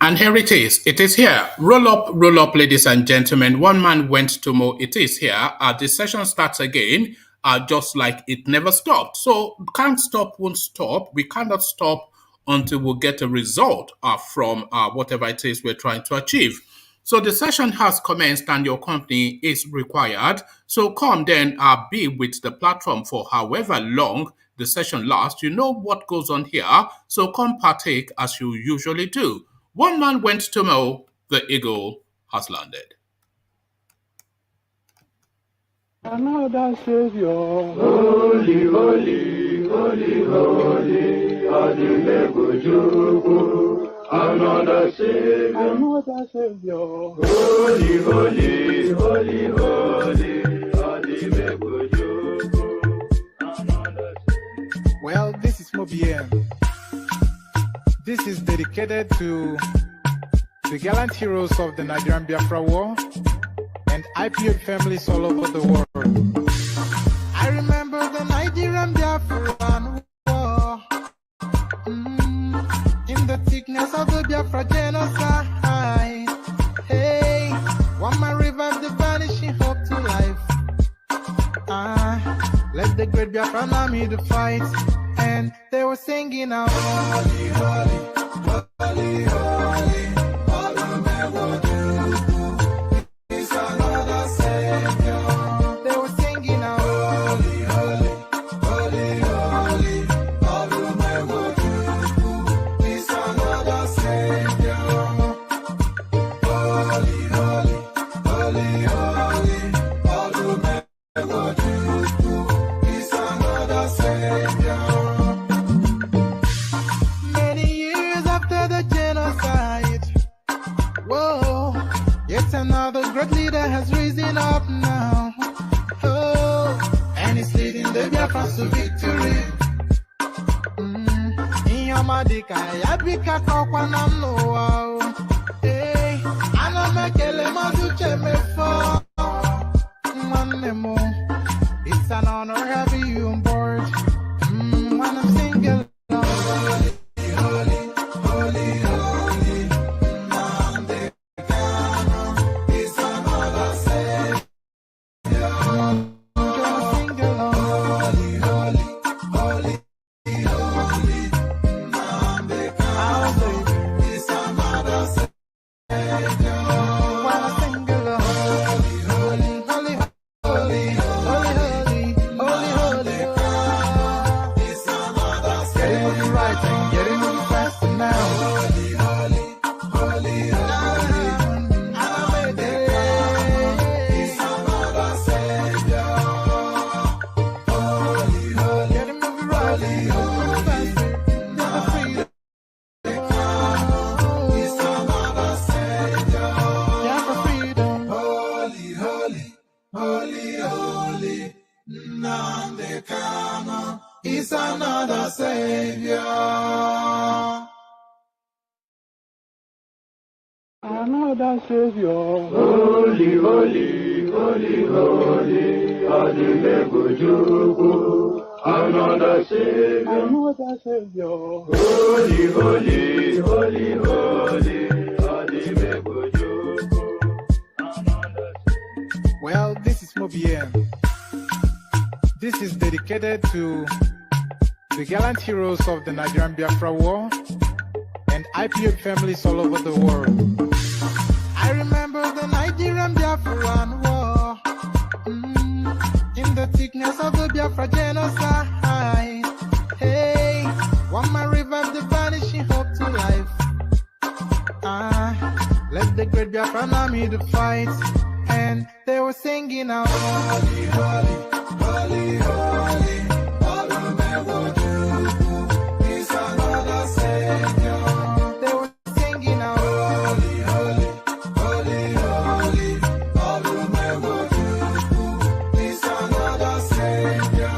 And here it is. It is here. Roll up, ladies and gentlemen. One man went to mow. It is here. The session starts again, just like it never stopped. So can't stop, won't stop. We cannot stop until we get a result from whatever it is we're trying to achieve. So the session has commenced and your company is required. So come then be with the platform for however long the session lasts. You know what goes on here. So come partake as you usually do. One man went to mow, the eagle has landed. Another Savior, holy, holy, holy, holy, Adimebujuku. Another Savior, holy, holy, holy, holy, Adimebujuku. Well, this is Mobien. This is dedicated to the gallant heroes of the Nigerian Biafra War and IPO families all over the world. I remember the Nigerian Biafra War, in the thickness of the Biafra genocide. Hey, one man revived the vanishing hope to life. Let the great Biafra army to fight. And they were singing out, holy, holy, holy, holy, is another Savior. They were singing out, holy, holy, holy, holy, is another Savior. Holy, holy, holy, holy, is another Savior. Another great leader has risen up now. Oh, and he's leading the Biafrans to victory. Inyamadika, yabika kokwana no. Hey, anamekele mazuche mefo. Manemo, it's an honor having you on board. When I'm single. Another Savior, holy, holy, holy, holy, Adimebujuku. Another Savior, holy, holy, holy, holy, Adimebujuku. Well, this is Mobien. This is dedicated to the gallant heroes of the Nigerian Biafra War and IPO families all over the world. I remember the Nigerian Biafra War, in the thickness of the Biafra genocide. Hey, one man revived the vanishing hope to life. Let the great Biafra army to fight. And they were singing out, holy, holy, holy, holy, is another Savior. They were singing out, holy, holy, holy, holy, is another Savior.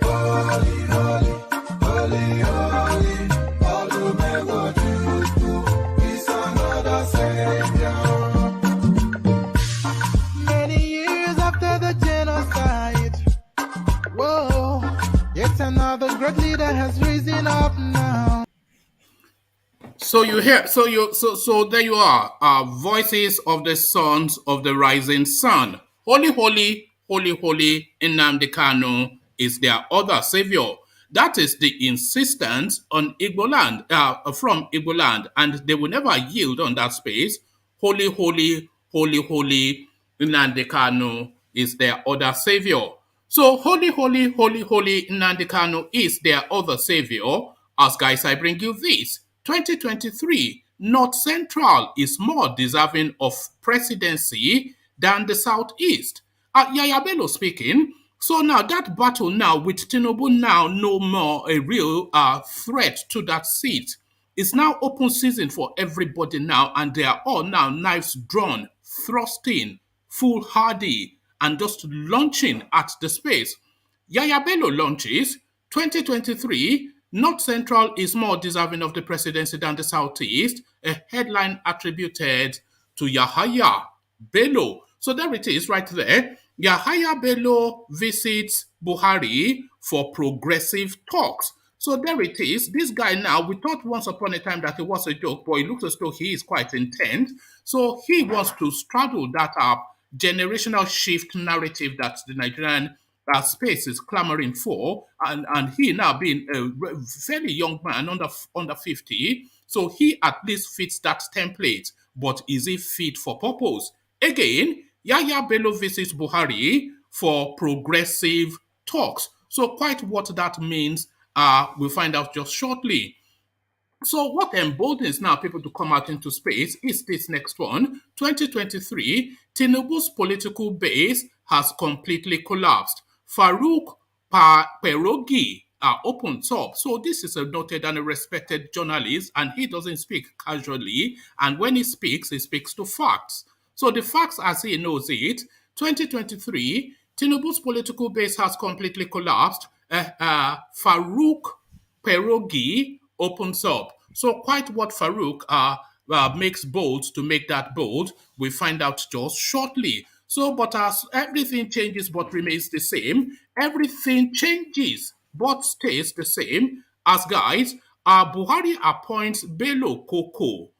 Holy, holy, holy, holy, is another Savior. Many years after the genocide, leader has risen up now. So you hear, so there you are, voices of the sons of the rising sun. Holy, holy, holy, holy, Nnamdi Kanu is their other savior. That is the insistence on Igbo land, from Igbo land, and they will never yield on that space. Holy, holy, holy, holy, Nnamdi Kanu is their other savior. So holy, holy, holy, holy, Nnamdi Kanu is their other savior. As guys, I bring you this. 2023, North Central is more deserving of presidency than the Southeast. Yaya Bello speaking. So now that battle now with Tinubu now no more a real threat to that seat. It's now open season for everybody now, and they are all now knives drawn, thrusting, foolhardy, and just launching at the space. Yaya Bello launches 2023. North Central is more deserving of the presidency than the Southeast, a headline attributed to Yahaya Bello. So there it is right there. Yahaya Bello visits Buhari for progressive talks. So there it is. This guy now, we thought once upon a time that it was a joke, but it looks as though he is quite intent. So he wants to straddle that generational shift narrative that the Nigerian space is clamoring for, and he now being a fairly young man under 50, so he at least fits that template. But is he fit for purpose? Again, Yaya Bello visits Buhari for progressive talks. So quite what that means, we'll find out just shortly. So what emboldens now people to come out into space is this next one. 2023, Tinubu's political base has completely collapsed. Farouk Perogi opens up. So this is a noted and a respected journalist, and he doesn't speak casually. And when he speaks to facts. So the facts as he knows it, 2023, Tinubu's political base has completely collapsed. Farouk Perogi opens up. So quite what Farouk makes bold to make that bold, we find out just shortly. So, but as everything changes but remains the same, everything changes but stays the same. As guys, Buhari appoints Bello Koko,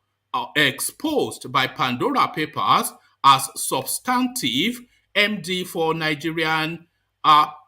exposed by Pandora Papers as substantive MD for Nigerian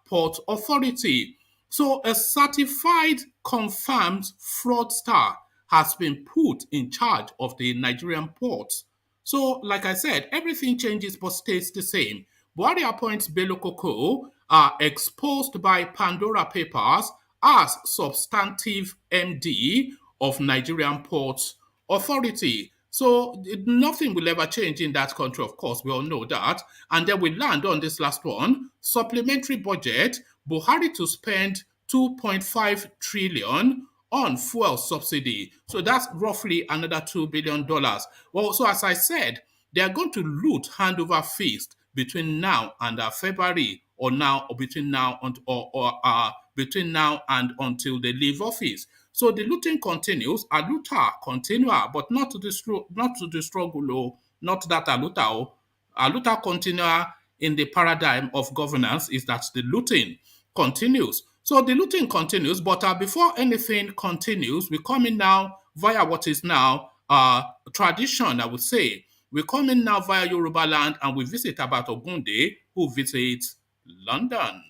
Port Authority. So a certified, confirmed fraudster has been put in charge of the Nigerian ports. So, like I said, everything changes but stays the same. Buhari appoints Bello Koko, exposed by Pandora Papers, as substantive MD of Nigerian Ports Authority. So nothing will ever change in that country, of course, we all know that. And then we land on this last one, supplementary budget, Buhari to spend 2.5 trillion on fuel subsidy. So that's roughly another $2 billion. Well, so as I said, they are going to loot hand over fist between now and February, or between now and until they leave office. So the looting continues, a looter continua, but not to the struggle, not that a looter continua in the paradigm of governance is that the looting continues. So the looting continues, but before anything continues, we come in now via what is now tradition, I would say. We come in now via Yoruba land and we visit about Ogunde, who visits London.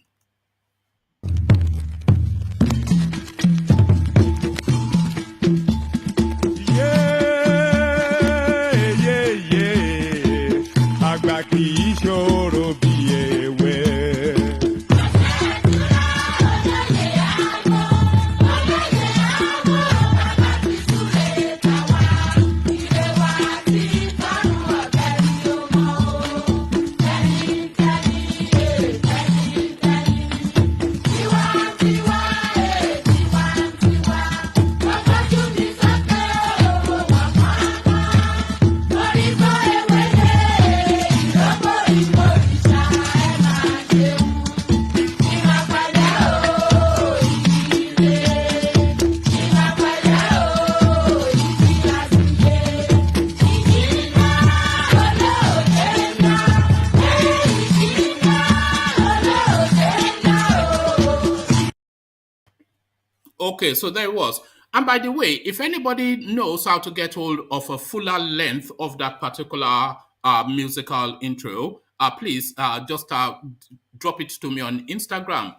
Okay, so there it was. And by the way, if anybody knows how to get hold of a fuller length of that particular musical intro, please just drop it to me on Instagram.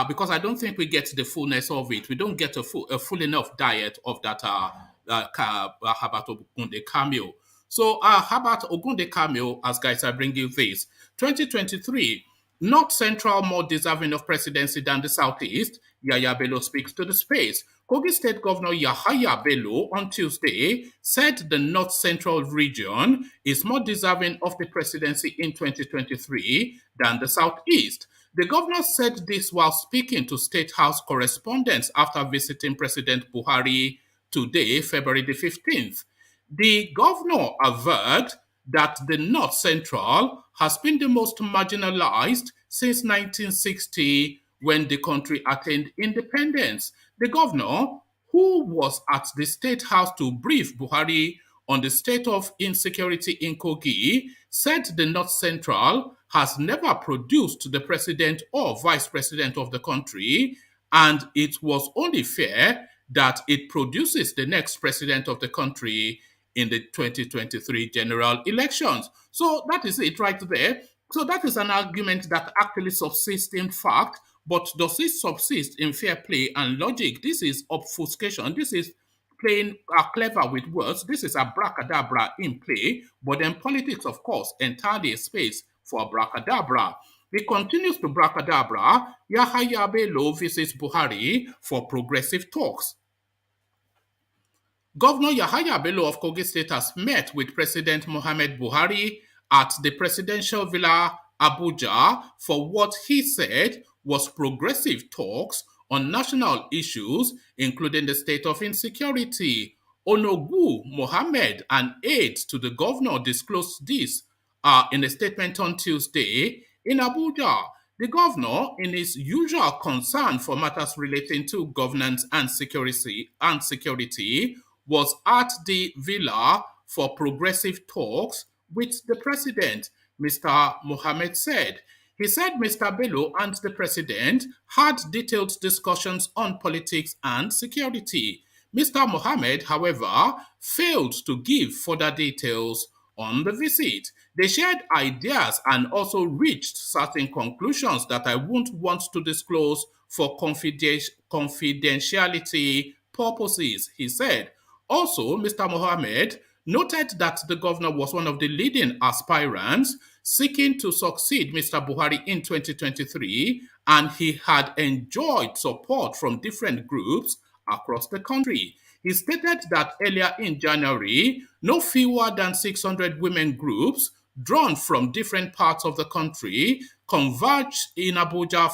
Because I don't think we get the fullness of it. We don't get a full enough diet of that Habat Ogunde cameo. So, Habat Ogunde cameo, as guys, I bring you this 2023. North Central more deserving of presidency than the Southeast, Yaya Bello speaks to the space. Kogi State Governor Yahaya Bello on Tuesday said the North Central region is more deserving of the presidency in 2023 than the Southeast. The governor said this while speaking to State House correspondents after visiting President Buhari today, February the 15th. The governor averred that the North Central has been the most marginalized since 1960 when the country attained independence. The governor, who was at the State House to brief Buhari on the state of insecurity in Kogi, said the North Central has never produced the president or vice president of the country, and it was only fair that it produces the next president of the country in the 2023 general elections. So that is it right there. So that is an argument that actually subsists in fact, but does it subsist in fair play and logic? This is obfuscation. This is playing clever with words. This is abracadabra in play, but then politics, of course, entirely a space for abracadabra. He continues to bracadabra. Yahaya Bello visits Buhari for progressive talks. Governor Yahaya Bello of Kogi State has met with President Mohamed Buhari at the presidential villa Abuja for what he said was progressive talks on national issues, including the state of insecurity. Onogu Mohammed, an aide to the governor, disclosed this in a statement on Tuesday in Abuja. The governor, in his usual concern for matters relating to governance and security, was at the villa for progressive talks with the president, Mr. Mohammed said. He said Mr. Bello and the president had detailed discussions on politics and security. Mr. Mohammed, however, failed to give further details on the visit. They shared ideas and also reached certain conclusions that I won't want to disclose for confidentiality purposes, he said. Also, Mr. Mohammed noted that the governor was one of the leading aspirants seeking to succeed Mr. Buhari in 2023, and he had enjoyed support from different groups across the country. He stated that earlier in January, no fewer than 600 women groups drawn from different parts of the country converged in Abuja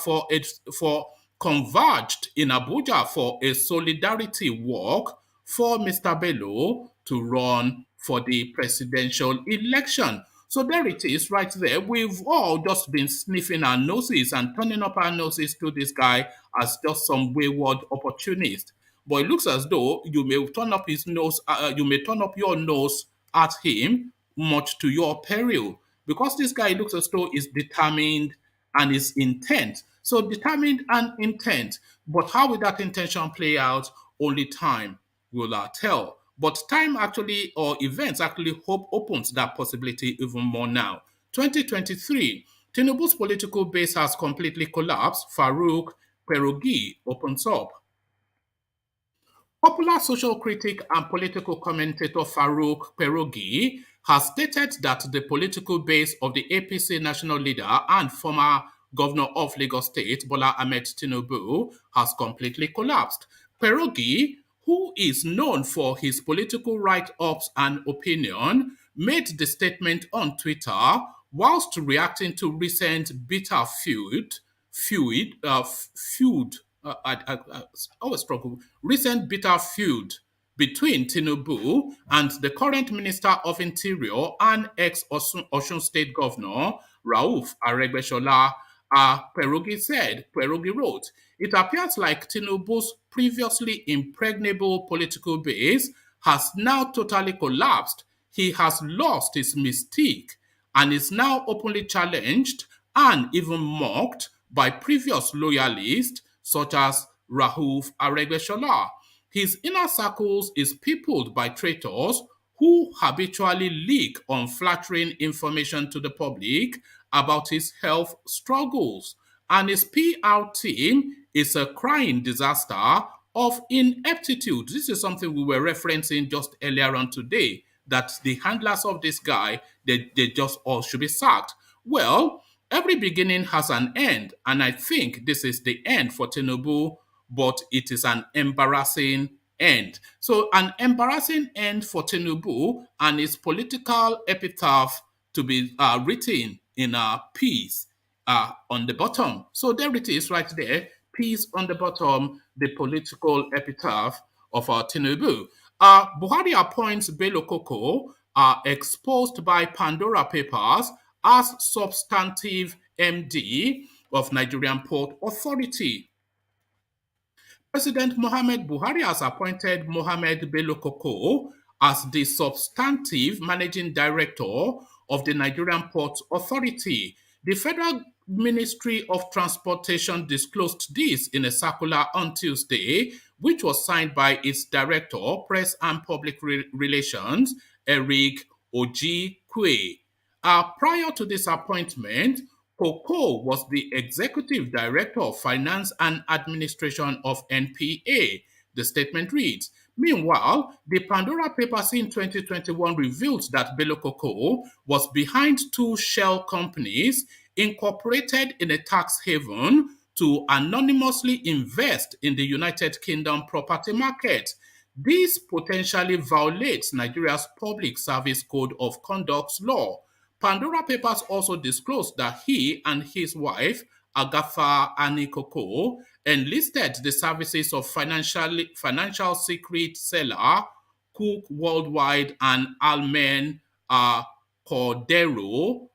for a solidarity walk for Mr. Bello to run for the presidential election. So there it is right there. We've all just been sniffing our noses and turning up our noses to this guy as just some wayward opportunist. But it looks as though you may turn up his nose, you may turn up your nose at him, much to your peril. Because this guy looks as though he's determined and is intent. So determined and intent. But how will that intention play out? Only time will tell. But time actually, or events actually hope opens that possibility even more now. 2023, Tinubu's political base has completely collapsed. Farouk Perogi opens up. Popular social critic and political commentator Farouk Perogi has stated that the political base of the APC national leader and former governor of Lagos State, Bola Ahmed Tinubu, has completely collapsed. Perogi, who is known for his political write-ups and opinion, made the statement on Twitter whilst reacting to recent bitter I always struggle. Recent bitter feud between Tinubu and the current Minister of Interior and ex-Osun State Governor Rauf Aregbesola. Perogi wrote, it appears like Tinubu's previously impregnable political base has now totally collapsed. He has lost his mystique and is now openly challenged and even mocked by previous loyalists such as Rauf Aregbesola. His inner circles is peopled by traitors who habitually leak unflattering information to the public about his health struggles. And his PR team is a crying disaster of ineptitude. This is something we were referencing just earlier on today, that the handlers of this guy, they just all should be sacked. Well, every beginning has an end, and I think this is the end for Tinubu, but it is an embarrassing end. So, an embarrassing end for Tinubu and his political epitaph to be written in a piece on the bottom. So, there it is right there. Peace on the bottom, the political epitaph of our Tinubu. Buhari appoints Bello Koko, exposed by Pandora Papers as substantive MD of Nigerian Port Authority. President Mohamed Buhari has appointed Mohamed Bello Koko as the substantive managing director of the Nigerian Ports Authority. The Federal Ministry of Transportation disclosed this in a circular on Tuesday, which was signed by its director, Press and Public Relations, Eric Ojikwe. Prior to this appointment, Koko was the executive director of finance and administration of NPA. The statement reads, meanwhile, the Pandora Papers in 2021 revealed that Bello Koko was behind two shell companies incorporated in a tax haven to anonymously invest in the United Kingdom property market. This potentially violates Nigeria's Public Service Code of Conduct's law. Pandora Papers also disclosed that he and his wife, Agatha Anikoko, enlisted the services of financial secret seller Cook Worldwide and Almen Cordero,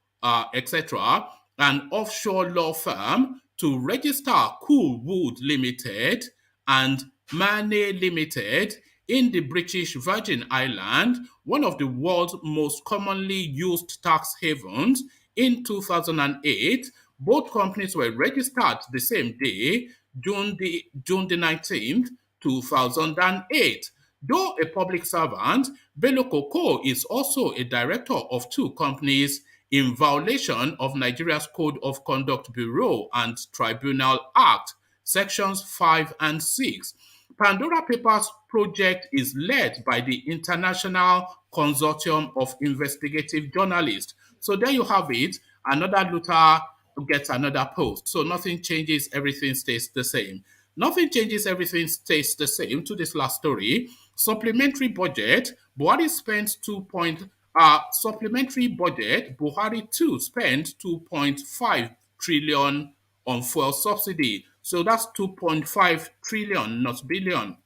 etc., an offshore law firm, to register Coolwood Limited and Mane Limited in the British Virgin Islands, one of the world's most commonly used tax havens. In 2008, both companies were registered the same day, June the 19th, 2008. Though a public servant, Bello Koko is also a director of two companies in violation of Nigeria's Code of Conduct Bureau and Tribunal Act, Sections 5 and 6. Pandora Papers project is led by the International Consortium of Investigative Journalists. So there you have it. Another looter gets another post. So nothing changes, everything stays the same. Nothing changes, everything stays the same to this last story. Supplementary budget, Buhari spends 2. Supplementary budget, Buhari too spent 2.5 trillion on fuel subsidy. So that's 2.5 trillion, not billion.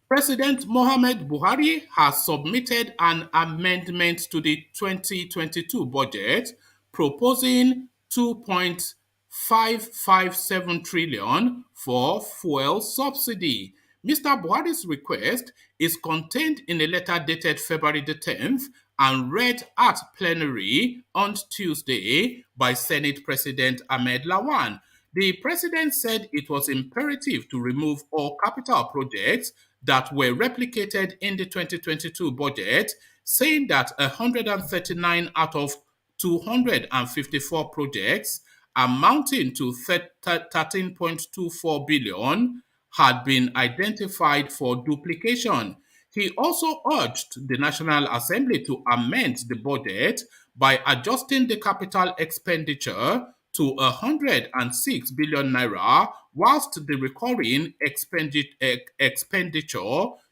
President Mohamed Buhari has submitted an amendment to the 2022 budget proposing 2.557 trillion for fuel subsidy. Mr. Buhari's request is contained in a letter dated February the 10th and read at plenary on Tuesday by Senate President Ahmed Lawan. The president said it was imperative to remove all capital projects that were replicated in the 2022 budget, saying that 139 out of 254 projects amounting to 13.24 billion had been identified for duplication. He also urged the National Assembly to amend the budget by adjusting the capital expenditure to 106 billion naira, whilst the recurring expenditure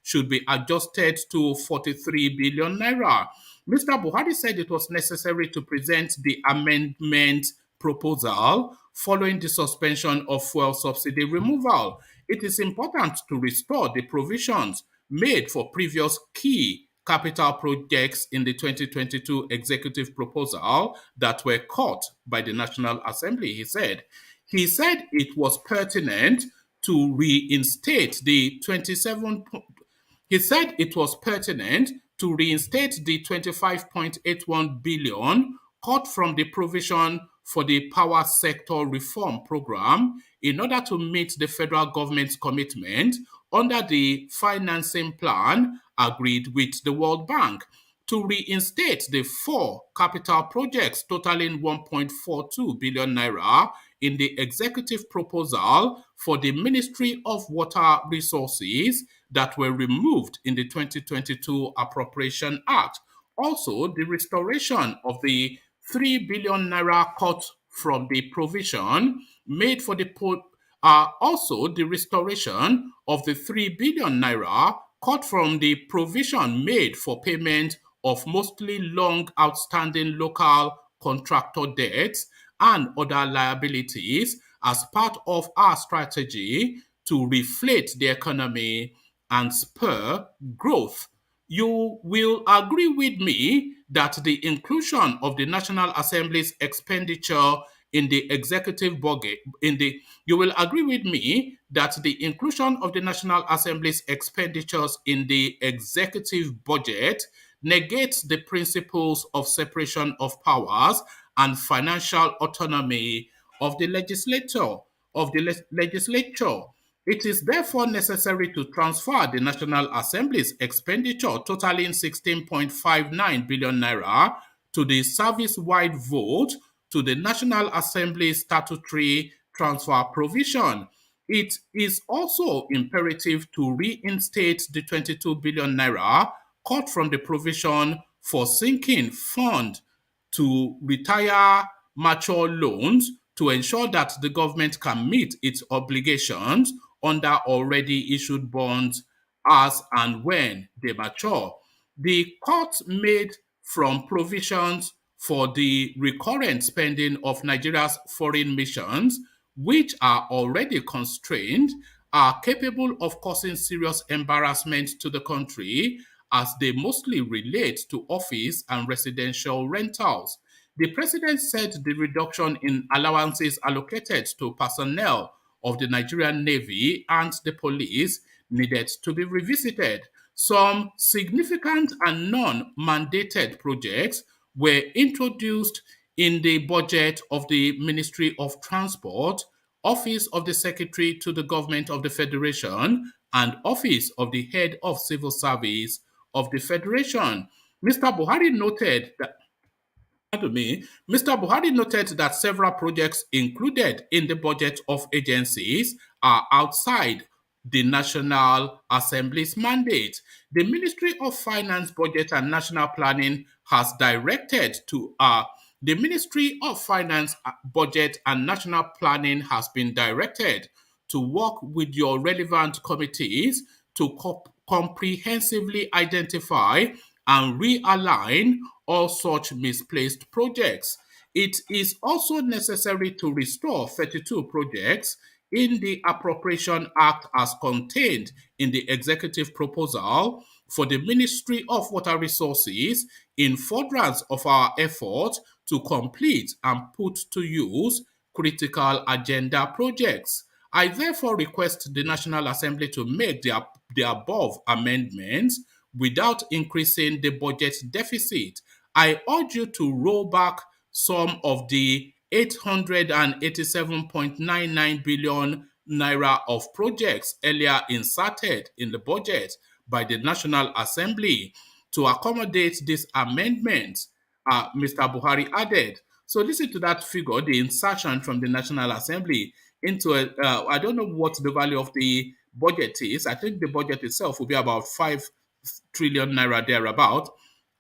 should be adjusted to 43 billion naira. Mr. Buhari said it was necessary to present the amendment proposal following the suspension of fuel subsidy removal. It is important to restore the provisions made for previous key capital projects in the 2022 executive proposal that were cut by the National Assembly, he said. He said it was pertinent to reinstate the 27. He said it was pertinent to reinstate the 25.81 billion cut from the provision for the power sector reform program in order to meet the federal government's commitment under the financing plan agreed with the World Bank to reinstate the 4 capital projects totaling 1.42 billion naira in the executive proposal for the Ministry of Water Resources that were removed in the 2022 Appropriation Act. Also, the restoration of the 3 billion naira cut from the provision made for the also the restoration of the 3 billion naira cut from the provision made for payment of mostly long outstanding local contractor debts and other liabilities as part of our strategy to reflate the economy and spur growth. You will agree with me that the inclusion of the National Assembly's expenditure in the executive budget you will agree with me that the inclusion of the National Assembly's expenditures in the executive budget negates the principles of separation of powers and financial autonomy of the legislature. It is therefore necessary to transfer the National Assembly's expenditure totaling 16.59 billion naira to the service-wide vote to the National Assembly statutory transfer provision. It is also imperative to reinstate the 22 billion naira cut from the provision for sinking fund to retire mature loans to ensure that the government can meet its obligations under already issued bonds as and when they mature. The cut made from provisions for the recurrent spending of Nigeria's foreign missions, which are already constrained, are capable of causing serious embarrassment to the country as they mostly relate to office and residential rentals. The president said the reduction in allowances allocated to personnel of the Nigerian Navy and the police needed to be revisited. Some significant and non mandated projects were introduced in the budget of the Ministry of Transport, Office of the Secretary to the Government of the Federation, and Office of the Head of Civil Service of the Federation. Mr. Buhari noted that to me, Mr. Buhari noted that several projects included in the budget of agencies are outside the National Assembly's mandate. The Ministry of Finance, Budget and National Planning has directed to the Ministry of Finance, Budget and National Planning has been directed to work with your relevant committees to comprehensively identify and realign all such misplaced projects. It is also necessary to restore 32 projects in the Appropriation Act as contained in the executive proposal for the Ministry of Water Resources in furtherance of our effort to complete and put to use critical agenda projects. I therefore request the National Assembly to make the above amendments without increasing the budget deficit. I urge you to roll back some of the 887.99 billion naira of projects earlier inserted in the budget by the National Assembly to accommodate this amendment, Mr. Buhari added. So listen to that figure, the insertion from the National Assembly into I don't know what the value of the budget is. I think the budget itself will be about 5 trillion naira thereabout,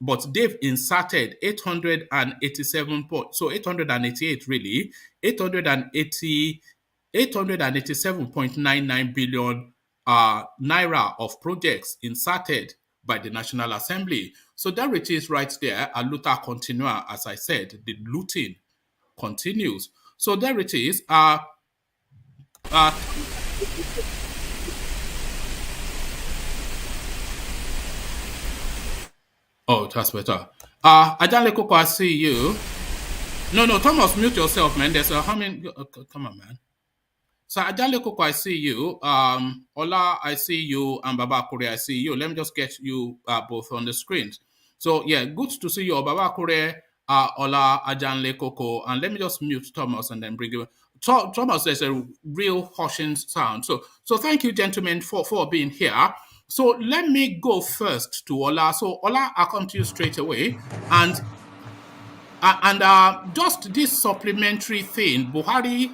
but they've inserted 887 so 888 really 887.99 billion naira of projects inserted by the National Assembly. So there it is right there. A luta continua, as I said, the looting continues. So there it is. Uh, oh, that's better. Ajanle Koko, I see you. No, Thomas, mute yourself, man. There's a humming. Come on, man. So Ajanle Koko, I see you. Ola, I see you, and Baba Kure, I see you. Let me just get you both on the screens. So yeah, good to see you, Baba Kure, Ola, Ajanle Koko, and let me just mute Thomas and then bring you. Thomas, there's a real hushing sound. So thank you, gentlemen, for being here. So let me go first to Ola. So Ola, I'll come to you straight away. And just this supplementary thing, Buhari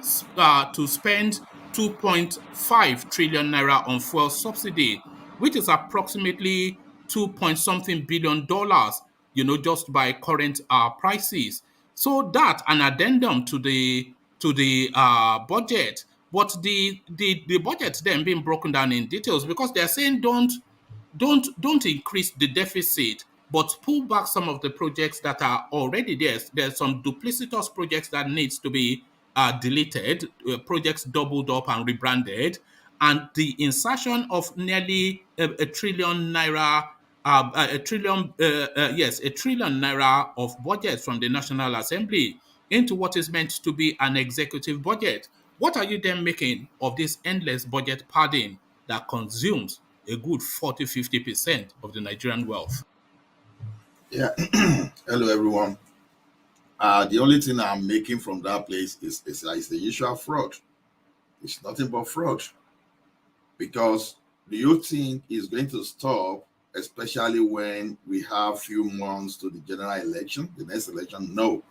to spend 2.5 trillion naira on fuel subsidy, which is approximately 2 point something billion dollars, just by current prices. So that an addendum to the budget, but the budget then being broken down in details because they're saying don't increase the deficit, but pull back some of the projects that are already there. There's some duplicitous projects that needs to be deleted, projects doubled up and rebranded, and the insertion of nearly a trillion naira, a trillion naira of budget from the National Assembly into what is meant to be an executive budget. What are you then making of this endless budget padding that consumes a good 40-50% of the Nigerian wealth? Yeah. Hello, everyone. The only thing I'm making from that place is the usual fraud. It's nothing but fraud. Because do you think it's going to stop, especially when we have few months to the general election, the next election? No.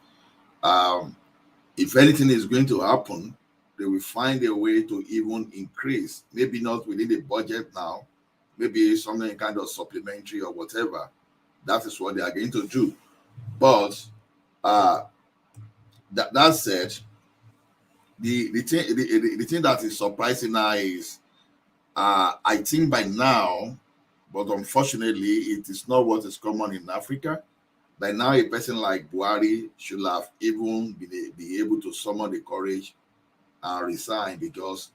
If anything is going to happen, they will find a way to even increase. Maybe not within the budget now, maybe something kind of supplementary or whatever. That is what they are going to do. But that said, the thing that is surprising now is I think by now, but unfortunately, it is not what is common in Africa. By now, a person like Buhari should have even be able to summon the courage and resign, because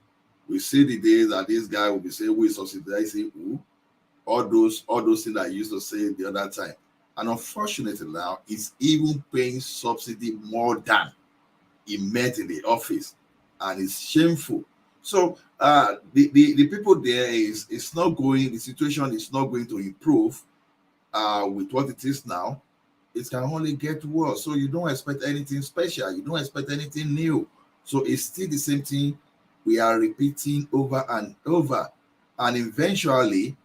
we see the days that this guy will be saying, "We subsidizing who?" All those things that I used to say the other time. And unfortunately now, it's even paying subsidy more than he met in the office. And it's shameful. So the people there it's not going, the situation is not going to improve with what it is now. It can only get worse. So you don't expect anything special. You don't expect anything new. So it's still the same thing we are repeating over and over. And eventually,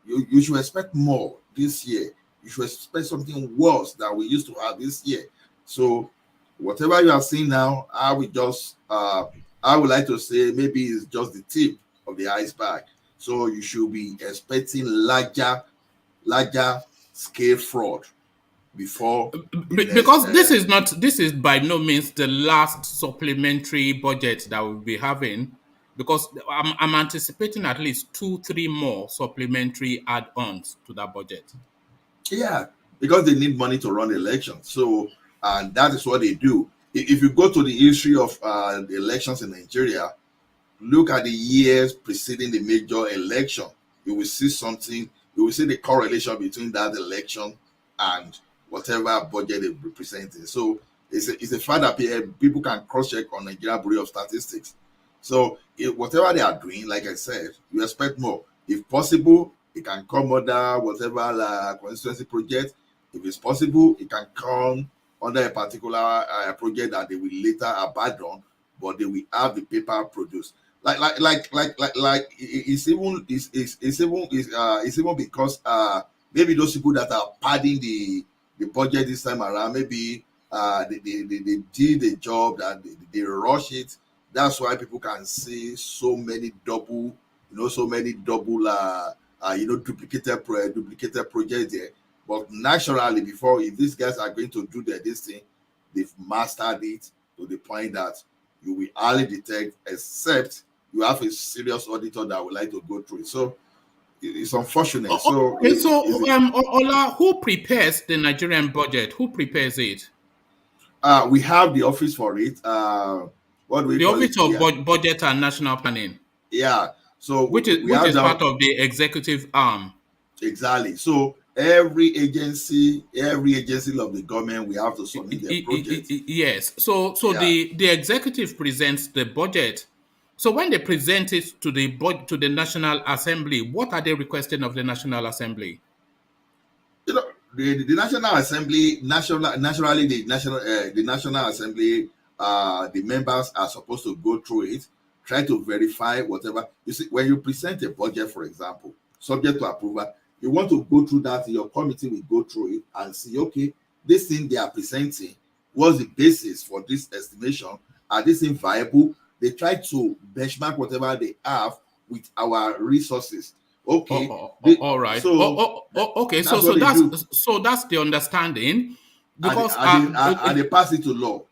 you should expect more this year. You should expect something worse than we used to have this year. So whatever you are seeing now, I would like to say maybe it's just the tip of the iceberg. So you should be expecting larger scale fraud before because this is by no means the last supplementary budget that we'll be having, because I'm anticipating at least 2-3 more supplementary add-ons to that budget. Yeah, because they need money to run the election. So, and that is what they do. If you go to the history of the elections in Nigeria, look at the years preceding the major election, you will see something. You will see the correlation between that election and whatever budget they're representing. So it's a fact that people can cross-check on Nigeria Bureau of Statistics. So whatever they are doing, like I said, you expect more. If possible, it can come under whatever constituency project. If it's possible, it can come under a particular project that they will later abandon, but they will have the paper produced. It's even because maybe those people that are padding the budget this time around, maybe they did the job that they rush it. That's why people can see so many double duplicated projects there. But naturally, if these guys are going to do this thing, they've mastered it to the point that you will hardly detect, except you have a serious auditor that would like to go through it. So it's unfortunate. Ola, who prepares the Nigerian budget? Who prepares it? We have the office for it. What do we call it? The Office of Budget and National Planning. Yeah. So which is part of the executive arm. Exactly. So every agency of the government, we have to submit their project. Yes. So the executive presents the budget. So when they present it to the National Assembly, what are they requesting of the National Assembly? The National Assembly, the National Assembly the members are supposed to go through it, try to verify whatever. You see, when you present a budget, for example, subject to approval, you want to go through that, your committee will go through it and see, okay, this thing they are presenting, what's the basis for this estimation? Are this thing viable? They try to benchmark whatever they have with our resources. Okay, all right. so Okay. that's what they do, So that's the understanding, and they, because and they pass it to law.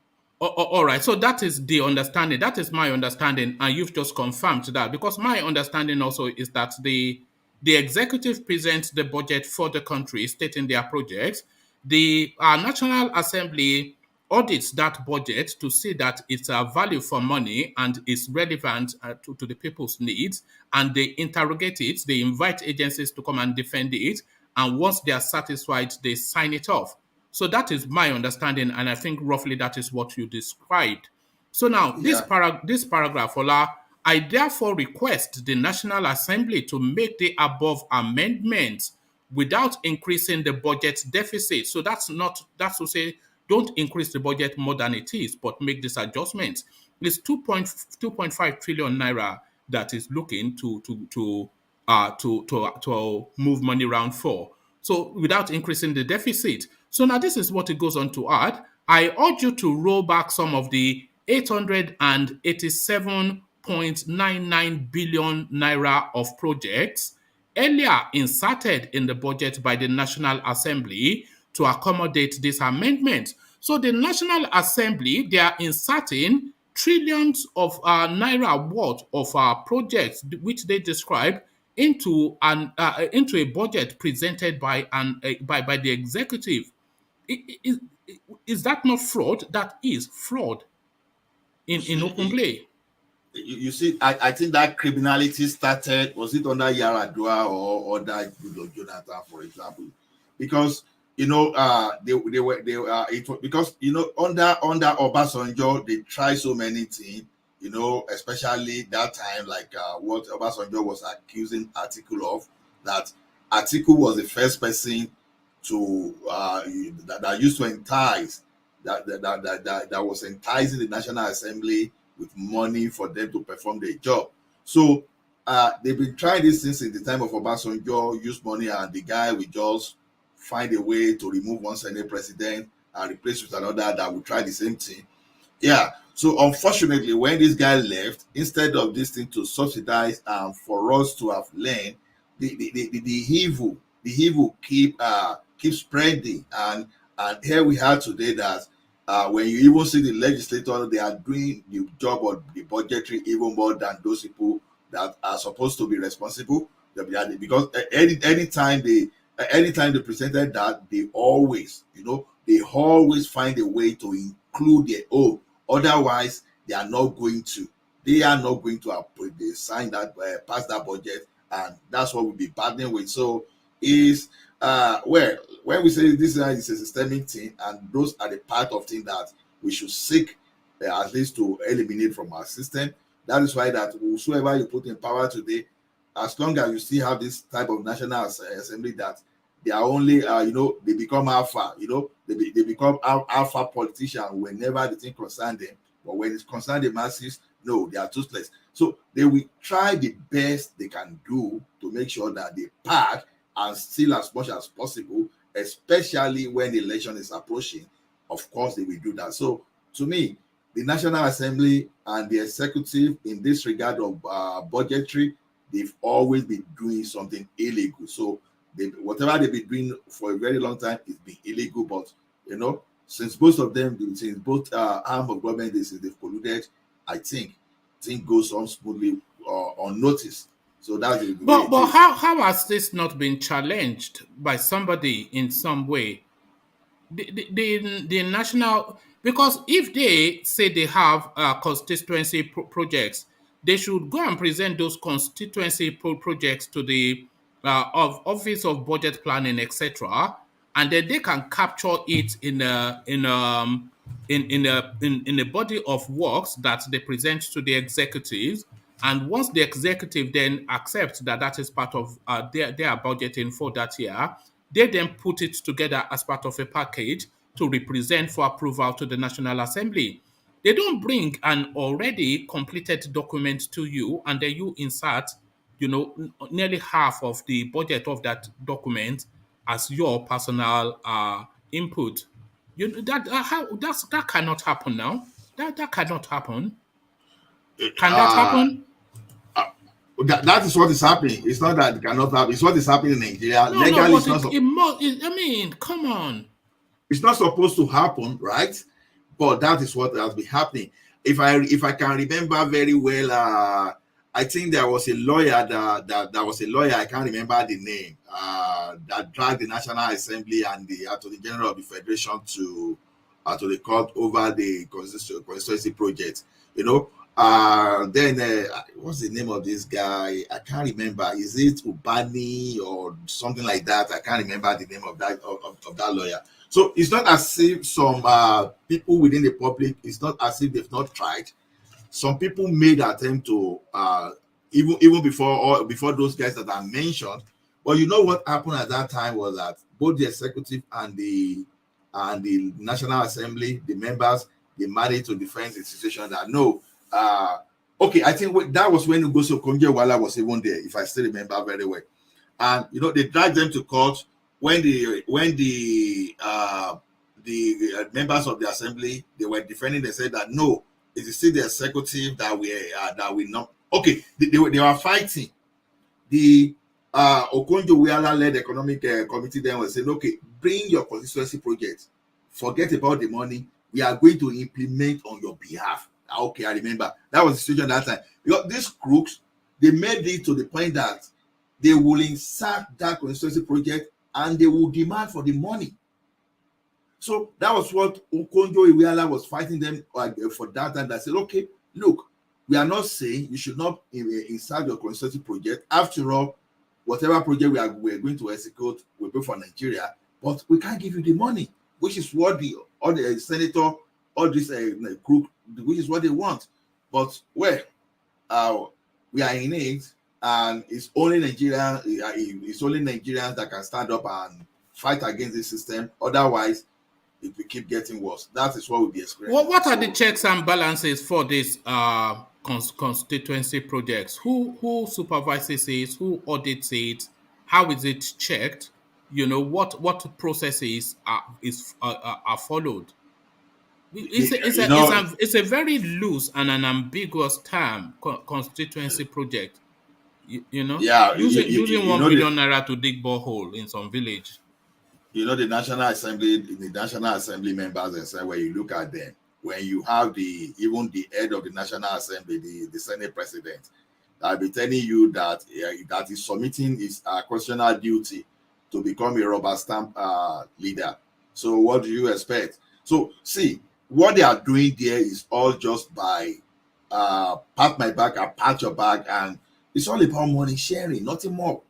all right. So that is the understanding. That is my understanding, and you've just confirmed that, because my understanding also is that the executive presents the budget for the country, stating their projects. The National Assembly audits that budget to see that it's a value for money and is relevant to the people's needs, and they interrogate it. They invite agencies to come and defend it, and once they are satisfied, they sign it off. So that is my understanding, and I think roughly that is what you described. So now, Yeah, this paragraph, Ola, I therefore request the National Assembly to make the above amendments without increasing the budget deficit. So that's to say, don't increase the budget more than it is, but make this adjustment. It's 2.5 trillion naira that is looking to move money around for. So without increasing the deficit. So now this is what it goes on to add. I urge you to roll back some of the 887.99 billion naira of projects earlier inserted in the budget by the National Assembly to accommodate this amendment. So the National Assembly, they are inserting trillions of naira worth of projects which they describe into a budget presented by the executive. Is that not fraud? That is fraud in open play. you see, I think that criminality started, was it under Yaradua or under Goodluck Jonathan, for example? Because it was because under Obasanjo they tried so many things, especially that time, like what Obasanjo was accusing Atiku of, that Atiku was the first person to that used to entice that was enticing the National Assembly with money for them to perform their job. So they've been trying this since in the time of Obasanjo, use money, and the guy will just find a way to remove one Senate president and replace with another that will try the same thing. Yeah. So unfortunately, when this guy left, instead of this thing to subsidize and for us to have learned, the evil keep spreading, and here we are today that when you even see the legislators, they are doing the job of the budgetary even more than those people that are supposed to be responsible. Because anytime they presented that, they always find a way to include their own. Otherwise, they are not going to. They are not going to they sign that pass that budget, and that's what we'll be battling with. So is well, when we say this is a systemic thing, and those are the part of things that we should seek at least to eliminate from our system. That is why that whosoever you put in power today, as long as you still have this type of National Assembly that they are only they become alpha, they become alpha politicians whenever the thing concerns them, but when it concerns the masses, no, they are toothless. So they will try the best they can do to make sure that they pack and steal as much as possible, especially when the election is approaching. Of course, they will do that. So to me, the National Assembly and the executive in this regard of budgetary, they've always been doing something illegal. So whatever they've been doing for a very long time is been illegal. But since both of them, since both arm of government, they've colluded, I think things goes on smoothly unnoticed. So that's the way But it is. how has this not been challenged by somebody in some way? The national, because if they say they have constituency projects, they should go and present those constituency projects to the of office of budget planning, etc., and then they can capture it in a body of works that they present to the executives. And once the executive then accepts that that is part of their budgeting for that year, they then put it together as part of a package to represent for approval to the National Assembly. They don't bring an already completed document to you and then you insert, nearly half of the budget of that document as your personal input. That cannot happen now. That cannot happen. Can that Uh, happen? that is what is happening. It's not that it cannot happen. It's what is happening in Nigeria. No, no, Legally, but it must. I mean, come on. it's not supposed to happen, right? But that is what has been happening. If I can remember very well, I think there was a lawyer that was a lawyer. I can't remember the name. That dragged the National Assembly and the Attorney General of the Federation to the court over the constituency project. You know, then what's the name of this guy? I can't remember. Is it Ubani or something like that? I can't remember the name of that lawyer. So it's not as if some people within the public, it's not as if they've not tried. Some people made attempt to even before those guys that I mentioned. But you know what happened at that time was that both the executive and the National Assembly, the members, they managed to defend the situation that no, okay, I think that was when Ugoso Konje-Iweala was even there, if I still remember very well. And they dragged them to court when the members of the assembly, they were defending. They said that no, it is still the executive that we not okay. They were fighting. The Okonjo-Iweala led economic committee then was saying, okay, bring your constituency project, forget about the money, we are going to implement on your behalf. Okay, I remember that was the situation at that time, because these crooks, they made it to the point that they will insert that constituency project and they will demand for the money. So that was what Okonjo-Iweala was fighting them for that time. That said, okay, look, we are not saying you should not insert your constituency project. After all, whatever project we are going to execute will be for Nigeria, but we can't give you the money, which is what the senator, all this CROOK, which is what they want. But we are in it, and it's only Nigerians that can stand up and fight against this system. Otherwise, it will keep getting worse. That is what we'll be experiencing. What are the checks and balances for this constituency projects? Who supervises it? Who audits it? How is it checked? What processes are followed? It's a very loose and an ambiguous term, constituency project. Yeah, using 1 billion naira to dig borehole in some village. The National Assembly members and say, when you look at them, when you have even the head of the National Assembly, the Senate President, I'll be telling you that that is submitting his constitutional duty to become a rubber stamp leader. So what do you expect? So see, what they are doing there is all just by pat my back and pat your back, and it's all about money sharing, nothing more.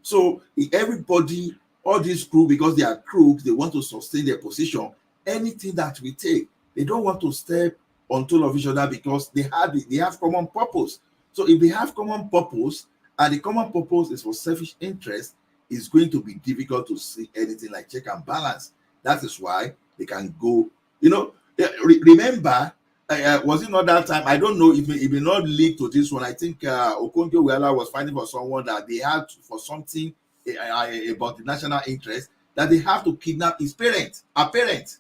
So everybody, all these crew, because they are crooks, they want to sustain their position. Anything that we take, they don't want to step on toe of each other because they have common purpose. So if they have common purpose and the common purpose is for selfish interest, it's going to be difficult to see anything like check and balance. That is why they can go. Remember, was it not that time? I don't know if it may not lead to this one. I think Okonjo-Iweala was fighting for someone that they had for something about the national interest, that they have to kidnap his a parent.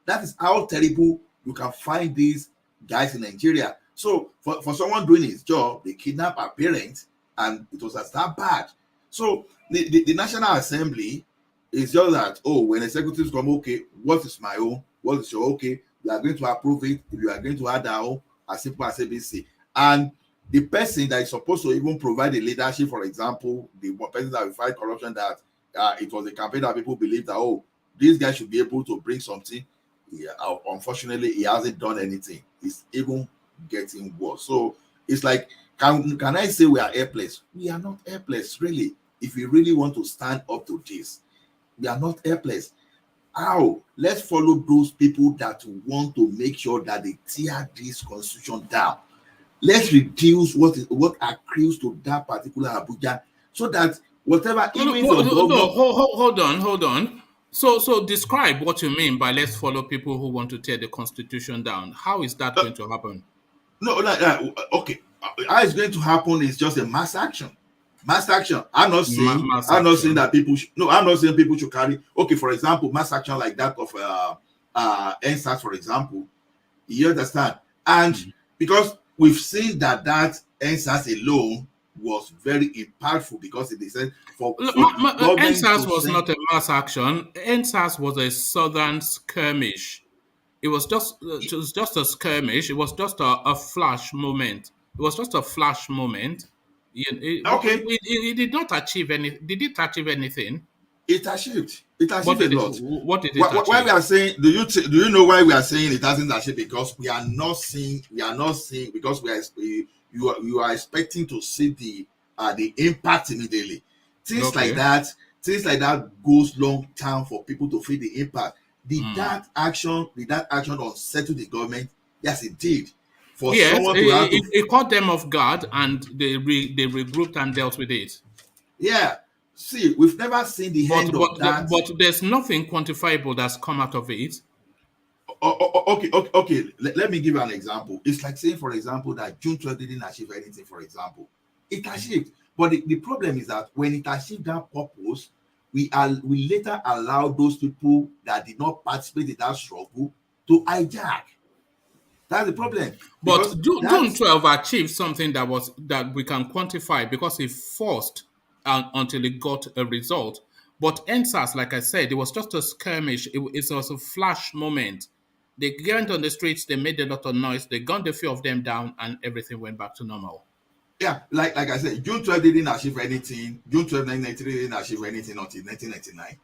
That is how terrible you can find these guys in Nigeria. So for someone doing his job, they kidnap a parent, and it was that bad. So the National Assembly is just that, when executives come, okay, what is my own? What is your okay? We are going to approve it. If you are going to add our own, as simple as ABC. And the person that is supposed to even provide the leadership, for example, the person that will fight corruption, that it was a campaign that people believed that, this guy should be able to bring something. Unfortunately, he hasn't done anything. It's even getting worse. So it's like, can I say we are helpless? We are not helpless, really. If we really want to stand up to this, we are not helpless. How? Let's follow those people that want to make sure that they tear this constitution down. Let's reduce what accrues to that particular Abuja, so that whatever. Hold on. So describe what you mean by let's follow people who want to tear the constitution down. How is that Uh, going to happen? no, okay. How it's going to happen is just a mass action. Mass action. I'm not saying. Mass I'm not saying action. that people. No, I'm not saying people should carry. Okay, for example, mass action like that of NSAS, for example. You understand? And Mm. because we've seen that NSAS alone was very impactful because it is for the government NSAS to was send. not a mass action. NSAS was a southern skirmish. It was just a skirmish. It was just a flash moment. It was just a flash moment. Okay, It did not achieve any. Did it achieve anything? it achieved. It achieved a lot. What did it Why we achieve? are saying? Do you know why we are saying it hasn't achieved? Because we are not seeing. We are not seeing because you are expecting to see the impact immediately. Things like Okay. that. Things like that goes long term for people to feel the impact. Mm. Did that action unsettle the government? Yes, it did. For Yes, someone to have to, it caught them off guard, and they regrouped and dealt with it. yeah. See, we've never seen the But end of that. there's nothing quantifiable that's come out of it. Okay. Let me give you an example. It's like saying, for example, that June 12th didn't achieve anything, for example. It achieved. But the problem is that when it achieved that purpose, we later allow those people that did not participate in that struggle to hijack. That's the problem. Because But June that's 12 achieved something that we can quantify because it forced until it got a result. But NSAS, like I said, it was just a skirmish. It was a flash moment. They went on the streets, they made a lot of noise, they gunned a few of them down, and everything went back to normal. yeah, like I said, June 12th didn't achieve anything. June 12th, 1993 didn't achieve anything until 1999,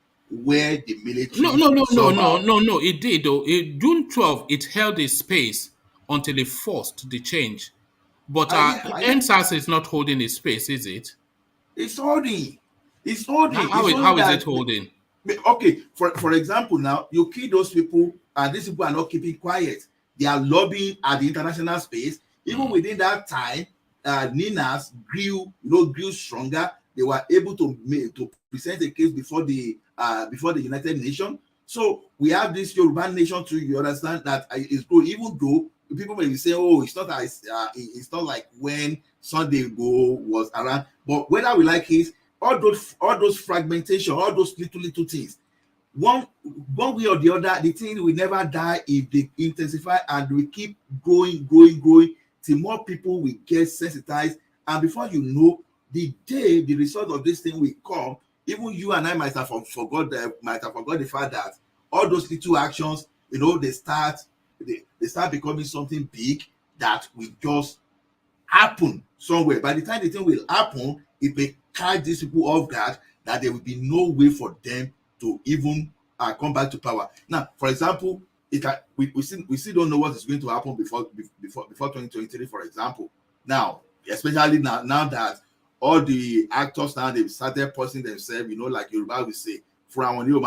where the No, military no, no, no, no, somehow. no, no. It did though. June 12, it held its space until it forced the change. But Yeah, NSAS is not holding its space, is it? it's holding. It's holding. It's only How is it that. holding? Okay, for example, now you kill those people, and these people are not keeping quiet. They are lobbying at the international space. Even Mm. within that time, Ninas grew stronger. They were able to present a case before the United Nations. So we have this Yoruba nation too. You understand that is good, even though people may be saying, "Oh, it's not like when Sunday Go was around." But whether we like it, all those fragmentation, all those little things, one one way or the other, the thing will never die if they intensify and we keep growing till more people will get sensitized. And before you know, the day the result of this thing will come, even you and I might have forgot the fact that all those little actions, they start becoming something big that will just happen somewhere. By the time the thing will happen, it may catch these people off guard that there will be no way for them to even come back to power. Now, for example, we still don't know what is going to happen before 2023, for example. Now, especially now that all the actors now they've started posting themselves, like Yoruba will say, you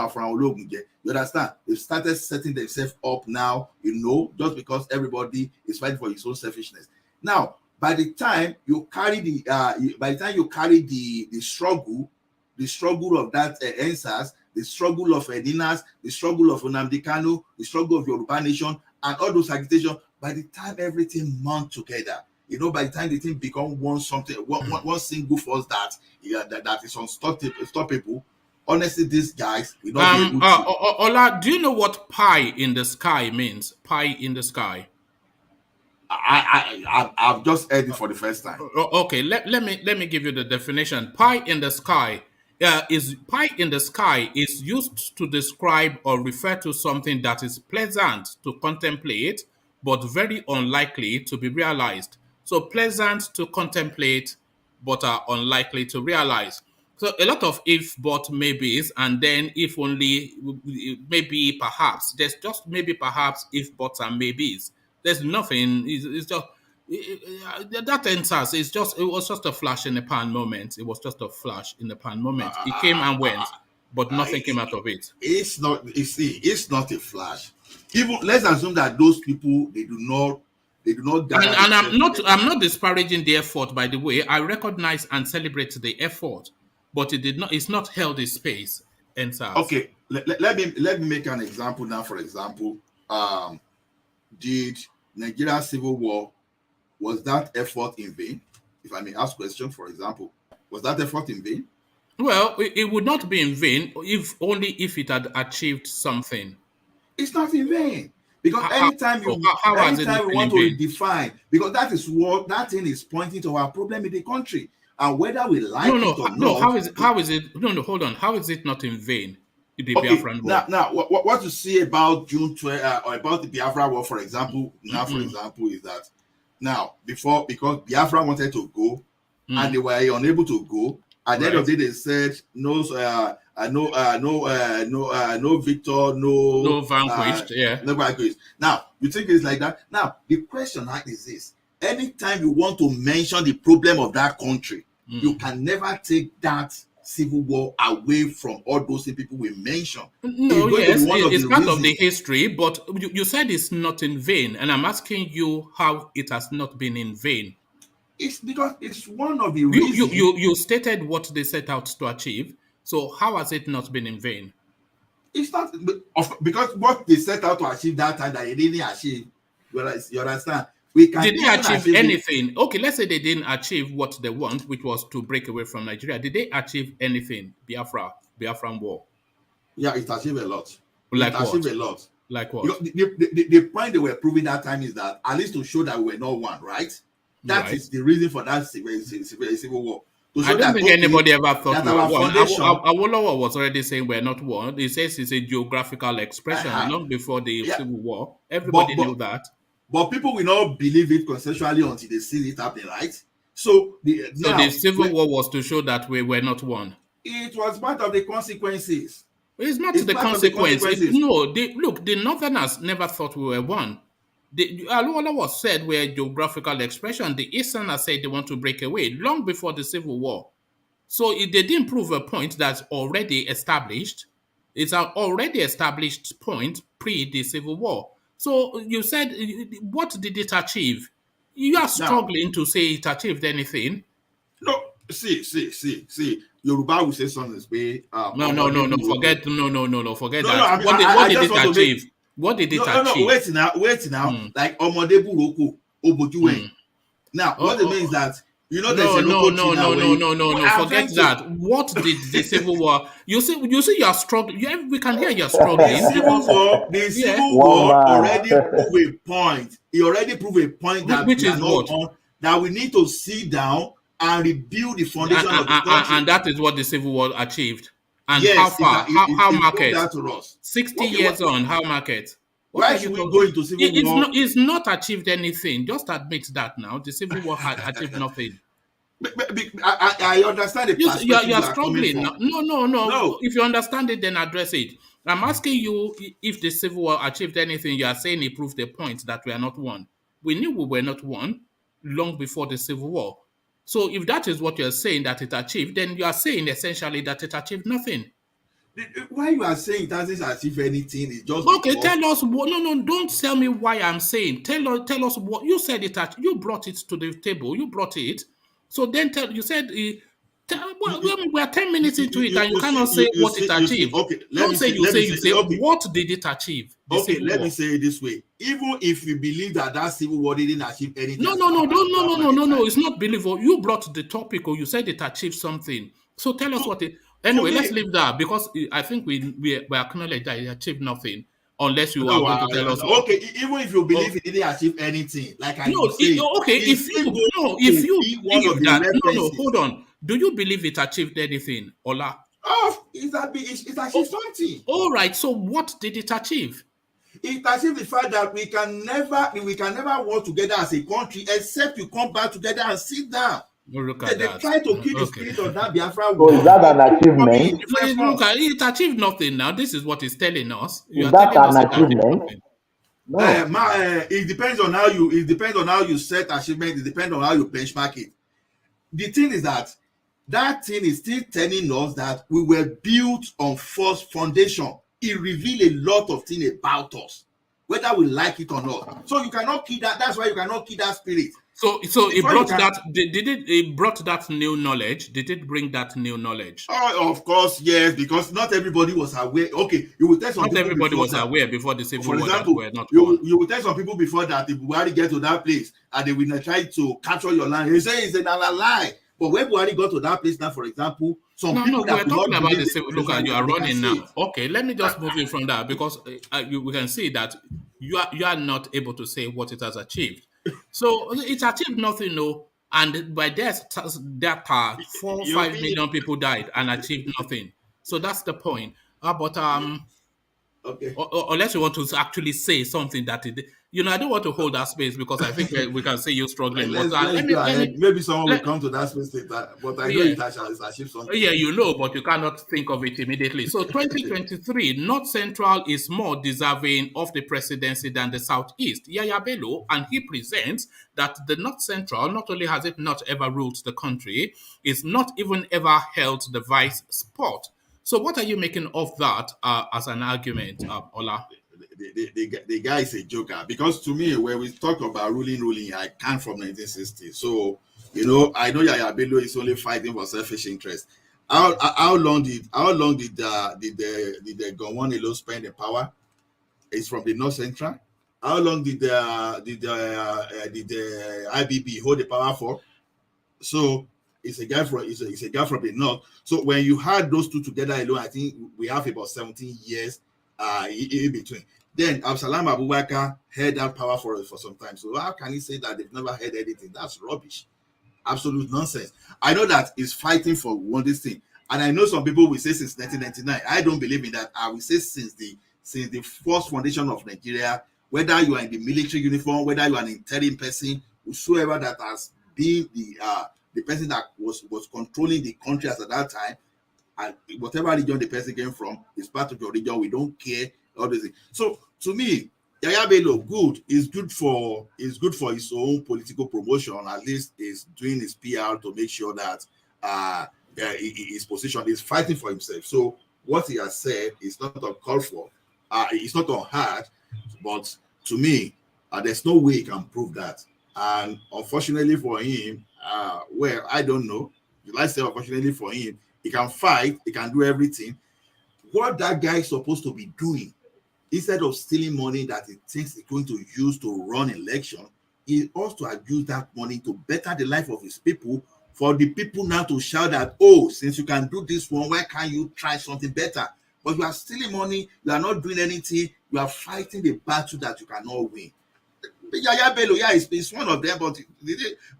understand? They've started setting themselves up now, just because everybody is fighting for his own selfishness. Now, by the time you carry the struggle of that NSAS, the struggle of Edinas, the struggle of Nnamdi Kanu, the struggle of Yoruba Nation, and all those agitations, by the time everything mount together, by the time the thing become one single force that is unstoppable, honestly, these guys will not be able to. Ola, do you know what pie in the sky means? Pie in the sky. I've just heard it for the first time. Okay, let me give you the definition. Pie in the sky is used to describe or refer to something that is pleasant to contemplate, but very unlikely to be realized. So pleasant to contemplate, but are unlikely to realize. So a lot of if, but, maybes, and then if only, maybe, perhaps. There's just maybe, perhaps, if, buts, and maybes. There's nothing. It's just that enters. It was just a flash in the pan moment. It was just a flash in the pan moment. It came and went, but nothing came out of it. It's not. You see, it's not a flash. Even let's assume that those people they do not gather And themselves together. I'm not disparaging the effort, by the way. I recognize and celebrate the effort, but it did not. It's not held its space. NSAS. Okay, let me make an example now. For example, did Nigeria Civil War, was that effort in vain? If I may ask question, for example, was that effort in vain? Well, it would not be in vain if only if it had achieved something. It's not in vain. Because How, how has it not anytime we been want in to vain? redefine, because that is what that thing is pointing to our problem in the country. And whether we No, like it or no. not, How is it? No. Hold on. How is it not in vain? The okay, Biafran now War. what you see about June 12 or about the Biafra War, for example, now for example, is that now before, because Biafra wanted to go and they were unable to go, at the end of the day they said no no victor, No vanquished. Yeah. no vanquished. Now you think it's like that. Now the question is this: anytime you want to mention the problem of that country, you can never take that civil war away from all those people we mentioned. No, It's going to yes, be one of it's the part of the reasons. history, but you said it's not in vain, and I'm asking you how it has not been in vain. It's because it's one of the reasons. You stated what they set out to achieve, so how has it not been in vain? It's not because what they set out to achieve that time that they didn't achieve. You understand? We can Did they even achieve achieve it. anything? Okay, let's say they didn't achieve what they want, which was to break away from Nigeria. Did they achieve anything? Biafran War. Yeah, it achieved a lot. Like It what? achieved a lot. Like what? Because the point they were proving that time is that at least to show that we were not one, right? That is the reason for that civil war. To show I don't that, think anybody ever thought that we were our one. foundation. Awolowo was already saying we're not one. He says it's a geographical expression long before the Civil War. Everybody knew that. But people will not believe it conceptually until they see it happening, right? So the Civil War was to show that we were not one. It was part of the consequences. It's not the consequence. Look, the Northerners never thought we were one. Aluola was said we're a geographical expression. The Easterners said they want to break away long before the Civil War. So they didn't prove a point that's already established. It's an already established point pre the Civil War. So you said, what did it achieve? You are struggling to say it achieved anything. No, see. Yoruba will say something way. No. Forget that. What did it achieve? What did it achieve? No. Wait now. Like Omode Buroko Obojuwe. Now, what it means is that there's a no. Forget that. What did the Civil War? You see, you're struggling. We can hear you're struggling. The Civil War already proved a point. He already proved a point that which is what? That we need to sit down and rebuild the foundation of the country. And that is what the Civil War achieved. And yes, how far? How market? That to us. 60 years on, how market? Why should we go into Civil War? It's not achieved anything. Just admit that now. The Civil War had achieved nothing. I understand the perspective you're struggling. No. If you understand it, then address it. I'm asking you if the Civil War achieved anything. You are saying it proved the point that we are not one. We knew we were not one long before the Civil War. So if that is what you're saying that it achieved, then you are saying essentially that it achieved nothing. Why you are saying it hasn't achieved anything? It's just okay. Tell us what. No. Don't tell me why I'm saying. Tell us what you said. You brought it to the table. You brought it. So then you said. We are 10 minutes into it, and you cannot say what it achieved. Okay, don't say you say. Okay. What did it achieve? Okay, let me say it this way. Even if you believe that Civil War didn't achieve anything. No. It's not believable. You brought the topic, or you said it achieved something. So tell us what it. Anyway, let's leave that because I think we acknowledge that it achieved nothing unless you are going to tell us. Okay, even if you believe it didn't achieve anything, like I say. Hold on. Do you believe it achieved anything, Ola? It achieved something. All right. So what did it achieve? It achieved the fact that we can never work together as a country except you come back together and sit down. Look at that. They try to kill the spirit of that Biafra war. So is that an achievement? It achieved nothing now. This is what it's telling us. Is that an achievement? No. It depends on how you set achievement. It depends on how you benchmark it. The thing is that thing is still telling us that we were built on false foundation. It revealed a lot of things about us, whether we like it or not. So you cannot kill that. That's why you cannot kill that spirit. So it Before you brought can, that. It brought that new knowledge? Did it bring that new knowledge? oh, of course, yes, because not everybody was aware. Okay, you will tell some Not people everybody before was that. aware before the civil For war that example, we're not you won. will tell some people before that if Buhari get to that place and they will not try to capture your land, you say it's a lie. But when Buhari got to that place now, for example, some No, people that we're could talking not about believe the the civil. Look, information, at you are they can running see now. it. Okay, let me just move you from that because we can see that you are not able to say what it has achieved. So it achieved nothing, no. And by data, four You 5 million people died and achieved nothing. So that's the point. But okay. unless you want to actually say something that it, I don't want to hold that space because I think we can see you struggling. But Let's go ahead. Maybe someone will let come to that space later, but I know yeah. it has achieved something. Yeah, but you cannot think of it immediately. So 2023, North Central is more deserving of the presidency than the Southeast. Yaya Bello, and he presents that the North Central, not only has it not ever ruled the country, it's not even ever held the vice spot. So what are you making of that as an argument, Ola? The guy is a joker because to me, when we talk about ruling, I come from 1960. So, I know Yaya Bello is only fighting for selfish interest. How long did the Gowon alone spend in power? It's from the North Central. How long did the IBB hold the power for? So it's a guy from the north. So when you had those two together alone, I think we have about 17 years in between. Then Absalam Abubakar held that power for some time. So how can he say that they've never heard anything? That's rubbish. Absolute nonsense. I know that he's fighting for one this thing. And I know some people will say since 1999. I don't believe in that. I will say since the first foundation of Nigeria, whether you are in the military uniform, whether you are an intelligent person, whosoever that has been the person that was controlling the country as at that time, and whatever region the person came from is part of your region. We don't care all these things. So to me, Yaya Bello, good is good for his own political promotion. At least is doing his PR to make sure that his position is fighting for himself. So what he has said is not uncalled for. It's not unheard, but to me, there's no way he can prove that. And unfortunately for him, well, I don't know. Let's say unfortunately for him, he can fight, he can do everything. What that guy is supposed to be doing, instead of stealing money that he thinks he's going to use to run election, he also use that money to better the life of his people. For the people now to shout that, oh, since you can do this one, why can't you try something better? But you are stealing money, you are not doing anything, you are fighting the battle that you cannot win. Yaya Bello, yeah, is one of them, but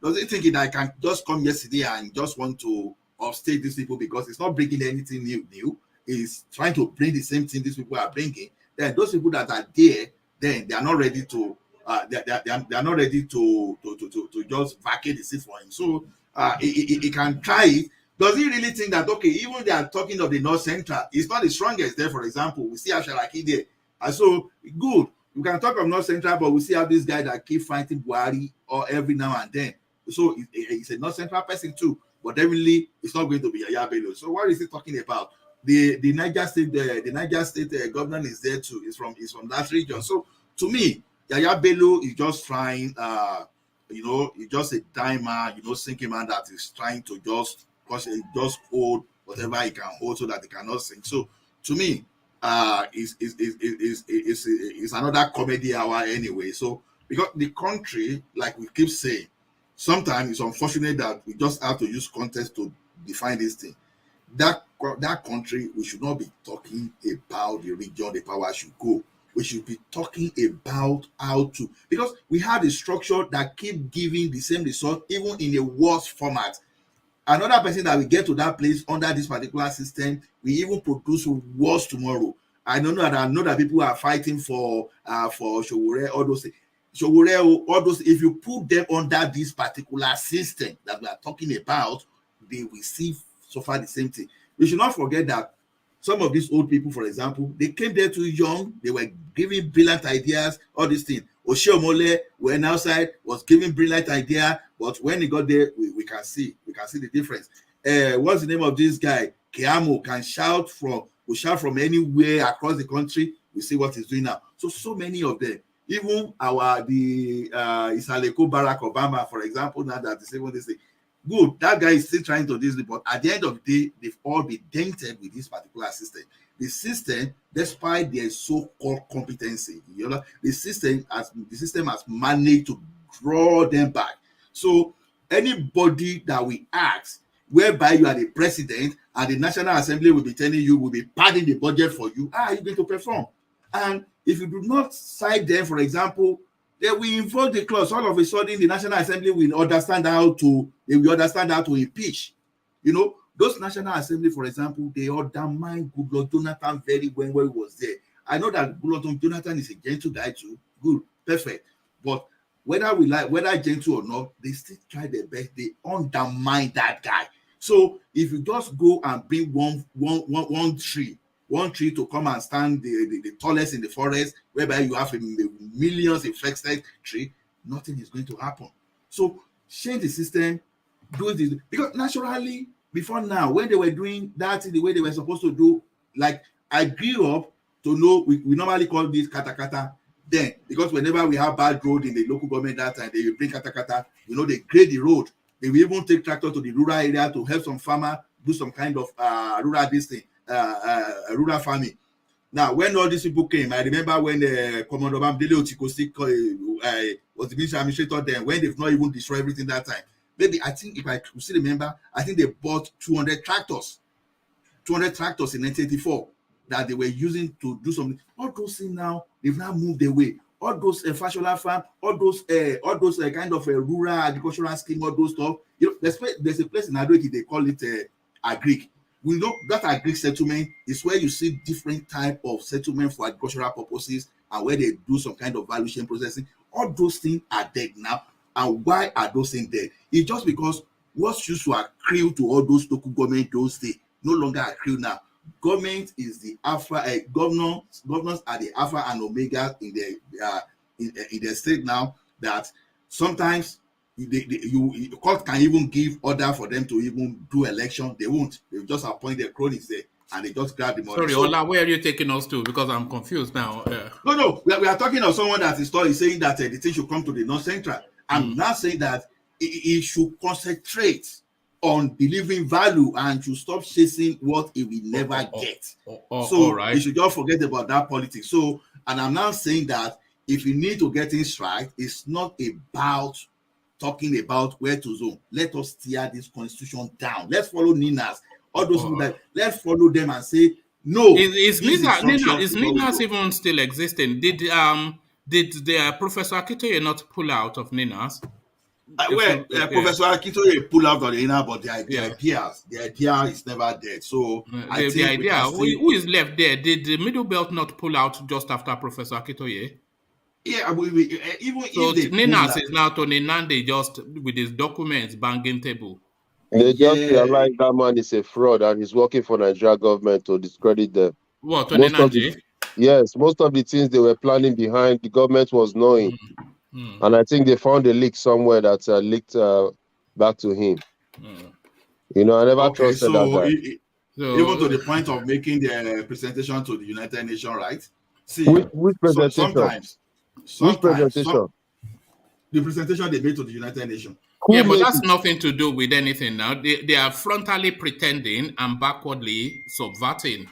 does he think that I can just come yesterday and just want to upstate these people because it's not bringing anything new. He's trying to bring the same thing these people are bringing. Then those people that are there, then they are not ready to they are not ready to just vacate the seat for him. So he can try it. Does he really think that okay, even they are talking of the North Central, it's not the strongest there, for example. We see Asharaki there. And so good. You can talk of North Central, but we see how this guy that keep fighting Buhari or every now and then. So he's a North Central person too, but definitely it's not going to be Yaya Bello. So what is he talking about? The Niger State governor is there too. Is from that region. So to me, Yaya Bello is just trying. He's just a timer. Sinking man that is trying to just hold whatever he can hold so that he cannot sink. So to me, is another comedy hour anyway. So because the country, like we keep saying, sometimes it's unfortunate that we just have to use context to define this thing. That country, we should not be talking about the region the power should go. We should be talking about how to, because we have a structure that keep giving the same result even in a worse format. Another person that will get to that place under this particular system will even produce worse tomorrow. I know that people are fighting for Showore, all those things. Showore, all those, if you put them under this particular system that we are talking about, they will suffer the same thing. We should not forget that some of these old people, for example, they came there too young, they were giving brilliant ideas, all these things. Oshiomole went outside, was giving brilliant idea, but when he got there, we can see the difference. What's the name of this guy? Keamo will shout from anywhere across the country. We see what he's doing now. So many of them, Even the Isaleko Barack Obama, for example, now that is even this thing. Good, that guy is still trying to do this, but at the end of the day, they've all been dented with this particular system. The system, despite their so-called competency, the system has managed to draw them back. So anybody that we ask, whereby you are the president and the National Assembly will be telling you, will be padding the budget for you, how are you going to perform? And if you do not cite them, for example, they will invoke the clause. All of a sudden, the National Assembly will understand how to impeach. Those National Assembly, for example, they undermine Goodluck Jonathan very well when he was there. I know that Goodluck Jonathan is a gentle guy too. Good, perfect. But whether gentle or not, they still try their best. They undermine that guy. So if you just go and bring one tree to come and stand the tallest in the forest, whereby you have millions infested tree, nothing is going to happen. So change the system, do this, because naturally, before now, when they were doing that the way they were supposed to do, like I grew up to know, we normally call this kata then, because whenever we have bad road in the local government that time, they will bring kata, they grade the road. They will even take tractor to the rural area to help some farmer do some kind of rural rural farming. Now, when all these people came, I remember when Commander Bello was the minister administrator then, when they've not even destroyed everything that time. Maybe, I think, if I still remember, I think they bought 200 tractors in 1984 that they were using to do something. All those things now, they've now moved away. All those fashola farm, all those kind of rural agricultural scheme, all those stuff. There's a place in Adoki, they call it agric. We know that agric settlement is where you see different type of settlement for agricultural purposes and where they do some kind of value chain processing. All those things are dead now. And why are those things dead? It's just because what used to accrue to all those local government those days no longer accrue now. Government is the alpha. Governors are the alpha and omega in the state now. That sometimes the court can even give order for them to even do election. They won't. They just appoint their cronies there and they just grab the money. Sorry, Ola, where are you taking us to? Because I'm confused now. No, we are talking of someone that is saying that the thing should come to the North Central. I'm not saying that it should concentrate on delivering value and to stop chasing what it will never get. So right. You should just forget about that politics. So, and I'm now saying that if you need to get things right, it's not about talking about where to zone. Let us tear this constitution down. Let's follow Ninas. All those people that let's follow them and say no. Is Ninas even still existing? Did the Professor Akitoye not pull out of Ninas? Professor Akitoye pull out of the Ninas, but the idea is never dead. So the idea, who is left there? Did the Middle Belt not pull out just after Professor Akitoye? Yeah, even so if Ninas is now Tony Nande just with his documents banging table. They just realize that man is a fraud and he's working for Nigeria government to discredit them. What, Tony Nande? Yes, most of the things they were planning behind, the government was knowing. And I think they found a leak somewhere that leaked back to him. I never trusted that guy. Even to the point of making the presentation to the United Nations, right? See, which presentation? Sometimes the presentation they made to the United Nations. Yeah, but that's nothing to do with anything now. They are frontally pretending and backwardly subverting.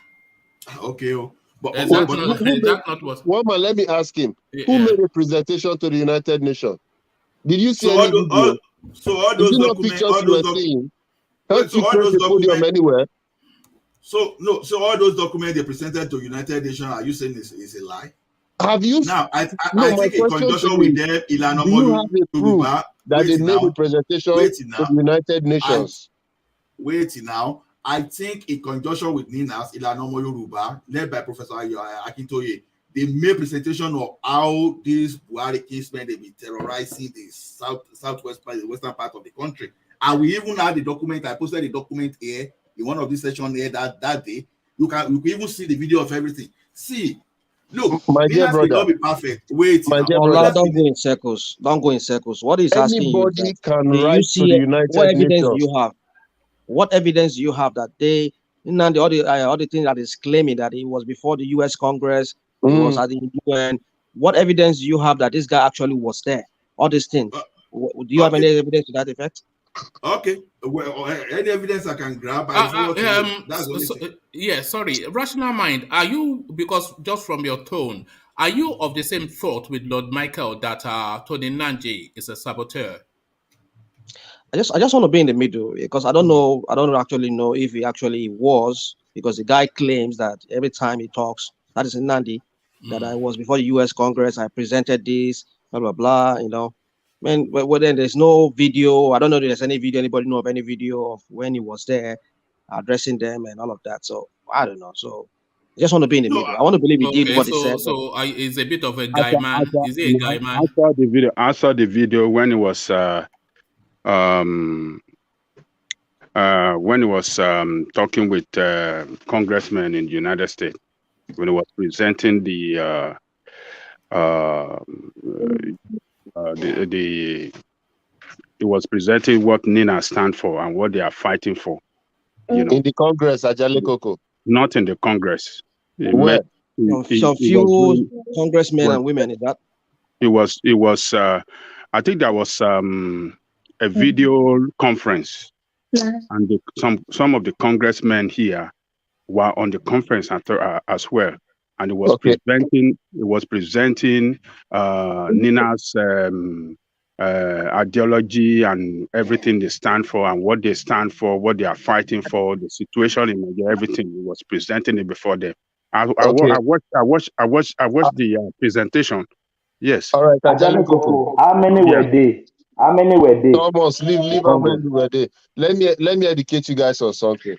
Okay. But one man, let me ask him. Who made a presentation to the United Nations? Did you see any video? So all those documents, can't you trace the podium anywhere? So all those documents they presented to United Nations, are you saying is a lie? Have you? Now, I think in conjunction with them, do you have a proof that they made a presentation to the United Nations? Wait now. I think in conjunction with Ninas, Ilanomo Yoruba, led by Professor Akintoye, they made presentation of how these BUHARI kingsmen they be terrorizing the southwest part, the western part of the country. And we even had the document. I posted the document here in one of these sessions here that day. You can even see the video of everything. See. Look, my dear brother, will not be perfect. Wait, my dear brother, don't go in circles. Don't go in circles. What is asking you? Anybody can write to the United Nations. What evidence do you have that they, all the thing that is claiming that it was before the U.S. Congress, it was at the UN, What evidence do you have that this guy actually was there? All these things. Do you have any evidence to that effect? Okay. Well, any evidence I can grab, I forward to you. That's the only thing. Yeah, sorry. Rational mind, are you, because just from your tone, are you of the same thought with Lord Michael that Tony Nanji is a saboteur? I just want to be in the middle because I don't know. I don't actually know if he actually was, because the guy claims that every time he talks, that is in Nandi, that I was before the U.S. Congress. I presented this, blah blah blah. You know, man. Well, then there's no video. I don't know if there's any video. Anybody know of any video of when he was there, addressing them and all of that? So I don't know. So I just want to be in the middle. I want to believe he did what he said. So he's a bit of a guy man. Is he a guy man? I saw the video when he was talking with congressmen in the United States, when he was presenting he was presenting what Nina stand for and what they are fighting for. You know, in the Congress, Ajale Koko. Not in the Congress. Where? Some few congressmen and women in that. It was. I think there was a video conference, and some of the congressmen here were on the conference as well, and it was presenting Nina's ideology and everything they stand for and what they stand for, what they are fighting for, the situation in Nigeria, everything. He was presenting it before them. I watched the presentation. Yes. All right. How many were they? How many were they? Thomas, leave how many were they. Let me educate you guys on something.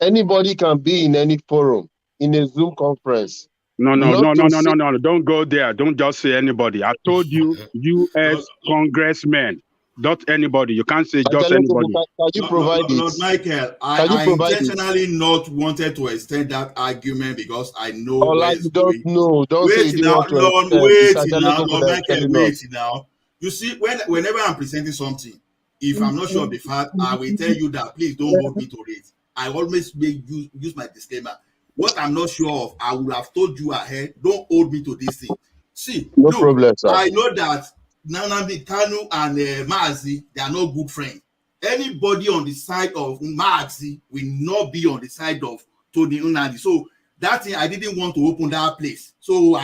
Anybody can be in any forum, in a Zoom conference. No. Don't go there. Don't just say anybody. I told you, U.S. congressmen, not anybody. You can't say just anybody. Can you provide it? Lord Michael, I intentionally not wanted to extend that argument because I know where it's going. Don't say you didn't want to extend. Lord Michael, wait now. You see, whenever I'm presenting something, if I'm not sure of the fact, I will tell you that please don't hold me to it. I always use my disclaimer. What I'm not sure of, I would have told you ahead. Don't hold me to this thing. See, no problem, sir. I know that Nnamdi Kanu and Mazi, they are not good friends. Anybody on the side of Mazi will not be on the side of Tony Nnamdi. So that thing, I didn't want to open that place. So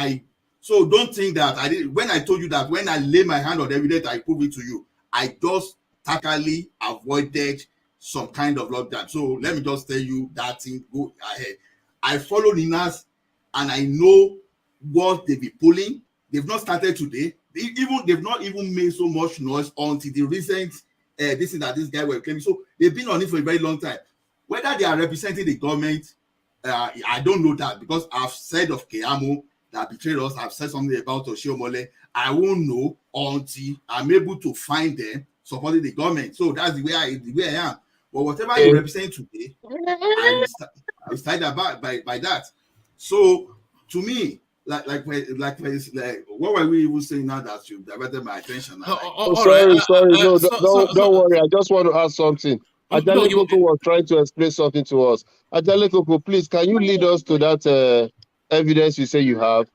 don't think that I did. When I told you that when I lay my hand on the evidence, I prove it to you. I just tactically avoided some kind of lockdown. So let me just tell you that thing. Go ahead. I follow Nina's and I know what they've been pulling. They've not started today. They've not even made so much noise until the recent this is that this guy was claiming. So they've been on it for a very long time. Whether they are representing the government, I don't know that because I've said of Keyamo that betrayed us. I've said something about Oshiomhole. I won't know until I'm able to find them supporting the government. So that's the way I am. But whatever you represent today, I will start by that. So to me, like what were we even saying now that you diverted my attention? Sorry. No, don't worry. I just want to ask something. Ajale Koko was trying to explain something to us. Ajale Koko, please, can you lead us to that evidence you say you have?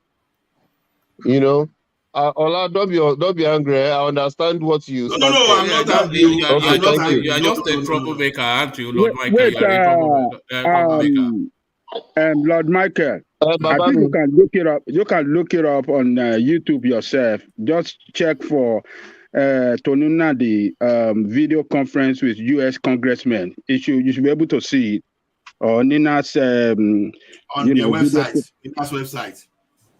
You know, Ola, don't be angry. I understand what you. No, I'm not angry. You are just a troublemaker, aren't you, Lord Michael? Wait, you are a troublemaker. Lord Michael, I think you can look it up. You can look it up on YouTube yourself. Just check for Tony Nnamdi video conference with U.S. congressmen. You should be able to see it. Or Nina's on their website. Nina's website.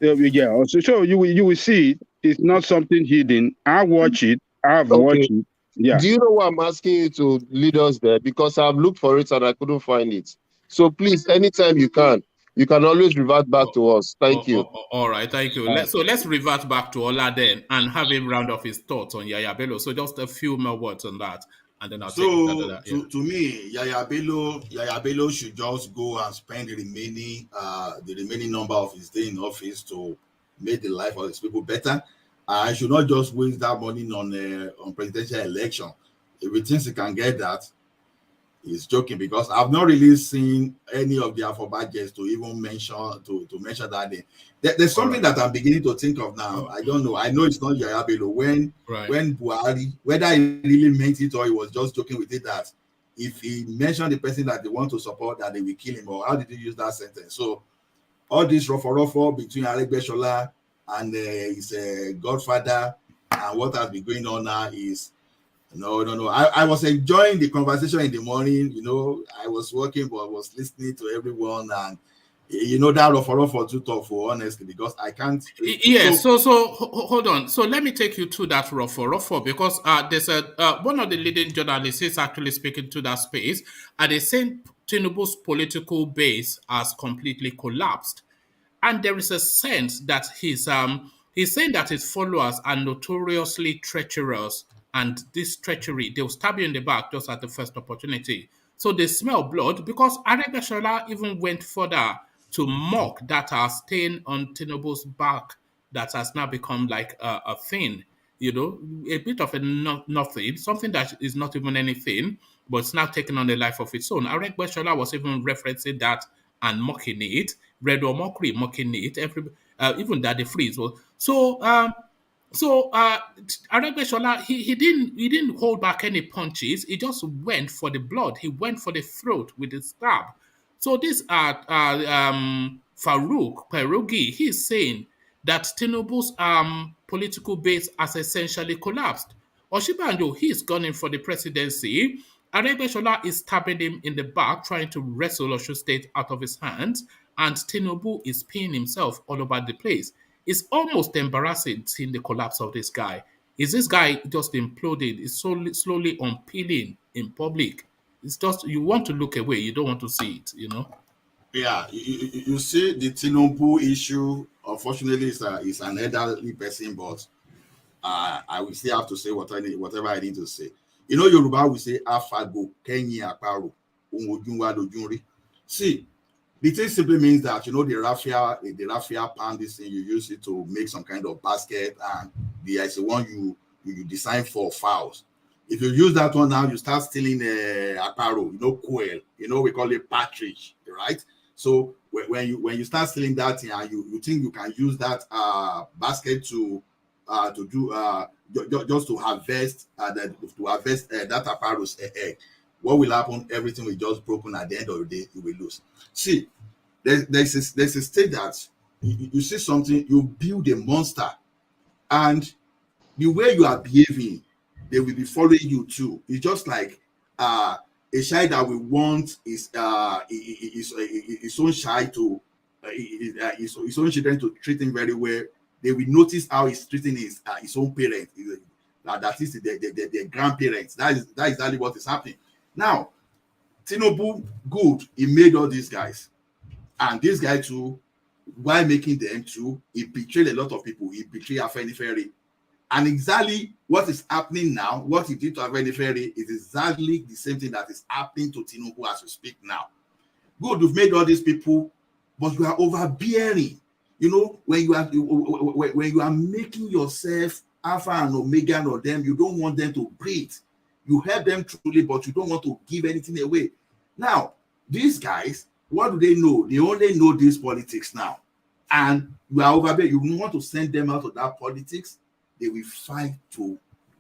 Yeah, so you will see it. It's not something hidden. I watch it. I've watched it. Yeah. Do you know why I'm asking you to lead us there? Because I've looked for it and I couldn't find it. So please, anytime you can always revert back to us. Thank you. All right, thank you. Let's revert back to Ola then and have him round off his thoughts on Yaya Bello. So just a few more words on that, and then I'll take that. To me, Yaya Bello should just go and spend the remaining number of his day in office to make the life of his people better. I should not just waste that money on presidential election. If he thinks he can get that, is joking, because I've not really seen any of the Afobajets to even mention to mention that name. There's something that I'm beginning to think of now. I don't know. I know it's not Yaya Bello. When Buhari, whether he really meant it or he was just joking with it, that if he mentioned the person that they want to support, that they will kill him, or how did he use that sentence? So all this ruffle between Aregbesola and his godfather and what has been going on now is no. I was enjoying the conversation in the morning. I was working, but I was listening to everyone, and that ruffle too tough, honestly, because I can't. Yes. So hold on. So let me take you to that ruffle because there's one of the leading journalists is actually speaking to that space, and they saying Tinubu's political base has completely collapsed. And there is a sense that he's saying that his followers are notoriously treacherous, and this treachery, they'll stab you in the back just at the first opportunity. So they smell blood, because Aregbesola even went further to mock that stain on Tinubu's back that has now become like a thing, a bit of a nothing, something that is not even anything, but it's now taken on a life of its own. Aregbesola was even referencing that and mocking it, Red or Mockery mocking it, even that the freeze was Aregbesola, he didn't hold back any punches. He just went for the blood. He went for the throat with the stab. So this Farouk Perogi, he's saying that Tinubu's political base has essentially collapsed. Oshibanjo, he's gunning for the presidency. Aregbesola is stabbing him in the back, trying to wrestle Osun State out of his hands, and Tinubu is peeing himself all over the place. It's almost embarrassing seeing the collapse of this guy. Is this guy just imploded? It's slowly unpeeling in public. It's just, you want to look away, you don't want to see it, Yeah, you see the Tinubu issue. Unfortunately, is an elderly person, but I will still have to say whatever I need to say. Yoruba will say Afago Kenyi Akparo Umojunwa Dojunri. See, the thing simply means that the raffia pan, this thing, you use it to make some kind of basket, and there's the one you design for fowls. If you use that one now, you start stealing apparel, quail, we call it partridge, right? So when you start stealing that thing, and you think you can use that basket to do just to harvest that apparel's egg, what will happen? Everything will just broken. At the end of the day, you will lose. See, there's a state that you see something, you build a monster, and the way you are behaving, they will be following you too. It's just like a child that we want his own child to his own children to treat him very well. They will notice how he's treating his own parents. That is the grandparents. That is exactly what is happening now. Tinubu, good, he made all these guys, and this guy too, while making them too, he betrayed a lot of people. He betrayed Afenifere. And exactly what is happening now, what he did to Afenifere, is exactly the same thing that is happening to Tinubu as we speak now. Good, you've made all these people, but you are overbearing. When you are making yourself Alpha and Omega of them, you don't want them to breathe. You help them truly, but you don't want to give anything away. Now, these guys, what do they know? They only know this politics now. And you are overbearing. You want to send them out of that politics, they will fight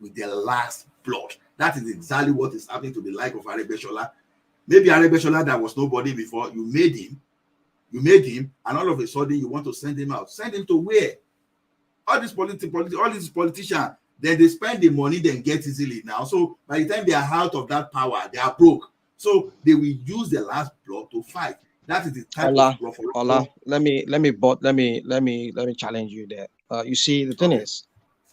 with their last blood. That is exactly what is happening to the like of Aregbesola. Maybe Aregbesola that was nobody before, you made him, and all of a sudden you want to send him out. Send him to where? All these politicians, then they spend the money, then get easily now. So by the time they are out of that power, they are broke. So they will use the last block to fight. That is the type of Ola, let me challenge you there. You see, the thing is,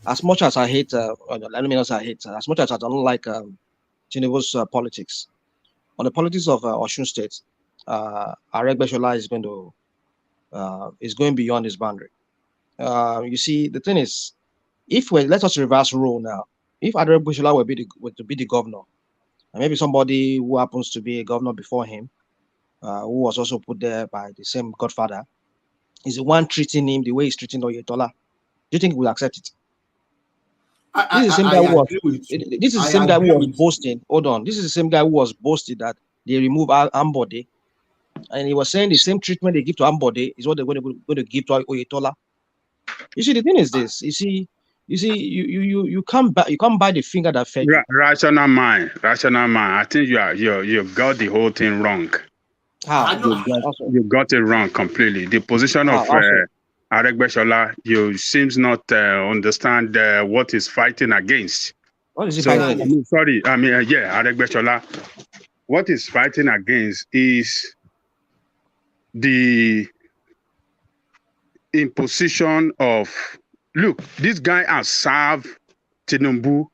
as much as I hate, let me not say I hate, as much as I don't like Tinubu's politics, on the politics of Osun State, Aregbesola is going beyond his boundary. You see, the thing is, let us reverse role now. If Aregbesola were to be the governor, and maybe somebody who happens to be a governor before him, who was also put there by the same godfather, is the one treating him the way he's treating Oyetola, do you think he will accept it? This is the same guy who was. agree with you. This is the same guy who was boasting. Hold on. This is the same guy who was boasting that they remove Ambode, and he was saying the same treatment they give to Ambode is what they're going to give to Oyetola. You see, the thing is this. You can't buy the finger that fed you. Rational mind. I think you got the whole thing wrong. You got it wrong completely. The position of Aregbesola, you seems not understand what he's fighting against. What is he fighting against? Aregbesola. What he's fighting against is the imposition of, look, this guy has served Tinubu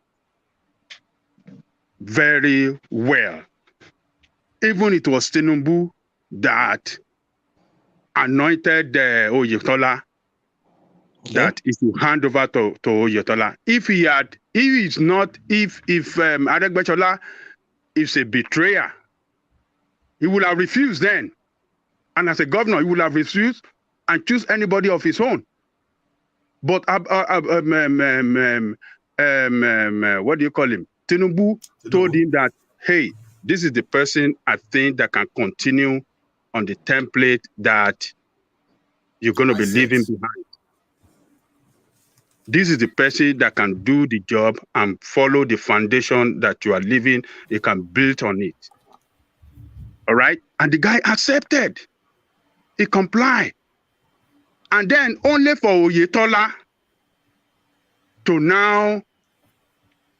very well. Even it was Tinubu that anointed Oyetola that is to hand over to Oyetola. If Aregbesola is a betrayer, he would have refused then. And as a governor, he would have refused and choose anybody of his own. But what do you call him? Tinubu told him that, hey, this is the person I think that can continue on the template that you're going to be leaving behind. This is the person that can do the job and follow the foundation that you are leaving. You can build on it. All right? And the guy accepted. He complied. And then only for Oyetola to now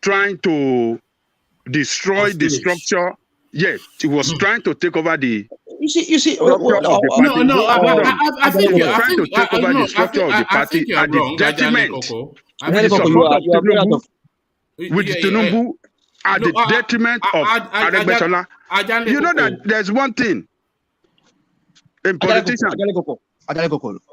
trying to destroy the structure. Yes, he was trying to take over the structure of the party. I think he was trying to take over the structure of the party at the detriment with Tinubu at the detriment of Aregbesola. You know that there's one thing in politics.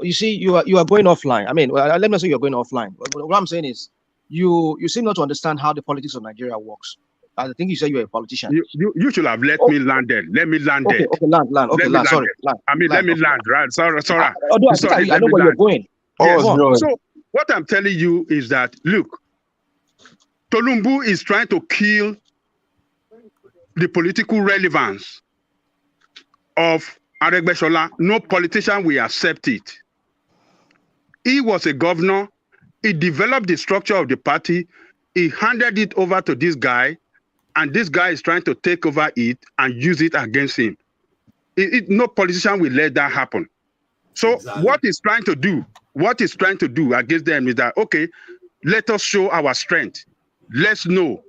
You see, you are going offline. I mean, let me say you're going offline. What I'm saying is, you seem not to understand how the politics of Nigeria works. I think you said you're a politician. You should have let me land there. Let me land there. Okay, land. Okay, land. Sorry, land. Let me land. Right? Sorry. I know where you're going. Yes. So what I'm telling you is that, look, Tinubu is trying to kill the political relevance of Aregbesola. No politician will accept it. He was a governor. He developed the structure of the party. He handed it over to this guy, and this guy is trying to take over it and use it against him. No politician will let that happen. So what he's trying to do against them is that, okay, let us show our strength. Let's know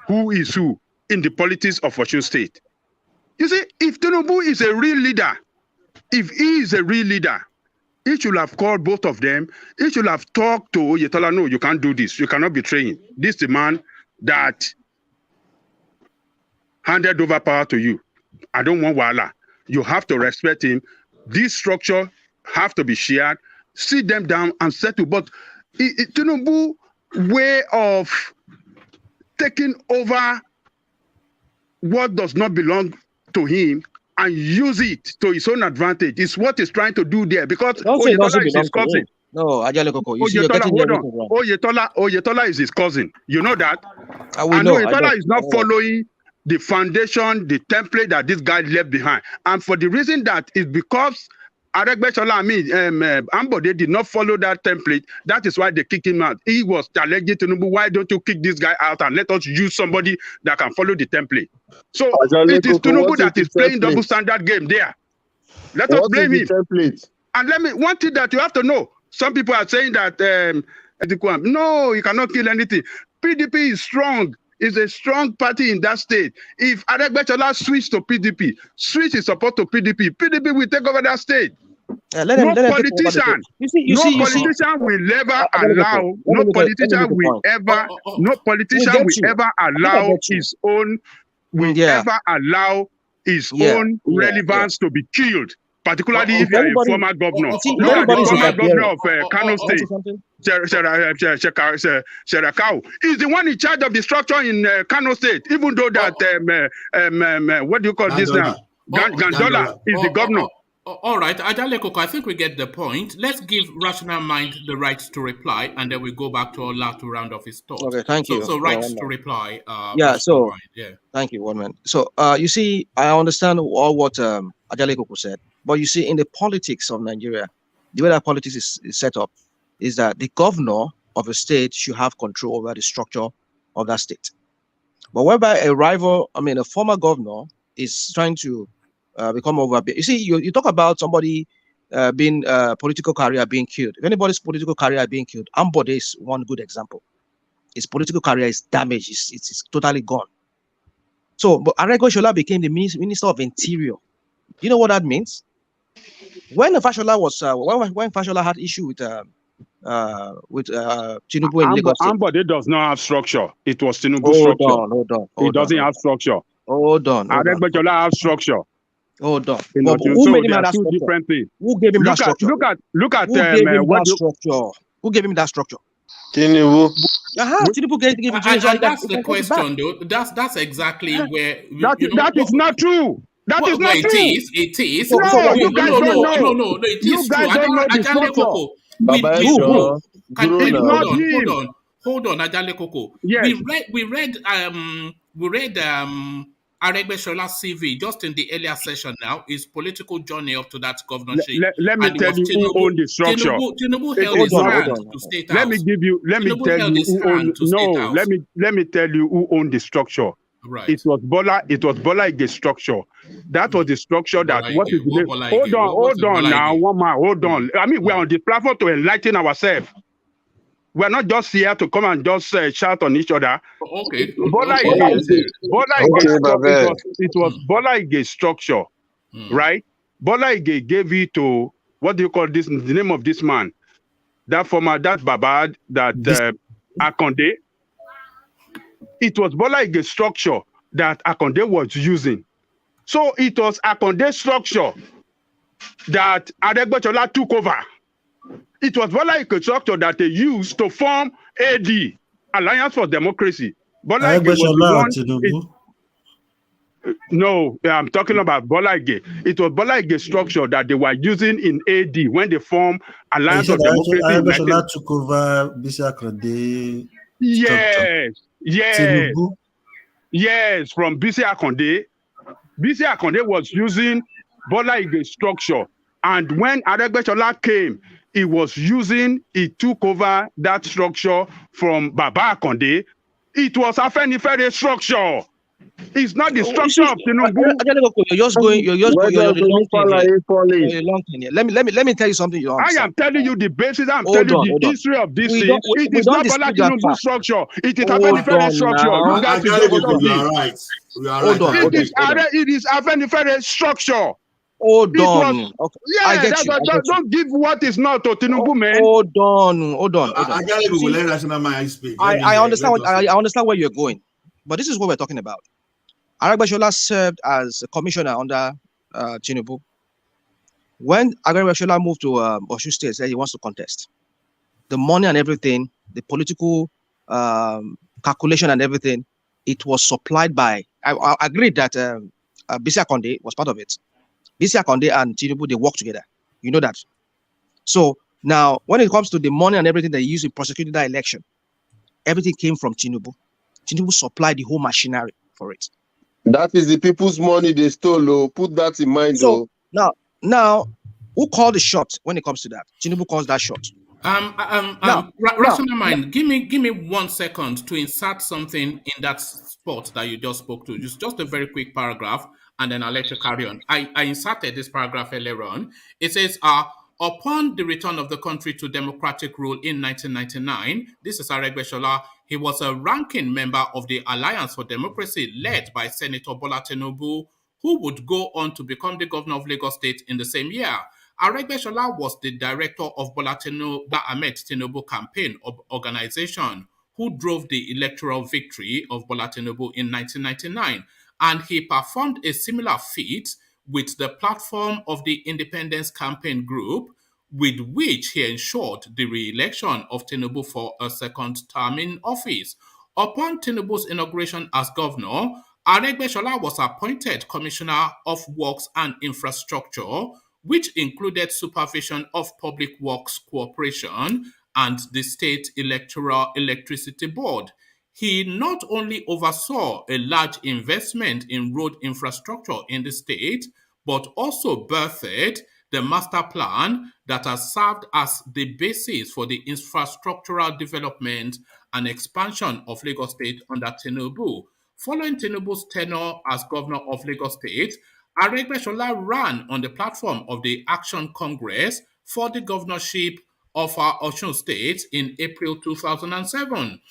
who is who in the politics of Osun State. You see, if Tinubu is a real leader, he should have called both of them. He should have talked to Oyetola. No, you can't do this. You cannot betray him. This is the man that handed over power to you. I don't want Wahala. You have to respect him. This structure have to be shared. Sit them down and settle. But Tinubu way of taking over what does not belong to him and use it to his own advantage is what he's trying to do there, because Oyetola is his cousin. No, Oyetola is his cousin. You know that? And Oyetola is not following the foundation, the template that this guy left behind. And for the reason that is because Aregbesola, Ambode did not follow that template. That is why they kicked him out. He was challenging Tinubu, why don't you kick this guy out and let us use somebody that can follow the template? So it is Tinubu that is playing double standard game there. Let us blame him. And one thing that you have to know, some people are saying that no, you cannot kill anything. PDP is strong. Is a strong party in that state. If Aregbesola switch to PDP, switch his support to PDP, PDP will take over that state. No politician will ever allow his own relevance to be killed. Particularly if you're a former governor. Look at the former governor of Kano State, Sherakau. He's the one in charge of the structure in Kano State, even though that, what do you call this now? Gandola is the governor. All right, Ajale Koko, I think we get the point. Let's give Rational Mind the right to reply, and then we go back to Ola to round off his thought. Okay, thank you. So right to reply, Yeah, Rational so Mind. Yeah. thank you, one man. So you see, I understand all what Ajale Koko said, but you see, in the politics of Nigeria, the way that politics is set up is that the governor of a state should have control over the structure of that state. But whereby a former governor is trying to become over. You see, you talk about somebody being political career being killed. If anybody's political career being killed, Ambode is one good example. His political career is damaged. It's totally gone. So, but Aregbesola became the Minister of Interior. You know what that means? When Fashola was when Fashola had issue with Tinubu in Lagos State. Ambode does not have structure. It was Tinubu's Hold structure. on. It doesn't have structure. Hold on. Aregbesola has structure. Hold on. But Who made him have that two structure? different things. Who gave him that structure? Look at Who gave him that structure? Who gave him that structure? Tinubu. Tinubu gave him and that's the question, though. That's exactly where that is not true. That is not true. It is. No, you guys don't know. No, it is true. Ajale Koko. Hold on, Ajale Koko. Yes. We read Aregbesolah's CV just in the earlier session now, his political journey up to that governorship. Let me tell you who owned the structure. Tinubu held his hand to State House. Let me tell you who owned the structure. Right. It was Bola Ige's structure. That was the structure that what is the name? Hold on now, one man, hold on. I mean, we're on the platform to enlighten ourselves. We're not just here to come and just shout on each other. Okay. Bola Ige's structure, right? Bola Ige gave it to, what do you call this? The name of this man, that Baba, that Akonde. It was Bola Ige's structure that Akonde was using. So it was Akonde's structure that Aregbesola took over. It was Bola Ige's structure that they used to form AD, Alliance for Democracy. Bola Ige was the one. No, I'm talking about Bola Ige. It was Bola Ige's structure that they were using in AD when they formed Alliance for Democracy. Aregbesola took over Bisi Akonde. Yes, from Bisi Akonde. Bisi Akonde was using Bola Ige's structure. And when Aregbesola came, he took over that structure from Baba Akonde. It was a Afenifere structure. It's not the structure of Tinubu. Let me tell you something. I am telling you the basis. I'm telling you the history of this thing. It is not Bola Tinubu structure. It is Afenifere structure. You guys You are right. It is Afenifere structure. Hold on. Okay. Yeah, don't give what is not to Tinubu, man. Hold on. I understand where you're going, but this is what we're talking about. Aregbesola served as a commissioner under Tinubu. When Aregbesola moved to Osun State, said he wants to contest, the money and everything, the political calculation and everything, it was supplied by. I agree that Bisi Akonde was part of it. Bisi Akonde and Tinubu, they work together. You know that. So now, when it comes to the money and everything they used in prosecuting that election, everything came from Tinubu. Tinubu supplied the whole machinery for it. That is the people's money they stole. Put that in mind. So now, who called the shot when it comes to that? Tinubu calls that shot. Rational Mind, give me 1 second to insert something in that spot that you just spoke to. Just a very quick paragraph, and then I'll let you carry on. I inserted this paragraph earlier on. It says, upon the return of the country to democratic rule in 1999, this is Aregbesola, he was a ranking member of the Alliance for Democracy led by Senator Bola Tinubu, who would go on to become the governor of Lagos State in the same year. Aregbesola was the director of Bola Ahmed Tinubu campaign organization, who drove the electoral victory of Bola Tinubu in 1999. And he performed a similar feat with the platform of the Independence Campaign Group, with which he ensured the re-election of Tinubu for a second term in office. Upon Tinubu's inauguration as governor, Aregbesola was appointed Commissioner of Works and Infrastructure, which included supervision of Public Works Corporation and the State Electricity Board. He not only oversaw a large investment in road infrastructure in the state, but also birthed the master plan that has served as the basis for the infrastructural development and expansion of Lagos State under Tinubu. Following Tinubu's tenure as governor of Lagos State, Aregbesola ran on the platform of the Action Congress for the governorship of Osun State in April 2007.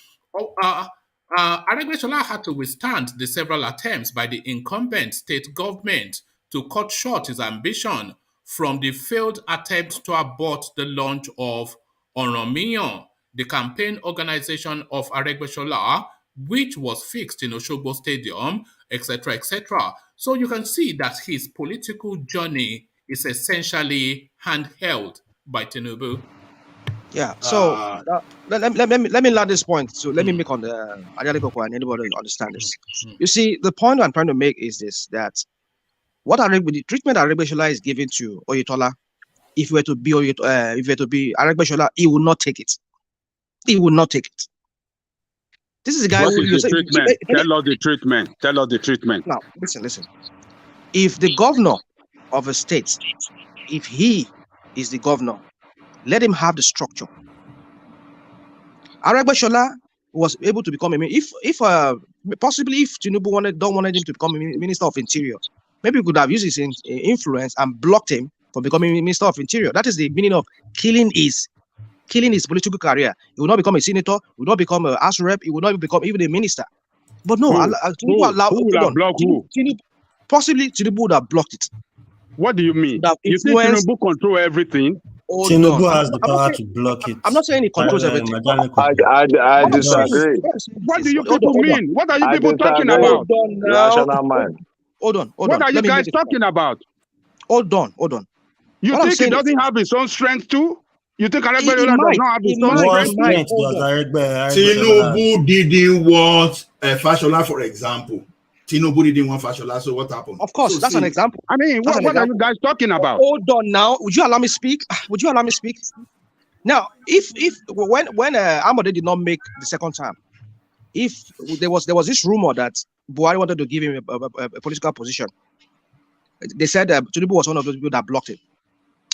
Aregbesola had to withstand the several attempts by the incumbent state government to cut short his ambition, from the failed attempt to abort the launch of Oromiyan, the campaign organization of Aregbesola, which was fixed in Osogbo Stadium, etc., etc. So you can see that his political journey is essentially handheld by Tinubu. Yeah. So let me land this point. So let me make on the Adelikoko and anybody understand this. You see, the point I'm trying to make is this: that the treatment Aregbesola is giving to Oyetola, if we were to be Aregbesola, he would not take it. He would not take it. This is a guy who is the treatment? Tell us the treatment. Tell us the treatment. Now, listen. If the governor of a state, if he is the governor, let him have the structure. Aregbesola was able to become possibly if Tinubu don't wanted him to become a Minister of Interior, maybe he could have used his influence and blocked him from becoming Minister of Interior. That is the meaning of killing his political career. He will not become a senator, he will not become a house rep, he will not become even a minister. But no, possibly Tinubu would have blocked it. What do you mean? You think Tinubu control everything? Tinubu has the power to block it. I'm not saying he controls everything. I disagree. What do you people mean? What are you people talking about? Rational mind. Hold on. What are you guys talking about? Hold on. You think he doesn't have his own strength too? You think Aregbesola does not have his own strength? Tinubu didn't want Fashola, for example. Tinubu didn't want Fashola, so what happened? Of course, that's an example. I mean, what are you guys talking about? Hold on now. Would you allow me speak? Now, when Amode did not make the second time, if there was this rumor that Buhari wanted to give him a political position, they said Tinubu was one of those people that blocked it.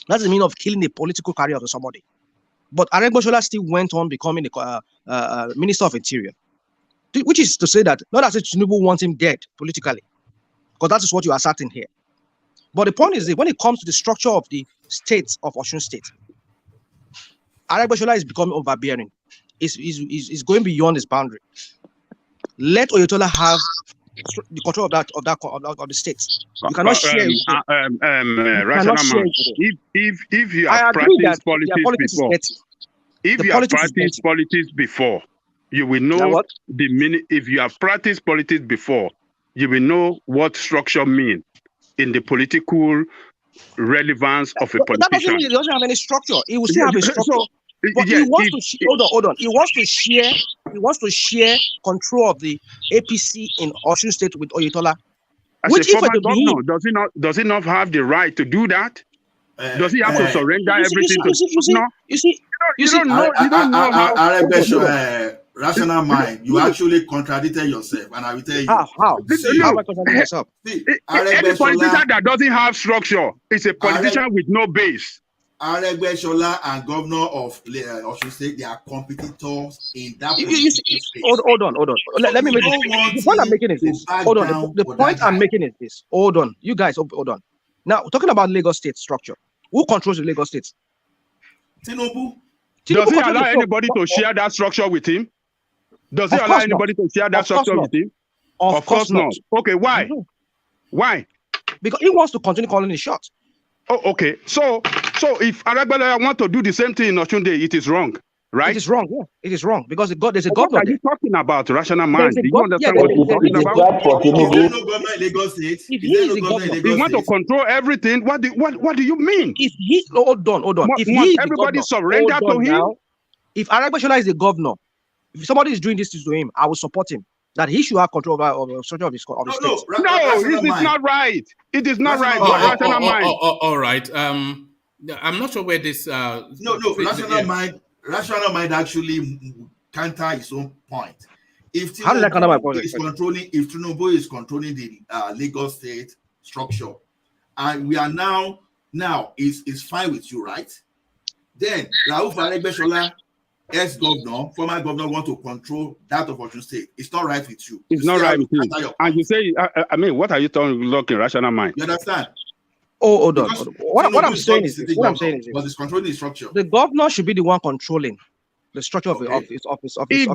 That's the meaning of killing the political career of somebody. But Aregbesola still went on becoming a Minister of Interior, which is to say that not as if Tinubu wants him dead politically, because that is what you are asserting here. But the point is that when it comes to the structure of the states of Osun State, Aregbesola is becoming overbearing. Is going beyond his boundary. Let Oyetola have the control of the states. You cannot share it. If you have practiced politics before, you will know the meaning. If you have practiced politics before, you will know what structure means in the political relevance of a politician. That doesn't mean he doesn't have any structure. He will still have a structure. But he wants to hold on. He wants to share control of the APC in Osun State with Oyetola. As a former governor, does he not have the right to do that? Does he have to surrender everything to? You don't know how. Rational mind, you actually contradicted yourself, and I will tell you how am I contradicting myself? Any politician that doesn't have structure is a politician with no base. Aregbesola and governor of Osun State, they are competitors in that. Hold on. Let me make the point I'm making is this. Hold on. The point I'm making is this. Hold on. You guys, hold on. Now, talking about Lagos State structure. Who controls the Lagos State? Tinubu. Does he allow anybody to share that structure with him? Does he allow anybody to share that structure with him? Of course not. Okay, why? Why? Because he wants to continue calling the shots. Oh, okay. So if Aregbesola want to do the same thing in Osunde, it is wrong, right? It is wrong. Yeah, it is wrong because there's a governor. What are you talking about? Rational mind. Do you understand what you're talking about? Is there no governor in Lagos State? You want to control everything? What do you mean? If he hold on. If everybody surrender to him, if Aregbesola is the governor, if somebody is doing this to him, I will support him. that he should have control over the structure of the state. No, it is not right. It is not right. Rational mind. All right. I'm not sure where this. Rational mind actually counter his own point. If How did I counter my point? If Tinubu is controlling the Lagos state structure, and we are now is fine with you, right? Then Rauf Aregbesola, ex-governor, former governor, want to control that of Osun State. It's not right with you. It's not right with you. And you say, I mean, what are you talking rational mind? You understand? Oh, hold on. What I'm saying is this. But it's controlling the structure. The governor should be the one controlling the structure of his office. If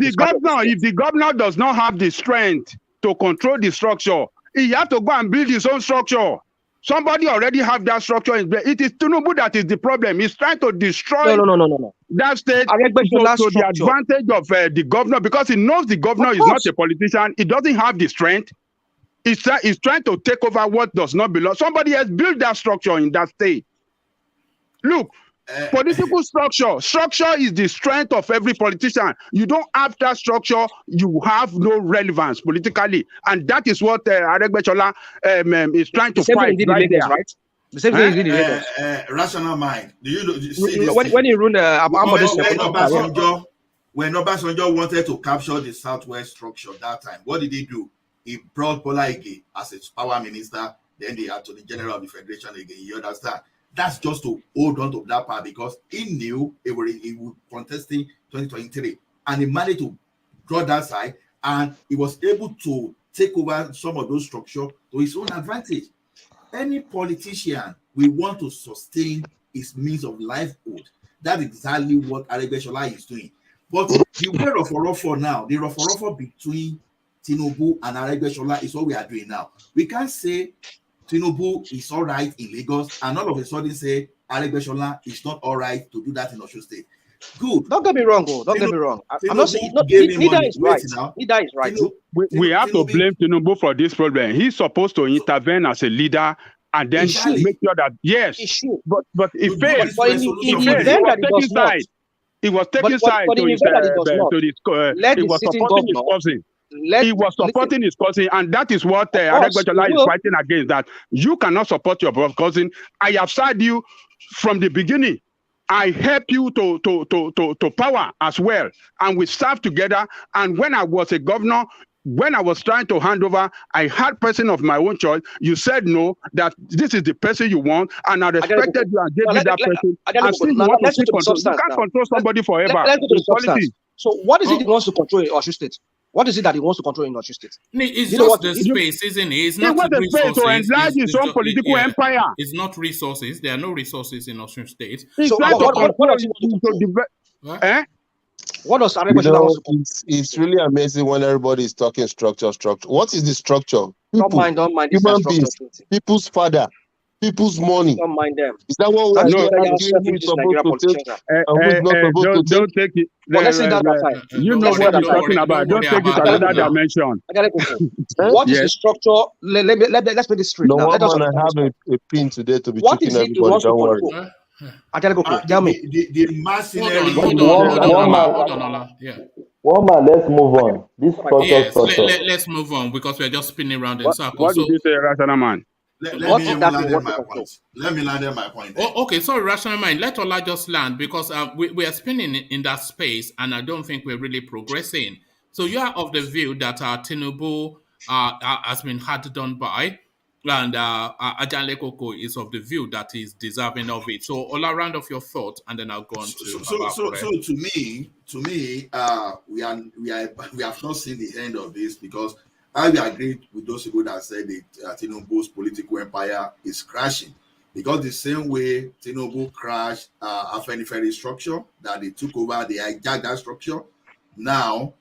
the governor does not have the strength to control the structure, he has to go and build his own structure. Somebody already have that structure in place. It is Tinubu that is the problem. He's trying to destroy that state to the advantage of the governor, because he knows the governor is not a politician. He doesn't have the strength. He's trying to take over what does not belong. Somebody has built that structure in that state. Look, political structure is the strength of every politician. You don't have that structure, you have no relevance politically, and that is what Aregbesola is trying to fight right there. Right? The same thing is really rational mind. Do you see when you run when Obasanjo wanted to capture the Southwest structure that time, what did he do? He brought Bola Ige as its power minister, then the Attorney General of the Federation again. You understand? That's just to hold on to that part, because he knew he would contesting 2023, and he managed to draw that side, and he was able to take over some of those structures to his own advantage. Any politician will want to sustain his means of livelihood. That's exactly what Aregbesola is doing. But the way Roforofo now, the Roforofo between Tinubu and Aregbesola is what we are doing now. We can't say Tinubu is all right in Lagos and all of a sudden say Aregbesola is not all right to do that in Osun State. Good. Don't get me wrong, Don't get me wrong. I'm not saying neither is right. Neither is right. We have to blame Tinubu for this problem. He's supposed to intervene as a leader and then make sure that but he failed. He was taking side to his he was supporting his cousin. He was supporting his cousin, and that is what Aregbesola is fighting against. That you cannot support your cousin. I have said you from the beginning. I help you to power as well, and we serve together. And when I was a governor, when I was trying to hand over, I had person of my own choice. You said no, that this is the person you want, and I respected you and gave you that person. And still you want to control. You can't control somebody forever. Let's go to the substance. So what is it he wants to control in Osun State? What is it that he wants to control in Osun State? It's just the space, isn't it? It's not resources. To enlarge his own political empire. It's not resources. There are no resources in Osun State. So what does Aregbesola want to control? It's really amazing when everybody is talking structure. What is the structure? People, don't mind human beings, people's father, people's money. Don't mind them. Is that what we are doing? Don't take it. Let's see that aside. You know what I'm talking about. Don't take it to another dimension. What is the structure? Let's put this straight. No, I have a pin today to be checking everybody. Don't worry. Tell me. The mercenary. One man, let's move on. This let's move on, because we're just spinning around in circles. What did you say, Rational Man? Let me land my point. Okay, sorry, Rational Mind. Let Ola just land, because we are spinning in that space, and I don't think we're really progressing. So you are of the view that Tinubu has been hard done by, and Ajale Koko is of the view that he's deserving of it. So Ola, round off your thought, and then I'll go on to. So to me, we have not seen the end of this, because I agree with those people that said that Tinubu's political empire is crashing, because the same way Tinubu crashed Afenifere structure, that they took over, they hijacked that structure. Now,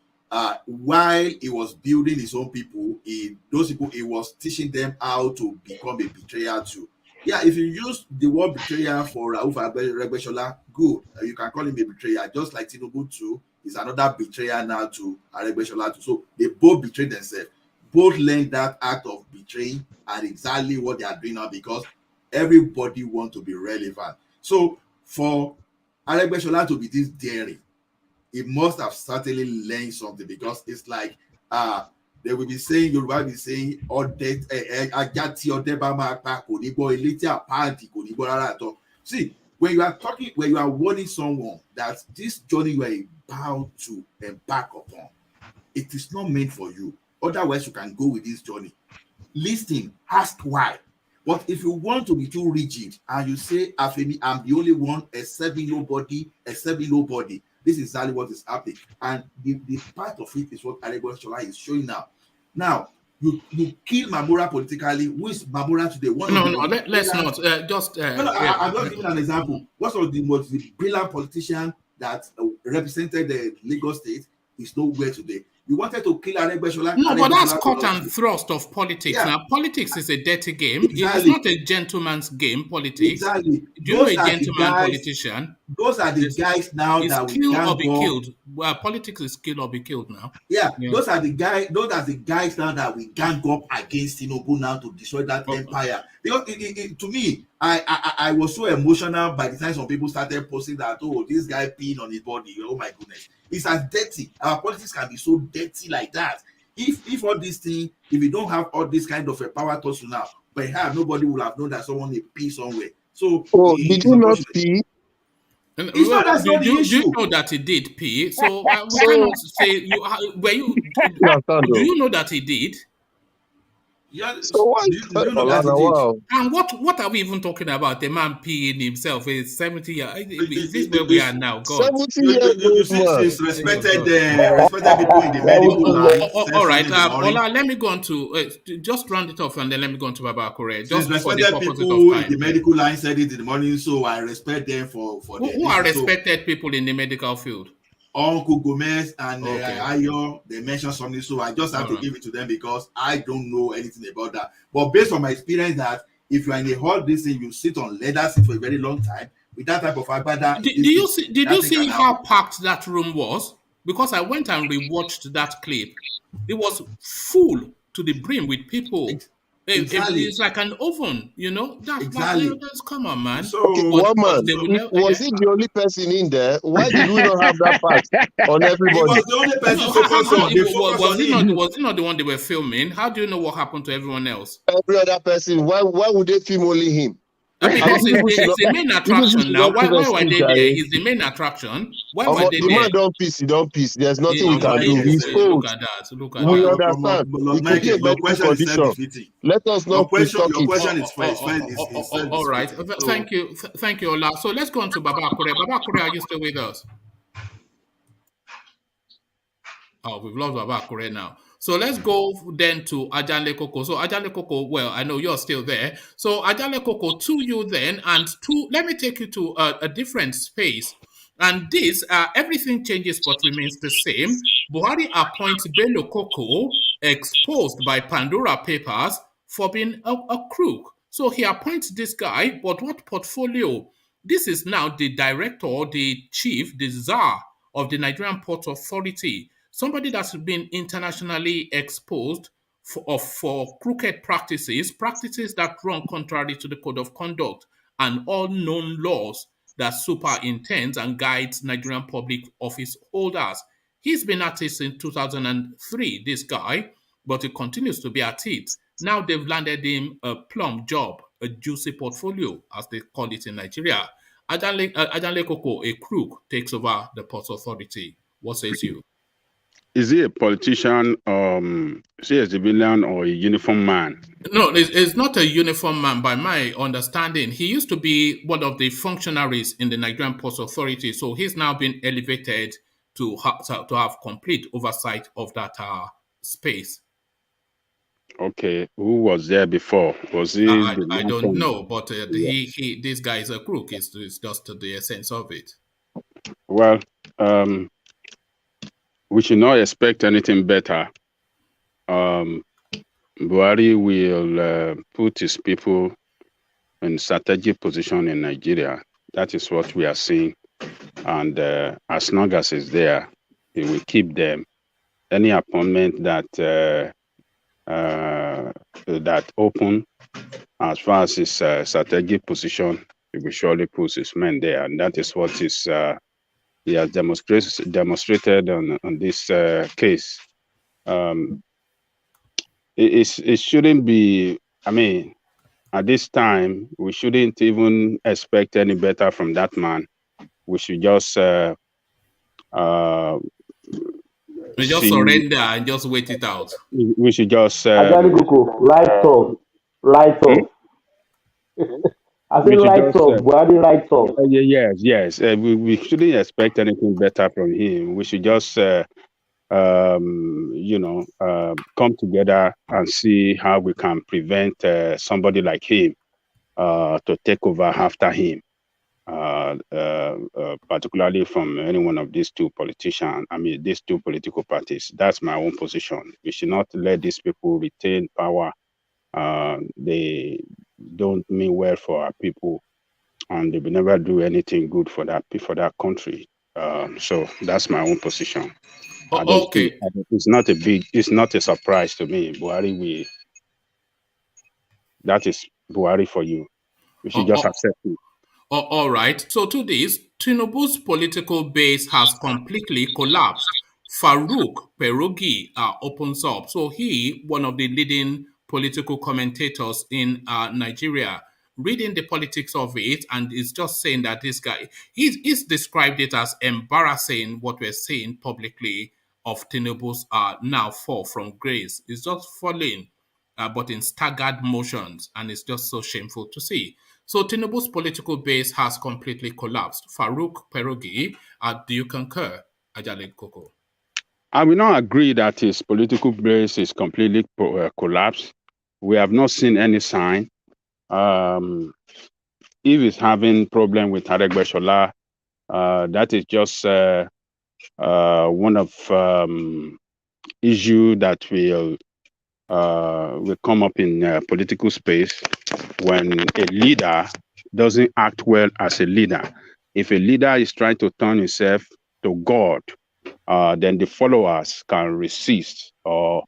while he was building his own people, he was teaching them how to become a betrayer too. Yeah, if you use the word betrayer for Rauf Aregbesola, good. You can call him a betrayer, just like Tinubu too is another betrayer now to Aregbesola too. So they both betrayed themselves. Both learned that act of betraying and exactly what they are doing now, because everybody wants to be relevant. So for Aregbesola to be this daring, he must have certainly learned something, because it's like they will be saying, Yoruba will be saying, Ajati Odebama Konibo Elite Apparent Konibo Rarato. See, when you are talking, when you are warning someone that this journey you are bound to embark upon, it is not meant for you. Otherwise, you can go with this journey. Listen, ask why. But if you want to be too rigid and you say, Afemi, I'm the only one, except nobody, this is exactly what is happening. And the part of it is what Aregbesola is showing now. Now, you kill Mamora politically. Who is Mamora today? Let's not. I'm just giving an example. What was the most brilliant politician that represented the Lagos state is nowhere today. You wanted to kill Aregbesola. No, but that's cut and thrust of politics. Yeah. Now, politics is a dirty game. Exactly. It is not a gentleman's game, politics. Exactly. Do you know a gentleman politician? Those are the guys now that we kill or be killed. Well, politics is kill or be killed now. Yeah, those are the guys now that we gang up against Tinubu now to destroy that empire. Because to me, I was so emotional by the time some people started posting that, oh, this guy peeing on his body. Oh my goodness. It's as dirty. Our politics can be so dirty like that. If all these things, if we don't have all this kind of a power to now, perhaps nobody will have known that someone may pee somewhere. So, did you not pee? Do you know that he did pee? So we cannot say you. Do you know that he did? Yeah. So what? And what are we even talking about? The man peeing himself is 70 years. Is this where we are now? God. 70 years. Respected people in the medical line. All right, Ola, let me go on to just round it off and then let me go on to Baba Kure. Just for the purposes people of time. In the medical line said it in the morning, so I respect them for who are respected people in the medical field? Uncle Gomez and Ayo, they mentioned something, so I just have to give it to them because I don't know anything about that. But based on my experience, that if you are in a hall, this thing you sit on leather seat for a very long time with that type of agbada. Did you see how packed that room was? Because I went and rewatched that clip. It was full to the brim with people. Exactly. It's like an oven, you know. That's come on, man. So, was he the only person in there? Why did we not have that part on everybody? He was the only person focused on. Was he not the one they were filming? How do you know what happened to everyone else? Every other person. Why would they film only him? Because it's the main attraction now. Why were they there? He's the main attraction. Why were they there? The man don't piss. There's nothing we can do. He's cold. Look at that. We understand. It could be a medical condition. Let us not your question is fine. All right. Thank you, Ola. So let's go on to Baba Kure. Baba Kure, are you still with us? Oh, we've lost Baba Kure now. So let's go then to Ajanle Koko. So Ajanle Koko, well, I know you're still there. So Ajanle Koko, to you then, and let me take you to a different space. And this, everything changes but remains the same. Buhari appoints Bello Koko, exposed by Pandora Papers, for being a crook. So he appoints this guy, but what portfolio? This is now the director, the chief, the czar of the Nigerian Port Authority. Somebody that's been internationally exposed for crooked practices that run contrary to the code of conduct and all known laws that superintends and guides Nigerian public office holders. He's been at it since 2003, this guy, but he continues to be at it. Now they've landed him a plum job, a juicy portfolio, as they call it in Nigeria. Ajanle Koko, a crook, takes over the Port Authority. What says you? Is he a politician, is he a civilian or a uniform man? No, it's not a uniform man by my understanding. He used to be one of the functionaries in the Nigerian Port Authority, so he's now been elevated to have complete oversight of that space. Okay, who was there before? Was he? I don't know, but this guy is a crook. It's just the essence of it. Well, we should not expect anything better. Buhari will put his people in strategic position in Nigeria. That is what we are seeing. And as long as it's there, he will keep them. Any appointment that open, as far as his strategic position, he will surely put his men there. And that is what he has demonstrated on this case. it shouldn't be. I mean, at this time, we shouldn't even expect any better from that man. We should just We just see. surrender and just wait it out. We should just Ajani Koko, light up, light hmm? up. I say We should light just up, Buhari light up. yes. We shouldn't expect anything better from him. We should just come together and see how we can prevent somebody like him to take over after him. Particularly from any one of these two politicians, these two political parties. That's my own position. We should not let these people retain power. They don't mean well for our people, and they will never do anything good for that country. So that's my own position. I don't think Okay. it's not a surprise to me. Buhari, that is Buhari for you. We should just accept it. All right. So to this, Tinubu's political base has completely collapsed. Farouk Perogi opens up. So he, one of the leading political commentators in Nigeria, reading the politics of it, and is just saying that this guy, he's described it as embarrassing what we're seeing publicly of Tinubu's now fall from grace. It's just falling, but in staggered motions, and it's just so shameful to see. So Tinubu's political base has completely collapsed. Farouk Perogi, do you concur, Ajale Koko? I will not agree that his political base is completely collapsed. We have not seen any sign. If he's having problem with Aregbesola, that is just one of issue that will come up in political space when a leader doesn't act well as a leader. If a leader is trying to turn himself to God, then the followers can resist or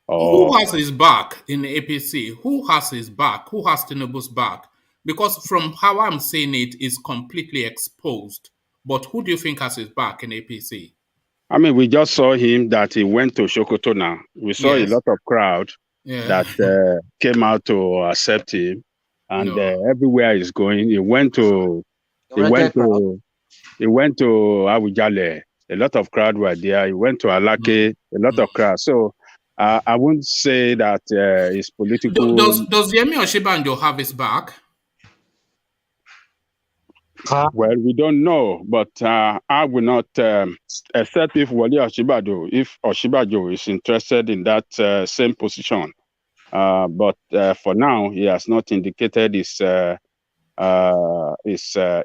who has his back in the APC? Who has his back? Who has Tinubu's back? Because from how I'm seeing it, is completely exposed. But who do you think has his back in APC? we just saw him that he went to Sokoto now. We saw a lot of crowd that came out to accept him, and everywhere he's going, he went to Awujale. A lot of crowd were there. He went to Alake. A lot of crowd. So I wouldn't say that his political. Does Yemi Oshibanjo have his back? Well, we don't know, but I will not except if Wale Oshibanjo is interested in that same position. But for now, he has not indicated his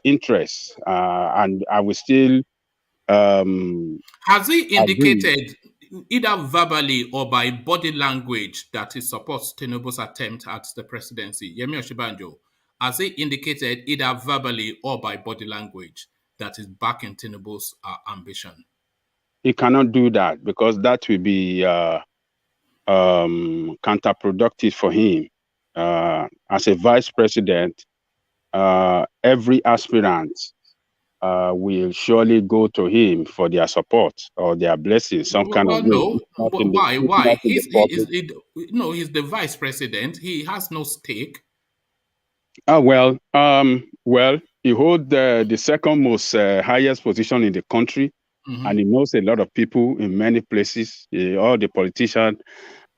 interest, and I will still. Has he indicated either verbally or by body language that he supports Tinubu's attempt at the presidency? Yemi Oshibanjo, has he indicated either verbally or by body language that is backing Tinubu's ambition? He cannot do that because that will be counterproductive for him. As a vice president, every aspirant will surely go to him for their support or their blessing, some kind of way. No, why? He's the vice president. He has no stake. Well, he holds the second most highest position in the country, and he knows a lot of people in many places. All the politicians,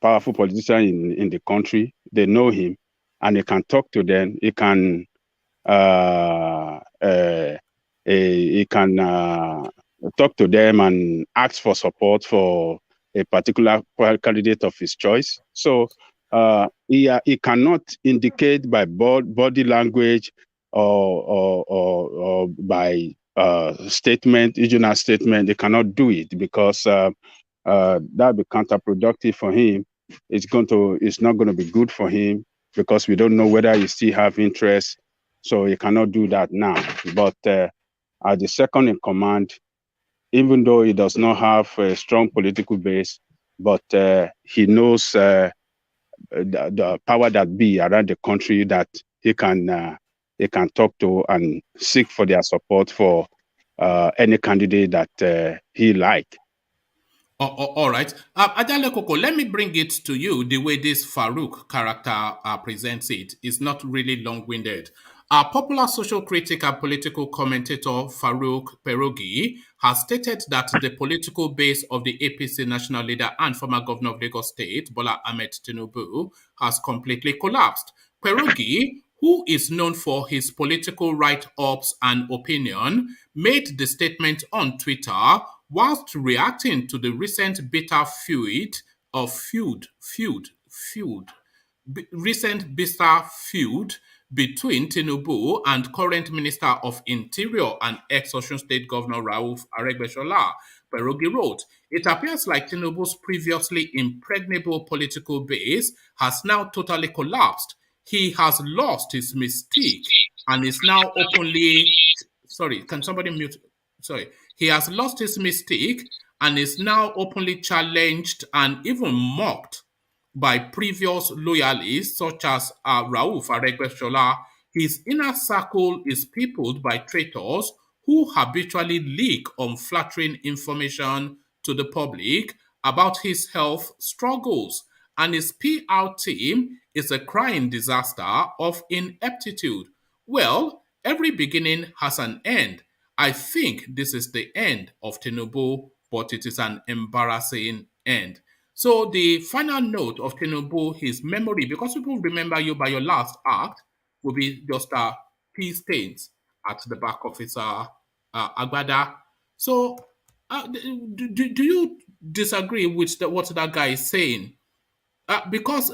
powerful politicians in the country, they know him, and he can talk to them. He can talk to them and ask for support for a particular candidate of his choice. So he cannot indicate by body language or by statement, regional statement. They cannot do it because that will be counterproductive for him. It's not going to be good for him because we don't know whether he still have interest. So he cannot do that now. But as the second in command, even though he does not have a strong political base, but he knows the power that be around the country that he can talk to and seek for their support for any candidate that he like. All right. Ajale Koko, let me bring it to you the way this Farouk character presents it. It's not really long-winded. Popular social critic and political commentator Farouk Perogi has stated that the political base of the APC national leader and former governor of Lagos State, Bola Ahmed Tinubu, has completely collapsed. Perogi, who is known for his political write-ups and opinion, made the statement on Twitter whilst reacting to the recent bitter recent bitter feud between Tinubu and current Minister of Interior and ex-Osun State Governor Rauf Aregbesola. Perogi wrote, "It appears like Tinubu's previously impregnable political base has now totally collapsed. He has lost his mystique and is now openly..." Sorry, can somebody mute? Sorry. He has lost his mystique and is now openly challenged and even mocked by previous loyalists such as Rauf Aregbesola. His inner circle is peopled by traitors who habitually leak unflattering information to the public about his health struggles, and his PR team is a crying disaster of ineptitude. Well, every beginning has an end. I think this is the end of Tinubu, but it is an embarrassing end. So the final note of Tinubu, his memory, because people remember you by your last act, will be just pea stains at the back of his agbada. So do you disagree with what that guy is saying? Because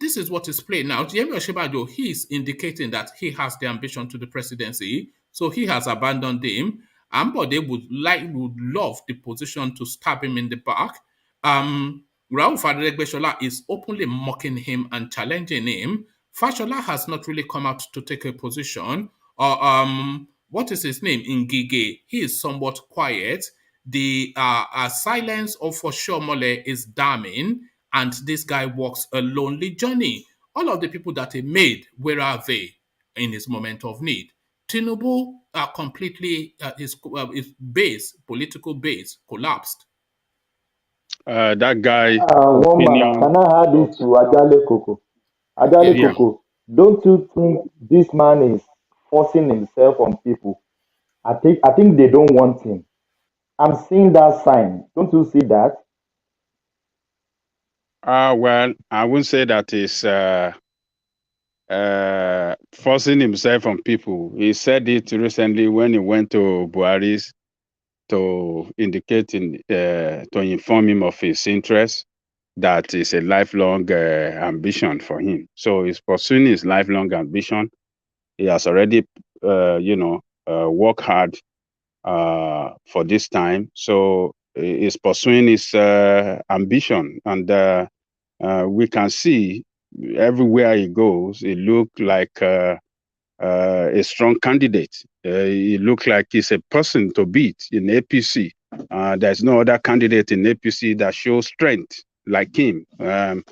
this is what is playing now. Yemi Osinbajo, he is indicating that he has the ambition to the presidency, so he has abandoned him. Ambode would love the position to stab him in the back. Rauf Adegbeshola is openly mocking him and challenging him. Fashola has not really come out to take a position. What is his name? Ngige, he is somewhat quiet. The silence of Oshomole is damning, and this guy walks a lonely journey. All of the people that he made, where are they in his moment of need? Tinubu completely, his base, political base, collapsed. That guy Womba, opinion. can I add this to Ajale Koko? Ajale Yeah. Koko, don't you think this man is forcing himself on people? I think they don't want him. I'm seeing that sign. Don't you see that? Well, I wouldn't say that is forcing himself on people. He said it recently when he went to BUHARI's to indicate to inform him of his interest. That is a lifelong ambition for him. So he's pursuing his lifelong ambition. He has already, worked hard for this time. So he's pursuing his ambition, and we can see everywhere he goes, he looks like a strong candidate. He looks like he's a person to beat in APC. There's no other candidate in APC that shows strength like him. I've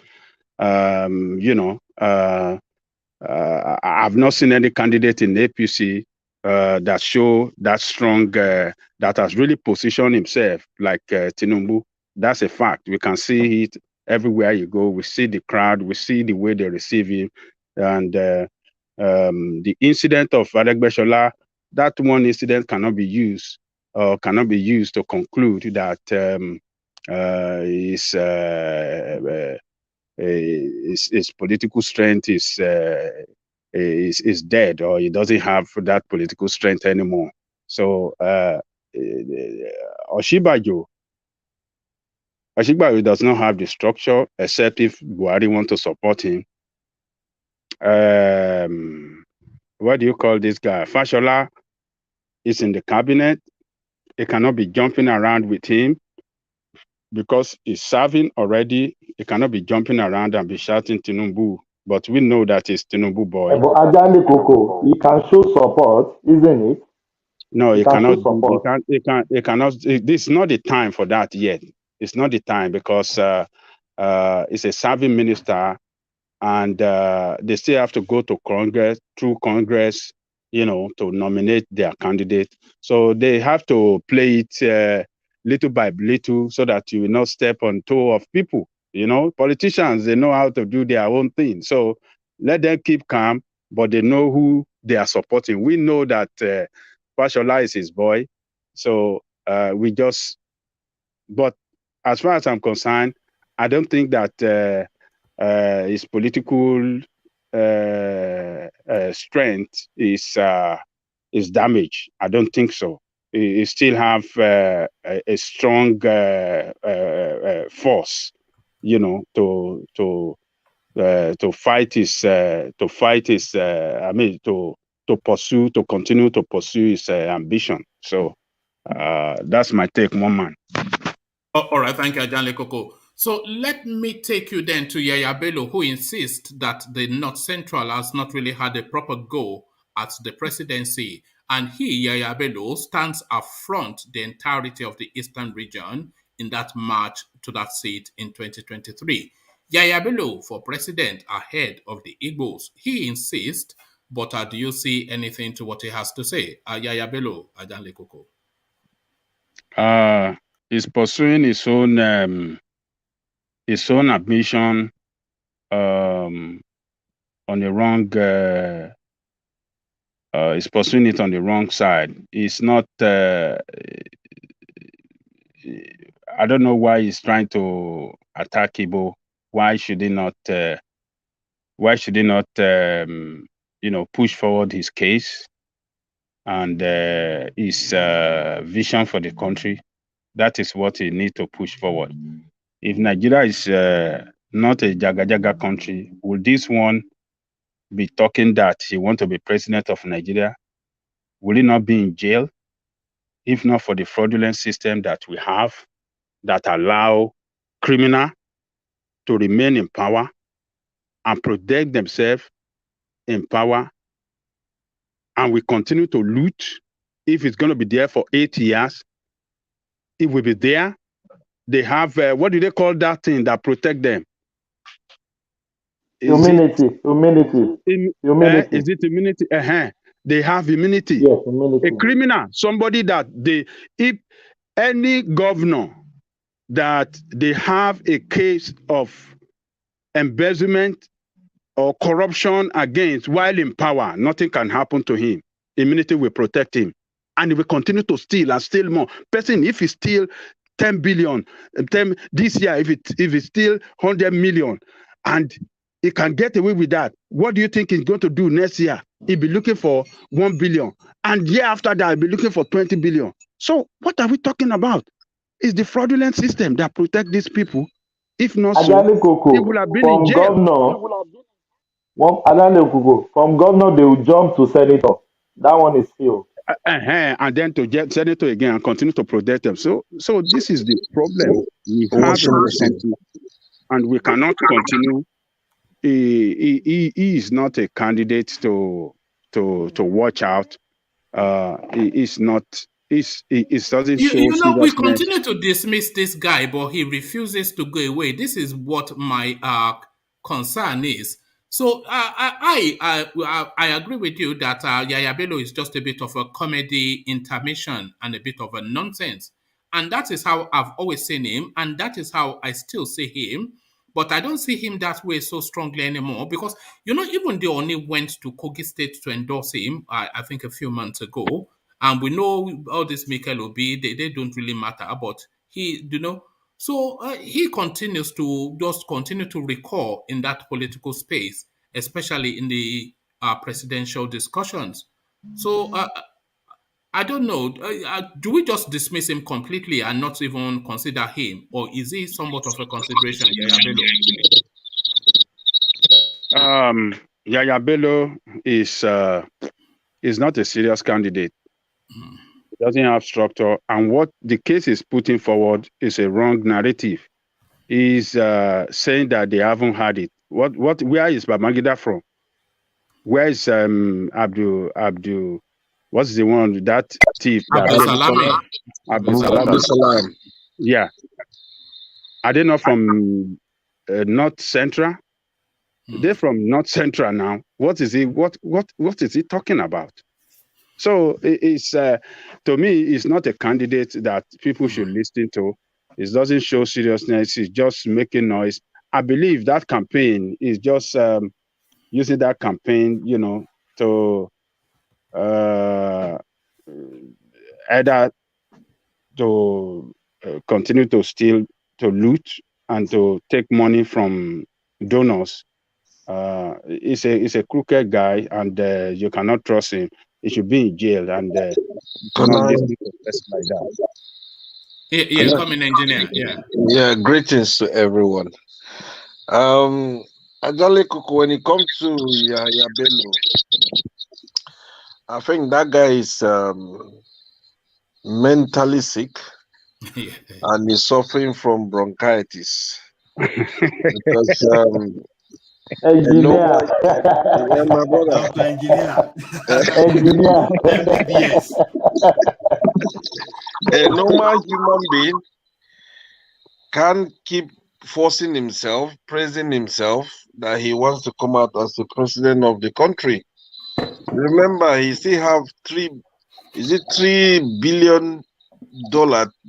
not seen any candidate in APC that show that strong, that has really positioned himself like Tinubu. That's a fact. We can see it everywhere you go. We see the crowd. We see the way they receive him. And the incident of Aregbesola, that one incident cannot be used to conclude that his political strength is dead, or he doesn't have that political strength anymore. So Osinbajo does not have the structure, except if Buhari want to support him. What do you call this guy? Fashola is in the cabinet. He cannot be jumping around with him because he's serving already. He cannot be jumping around and be shouting Tinubu. But we know that it's Tinubu boy. But Ajale Koko, he can show support, isn't it? No, he cannot. show support. He cannot. This is not the time for that yet. It's not the time because it's a serving minister, and they still have to go to Congress, through Congress, to nominate their candidate. So they have to play it little by little, so that you will not step on toe of people. You know, politicians, they know how to do their own thing. So let them keep calm, but they know who they are supporting. We know that Fashola is his boy. So but as far as I'm concerned, I don't think that his political strength is damaged. I don't think so. He still have a strong force, you know, to fight his to continue to pursue his ambition. So that's my take, one man. Oh, all right, thank you, Ajanle Koko. So let me take you then to Yaya Bello, who insists that the North Central has not really had a proper go at the presidency. And he, Yaya Bello, stands affront the entirety of the Eastern region in that march to that seat in 2023. Yaya Bello for president ahead of the Igbos. He insists, but do you see anything to what he has to say? Yaya Bello, Ajanle Koko. He's pursuing his own admission on the wrong. He's pursuing it on the wrong side. He's not. I don't know why he's trying to attack Igbo. Why should he not? Push forward his case and his vision for the country? That is what he needs to push forward. If Nigeria is not a jaga country, will this one be talking that he wants to be president of Nigeria? Will he not be in jail? If not for the fraudulent system that we have that allow criminals to remain in power and protect themselves in power, and we continue to loot. If it's going to be there for 8 years, it will be there. They have, what do they call that thing that protect them? Immunity. Is it immunity? They have immunity. Yes, immunity. A criminal, somebody that if any governor that they have a case of embezzlement or corruption against while in power, nothing can happen to him. Immunity will protect him. And he will continue to steal and steal more. Person, if he steal 10 billion, this year, if he steal 100 million, and he can get away with that, what do you think he's going to do next year? He'll be looking for 1 billion. And year after that, he'll be looking for 20 billion. So what are we talking about? It's the fraudulent system that protect these people. If not so, they would have been in jail. From governor, they will jump to senator. That one is sealed. And then to get senator again and continue to protect them. So this is the problem we have in this country, and we cannot continue. He is not a candidate to watch out. He is not. It doesn't show. We continue to dismiss this guy, but he refuses to go away. This is what my concern is. So I agree with you that Yaya Bello is just a bit of a comedy intermission and a bit of a nonsense. And that is how I've always seen him, and that is how I still see him. But I don't see him that way so strongly anymore because, even they only went to Kogi State to endorse him, I think a few months ago. And we know all this Michael Obi, they don't really matter, but he, so he continues to just continue to recur in that political space, especially in the presidential discussions. So I don't know. Do we just dismiss him completely and not even consider him, or is he somewhat of a consideration, Yaya Bello? Yaya Bello is not a serious candidate. It doesn't have structure, and what the case is putting forward is a wrong narrative. He's saying that they haven't had it. Where is Babangida from? Where is Abdul? What's the one that thief? Abdul Salam. Yeah. Are they not from North Central? They're from North Central now. What is he? What is he talking about? So it's to me, it's not a candidate that people should listen to. It doesn't show seriousness. It's just making noise. I believe that campaign is just using that campaign, to either to continue to steal, to loot, and to take money from donors. He's a crooked guy, and you cannot trust him. He should be in jail, and not listen to a person like that. Yeah, coming engineer. Yeah. Yeah, greetings to everyone. Ajale Kuku, when it comes to Yaya Bello, I think that guy is mentally sick and is suffering from bronchitis. Because engineer. Yeah, my brother. Dr. Engineer. Engineer. MBBS. A normal human being can't keep forcing himself, praising himself that he wants to come out as the president of the country. Remember, he still have $3 billion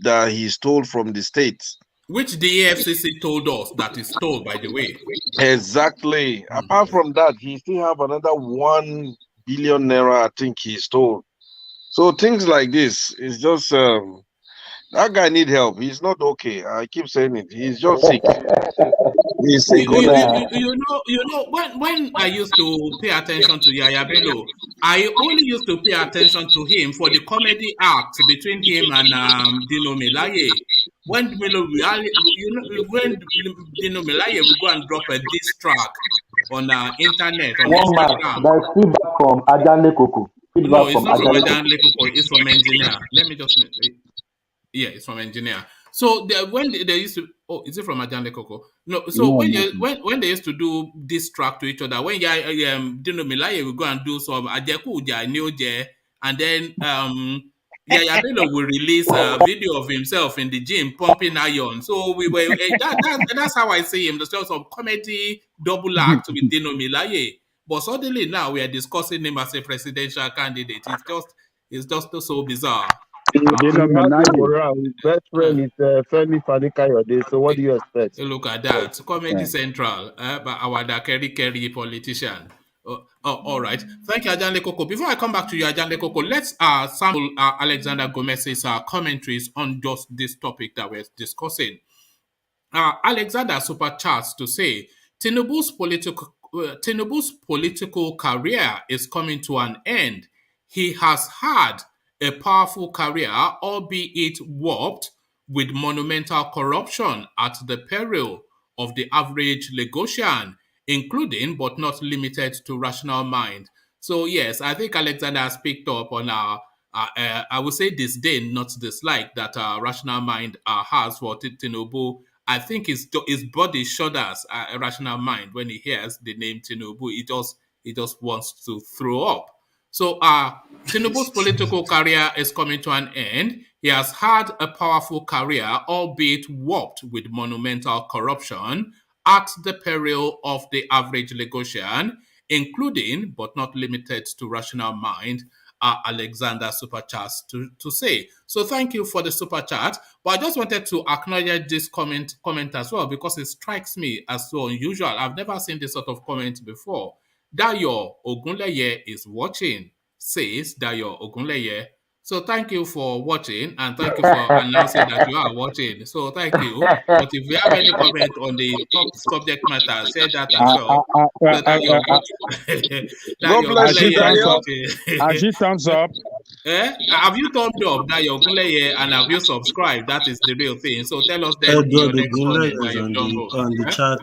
that he stole from the states. Which the AFCC told us that is stole, by the way. Exactly. Apart from that, he still have another 1 billion naira, I think he stole. So things like this is just that guy need help. He's not okay. I keep saying it. He's just sick. He's sick. You know, when I used to pay attention to Yaya Bello, I only used to pay attention to him for the comedy act between him and Dino Melaye. When Dino Melaye will go and drop a diss track on internet, on Instagram. That's feedback from Ajale Kuku. No, it's not from Ajale Kuku. It's from engineer. Let me just. Yeah, it's from engineer. So when they used to, is it from Ajale Koko? No. So when they used to do this track to each other, when Dino Melaye will go and do some Ajeku Uja Nioje, and then Yaya Bello will release a video of himself in the gym pumping iron. So we were that's how I see him. There's just some comedy double act with Dino Melaye. But suddenly now we are discussing him as a presidential candidate. It's just so bizarre. His best friend is Femi Fani-Kayode. So what do you expect? Look at that. Comedy Central, by our Kerry politician. All right. Thank you, Ajale Koko. Before I come back to you, Ajale Koko, let's sample Alexander Gomez's commentaries on just this topic that we're discussing. Alexander supercharts to say Tinubu's political career is coming to an end. He has had a powerful career, albeit warped with monumental corruption at the peril of the average Lagosian, including but not limited to rational mind. So yes, I think Alexander has picked up on I would say disdain, not dislike, that rational mind has for Tinubu. I think his body shudders a rational mind when he hears the name Tinubu. He just wants to throw up. So Tinubu's political career is coming to an end. He has had a powerful career, albeit warped with monumental corruption at the peril of the average Lagosian, including but not limited to rational mind, Alexander Superchat to say. So thank you for the super chat. But I just wanted to acknowledge this comment as well, because it strikes me as so unusual. I've never seen this sort of comment before. Dayo Ogunleye is watching, says Dayo Ogunleye. So thank you for watching, and thank you for announcing that you are watching. So thank you. But if you have any comment on the top subject matter, say that as well. As he thumbs up. Have you thumbed up Dayo Ogunleye and have you subscribed? That is the real thing. So tell us then your next comment that you've done on the chat.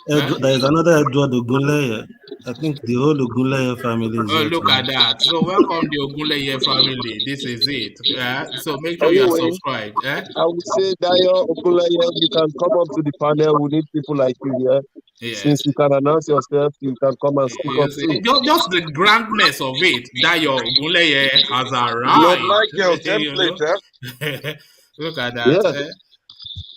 There is another Edward Ogunleye. I think the whole Ogunleye family is look at that. So welcome the Ogunleye family. This is it. So make sure you are subscribed. I would say, Dayo Ogunleye, you can come up to the panel. We need people like you here. Yes. Since you can announce yourself, you can come and speak up too. Just the grandness of it. Dayo Ogunleye has arrived. Not like your template, Look at that.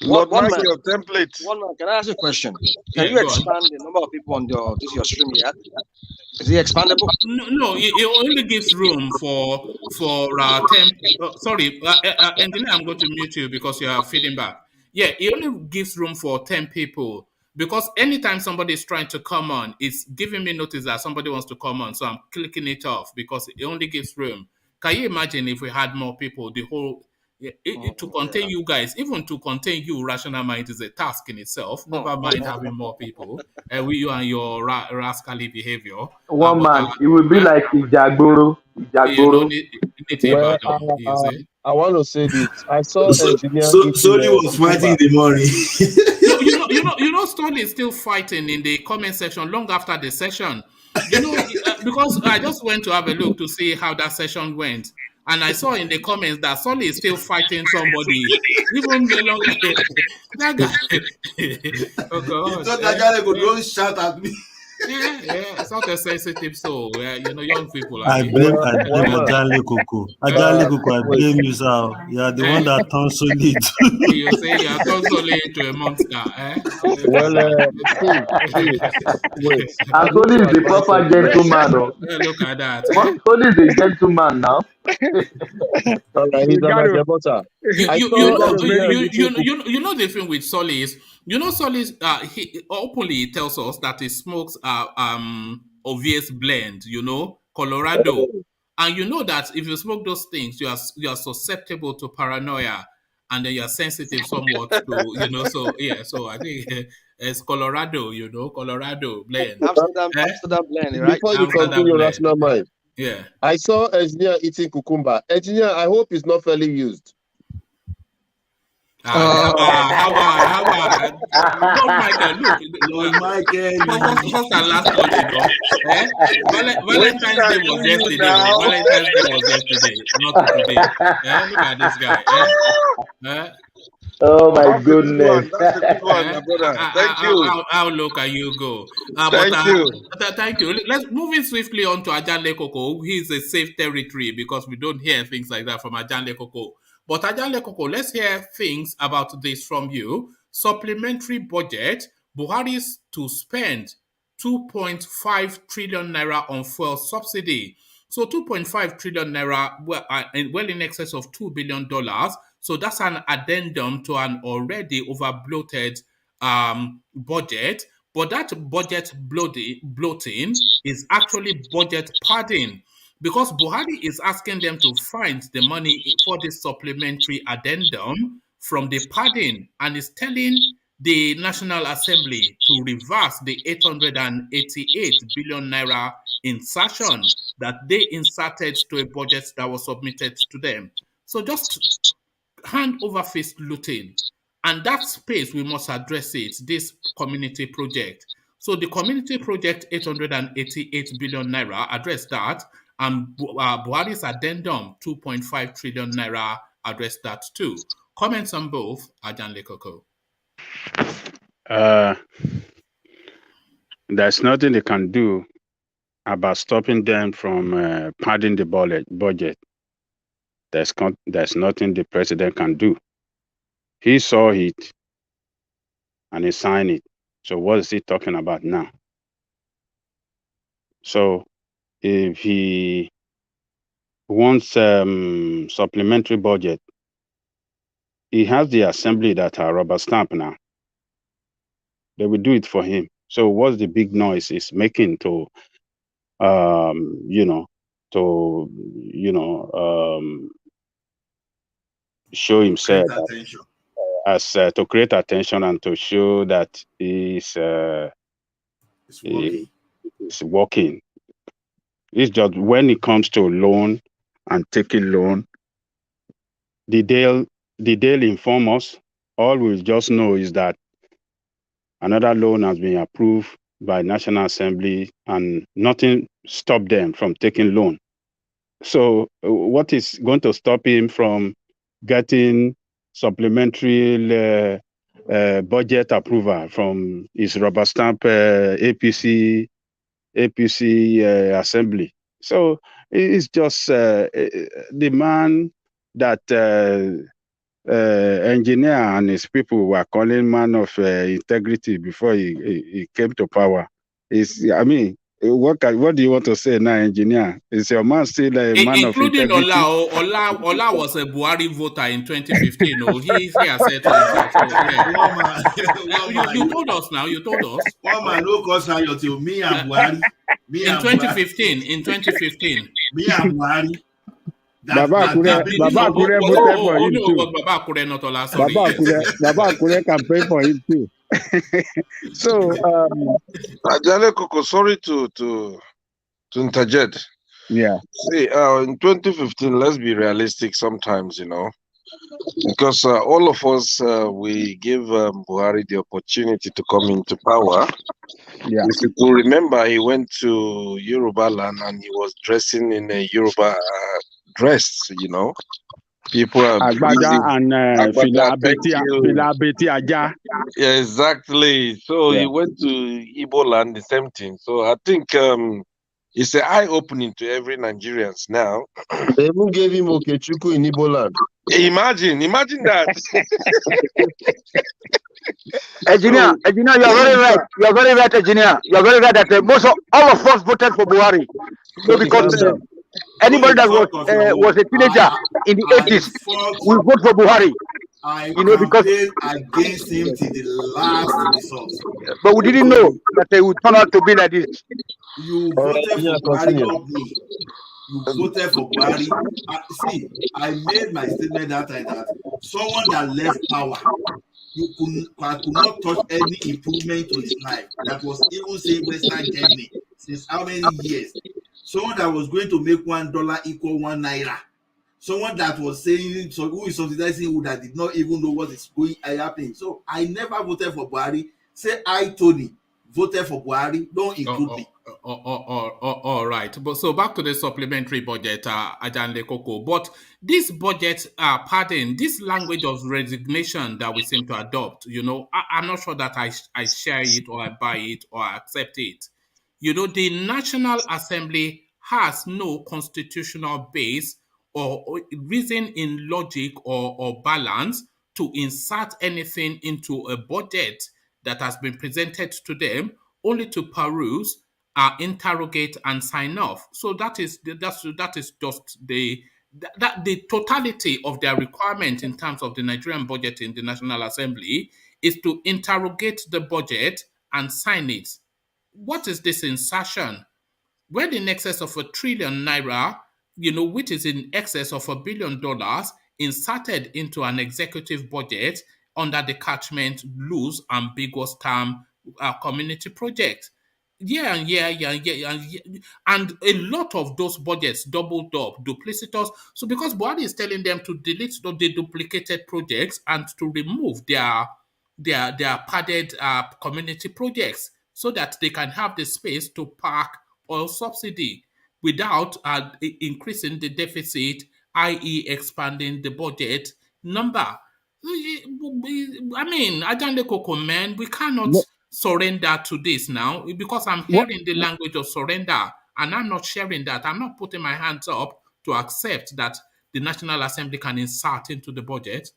Lord Michael, template. One man, can I ask you a question? Can Yeah, you go on. expand the number of people on your stream yet? Is it expandable? No, it only gives room for 10. Sorry, engineer, I'm going to mute you because you are feeding back. Yeah, it only gives room for 10 people because anytime somebody is trying to come on, it's giving me notice that somebody wants to come on, so I'm clicking it off because it only gives room. Can you imagine if we had more people? The whole to contain you guys, even to contain you, rational mind is a task in itself. Never mind having more people. You and your rascally behavior. One But man, it will be like Ijagboro. you know, Ijagboro. Niti Well, Ibadan, you see. I want to say this. I saw engineer eating Soli was fighting cucumber. in the morning. Stolly is still fighting in the comment section long after the session. Because I just went to have a look to see how that session went, and I saw in the comments that Solly is still fighting somebody, even the long that guy. Oh He God! thought that guy could don't shout at me. Yeah, it's not a sensitive soul. Young people, I Abby. blame One man. Ajale Coco. Ajale Coco, I Wait. blame you, sir. You are the one Eh? that turned solid. You say you are totally into a monster, eh? Look Well, at that. wait. I And need Tony to is a advise proper engineer. gentleman. Oh. Look at that, eh? Tony is a gentleman now. All right, he's You an got to, Ajabota. You I you saw you you got know to make engineer it. eating cucumber. you know the thing with Solly is Solly he openly tells us that he smokes obvious blend, Colorado, and you know that if you smoke those things you are susceptible to paranoia, and then you are sensitive somewhat to so yeah, so I think it's Colorado, Colorado blend, eh? Amsterdam blend, right? Before you Amsterdam continue, blend, rational mind, yeah. I saw engineer eating cucumber. Engineer, I hope it's not fairly used. Lord Michael, look, Lord Michael, first and last call, Eh? What Valentine's Day can was you yesterday. now? Valentine's Day was yesterday, not today. Look at this guy. Eh? Oh my That's a good goodness. one. That's a good one, Eh? my brother. Thank you. How low can you go? Thank you. Thank you. Let's moving swiftly on to Ajanle Koko. He is a safe territory because we don't hear things like that from Ajanle Koko. But Ajanle Koko, let's hear things about this from you. Supplementary budget. Buhari's to spend 2.5 trillion naira on fuel subsidy. So 2.5 trillion naira, well in excess of $2 billion. So that's an addendum to an already over bloated budget. But that budget bloating is actually budget padding because Buhari is asking them to find the money for this supplementary addendum from the padding and is telling the National Assembly to reverse the 888 billion naira insertion that they inserted to a budget that was submitted to them. So just hand over fist looting. And that space, we must address it, this community project. So the community project, 888 billion naira, address that. And Buhari's addendum, 2.5 trillion naira, address that too. Comments on both, Ajan Lekoko. There's nothing they can do about stopping them from padding the budget. There's nothing the president can do. He saw it and he signed it. So what is he talking about now? So if he wants supplementary budget, he has the assembly that are rubber stamp now. They will do it for him. So what's the big noise is making to show himself as to create attention and to show that he's working. It's just when it comes to loan and taking loan, they'll inform us. All we just know is that another loan has been approved by National Assembly and nothing stopped them from taking loan. So what is going to stop him from getting supplementary budget approval from his rubber stamp APC assembly? So it's just the man that engineer and his people were calling man of integrity before he came to power. I mean, what do you want to say now, engineer? Is your man still a man of Including integrity? Ola was a Buhari voter in 2015. Oh, he has said so himself. So yeah. You told us now. You told us. One man, no cause till me and Buhari. In 2015. In 2015. Me and Buhari. Baba Akure voted for him too. Baba Akure, not Ola, sorry. Baba Akure campaigned for him too. So, Ajale Koko, sorry to interject. Yeah. See, in 2015, let's be realistic sometimes, because all of us, we give Buhari the opportunity to come into power. Yeah. If you could remember, he went to Yoruba land and he was dressing in a Yoruba dress, People are Agbada and Fila Beti Aja. Yeah, exactly. So he went to Igbo land, the same thing. So I think it's an eye-opening to every Nigerians now. They even gave him Okechukwu in Igbo land. Imagine that. Engineer, you're very right. You're very right, engineer. You're very right that most of all of us voted for Buhari. So because anybody that was a teenager in the 80s will vote for Buhari. Because against him to the last result. But we didn't know that they would turn out to be like this. You voted for Buhari, not me. You voted for Buhari. See, I made my statement that time that someone that left power, you could not touch any improvement to his life. That was even say Western Germany since how many years? Someone that was going to make $1 equal 1 naira. Someone that was saying, so who is subsidizing who that did not even know what is going happening. So I never voted for Buhari. Say I, Tony, voted for Buhari. Don't include me. All right. But so back to the supplementary budget, Ajande Koko. But this budget, this language of resignation that we seem to adopt, I'm not sure that I share it or I buy it or I accept it. The National Assembly has no constitutional base or reason in logic or balance to insert anything into a budget that has been presented to them, only to peruse, interrogate, and sign off. So that is just the totality of their requirement in terms of the Nigerian budget in the National Assembly is to interrogate the budget and sign it. What is this insertion? When in excess of ₦1 trillion, which is in excess of $1 billion, inserted into an executive budget under the catchment loose, ambiguous term community project. And a lot of those budgets doubled up, duplicitous. So because Buhari is telling them to delete the duplicated projects and to remove their padded community projects so that they can have the space to park oil subsidy without increasing the deficit, i.e. expanding the budget number. I mean, Ajande Koko, man, we cannot surrender to this now because I'm hearing the language of surrender and I'm not sharing that. I'm not putting my hands up to accept that the National Assembly can insert into the budget.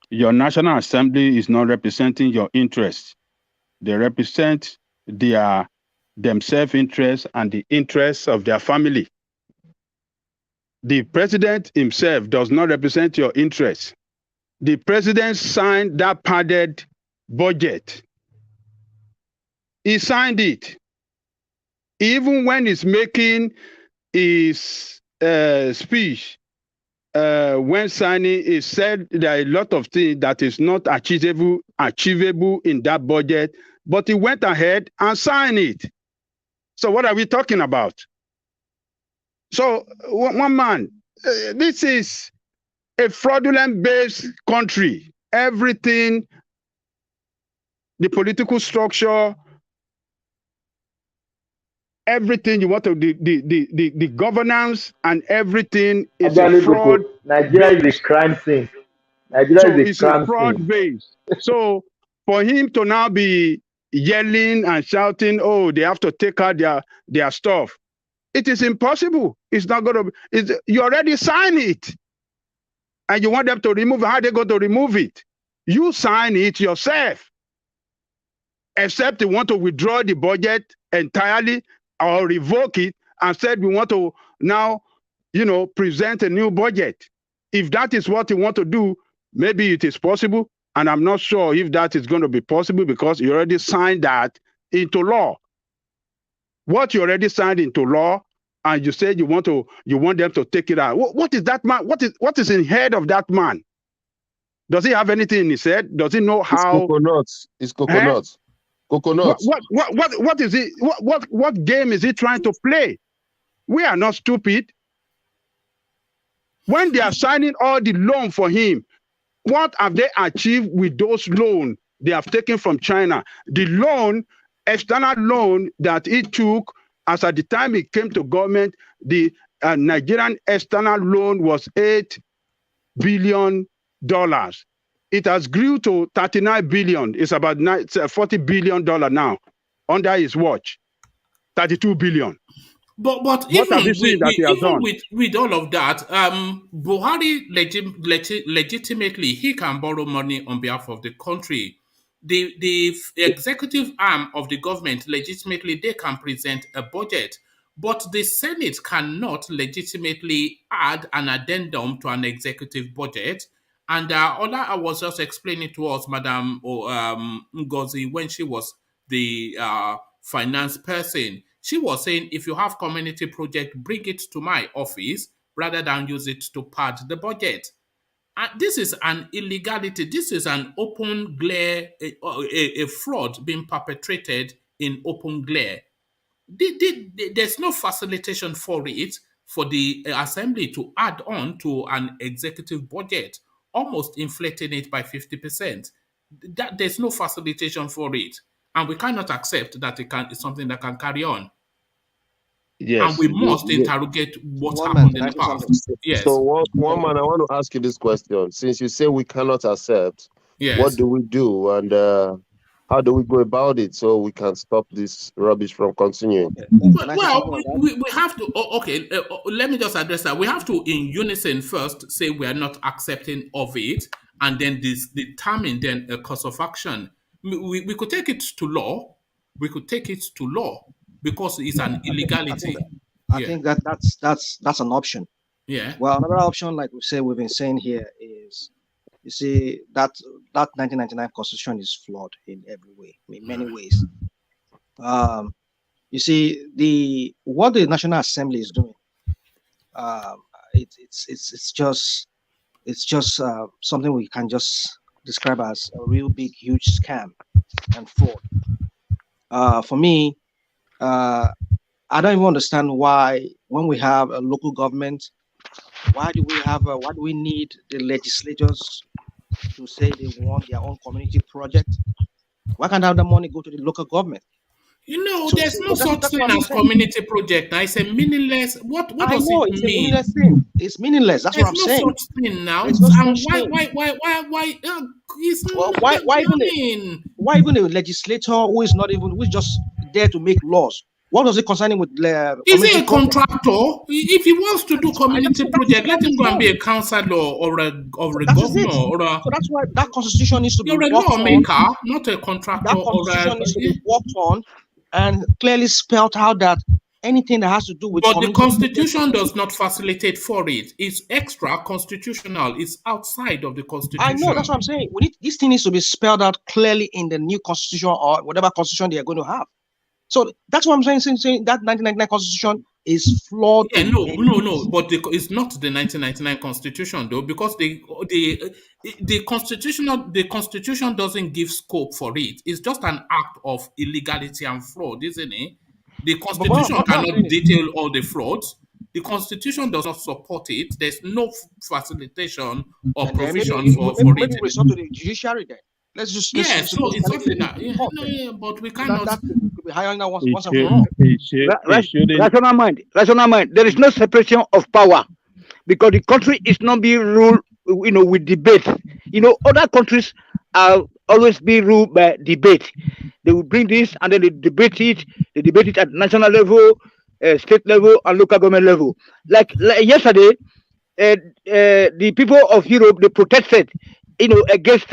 Your National Assembly is not representing your interests. They represent their self-interest and the interests of their family. The president himself does not represent your interests. The president signed that padded budget. He signed it. Even when he's making his speech, when signing, he said there are a lot of things that is not achievable in that budget, but he went ahead and signed it. So what are we talking about? So one man, this is a fraudulent-based country. Everything, the political structure, everything you want to, the governance and everything is a fraud. Nigeria is a crime scene. Nigeria is a fraud base. So for him to now be yelling and shouting, oh, they have to take out their stuff. It is impossible. It's not going to be. You already signed it. and you want them to remove it, how are they going to remove it? You sign it yourself. Except you want to withdraw the budget entirely or revoke it and said we want to now, present a new budget. If that is what you want to do, maybe it is possible. And I'm not sure if that is going to be possible because you already signed that into law. What you already signed into law, and you said you want them to take it out. What is that man? What is in head of that man? Does he have anything in his head? Does he know how? It's coconuts. Coconuts. What is it? What game is he trying to play? We are not stupid. When they are signing all the loan for him, what have they achieved with those loans they have taken from China? The loan, external loan that he took, as at the time he came to government, the Nigerian external loan was $8 billion. It has grew to 39 billion. It's about $40 billion now under his watch. 32 billion. But what even, have you seen that he has done? with all of that, Buhari legitimately, he can borrow money on behalf of the country. The executive arm of the government, legitimately, they can present a budget. But the Senate cannot legitimately add an addendum to an executive budget. And I was just explaining to us, Madam Ngozi, when she was the finance person, she was saying, if you have community project, bring it to my office rather than use it to pad the budget. And this is an illegality. This is an open glare, a fraud being perpetrated in open glare. There's no facilitation for it, for the assembly to add on to an executive budget, almost inflating it by 50%. There's no facilitation for it. And we cannot accept that it's something that can carry on. Yes. And we must interrogate what happened in the past. Yes. So one man, I want to ask you this question. Since you say we cannot accept, what do we do, and how do we go about it so we can stop this rubbish from continuing? Well, we have to, let me just address that. We have to, in unison, first say we are not accepting of it, and then determine then a course of action. We could take it to law. We could take it to law because it's an illegality. I think that's an option. Yeah. Well, another option, like we've been saying here, is, you see, that 1999 constitution is flawed in every way, in many ways. You see, what the National Assembly is doing, it's just something we can just describe as a real big, huge scam and fraud. For me, I don't even understand why, when we have a local government, why do we need the legislators to say they want their own community project? Why can't the money go to the local government? There's no such thing as community project. Now it's a meaningless. What does it mean? It's a meaningless thing. It's meaningless. That's what I'm saying. There's no such thing now. Why even a legislator who's just there to make laws? What does it concern him with? Is he a contractor? If he wants to do community project, let him go and be a councillor or a governor. So that's why that constitution needs to be. You're a lawmaker, not a contractor. That constitution needs to be worked on and clearly spelled out that anything that has to do with. But the constitution does not facilitate for it. It's extra constitutional. It's outside of the constitution. I know, that's what I'm saying. This thing needs to be spelled out clearly in the new constitution or whatever constitution they are going to have. So that's what I'm saying. Saying that 1999 constitution is flawed. Yeah, no. But it's not the 1999 constitution though, because the constitution doesn't give scope for it. It's just an act of illegality and fraud, isn't it? The constitution cannot detail all the frauds. The constitution does not support it. There's no facilitation or provision for it. Maybe resort to the judiciary then. Let's just so it's something that but we cannot. That could be higher now once and for all. Rational mind. There is no separation of power because the country is not being ruled, with debate. Other countries are always being ruled by debate. They will bring this and then they debate it. They debate it at national level, state level, and local government level. Like yesterday, the people of Europe, they protested, against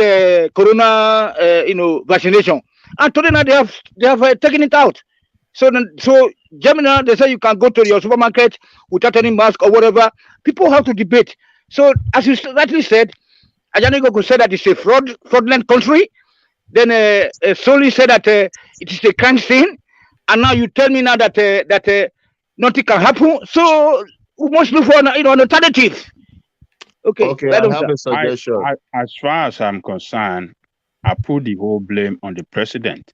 corona, vaccination, and today now they have taken it out. So Germany, they say you can go to your supermarket without any mask or whatever. People have to debate. So as you rightly said, Ajanigo could say that it's a fraudulent country. Then Soli said that it is a crime scene, and now you tell me now that nothing can happen. So we must look for an alternative. Okay, I have a suggestion. As far as I'm concerned, I put the whole blame on the president.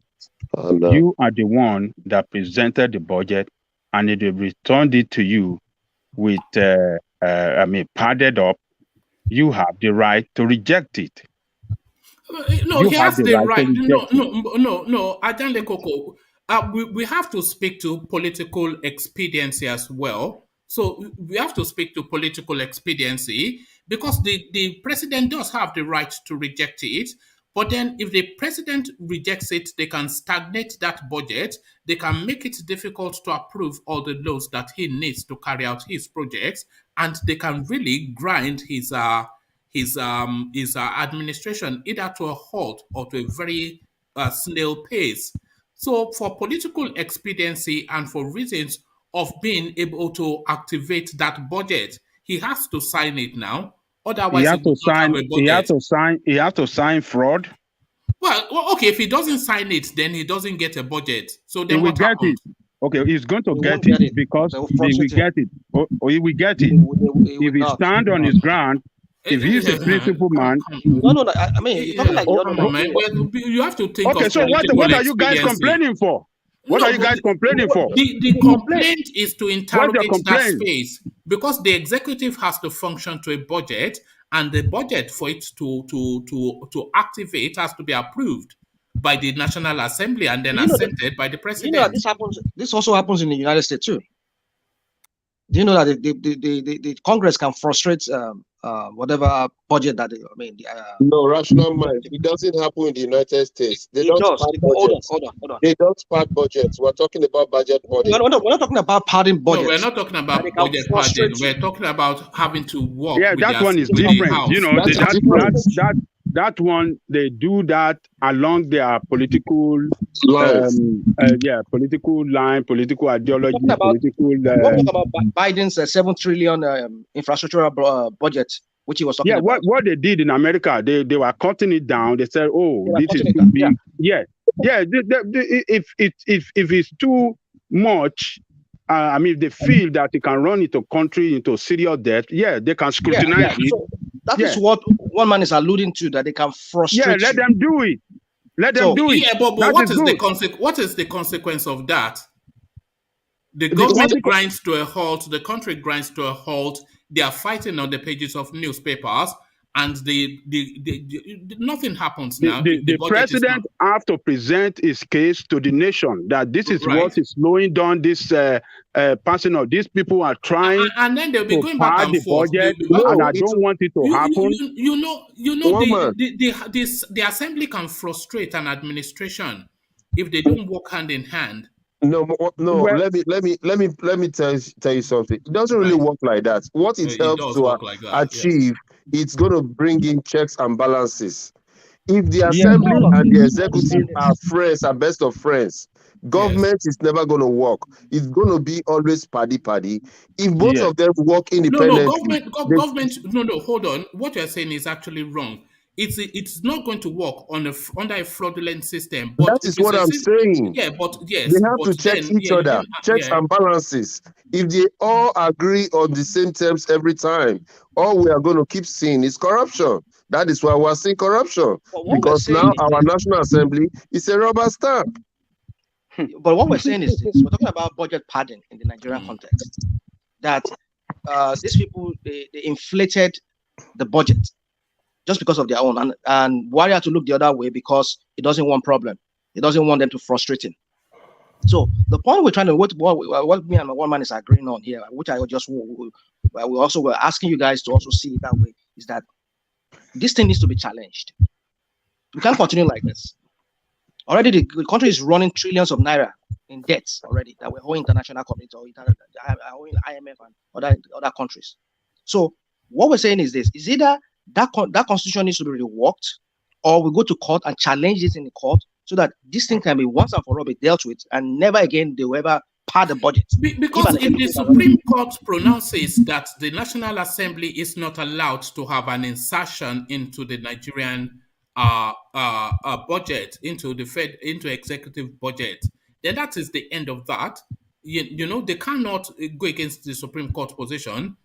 You are the one that presented the budget, and they returned it to you with, padded up. You have the right to reject it. No, he has the right. No, Ajande Koko. We have to speak to political expediency as well. So we have to speak to political expediency because the president does have the right to reject it. But then if the president rejects it, they can stagnate that budget. They can make it difficult to approve all the laws that he needs to carry out his projects. And they can really grind his administration either to a halt or to a very snail pace. So for political expediency and for reasons of being able to activate that budget, he has to sign it now. Otherwise, he has to sign fraud. Well, okay, if he doesn't sign it, then he doesn't get a budget. So then what happens? Okay, he's going to get it because he will get it. Or he will get it. If he stand on his ground, if he's a principal man. No, I mean, you're talking like you have to think. Okay, so what are you guys complaining for? What are you guys complaining for? The complaint is to interrogate that space because the executive has to function to a budget, and the budget for it to activate has to be approved by the National Assembly and then accepted by the president. This also happens in the United States too. Do you know that the Congress can frustrate whatever budget that no, rational mind. It doesn't happen in the United States. They don't pass budgets. Hold on. They don't pass budgets. We're talking about budget padding. We're not talking about padding budgets. No, we're not talking about budget padding. We're talking about having to work. Yeah, that one is different. You know, that one, they do that along their political political line, political ideology, We're talking about Biden's $7 trillion infrastructural budget, which he was talking about. What they did in America, they were cutting it down. They said, this is too big. If it's too much, if they feel that they can run into country into serious debt, they can scrutinize it. So that is what one man is alluding to, that they can frustrate. Let them do it. Let them do it. Yeah, but what is the consequence of that? The government grinds to a halt. The country grinds to a halt. They are fighting on the pages of newspapers, and nothing happens now. The president have to present his case to the nation that this is what is slowing down this passing of these people are trying. And then they'll be going back and forth. Budget, and I don't want it to happen. The assembly can frustrate an administration if they don't work hand in hand. No. Let me tell you something. It doesn't really work like that. What it helps to achieve, it's going to bring in checks and balances. If the assembly and the executive are friends, are best of friends, government is never going to work. It's going to be always paddy. If both of them work independently, government. Hold on. What you're saying is actually wrong. It's not going to work under a fraudulent system. But that is what I'm saying. Yeah, but yes, they have to check each other, checks and balances. If they all agree on the same terms every time, all we are going to keep seeing is corruption. That is why we're seeing corruption, because now our National Assembly is a rubber stamp. But what we're saying is this: we're talking about budget padding in the Nigerian context. That these people they inflated the budget just because of their own, and Buhari had to look the other way because he doesn't want problem. He doesn't want them to frustrate him. So the point we're trying to what me and one man is agreeing on here, which I just we also were asking you guys to also see it that way, is that this thing needs to be challenged. We can't continue like this. Already the country is running trillions of naira in debts already that we're owing international community or owing IMF and other countries. So what we're saying is this: is either that constitution needs to be reworked, or we go to court and challenge this in the court so that this thing can be once and for all be dealt with, and never again they will ever pad the budget. Because if the Supreme Court pronounces that the National Assembly is not allowed to have an insertion into the Nigerian budget, into executive budget, then that is the end of that. You know, they cannot go against the Supreme Court position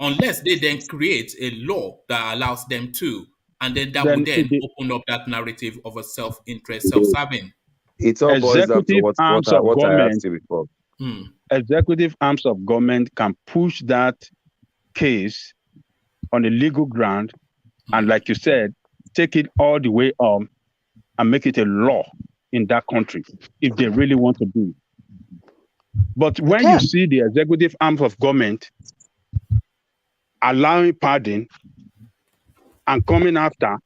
unless they then create a law that allows them to, and then that would then open up that narrative of a self-interest, self-serving. It's all boils down to what I asked you before. Executive arms of government can push that case on a legal ground, and like you said, take it all the way up and make it a law in that country if they really want to do it. But when you see the executive arms of government allowing pardon and coming after,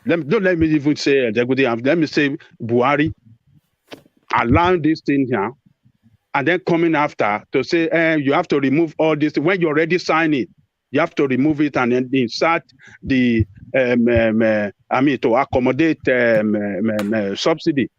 don't let me even say executive arms, let me say BUHARI allowing this thing here, and then coming after to say, you have to remove all this. When you already sign it, you have to remove it and then insert the, to accommodate subsidy.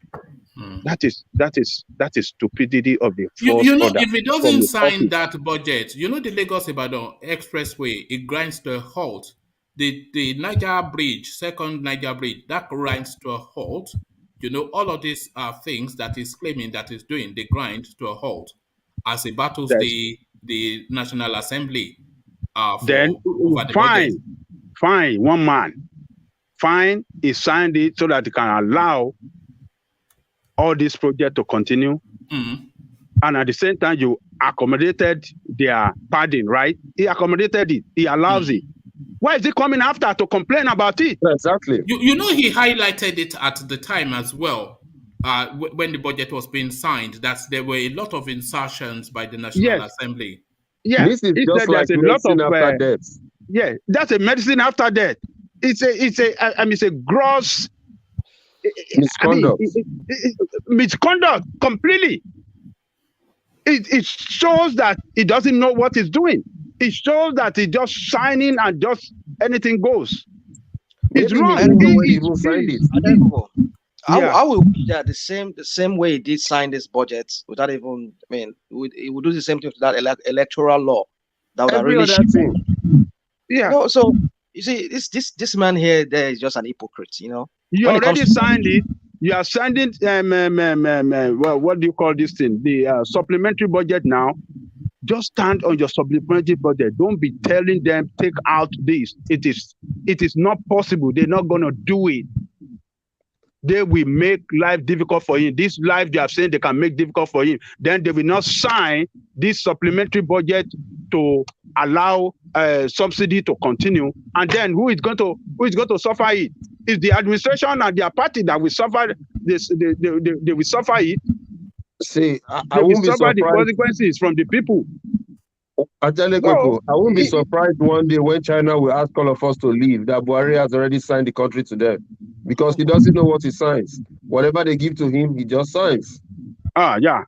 That is stupidity of the first you know, order. if it doesn't sign that budget, you know, the Lagos Ibadan Expressway, it grinds to a halt. The Niger Bridge, second Niger Bridge, that grinds to a halt. You know, all of these are things that is claiming that is doing, they grind to a halt as it battles the National Assembly. Then fine, one man, fine, he signed it so that he can allow all this project to continue. And at the same time, you accommodated their pardon, right? He accommodated it. He allows it. Why is he coming after to complain about it? Exactly. You know, he highlighted it at the time as well, when the budget was being signed, that there were a lot of insertions by the National Assembly. Yeah, this is just like medicine after death. Yeah, that's a medicine after death. It's a gross misconduct. Misconduct completely. It shows that he doesn't know what he's doing. It shows that he's just signing and just anything goes. It's wrong. I will be that the same way he did sign this budget without even, he would do the same thing to that electoral law. That would every really other thing. Yeah. No, so you see, this man here, there is just an hypocrite. You know, you already signed it. You are sending well, what do you call this thing? The supplementary budget now. Just stand on your supplementary budget. Don't be telling them take out this. It is not possible. They're not gonna do it. They will make life difficult for him. This life they are saying they can make difficult for him. Then they will not sign this supplementary budget to allow subsidy to continue. And then who is going to suffer it? Is the administration and their party that will suffer this? They will suffer it. See, I won't be surprised. The consequences from the people. I won't be surprised one day when China will ask all of us to leave, that BUHARI has already signed the country to them, because he doesn't know what he signs. Whatever they give to him, he just signs. Yeah.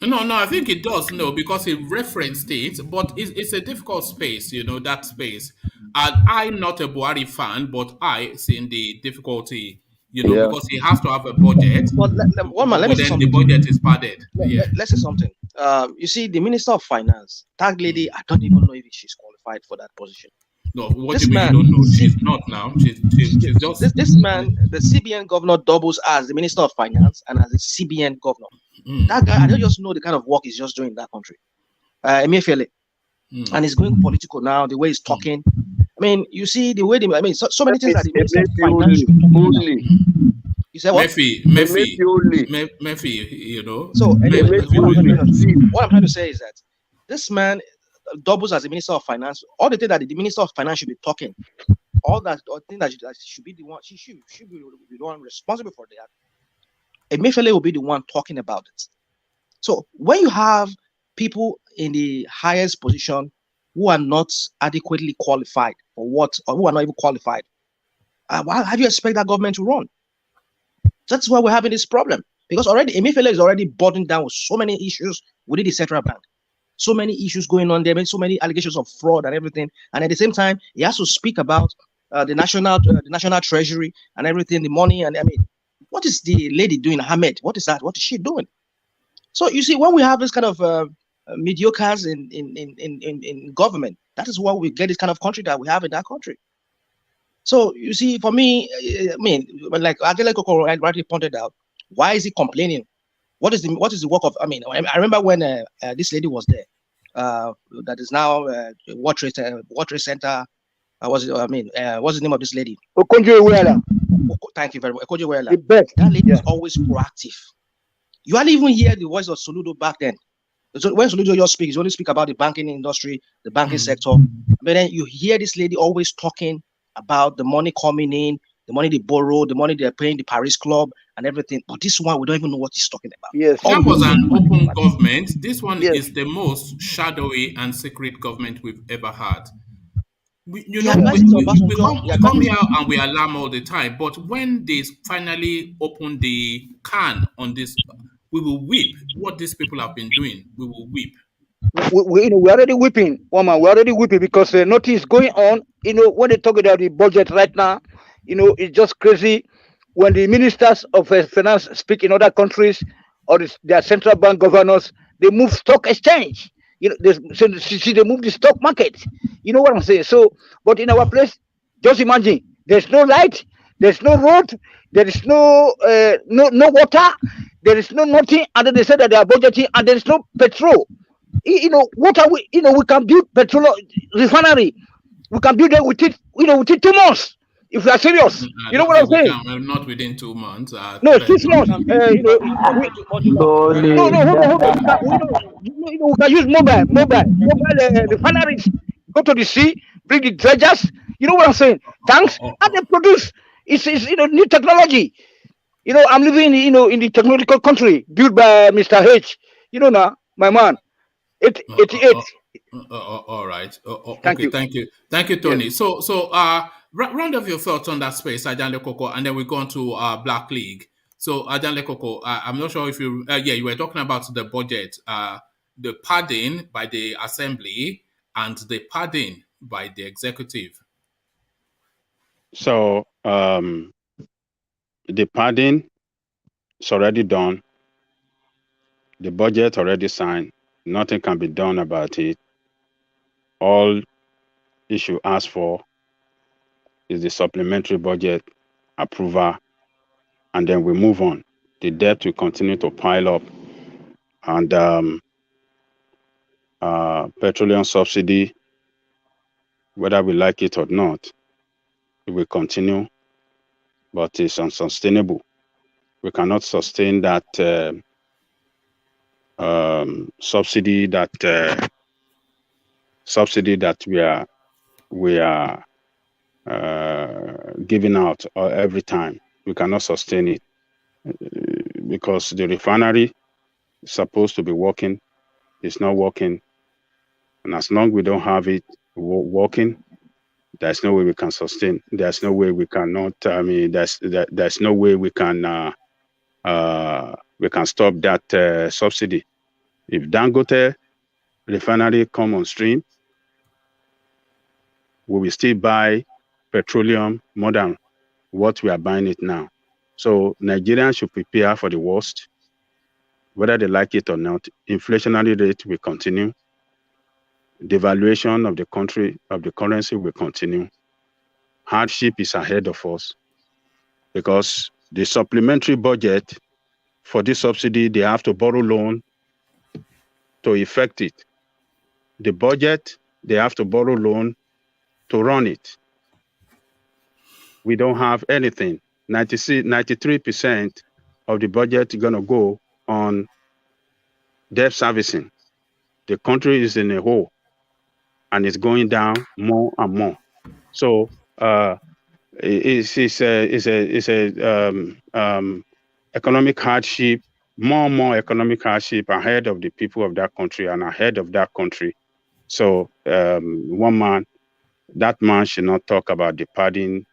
No, I think it does, because he referenced it, but it's a difficult space, that space. And I'm not a BUHARI fan, but I see the difficulty, because he has to have a budget. But let me say something. The budget is padded. Let's say something. You see, the Minister of Finance, that lady, I don't even know if she's qualified for that position. No, what do you mean you don't know? She's not now. She's just... This man, the CBN governor, doubles as the Minister of Finance and as the CBN governor. That guy, I don't just know the kind of work he's just doing in that country. Emefiele. And he's going political now, the way he's talking. I mean, you see the way so many things that the Minister of Finance. You say what? Murphy, So anyway, what I'm trying to say is that this man doubles as the Minister of Finance. All the things that the Minister of Finance should be talking, all things that should be the one, she should be the one responsible for that. Emefiele will be the one talking about it. So when you have people in the highest position who are not adequately qualified for what, or who are not even qualified, how do you expect that government to run? That's why we're having this problem, because already Emefiele is already burdened down with so many issues within the central bank. so many issues going on there, so many allegations of fraud and everything. And at the same time, he has to speak about the national treasury and everything, the money. And I mean, what is the lady doing, Ahmed? What is that? What is she doing? So you see, when we have this kind of mediocres in government, that is why we get this kind of country that we have in that country. So you see, for me, I mean, like Adele Koko rightly pointed out, why is he complaining? What is the work of? I mean, I remember when this lady was there, that is now World Trade Center. What's the name of this lady? Thank you very much. That lady is always proactive. You hardly even hear the voice of Soludo back then. So when Soludo just speaks, he only speak about the banking industry, the banking sector. But then you hear this lady always talking about the money coming in, the money they borrow, the money they're paying the Paris Club and everything. But this one, we don't even know what he's talking about. Yes. That was an open government. This one is the most shadowy and secret government we've ever had. We come here and we alarm all the time. But when they finally open the can on this, we will weep. What these people have been doing, we will weep. We're already weeping, woman. We're already weeping because nothing is going on. When they talk about the budget right now, it's just crazy. When the ministers of finance speak in other countries or their central bank governors, they move stock exchange. They move the stock market. You know what I'm saying? So, but in our place, just imagine there's no light, there's no road, there is no water, there is no nothing, and then they say that they are budgeting, and there is no petrol. What are we? We can build petrol refinery. We can build it within 2 months if we are serious. You know what I'm saying? Not within 2 months. No, 6 months. No, hold on. We can use mobile refineries. Go to the sea, bring the dredgers. You know what I'm saying? Tanks, and they produce. It's new technology. I'm living in the technological country built by Mr. H. Now, my man. 88. All right. Thank you, Tony. Yes. So round of your thoughts on that space, Ajanle Koko, and then we go on to Black League. So Ajanle Koko, I'm not sure if you were talking about the budget, the padding by the assembly and the padding by the executive. So the padding is already done. The budget already signed. Nothing can be done about it. All issue asked for is the supplementary budget approval, and then we move on. The debt will continue to pile up, and petroleum subsidy, whether we like it or not, it will continue, but it's unsustainable. We cannot sustain that subsidy that we are giving out every time. We cannot sustain it because the refinery is supposed to be working. It's not working, and as long as we don't have it working, there's no way we can sustain. There's no way we cannot. There's no way we can stop that subsidy. If Dangote refinery come on stream, we will still buy petroleum more than what we are buying it now. So Nigerians should prepare for the worst, whether they like it or not. Inflationary rate will continue. Devaluation of the country, of the currency will continue. Hardship is ahead of us because the supplementary budget for this subsidy, they have to borrow loan to effect it. The budget, they have to borrow loan to run it. We don't have anything. 93% of the budget is going to go on debt servicing. The country is in a hole and it's going down more and more. So it's economic hardship, more and more economic hardship ahead of the people of that country and ahead of that country. So that man should not talk about the padding,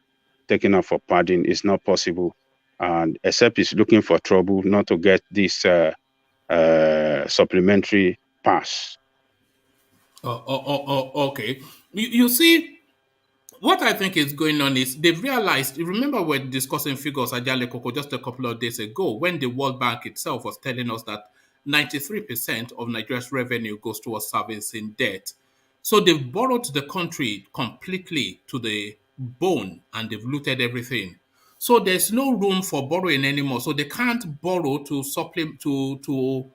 taking off for padding. It's not possible. And except he's looking for trouble not to get this supplementary pass. Okay. You see, what I think is going on is they've realized. Remember, we're discussing figures Ajale Koko just a couple of days ago when the World Bank itself was telling us that 93% of Nigeria's revenue goes towards servicing debt. So they've borrowed the country completely to the bone and they've looted everything. So there's no room for borrowing anymore. So they can't borrow to supplement to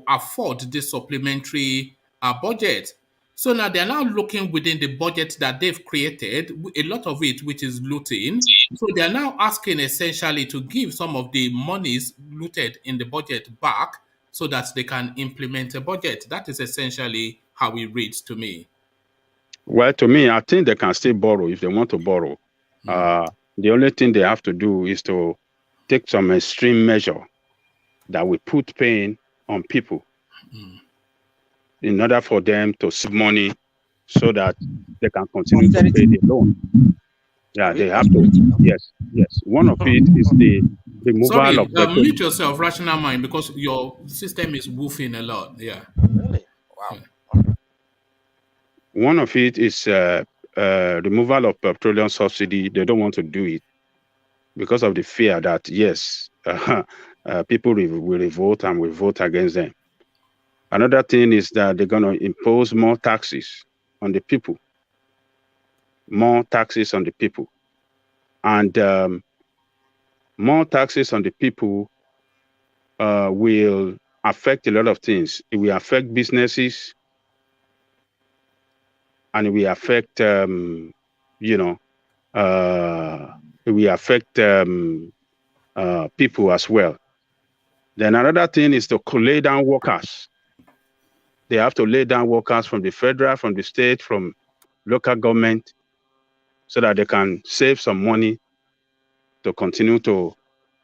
afford this supplementary budget. So now they're now looking within the budget that they've created, a lot of it which is looting. So they're now asking essentially to give some of the monies looted in the budget back so that they can implement a budget. That is essentially how it reads to me. Well, to me, I think they can still borrow if they want to borrow. The only thing they have to do is to take some extreme measure that will put pain on people in order for them to save money so that they can continue to pay the loan. Yeah, they have to. Yes. One of it is the removal Sorry, of the mute yourself, rational mind, because your system is woofing a lot. Yeah. Really? Wow. One of it is removal of petroleum subsidy. They don't want to do it because of the fear that, yes, people will revolt and will vote against them. Another thing is that they're going to impose more taxes on the people. More taxes on the people. And more taxes on the people will affect a lot of things. It will affect businesses and it will affect, it will affect people as well. Then another thing is to lay down workers. They have to lay down workers from the federal, from the state, from local government, so that they can save some money to continue to.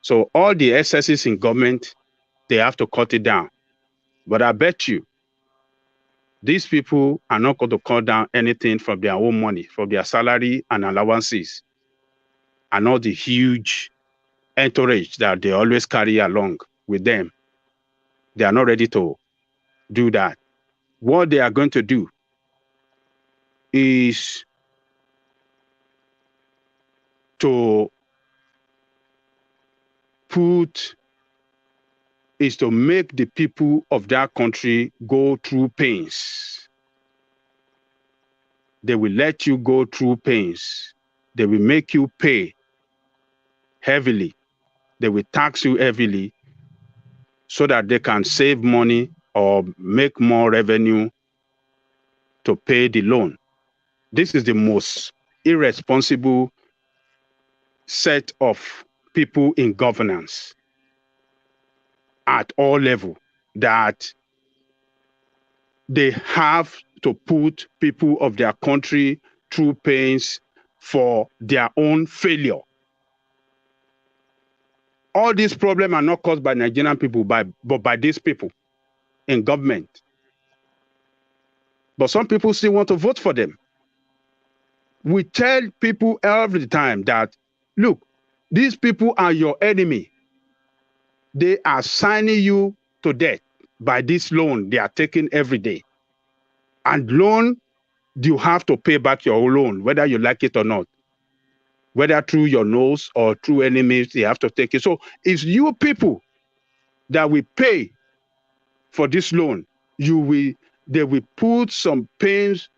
So all the excesses in government, they have to cut it down. But I bet you, these people are not going to cut down anything from their own money, from their salary and allowances, and all the huge entourage that they always carry along with them. They are not ready to do that. What they are going to do is to make the people of that country go through pains. They will let you go through pains. They will make you pay heavily. They will tax you heavily so that they can save money or make more revenue to pay the loan. This is the most irresponsible set of people in governance at all levels, that they have to put people of their country through pains for their own failure. All these problems are not caused by Nigerian people, but by these people in government. But some people still want to vote for them. We tell people every time that, look, these people are your enemy. They are signing you to death by this loan they are taking every day. And loan, you have to pay back your loan, whether you like it or not. Whether through your nose or through enemies, they have to take it. So it's you people that will pay for this loan. They will put some pains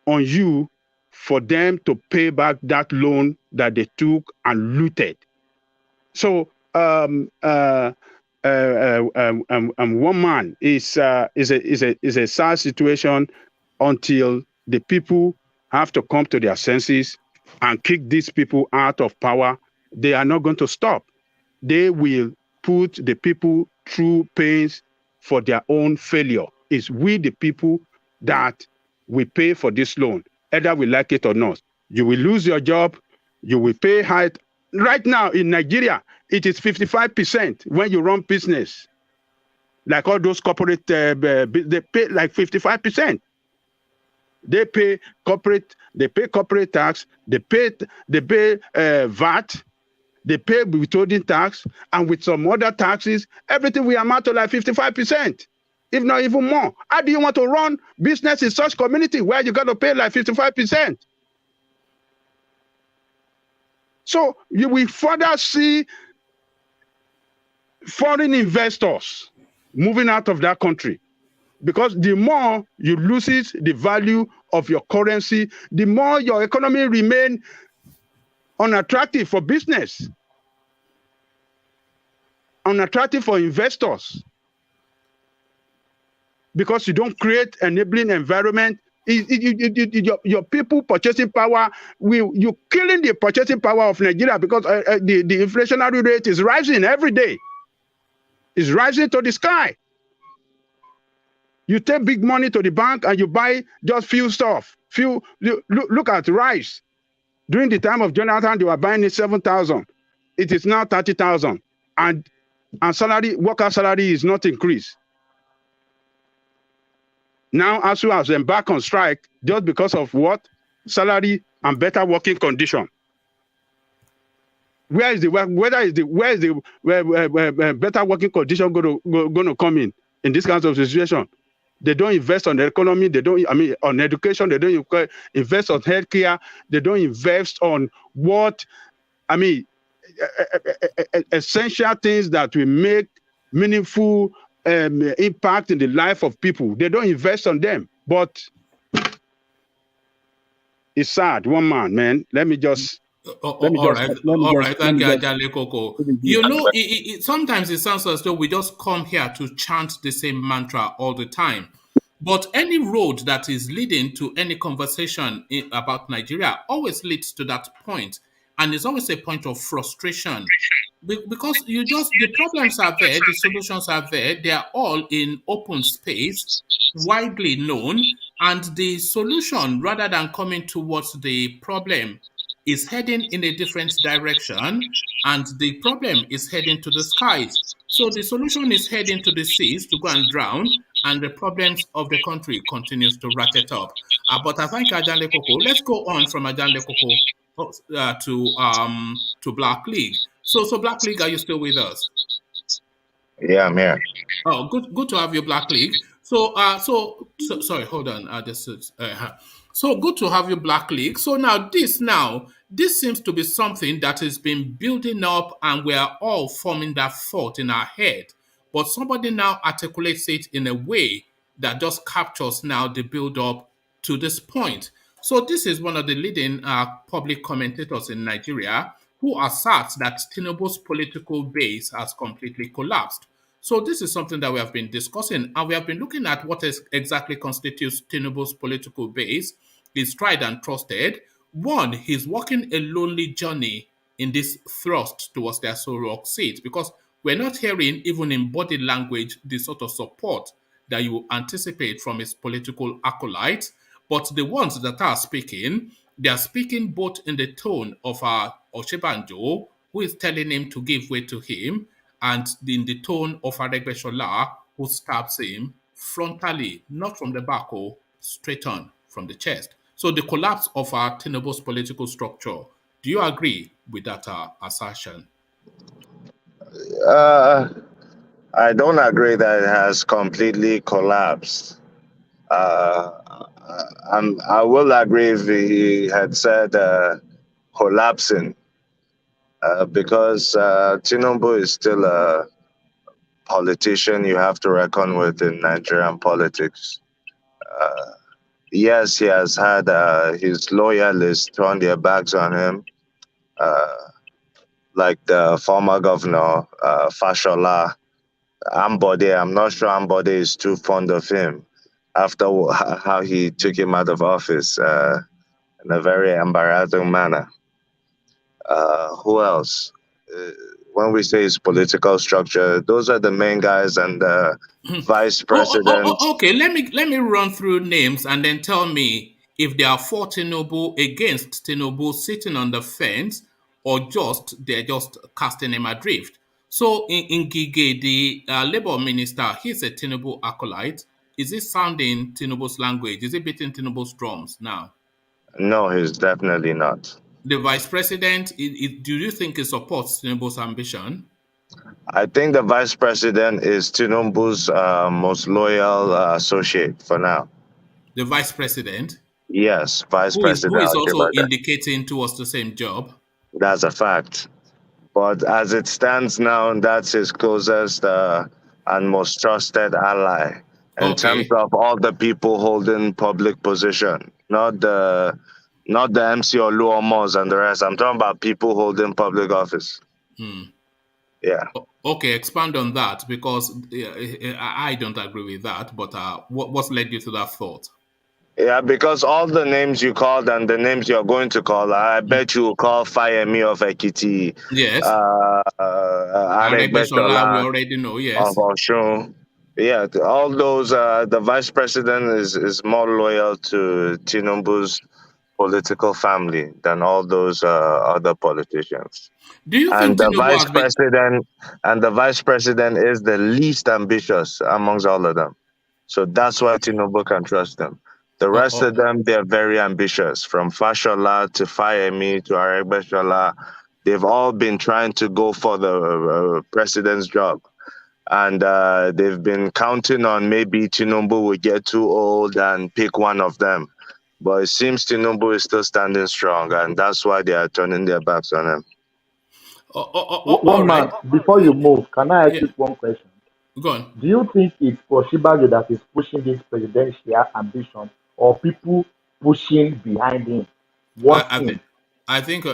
on you for them to pay back that loan that they took and looted. So one man is a sad situation until the people have to come to their senses and kick these people out of power. They are not going to stop. They will put the people through pains for their own failure. It's we, the people, that we pay for this loan, either we like it or not. You will lose your job. You will pay high. Right now in Nigeria, it is 55% when you run business. Like all those corporate, they pay like 55%. They pay corporate tax, they pay VAT, they pay withholding tax, and with some other taxes, everything will amount to like 55%. if not even more. How do you want to run business in such community where you got to pay like 55%? So you will further see foreign investors moving out of that country, because the more you lose the value of your currency, the more your economy remain unattractive for business, unattractive for investors, because you don't create enabling environment. Your people purchasing power, you're killing the purchasing power of Nigeria, because the inflationary rate is rising every day. It's rising to the sky. You take big money to the bank and you buy just few stuff. Look at rice. During the time of Jonathan, they were buying it 7,000. It is now 30,000, and worker salary is not increased. Now ASU has embarked on strike just because of what? Salary and better working condition. Where is the better working condition going to come in this kind of situation? They don't invest on the economy. They don't. On education. They don't invest on healthcare. They don't invest on essential things that will make meaningful impact in the life of people. They don't invest on them. But it's sad. One man. Let me just. All right. Thank you, Ajale Koko. You know, sometimes it sounds as though we just come here to chant the same mantra all the time. But any road that is leading to any conversation about Nigeria always leads to that point. And it's always a point of frustration. Because the problems are there, the solutions are there, they are all in open space, widely known. And the solution, rather than coming towards the problem, is heading in a different direction, and the problem is heading to the skies. So the solution is heading to the seas to go and drown, and the problems of the country continues to ratchet up. But I thank Ajale Koko. Let's go on from Ajale Koko to Black League. So Black League, are you still with us? Yeah, I'm here. Oh, good to have you, Black League. So sorry, hold on. So good to have you, Black League. So this seems to be something that has been building up, and we are all forming that thought in our head. But somebody now articulates it in a way that just captures now the build up to this point. So this is one of the leading public commentators in Nigeria who asserts that Tinubu's political base has completely collapsed. So this is something that we have been discussing, and we have been looking at what exactly constitutes Tinubu's political base. He's tried and trusted. One, he's walking a lonely journey in this thrust towards their Rock seat, because we're not hearing, even in body language, the sort of support that you anticipate from his political acolytes. But the ones that are speaking, they are speaking both in the tone of Oshibanjo, who is telling him to give way to him, and in the tone of Aregbesola, who stabs him frontally, not from the back, straight on from the chest. So the collapse of our Tinubu's political structure. Do you agree with that assertion? I don't agree that it has completely collapsed. I will agree if he had said collapsing, because Tinubu is still a politician you have to reckon with in Nigerian politics. Yes, he has had his loyalists turn their backs on him, like the former governor, Fashola. Ambode, I'm not sure Ambode is too fond of him after how he took him out of office in a very embarrassing manner. Who else? When we say his political structure, those are the main guys, and the vice president. Okay, let me run through names and then tell me if they are for Tinubu, against Tinubu, sitting on the fence, or they're just casting him adrift. So in Gige, the Labour minister, he's a Tinubu acolyte. Is he sounding Tinubu's language? Is he beating Tinubu's drums now? No, he's definitely not. The vice president, do you think he supports Tinubu's ambition? I think the vice president is Tinubu's most loyal associate for now. The vice president, Yes, vice who president is also Ajibade. indicating towards the same job. That's a fact. But as it stands now, that's his closest and most trusted ally in terms Okay. of all the people holding public position, not the MC Oluomos and the rest. I'm talking about people holding public office. Yeah. Okay, expand on that because I don't agree with that. But what's led you to that thought? Yeah, because all the names you called and the names you're going to call, I bet you will call Fayemi of Ekiti, Yes. Aregbesola, we Aregbesola already know. of Yes. Oshun. Yeah, all those. The vice president is more loyal to Tinubu's political family than all those other politicians. Do you And think the Tinubu vice has been? president and the vice president is the least ambitious amongst all of them. So that's why Tinubu can trust them. The Oh, rest of them, they're very ambitious. From Fashola to Fayemi to Aregbesola, they've all been trying to go for the president's job. And they've been counting on maybe Tinubu will get too old and pick one of them. But it seems Tinubu is still standing strong, and that's why they are turning their backs on him. All One right. man, before you move, can I ask Yeah. you one question? Go on. Do you think it's Oshibajo that is pushing this presidential ambition or people pushing behind him, want I think him? I think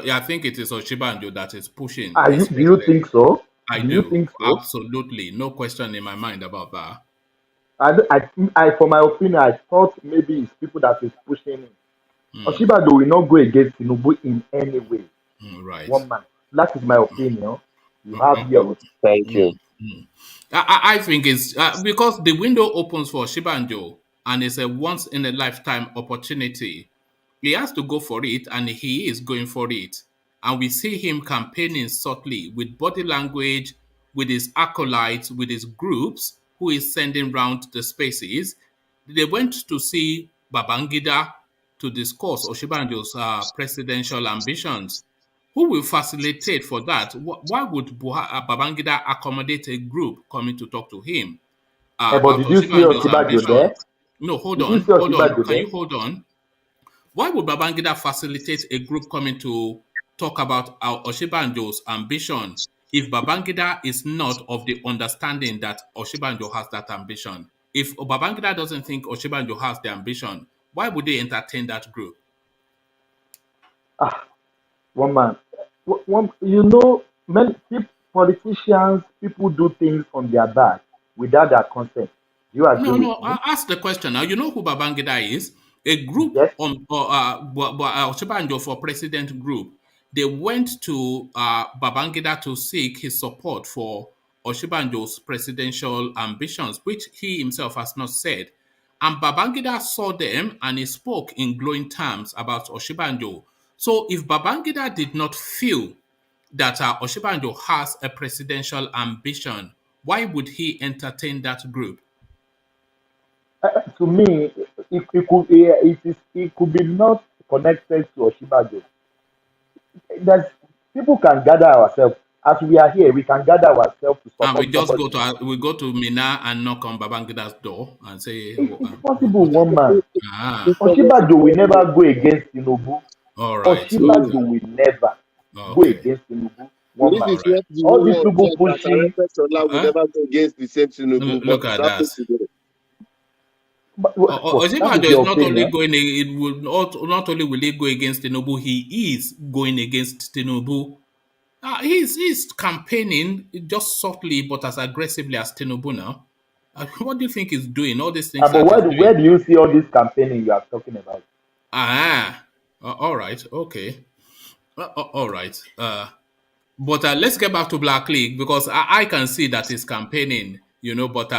it is Oshibanjo that is pushing Are you, his do you president. think so? I Do you do. think so? Absolutely. No question in my mind about that. For my opinion, I thought maybe it's people that is pushing him. Hmm. Oshibajo will not go against Tinubu in any way. Right. One man. That is my opinion. You have Mm, yours. Thank mm, you. mm. I think it's because the window opens for Shibanjo and it's a once in a lifetime opportunity. He has to go for it and he is going for it. And we see him campaigning subtly with body language, with his acolytes, with his groups, who is sending round the spaces. They went to see Babangida to discuss Oshibanjo's presidential ambitions. Who will facilitate for that? Why would Babangida accommodate a group coming to talk to him But about did you see Oshibanjo's Oshibajo ambition? there? No, hold Did you on, see hold on. Oshibajo Can there? you hold on? Why would Babangida facilitate a group coming to talk about our Oshibanjo's ambition if Babangida is not of the understanding that Oshibanjo has that ambition? If Babangida doesn't think Oshibanjo has the ambition, why would they entertain that group? Ah, one man. Many politicians, people do things on their back without their consent. Do you agree No, with no. me? Ask the question now. You know who Babangida is? A group Yes. Ochibanjo for President group. They went to Babangida to seek his support for Oshibanjo's presidential ambitions, which he himself has not said. And Babangida saw them and he spoke in glowing terms about Oshibanjo. So if Babangida did not feel that Oshibanjo has a presidential ambition, why would he entertain that group? To me, it could be not connected to Oshibajo. There's people can gather ourselves as we are here. We can gather ourselves to And we support just somebody. we go to Mina and knock on Babangida's door and say, It's possible, one man. ah, Oshibajo will never go against Tinubu. all right, Oshibajo okay, will never go okay, against Tinubu. One This man. all is right. what the All whole these world people said that pushing, Aregbesola will never go against the same Tinubu, but Look it's at that. happening today. that is Osinbajo is your not only opinion. going, it will not only will he go against Tinubu, he is going against Tinubu. He's campaigning just subtly but as aggressively as Tinubu now. What do you think he's doing? All these things But that he's where doing. do you see all this campaigning you are talking about? All right, okay. All right. But let's get back to Black League because I can see that he's campaigning, but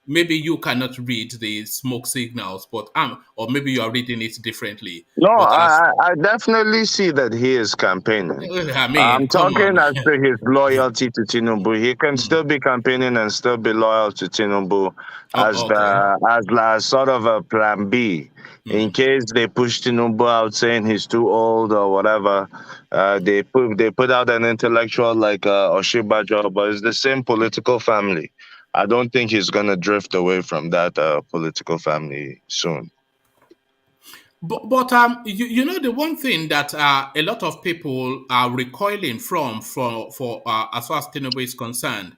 maybe you cannot read the smoke signals, but or maybe you are reading it differently. No, But as I definitely see that he is campaigning. I I'm mean, come talking on. as to his loyalty to Tinubu. He can still be campaigning and still be loyal to Tinubu as Oh, okay. as sort of a plan B. In case they push Tinubu out saying he's too old or whatever, they put out an intellectual like Oshibajo, but it's the same political family. I don't think he's gonna drift away from that political family soon. But you know the one thing that a lot of people are recoiling from for as far as Tinubu is concerned,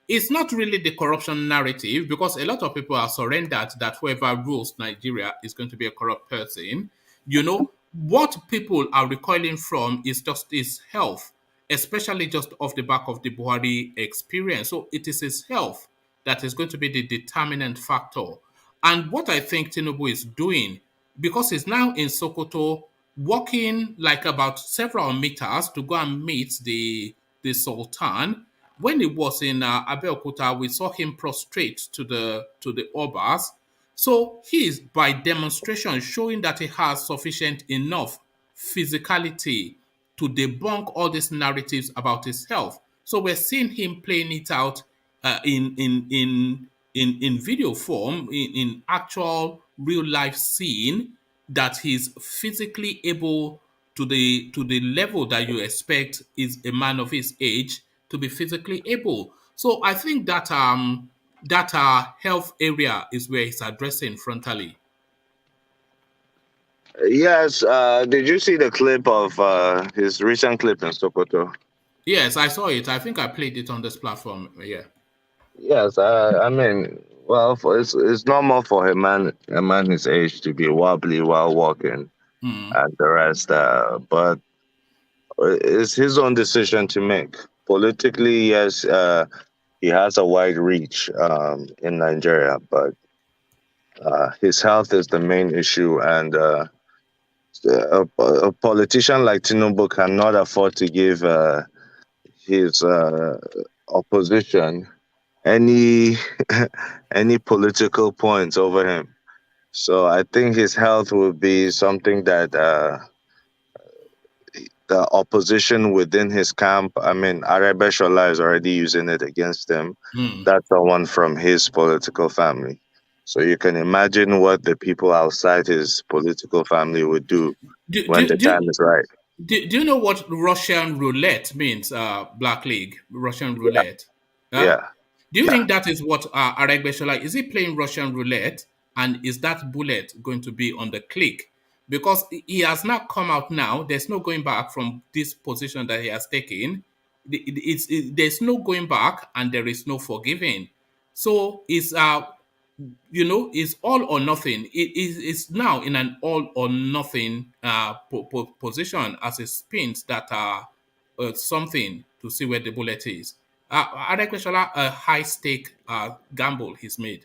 it's not really the corruption narrative, because a lot of people are surrendered that whoever rules Nigeria is going to be a corrupt person. You know what people are recoiling from is just his health, especially just off the back of the Buhari experience. So it is his health that is going to be the determinant factor. And what I think Tinubu is doing, because he's now in Sokoto, walking like about several meters to go and meet the Sultan. When he was in Abeokuta, we saw him prostrate to the Obas. So he is by demonstration showing that he has sufficient enough physicality to debunk all these narratives about his health. So we're seeing him playing it out in video form, in actual real life scene, that he's physically able to the level that you expect is a man of his age to be physically able. So I think that health area is where he's addressing frontally. Yes, did you see the clip of his recent clip in Sokoto? Yes, I saw it. I think I played it on this platform. Yeah. Yes, I mean, well, it's normal for a man his age to be wobbly while walking and the rest, but it's his own decision to make. Politically, yes, he has a wide reach in Nigeria, but his health is the main issue, and a politician like Tinubu cannot afford to give his opposition any any political points over him. So I think his health will be something that the opposition within his camp, I mean, Arebeshola is already using it against him. That's someone from his political family. So you can imagine what the people outside his political family would do Do, when do, the time do, is right. do you know what Russian roulette means? Black League, Russian roulette. Yeah. Do you think that is what Aregbesola is he playing Russian roulette, and is that bullet going to be on the click? Because he has now come out now. There's no going back from this position that he has taken. There's no going back, and there is no forgiving. So it's all or nothing. It's now in an all or nothing position as it spins that something to see where the bullet is. Adequeshala, a high stake gamble he's made.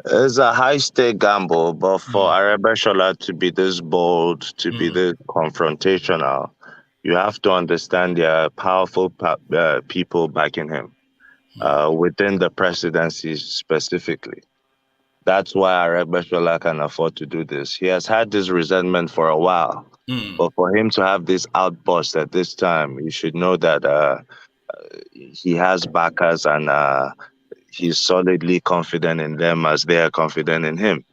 It's a high stake gamble, but for Arebeshola to be this bold, to be this confrontational, you have to understand there are powerful people backing him within the presidency specifically. That's why Arebeshola can afford to do this. He has had this resentment for a while, but for him to have this outburst at this time, you should know that he has backers and he's solidly confident in them as they are confident in him.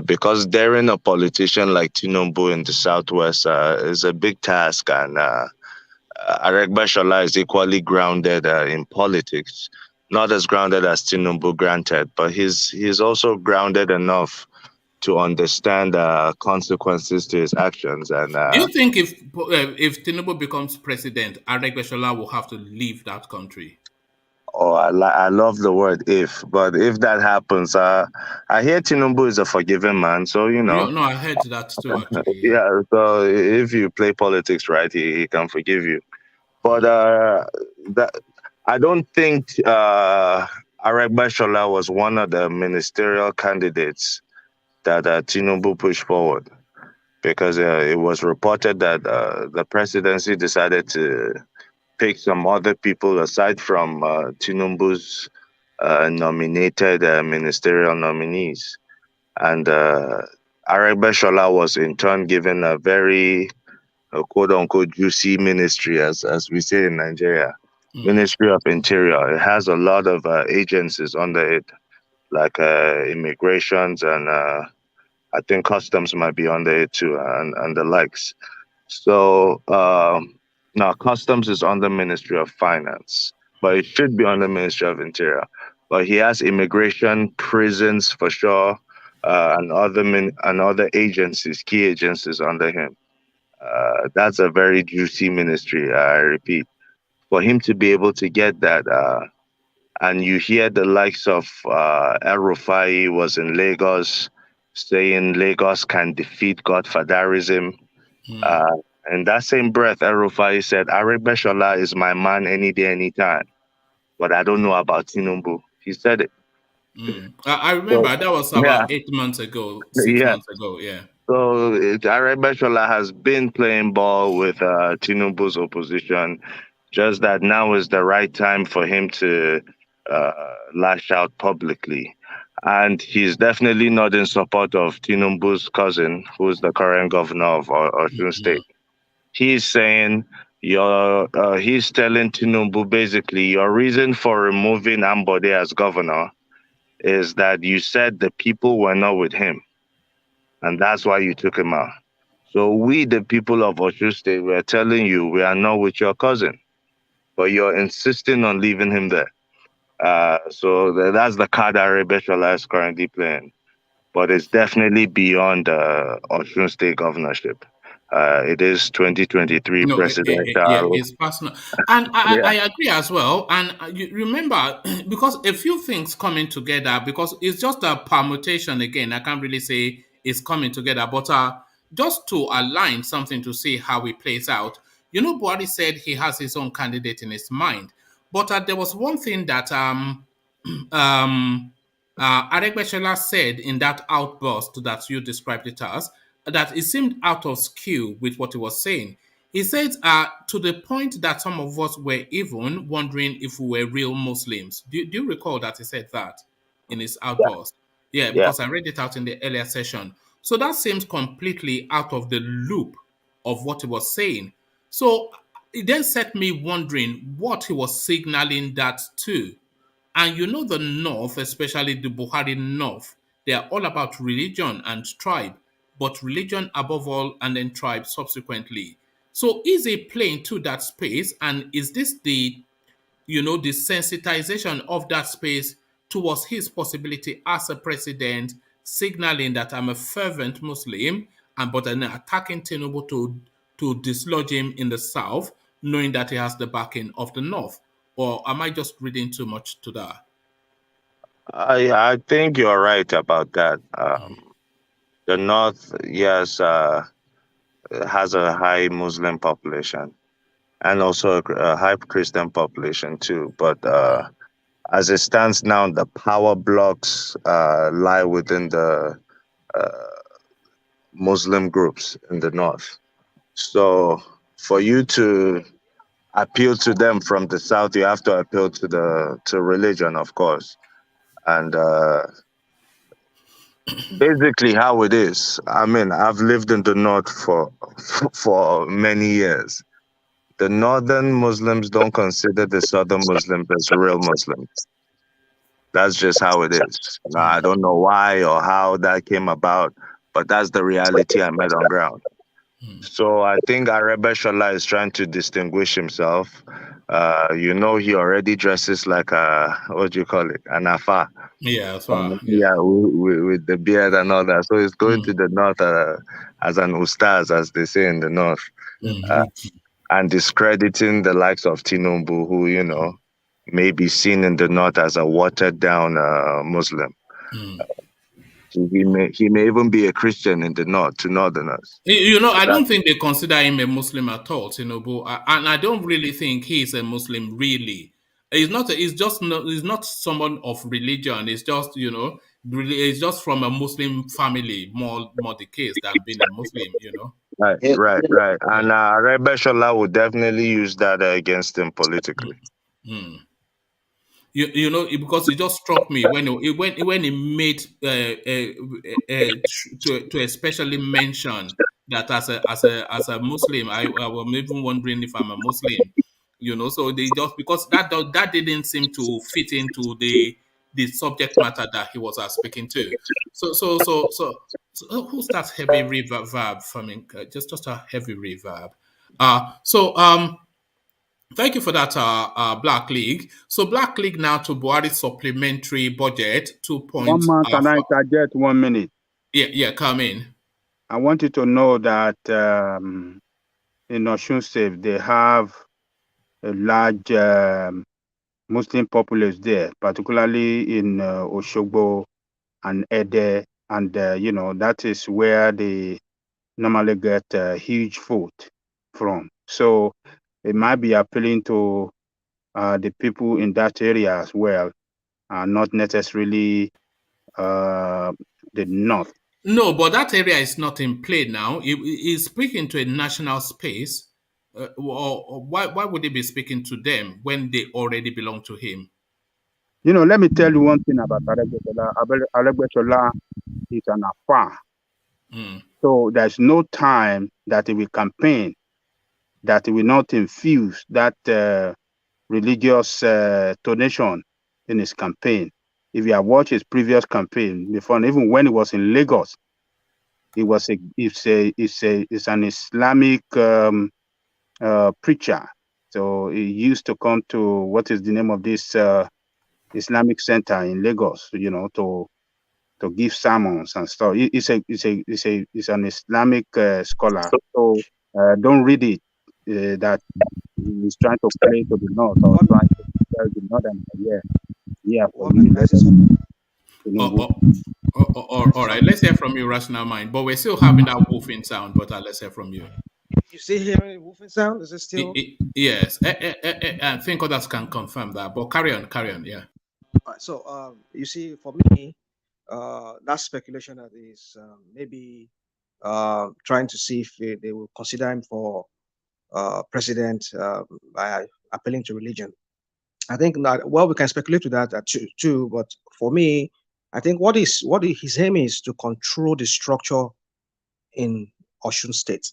Because daring a politician like Tinubu in the Southwest is a big task, and Aregbesola is equally grounded in politics. Not as grounded as Tinubu, granted, but he's also grounded enough to understand consequences to his actions. And do you think if Tinubu becomes president, Aregbesola will have to leave that country? Oh, I love the word if, but if that happens, I hear Tinubu is a forgiving man, so you know. Yeah, no, I heard that too, actually. Yeah, so if you play politics right, he can forgive you. But I don't think Aregbesola was one of the ministerial candidates that Tinubu pushed forward, because it was reported that the presidency decided to pick some other people aside from Tinubu's nominated ministerial nominees. And Aregbesola was in turn given a very quote unquote juicy ministry, as we say in Nigeria, Ministry of Interior. It has a lot of agencies under it, like immigrations and I think customs might be under it too, and the likes. So now customs is under Ministry of Finance, but it should be under Ministry of Interior. But he has immigration, prisons for sure, and other agencies, key agencies under him. That's a very juicy ministry. I repeat, for him to be able to get that, and you hear the likes of El Rufai was in Lagos, saying Lagos can defeat Godfatherism. In that same breath, El Rufai said, Aregbesola is my man any day, anytime. But I don't know about Tinubu. He said it. I remember that was Yeah, about 8 months ago, 6 yeah. months ago. Yeah. So Aregbesola has been playing ball with Tinubu's opposition. Just that now is the right time for him to lash out publicly. And he's definitely not in support of Tinubu's cousin, who's the current governor of Osun State. He's saying he's telling Tinubu basically your reason for removing Ambode as governor is that you said the people were not with him, and that's why you took him out. So we, the people of Osun State, we're telling you we are not with your cousin, but you're insisting on leaving him there. So that's the card Aregbesola is currently playing. But it's definitely beyond Osun State governorship. It is 2023 No, yeah, presidential. it's personal, and Yeah. I agree as well. And you remember, because a few things coming together, because it's just a permutation again. I can't really say it's coming together, but just to align something to see how it plays out. You know, Buhari said he has his own candidate in his mind, but there was one thing that um, Aregbesola said in that outburst that you described it as, that it seemed out of skew with what he was saying. He said to the point that some of us were even wondering if we were real Muslims. Do you recall that he said that in his outburst? Yeah, Yeah. because I read it out in the earlier session. So that seems completely out of the loop of what he was saying. So it then set me wondering what he was signaling that to. And you know, the North, especially the Buhari North, they are all about religion and tribe, but religion above all, and then tribe subsequently. So is he playing to that space, and is this the the sensitization of that space towards his possibility as a president, signaling that I'm a fervent Muslim, and but then attacking Tinubu to dislodge him in the south, knowing that he has the backing of the north? Or am I just reading too much to that? I think you're right about that. The North, yes, has a high Muslim population and also a high Christian population too. But as it stands now, the power blocks lie within the Muslim groups in the North. So for you to appeal to them from the South, you have to appeal to religion, of course. And basically how it is. I mean, I've lived in the North for many years. The Northern Muslims don't consider the Southern Muslims as real Muslims. That's just how it is. Now, I don't know why or how that came about, but that's the reality I met on ground. So I think Aregbesola is trying to distinguish himself. He already dresses like what do you call it? An afa. Yeah, that's right. Yeah, with the beard and all that. So he's going to the North as an ustaz, as they say in the North, and discrediting the likes of Tinubu, who, may be seen in the North as a watered down Muslim. He may even be a Christian in the North to Northerners. I don't think they consider him a Muslim at all, Tinubu, and I don't really think he is a Muslim. Really, he's not. He's not someone of religion. It's just really, it's just from a Muslim family. More the case than being a Muslim. Right. And Aregbesola would definitely use that against him politically. You know, because it just struck me when he made to especially mention that as a Muslim, I was even wondering if I'm a Muslim, you know. So they just, because that didn't seem to fit into the subject matter that he was speaking to. So who's that heavy reverb for me? Just a heavy reverb. Thank you for that, Black League. So Black League now to Buhari supplementary budget 2 1 point. month, can I interject 1 minute? Yeah, come in. I want you to know that in Osun State, they have a large Muslim populace there, particularly in Oshogbo and Ede, and that is where they normally get huge vote from. So it might be appealing to the people in that area as well, not necessarily the north. No, but that area is not in play now. He's speaking to a national space. Or why would he be speaking to them when they already belong to him? Let me tell you one thing about Aregbesola. Aregbesola is an affair. So there's no time that he will campaign that he will not infuse that religious donation in his campaign. If you have watched his previous campaign before, even when he was in Lagos, it's an Islamic preacher. So he used to come to, what is the name of this Islamic center in Lagos, to give sermons and stuff. He's an Islamic scholar. So don't read it that he's trying to play to the north or trying to tell the northern for All right, let's hear from you, Rational Mind. But we're still having that woofing sound, but let's hear from you. You still hearing the woofing sound? Is it still? Yes. I think others can confirm that, but carry on, yeah. All right, so you see, for me, that speculation that is maybe trying to see if they will consider him for president by appealing to religion. I think that, well, we can speculate to that too, but for me, I think what his aim is to control the structure in Osun State.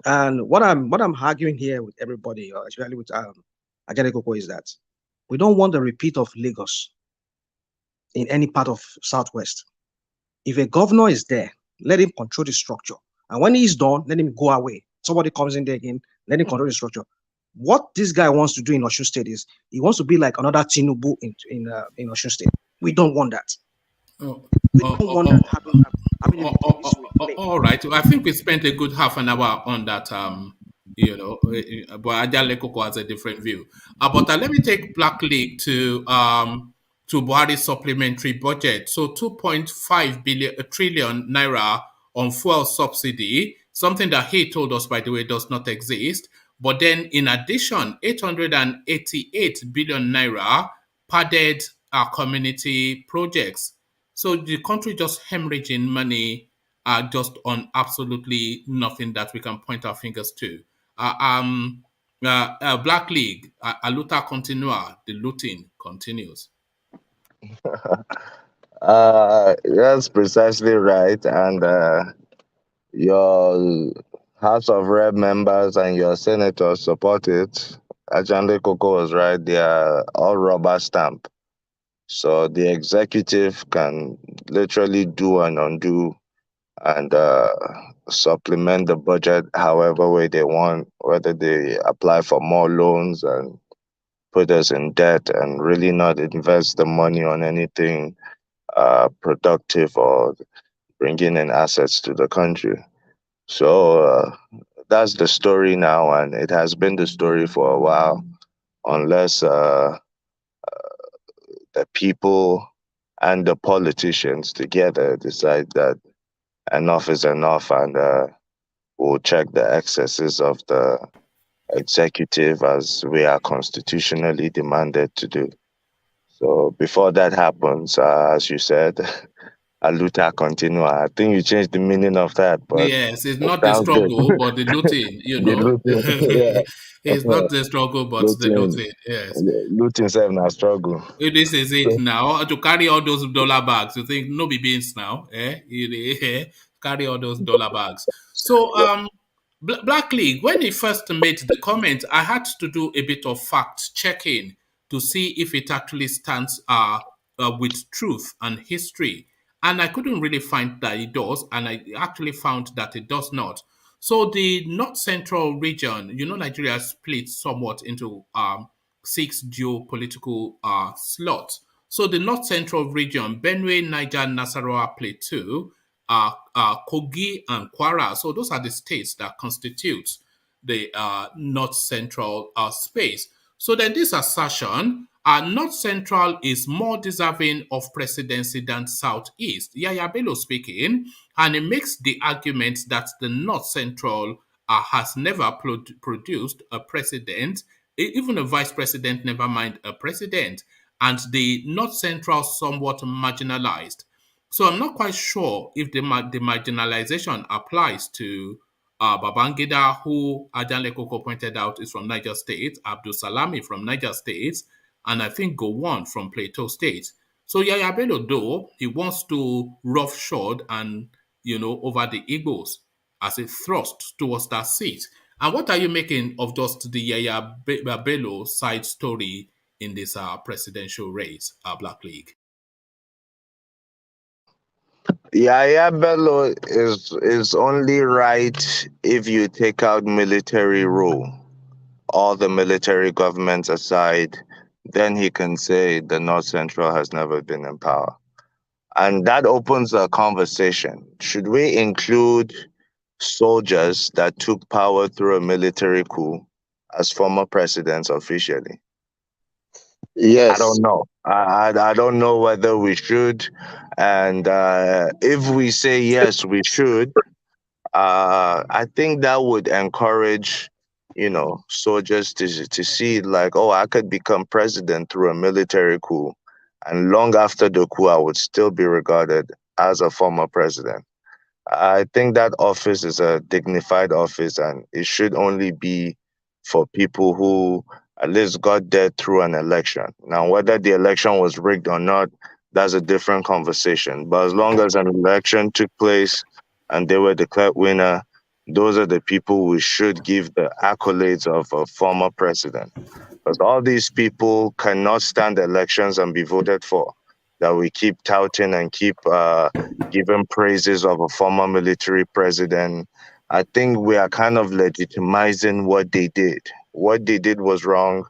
And what I'm arguing here with everybody, especially with Ajay Koko, is that we don't want the repeat of Lagos in any part of Southwest. If a governor is there, let him control the structure. And when he's done, let him go away. Somebody comes in there again, let him control the structure. What this guy wants to do in Osun State is he wants to be like another Tinubu in Osun State. We don't want that. We don't want that happening this way. All right. I think we spent a good half an hour on that. But Ajay Koko has a different view. But let me take Black League to Buhari's supplementary budget. So 2.5 trillion naira on fuel subsidy, something that he told us, by the way, does not exist. But then, in addition, 888 billion naira padded our community projects. So the country just hemorrhaging money just on absolutely nothing that we can point our fingers to. Black League, Aluta continua, the looting continues. That's precisely right. And your House of Rep members and your senators support it. Ajande Koko was right. They are all rubber stamp. So the executive can literally do and undo and supplement the budget however way they want, whether they apply for more loans and put us in debt and really not invest the money on anything productive or bringing in assets to the country. So that's the story now, and it has been the story for a while, unless the people and the politicians together decide that enough is enough, and we'll check the excesses of the executive as we are constitutionally demanded to do. So before that happens, as you said, luta continua. I think you changed the meaning of that, but Yes, it's it not the sounds good. struggle, but the looting, The looting, yeah. It's not the struggle, but the looting, looting. Yes. looting self na struggle. This is it now. To carry all those dollar bags, you think no be beans now, eh? Carry all those dollar bags. So, Black League, when he first made the comment, I had to do a bit of fact checking to see if it actually stands with truth and history. And I couldn't really find that it does, and I actually found that it does not. So the North Central region, Nigeria is split somewhat into six geopolitical slots. So the North Central region, Benue, Niger, Nasarawa, Plateau, Kogi, and Kwara. So those are the states that constitute the North Central space. So then this assertion, North Central is more deserving of presidency than Southeast. Yaya Bello speaking, and he makes the argument that the North Central has never produced a president, even a vice president, never mind a president, and the North Central somewhat marginalized. So I'm not quite sure if the marginalization applies to Babangida, who Ajan Lekoko pointed out is from Niger State, Abdul Salami from Niger State, and I think Gowon from Plateau State. So Yaya Bello, though, he wants to roughshod and, over the Igbos as a thrust towards that seat. And what are you making of just the Yaya Bello side story in this presidential race, Black League? Yaya Bello is only right if you take out military rule, all the military governments aside, then he can say the North Central has never been in power. And that opens a conversation. Should we include soldiers that took power through a military coup as former presidents officially? Yes. I don't know. I don't know whether we should. And if we say yes, we should, I think that would encourage, soldiers to see like, oh, I could become president through a military coup. And long after the coup, I would still be regarded as a former president. I think that office is a dignified office and it should only be for people who at least got there through an election. Now, whether the election was rigged or not, that's a different conversation. But as long as an election took place and they were declared winner, those are the people we should give the accolades of a former president. Because all these people cannot stand elections and be voted for, that we keep touting and keep giving praises of a former military president. I think we are kind of legitimizing what they did. What they did was wrong,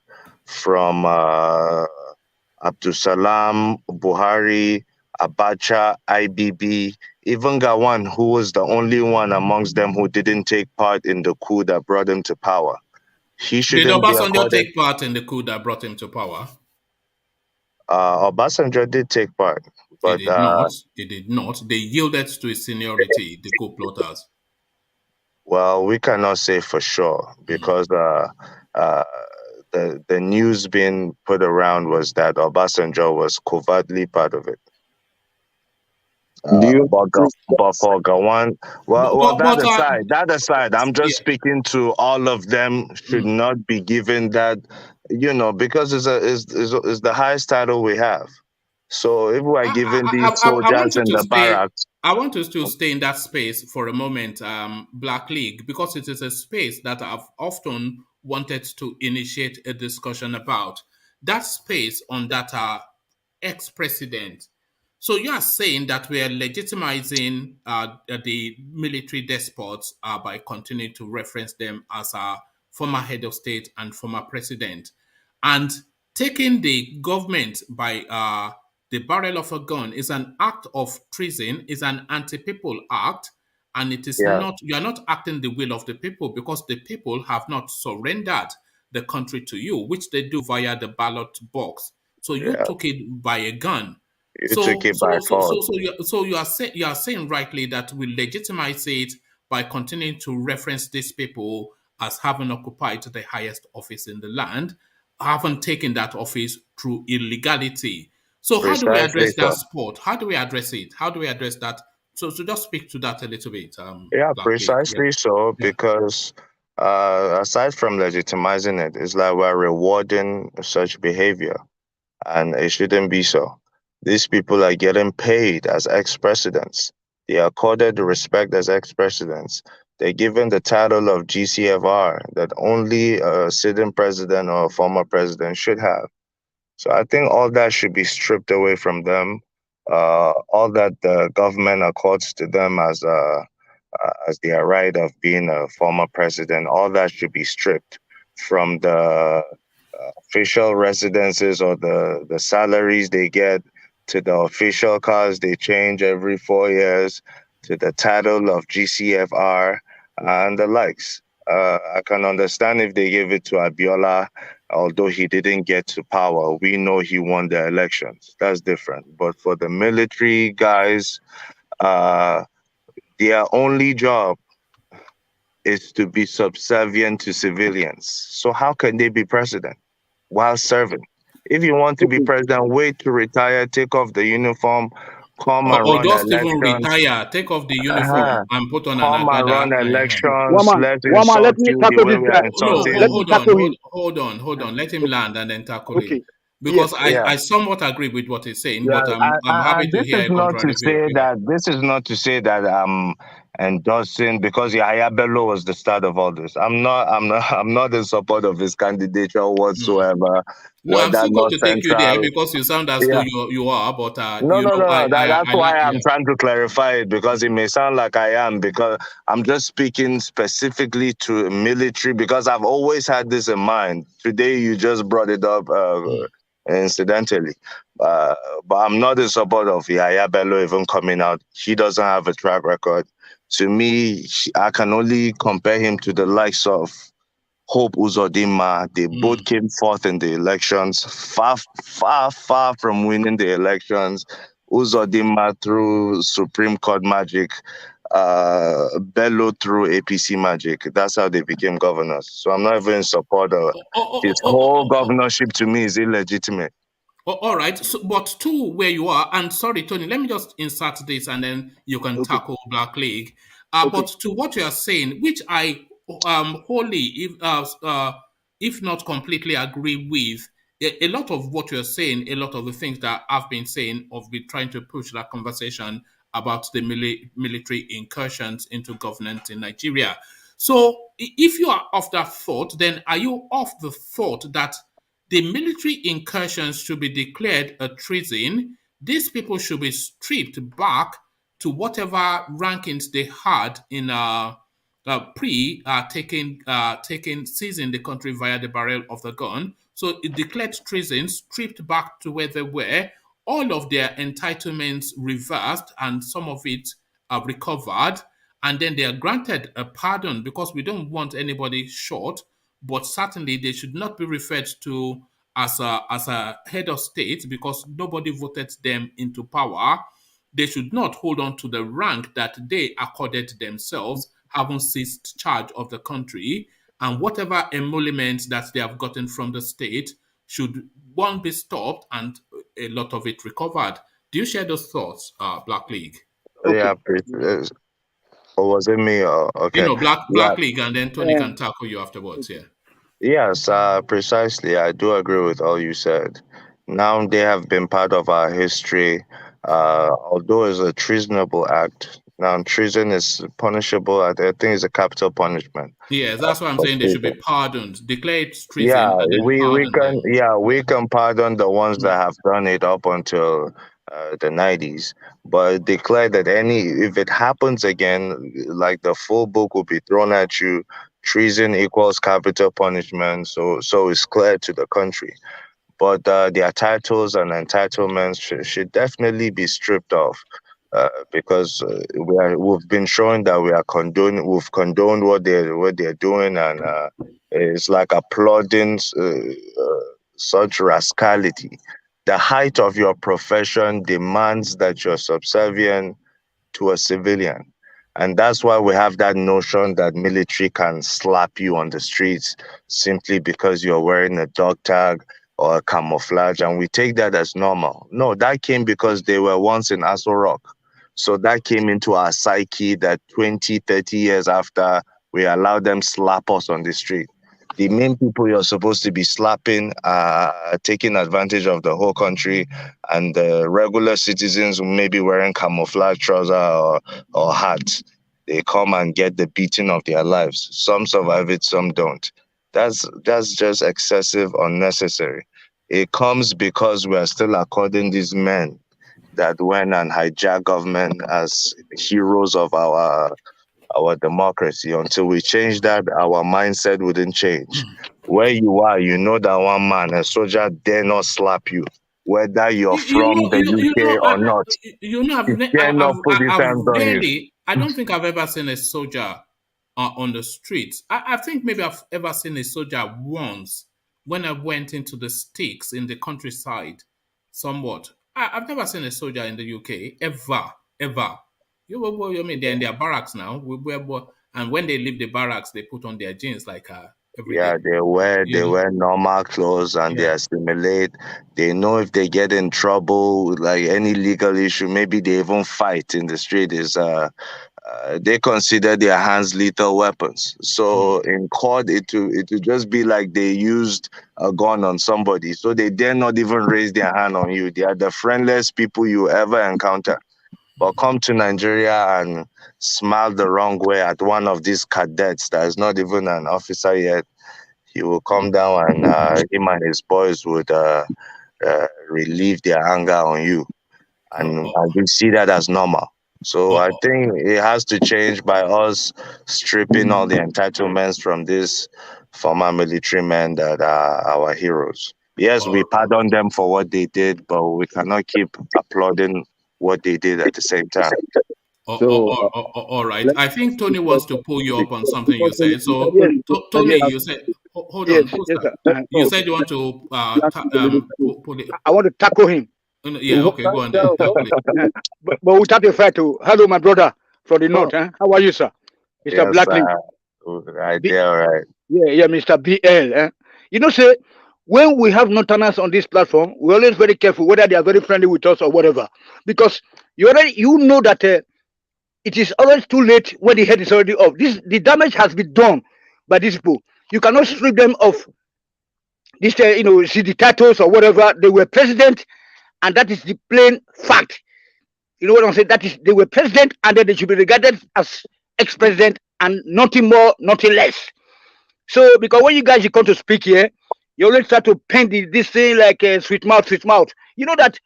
from Abdul Salam, Buhari, Abacha, IBB, even Gawan, who was the only one amongst them who didn't take part in the coup that brought him to power. He Did shouldn't be Obasanjo accorded. take part in the coup that brought him to power? Obasanjo did take part, but He did not. He did not. They yielded to his seniority, the coup plotters. Well, we cannot say for sure because the news being put around was that Obasanjo was covertly part of it. Do you But for Gawan, that aside, I'm just Yeah. speaking to all of them should not be given that, because it's the highest title we have. So if we are giving these I want soldiers you in to the stay. barracks, I want us to stay in that space for a moment, Black League, because it is a space that I've often wanted to initiate a discussion about. That space on that ex-president. So you are saying that we are legitimizing the military despots by continuing to reference them as a former head of state and former president, and taking the government by the barrel of a gun is an act of treason, is an anti-people act, and it is yeah, not, you are not acting the will of the people because the people have not surrendered the country to you, which they do via the ballot box. So you yeah, took it by a gun. you took it by force. You are saying rightly that we legitimize it by continuing to reference these people as having occupied the highest office in the land, haven't taken that office through illegality. So how do we Precisely address that so. sport? How do we address it? How do we address that? So just speak to that a little bit, Yeah, Black League. Yeah. precisely so, Yeah. because aside from legitimizing it, it's like we're rewarding such behavior, and it shouldn't be so. These people are getting paid as ex-presidents. They are accorded the respect as ex-presidents. They're given the title of GCFR that only a sitting president or a former president should have. So I think all that should be stripped away from them. All that the government accords to them as their right of being a former president, all that should be stripped from the official residences or the salaries they get, to the official cars they change every 4 years, to the title of GCFR and the likes. I can understand if they gave it to Abiola, although he didn't get to power. We know he won the elections. That's different. But for the military guys, uh, their only job is to be subservient to civilians. So how can they be president while serving? If you want to be Okay. president, wait to retire, take off the uniform, come and Or run just even elections. retire, take off the uniform Uh-huh. and put on an Come and agbada. run elections. Woman, Let's woman, let insult me you the tackle way this we guy. are No, insulting Let you. me tackle him. hold on. Let him Okay. land and then tackle him. Okay. Because Yes. Yeah. I somewhat agree with what he's saying, Yeah, but I'm happy and to this hear is a not to contrary view. say Yeah. that I'm endorsing, because Yaya Bello was the start of all this. I'm not in support of his candidature whatsoever. No, I'm Whether still going North to take you there Central, because you sound as though yeah. you are, but No, no, no, no. That's I why like, I'm yeah. trying to clarify it, because it may sound like I am, because I'm just speaking specifically to military, because I've always had this in mind. Today, you just brought it up incidentally. Uh, but I'm not in support of Yaya Bello even coming out. He doesn't have a track record. To me, I can only compare him to the likes of Hope Uzodinma. They both came fourth in the elections, far, far, far from winning the elections. Uzodinma through Supreme Court magic, Bello through APC magic. That's how they became governors. So I'm not even in support of his whole governorship. To me is illegitimate. All right, so, but to where you are, and sorry, Tony, let me just insert this and then you can Okay. tackle Black League. Okay. But to what you are saying, which I wholly, if not completely agree with, a lot of what you're saying, a lot of the things that I've been saying, of been trying to push that conversation about the military incursions into governance in Nigeria. So if you are of that thought, then are you of the thought that the military incursions should be declared a treason? These people should be stripped back to whatever rankings they had in pre taking seizing the country via the barrel of the gun. So it declared treason, stripped back to where they were, all of their entitlements reversed, and some of it recovered, and then they are granted a pardon because we don't want anybody short. But certainly they should not be referred to as a head of state because nobody voted them into power. They should not hold on to the rank that they accorded themselves, having seized charge of the country, and whatever emoluments that they have gotten from the state should one be stopped and a lot of it recovered. Do you share those thoughts, Black League? Okay. Yeah, or was it me? Okay. Yeah. Black League, and then Tony can tackle you afterwards. Yeah. Yes, precisely. I do agree with all you said. Now they have been part of our history, although it's a treasonable act. Now treason is punishable. I think it's a capital punishment Yes, that's why I'm for saying they should be treason. pardoned, declared treason, Yeah, and then we pardon can them. we can pardon the ones that have done it up until the 90s, but declare that any if it happens again, like the full book will be thrown at you. Treason equals capital punishment, so it's clear to the country. But their titles and entitlements should definitely be stripped off, because we've been showing that we've condoned what they're doing, and it's like applauding such rascality. The height of your profession demands that you're subservient to a civilian. And that's why we have that notion that military can slap you on the streets simply because you're wearing a dog tag or camouflage, and we take that as normal. No, that came because they were once in Aso Rock. So that came into our psyche that 20, 30 years after, we allowed them slap us on the street. The main people you're supposed to be slapping are taking advantage of the whole country, and the regular citizens who may be wearing camouflage trousers or hats, they come and get the beating of their lives. Some survive it, some don't. That's just excessive, unnecessary. It comes because we are still according these men that went and hijacked government as heroes of our democracy. Until we change that, our mindset wouldn't change. Where you are, you know that one man, a soldier, dare not slap you, whether you're from the UK or not. Dare not put his hands on you. I don't think I've ever seen a soldier on the streets. I think maybe I've ever seen a soldier once when I went into the sticks in the countryside, somewhat. I've never seen a soldier in the UK ever. You mean they're in their barracks now? And when they leave the barracks, they put on their jeans like every day. Yeah, they wear normal clothes and they assimilate. They know if they get in trouble, like any legal issue, maybe they even fight in the street. They consider their hands lethal weapons. So in court, it will just be like they used a gun on somebody. So they dare not even raise their hand on you. They are the friendliest people you ever encounter. But come to Nigeria and smile the wrong way at one of these cadets that is not even an officer yet, he will come down and him and his boys would relieve their anger on you. And we see that as normal. So I think it has to change by us stripping all the entitlements from these former military men that are our heroes. Yes, we pardon them for what they did, but we cannot keep applauding what they did at the same time. All right. I think Tony wants to pull you up on something you said. So, Tony, you said, hold on. You said you want to pull it. I want to tackle him. Yeah, okay, go on then. But without a fight, hello, my brother from the north. How are you, sir? Mr. Blackley. Right there, right. Yeah, Mr. BL. You know, say, when we have northerners on this platform, we're always very careful whether they are very friendly with us or whatever. Because you know that it is always too late when the head is already off. The damage has been done by these people. You cannot strip them of this, see the titles or whatever. They were president, and that is the plain fact. You know what I'm saying? That is, they were president, and then they should be regarded as ex-president and nothing more, nothing less. So, because when you guys come to speak here, you always try to paint this thing like sweet mouth. You know that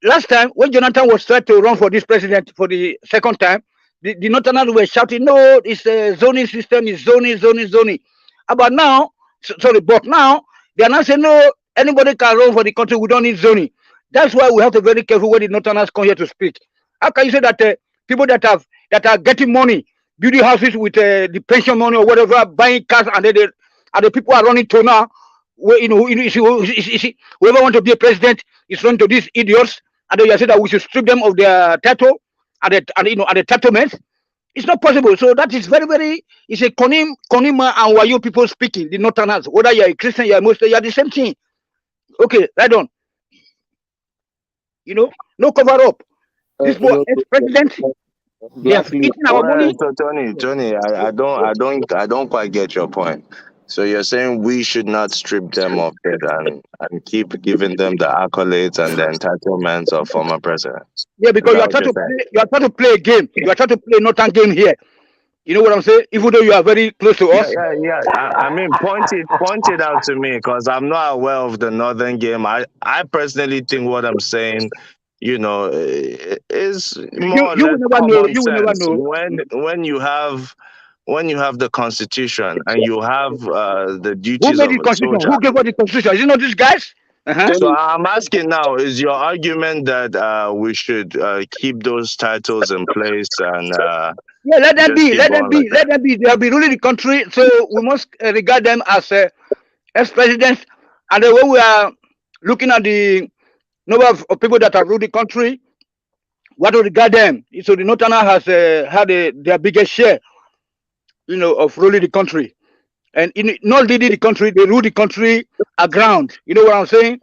last time when Jonathan was trying to run for this president for the second time, the Northerners were shouting, no, it's a zoning system, it's zoning. But now they are now saying, no, anybody can run for the country, we don't need zoning. That's why we have to be very careful when the Northerners come here to speak. How can you say that people that are getting money, building houses with the pension money or whatever, buying cars, and the people are running to now, whoever want to be a president is running to these idiots, and they say that we should strip them of their title and the entitlements. It's not possible. So that is very, very. It's a Konima and Wayo people speaking. The Northerners, whether you are a Christian, you are a Muslim, you are the same thing. Okay, right on. No cover up. This was ex-president. They have eaten our money. So Tony, I don't quite get your point. So you're saying we should not strip them of it and keep giving them the accolades and the entitlements of former presidents? Yeah, because you are trying to play a game. You are trying to play a Northern game here. You know what I'm saying? Even though you are very close to us. Yeah. I mean, point it out to me, because I'm not aware of the Northern game. I personally think what I'm saying, is more or less common sense. When you have the Constitution and you have the duties of a soldier. Who gave us the Constitution? Is it not these guys? So I'm asking now, is your argument that we should keep those titles in place and let them be. They'll be ruling the country, so we must regard them as ex-presidents. And when we are looking at the number of people that have ruled the country, what to regard them? So the Northerner has had their biggest share, of ruling the country. And not leading the country, they rule the country aground. You know what I'm saying?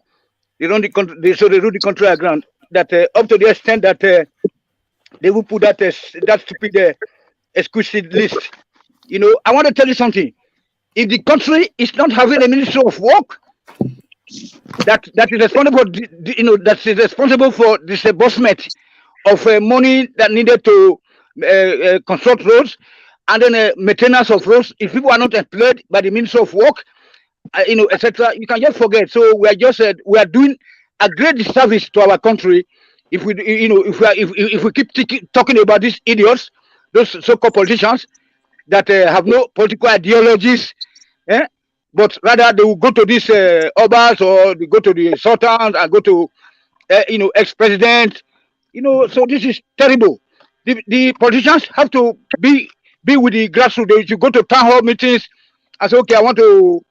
They run the country, so they rule the country aground. That up to the extent that they will put that that stupid exclusive list. You know, I want to tell you something. If the country is not having a ministry of work that is responsible, that is responsible for disbursement of money that needed to construct roads and then maintenance of roads. If people are not employed by the Ministry of Work, etc., you can just forget. So we are just we are doing a great disservice to our country if we, if we keep talking about these idiots, those so-called politicians that have no political ideologies, but rather they will go to these obas or they go to the sultans and go to ex-president. So this is terrible. The politicians have to be with the grassroots. They should go to town hall meetings and say, okay, I want to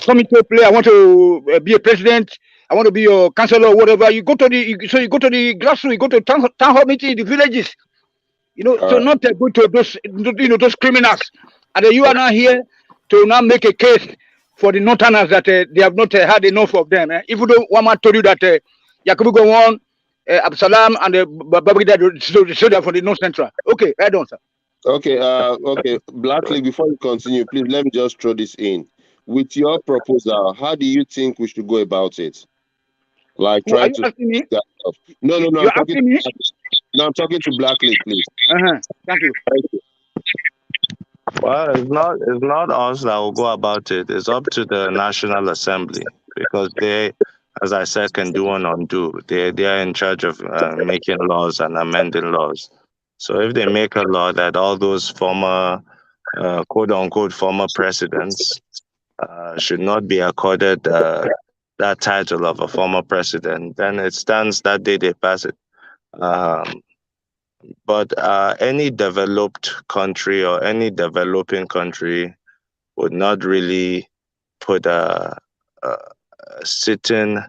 come into play. I want to be a president. I want to be your councillor or whatever. You go to the grassroots. You go to town hall meetings in the villages. So not go to those those criminals. And then you are now here to now make a case for the northerners that they have not had enough of them. Even though one man told you that Yakubu Gowon, Absalam, and Babangida soldier for the North Central. Okay, right on, sir. Okay, okay. Blackley, before you continue, please let me just throw this in. With your proposal, how do you think we should go about it? Like try to asking me? No, You're asking me? I'm talking to Blackley, please. Thank you. Well, it's not us that will go about it. It's up to the National Assembly because they, as I said, can do and undo. They are in charge of making laws and amending laws. So if they make a law that all those former, quote unquote, former presidents should not be accorded that title of a former president, then it stands that day they pass it. But any developed country or any developing country would not really put a sitting,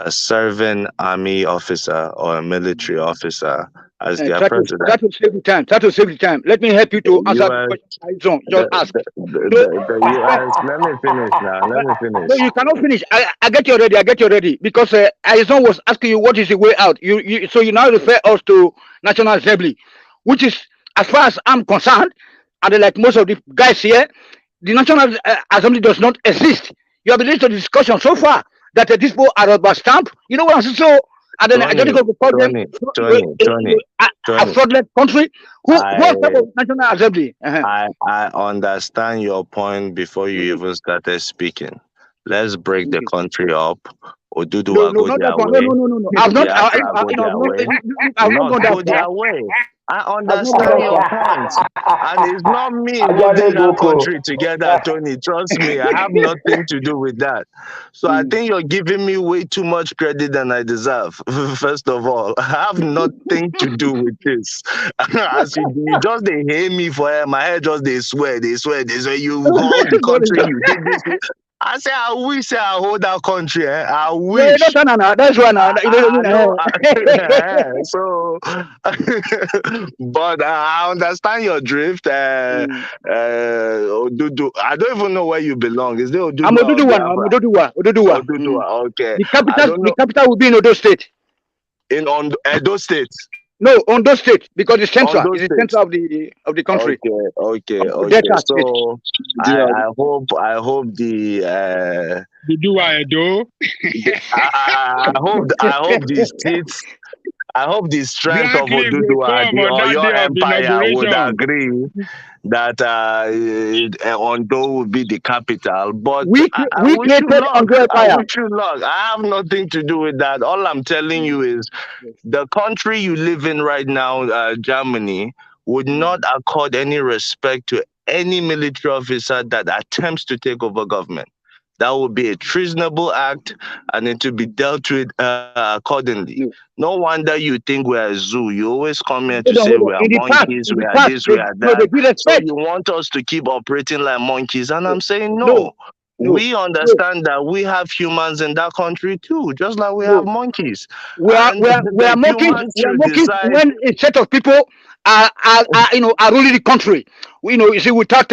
serving army officer or a military officer as their president. That will save the time. That will save the time. Let me help you to answer the question. Just ask. Let me finish now. Let me finish. No, you cannot finish. I get you already. I get you already. Because Aizon was asking you what is the way out. So you now refer us to National Assembly, which is, as far as I'm concerned, and like most of the guys here, the National Assembly does not exist. You have been listening to the discussion so far that these people are rubber stamp. You know what I'm saying? So, and then I don't go to call them a fraudulent country. Who type of National Assembly? I understand your point before you even started speaking. Let's break the country up. Oduduwa go their way. No. I've not go their way. I understand your point. And it's not me holding that country together, Tony. Trust me, I have nothing to do with that. So I think you're giving me way too much credit than I deserve, first of all. I have nothing to do with this. As you just they hate me for my head, just they swear. You hold the country, you did this. I say, I wish I hold that country. I wish. That's one. So, but I understand your drift. Odudu, I don't even know where you belong. Is there Odudu? I'm Oduduwa. Okay. The capital will be in Odo State. In Edo State. No, Ondo State, because it's central. It's the center of the country. Okay. So I hope the I hope the states. I hope the strength of Oduduwa, your empire, would agree that Ondo will be the capital. But I wish you luck. I have nothing to do with that. All I'm telling you is the country you live in right now, Germany, would not accord any respect to any military officer that attempts to take over government. That would be a treasonable act, and it will be dealt with accordingly. No wonder you think we're a zoo. You always come here to say we are monkeys, we are this, we are that. So you want us to keep operating like monkeys, and I'm saying no. We understand that we have humans in that country too, just like we have monkeys. We are monkeys when a set of people are ruling the country. You see, without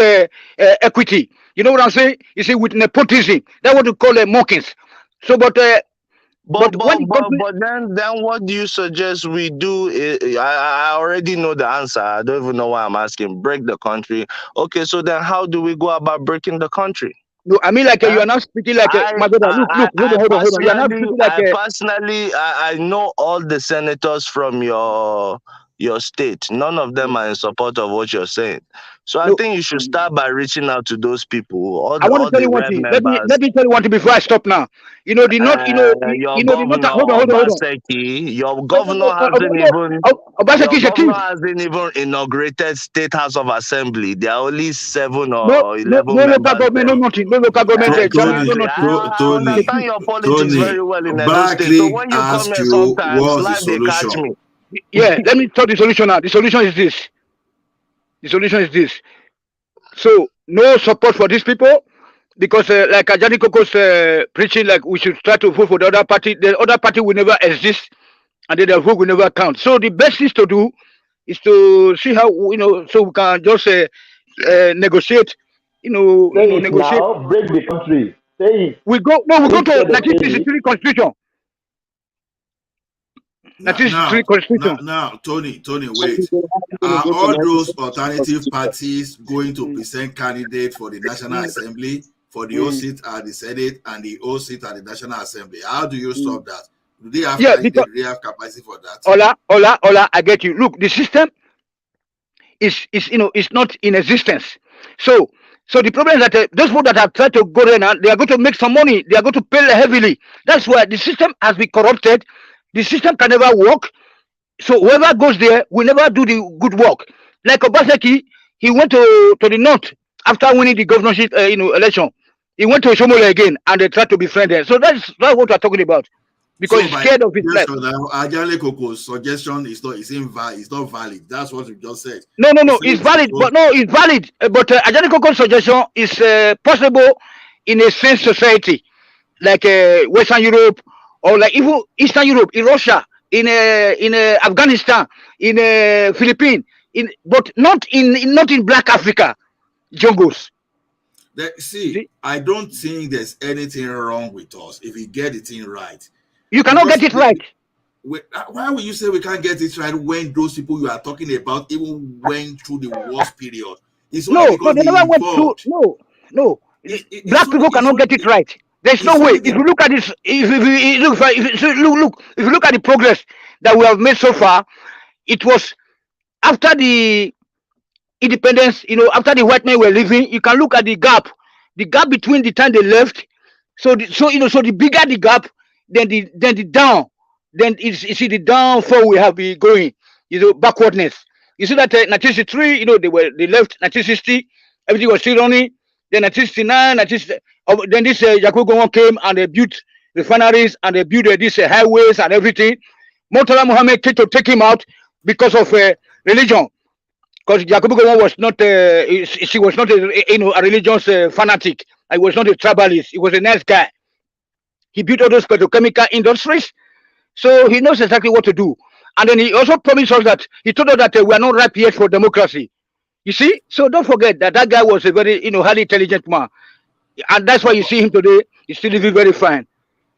equity. You know what I'm saying? You see, with nepotism. That's what we call monkeys. So, but when the country, But then what do you suggest we do? I already know the answer. I don't even know why I'm asking. Break the country. Okay, so then how do we go about breaking the country? no, I mean, like you are now speaking like my brother. Look, hold on. You are now speaking like I know all the senators from your state. None of them are in support of what you're saying. So I think you should start by reaching out to those people, I want to all tell you the one rep thing. members. Let me tell you one thing before I stop now. You know, the not, Your the not. governor Hold on. Obaseki, your No, governor Obaseki is a thief. hasn't even inaugurated State House of Assembly. There are only 7 No, or 11 local members government, no there. nothing. No local government. Germany, no Exactly. nothing. I He's a understand thief. your politics very well in Edo State. So when you come here sometimes, life they catch me. Yeah, let me tell the solution now. The solution is this. So no support for these people because like Ajani Koko's preaching, like we should try to vote for the other party. The other party will never exist, and then the vote will never count. So the best thing to do is to see how so we can just negotiate. Negotiate. Now, break the country. Say it. We go to Instead of saying 1963 constitution. 1963 constitution. Now, Tony, wait. Are all those alternative parties going to present candidates for the National Assembly, for the O seat at the Senate and the O seat at the National Assembly? How do you stop that? Do they have do they have capacity for that? Ola, I get you. Look, the system is not in existence. So the problem is that those people that have tried to go there now, they are going to make some money. They are going to pay heavily. That's why the system has been corrupted. The system can never work. So whoever goes there will never do the good work. Like Obaseki, he went to the north after winning the governorship election. He went to Shomole again and they tried to befriend them. So that's what we're talking about. Because he's scared of his life. Ajale Koko's suggestion is not valid. That's what you just said. No, it's valid. But Ajale Koko's suggestion is possible in a sane society like Western Europe or like even Eastern Europe, in Russia, in Afghanistan, in Philippines, but not in Black Africa jungles. See, I don't think there's anything wrong with us if we get the thing right. You cannot get it right. Why would you say we can't get it right when those people you are talking about even went through the worst period? It's no, they never went through. No. Black people cannot get it right. There's no way. If you look at this, if you look at the progress that we have made so far, it was after the independence. After the white men were leaving, you can look at the gap between the time they left. So the bigger the gap, then the down, then you see the downfall we have been going. Backwardness. You see that 1963, they left 1960, everything was still running. Then 1969, then this Yakubu came and they built refineries and they built these highways and everything. Murtala Muhammad came to take him out because of religion. Because Yakubu was not, she was not a religious fanatic. He was not a tribalist. He was a nice guy. He built all those petrochemical industries, so he knows exactly what to do. And then he also promised us that he told us that we are not ripe yet for democracy. You see, so don't forget that guy was a very highly intelligent man, and that's why you see him today. He's still living very fine.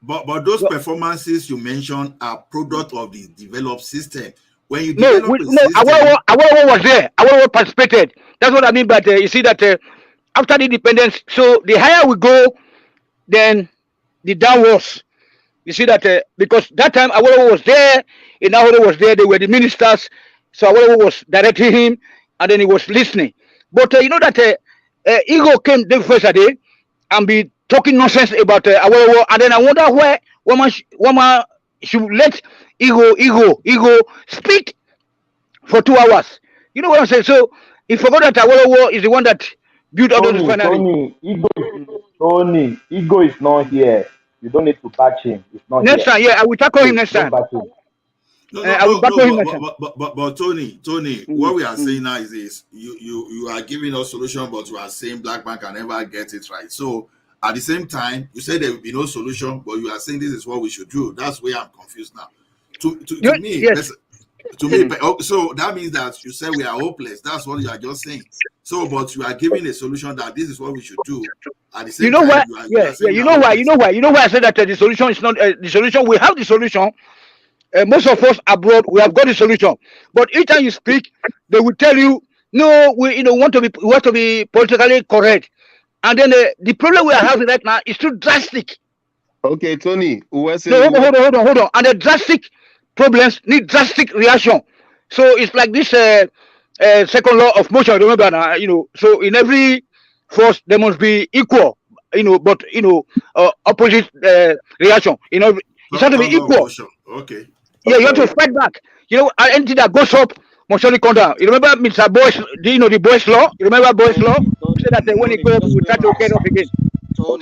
But those performances you mentioned are product of the developed system. When you Awolowo was there. Awolowo participated. That's what I mean. But you see that after the independence, so the higher we go, then the downwards. You see that because that time Awolowo was there, Awolowo was there. They were the ministers, so Awolowo was directing him, and then he was listening. But you know that Ego came the first day and be talking nonsense about Awolowo, and then I wonder why woman should let Ego speak for 2 hours. You know what I'm saying? So he forgot that Awolowo is the one that built all those refineries. Ego is not here. You don't need to batch him. It's not next time, yeah, I will tackle him next time. But Tony, what we are saying now is this: you are giving us solution, but you are saying black man can never get it right. So at the same time, you said there will be no solution, but you are saying this is what we should do. That's where I'm confused now. To me, yes. To me, so that means that you say we are hopeless. That's what you are just saying. So, but you are giving a solution that this is what we should do. At the same You know time, why? you are saying You know why? You know why I said that the solution is not the solution. We have the solution. Most of us abroad, we have got the solution. But each time you speak, they will tell you, no, we want to be politically correct. And then the problem we are having right now is too drastic. Okay, Tony, No, hold on. And the drastic problems need drastic reaction. So it's like this second law of motion. Remember now, So in every force there must be equal, but opposite reaction. It has to be equal. Okay. Yeah, you have to fight back. Anything that goes up must surely come down. You remember Mr. Boyce? Do you know the Boyce law? You remember Boyce law? He said that when it goes up, we try to get up again. So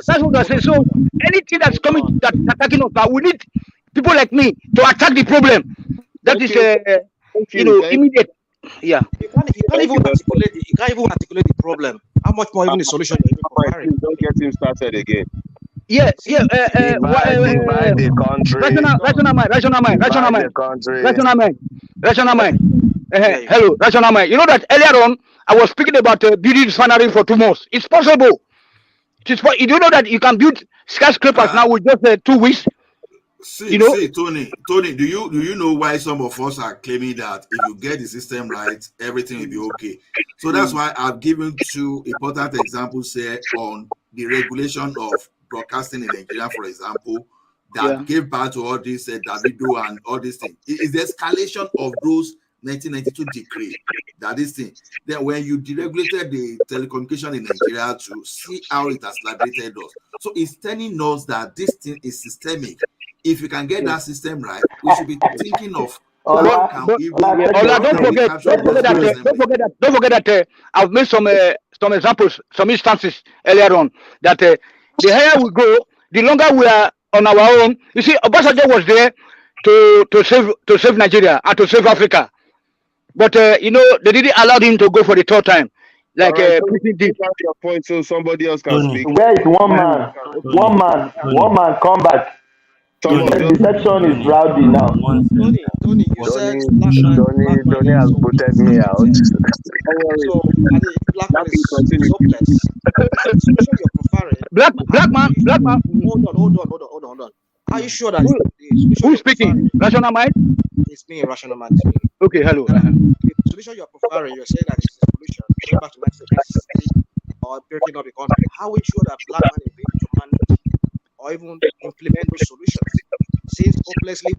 that's what I say. So anything that's coming, that's attacking us, now we need people like me to attack the problem. That is, immediate. Yeah. You can't even articulate the problem. How much more even the solution you're even preparing? Don't get him started again. Divide the country. Rational mind. Hello, rational mind. You know that earlier on, I was speaking about building refinery for 2 months. It's possible. You do know that you can build skyscrapers now with just 2 weeks? See, Tony, do you know why some of us are claiming that if you get the system right, everything will be okay? So that's why I've given 2 important examples here on the regulation of broadcasting in Nigeria, for example, that gave birth to all this Davido and all these things. It is the escalation of those 1992 decree that this thing. Then when you deregulated the telecommunication in Nigeria to see how it has liberated us. So it's telling us that this thing is systemic. If you can get that system right, we should be thinking of don't forget that I've made some examples, some instances earlier on that the higher we go, the longer we are on our own. You see, Obasanjo was there to save Nigeria and to save Africa, but they didn't allow him to go for the 3rd time. Like Putin did. Your point, so somebody else can speak. Where is one man come back? The section is rowdy now. Tony, you said Tony has booted me out. So black man is hopeless. Black man. Hold on. Are you sure that who's speaking? Rational mind? It's me, rational mind. Okay, hello. The solution you're preferring, you're saying that it's the solution. Going back to 1960 or breaking up the country. How are we sure that black man is able to manage or even implement those solutions? Since hopelessly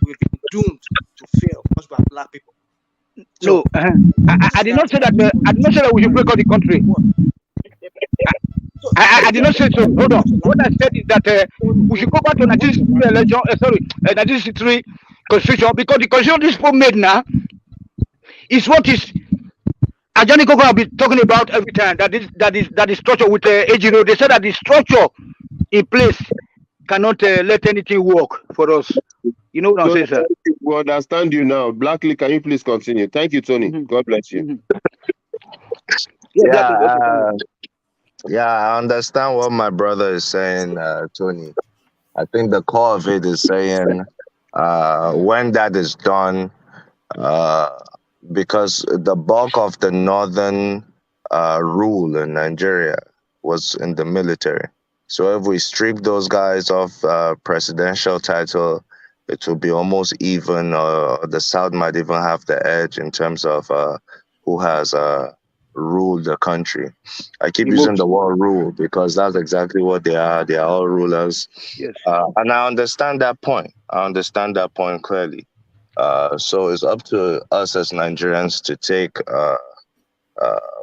we've been doomed to fail because we are black people. So, I did not say that. I did not say that we should break up the country. I did not say so. Hold on. What I said is that we should go back to 1963 election. 1963 constitution, because the constitution this people made now is what is Ajani Koko have been talking about every time. That is structure with Ejiro. They said that the structure in place cannot let anything work for us. You know what I'm saying, sir? We understand you now. Blackley, can you please continue? Thank you, Tony. God bless you. I understand what my brother is saying, Tony. I think the core of it is saying when that is done, because the bulk of the northern rule in Nigeria was in the military. So if we strip those guys off presidential title, it will be almost even. The South might even have the edge in terms of who has ruled the country. I keep using the word rule because that's exactly what they are. They are all rulers. Yes. And I understand that point. I understand that point clearly. So it's up to us as Nigerians to take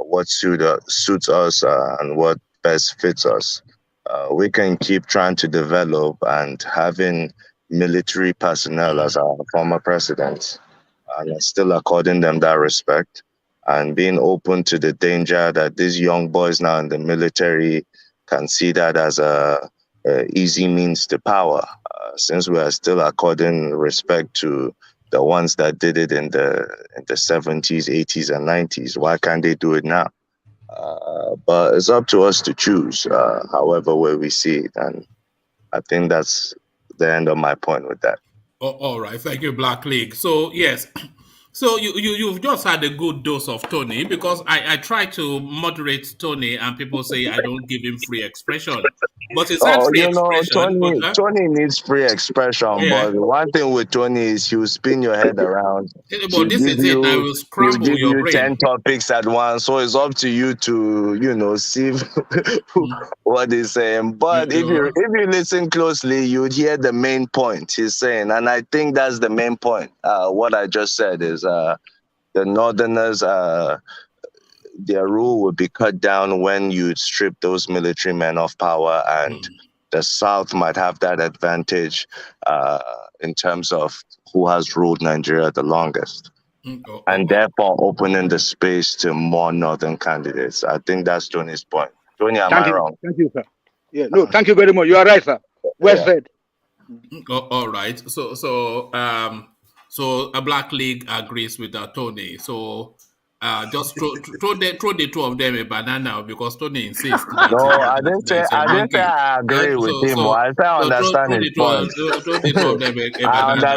what suits us and what best fits us. We can keep trying to develop and having military personnel as our former president and still according them that respect and being open to the danger that these young boys now in the military can see that as a easy means to power. Since we are still according respect to the ones that did it in the 70s, 80s, and 90s, why can't they do it now? But it's up to us to choose, however way we see it, and I think that's the end of my point with that. Oh, all right, thank you, Black League. So yes, so you've just had a good dose of Tony, because I try to moderate Tony and people say I don't give him free expression, but it's had Oh, free expression. But Tony needs free expression, yeah, but one thing with Tony is he'll spin your head around. but this is it. I will He'll scramble give your you brain. 10 topics at once. So it's up to you to, see what he's saying. But if you listen closely, you'd hear the main point he's saying. And I think that's the main point. What I just said is the Northerners, their rule would be cut down when you strip those military men of power, and the South might have that advantage in terms of who has ruled Nigeria the longest, and therefore opening the space to more Northern candidates. I think that's Tony's point. Tony, am I wrong? Thank you, sir. Yeah, no, thank you very much. You are right, sir. Well said. All right. So a Black League agrees with Tony. So just throw the two of them a banana, because Tony insists that No, I didn't say I agree with him. I said I understand his point. Throw the two of them a I banana.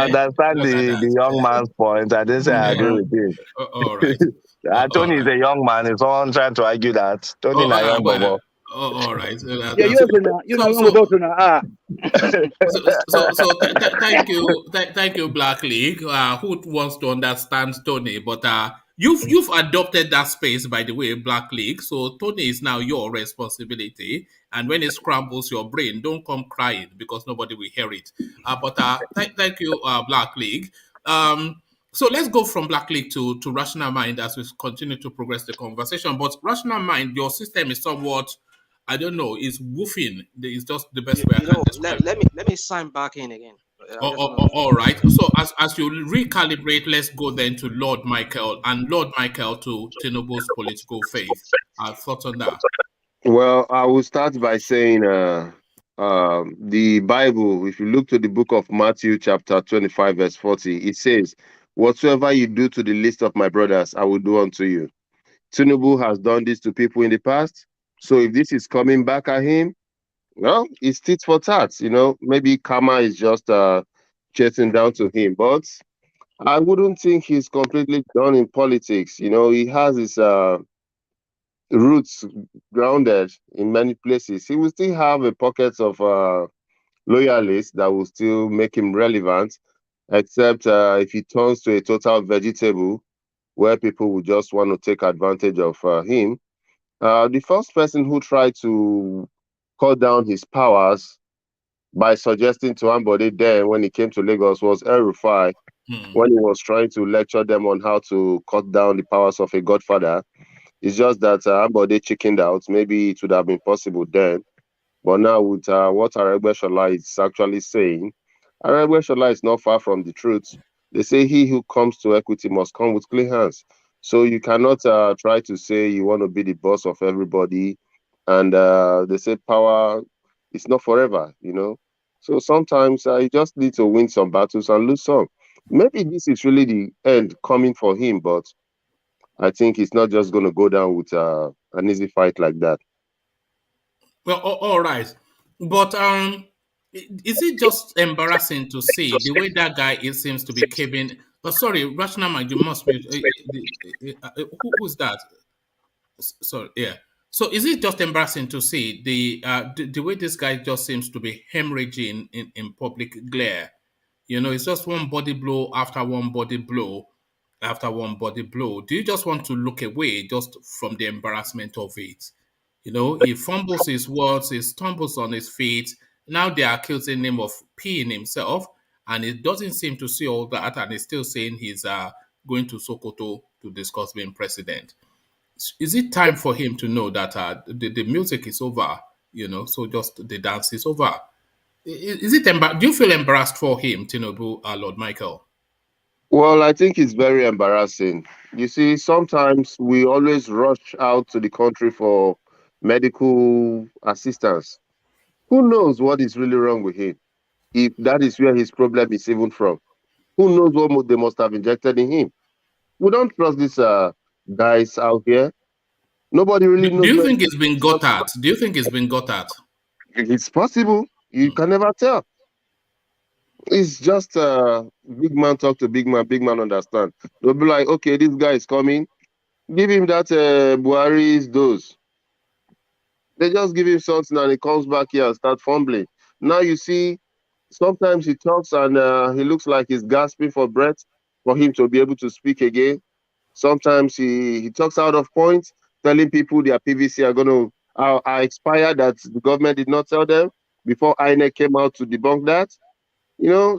understand the young man's point. I didn't say I agree with him. All right. Tony is a young man. Is someone trying to argue that? Tony is a young bobo. All right. Yeah, you know about now. Thank you, Black League. Who wants to understand Tony? But you've adopted that space, by the way, Black League. So Tony is now your responsibility. And when it scrambles your brain, don't come crying, because nobody will hear it. Thank you, Black League. So let's go from Black League to Rational Mind as we continue to progress the conversation. But Rational Mind, your system is somewhat, I don't know, is woofing. It's just the best way I can describe it. Let me sign back in again. All right. So as you recalibrate, let's go then to Lord Michael, and Lord Michael to Tinubu's political faith. Thoughts on that? Well, I will start by saying the Bible, if you look to the book of Matthew chapter 25 verse 40, it says, "Whatsoever you do to the least of my brothers, I will do unto you." Tinubu has done this to people in the past. So if this is coming back at him, well, it's tit for tat. Maybe karma is just chasing down to him. But I wouldn't think he's completely done in politics. He has his roots grounded in many places. He will still have a pocket of loyalists that will still make him relevant, except if he turns to a total vegetable where people will just want to take advantage of him. The first person who tried to cut down his powers by suggesting to Ambode then when he came to Lagos was El-Rufai, when he was trying to lecture them on how to cut down the powers of a godfather. It's just that Ambode chickened out. Maybe it would have been possible then. But now with what Aregbesola is actually saying, Aregbesola is not far from the truth. They say he who comes to equity must come with clean hands. So you cannot try to say you want to be the boss of everybody. And they say power is not forever, So sometimes you just need to win some battles and lose some. Maybe this is really the end coming for him, but I think it's not just going to go down with an easy fight like that. Well, all right. But is it just embarrassing to see the way that guy seems to be caving? Oh, sorry, Rational Mind, you must be. Who's that? Sorry, yeah. So is it just embarrassing to see the way this guy just seems to be hemorrhaging in public glare? It's just one body blow after one body blow after one body blow. Do you just want to look away just from the embarrassment of it? He fumbles his words, he stumbles on his feet. Now they are accusing him of peeing himself, and he doesn't seem to see all that, and he's still saying he's going to Sokoto to discuss being president. Is it time for him to know that the music is over, so just the dance is over? Is it do you feel embarrassed for him, Tinubu, Lord Michael? Well, I think it's very embarrassing. You see, sometimes we always rush out to the country for medical assistance. Who knows what is really wrong with him? If that is where his problem is even from. Who knows what they must have injected in him? We don't trust these guys out here. Nobody really knows. Do you think it's been got at? Do you think it's been got at? It's possible. You can never tell. It's just big man talk to big man understand. They'll be like, okay, this guy is coming. Give him that Buhari's dose. They just give him something and he comes back here and start fumbling. Now you see, sometimes he talks and he looks like he's gasping for breath for him to be able to speak again. Sometimes he talks out of point, telling people their PVC are going to are expired that the government did not tell them before INEC came out to debunk that.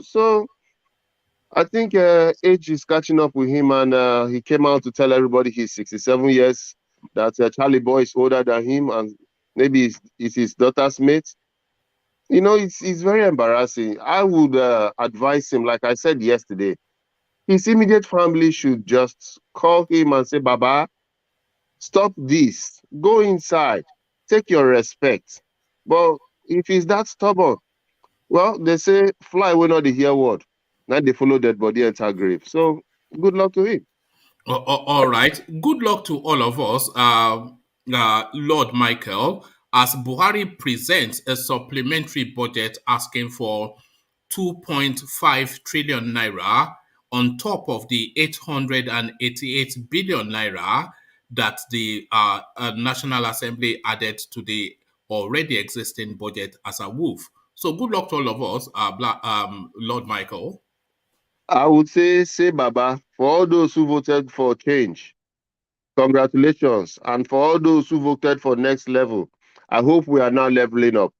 So I think age is catching up with him, and he came out to tell everybody he's 67 years, that Charlie Boy is older than him, and maybe it's his daughter's mate. It's very embarrassing. I would advise him, like I said yesterday, his immediate family should just call him and say, Baba, stop this. Go inside. Take your respect. But if he's that stubborn, well, they say fly will not hear word. Now they follow dead body enter grave. So good luck to him. All right. Good luck to all of us, Lord Michael, as Buhari presents a supplementary budget asking for 2.5 trillion naira on top of the 888 billion naira that the National Assembly added to the already existing budget as a woof. So good luck to all of us, Lord Michael. I would say Baba, for all those who voted for change, congratulations. And for all those who voted for next level, I hope we are now leveling up.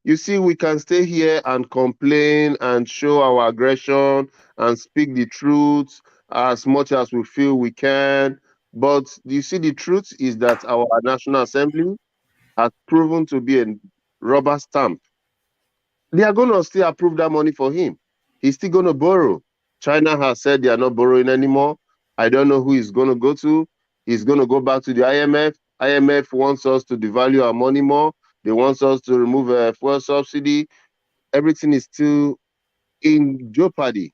You see, we can stay here and complain and show our aggression and speak the truth as much as we feel we can. But you see, the truth is that our National Assembly has proven to be a rubber stamp. They are going to still approve that money for him. He's still going to borrow. China has said they are not borrowing anymore. I don't know who he's going to go to. He's going to go back to the IMF. IMF wants us to devalue our money more. They want us to remove a fuel subsidy. Everything is still in jeopardy.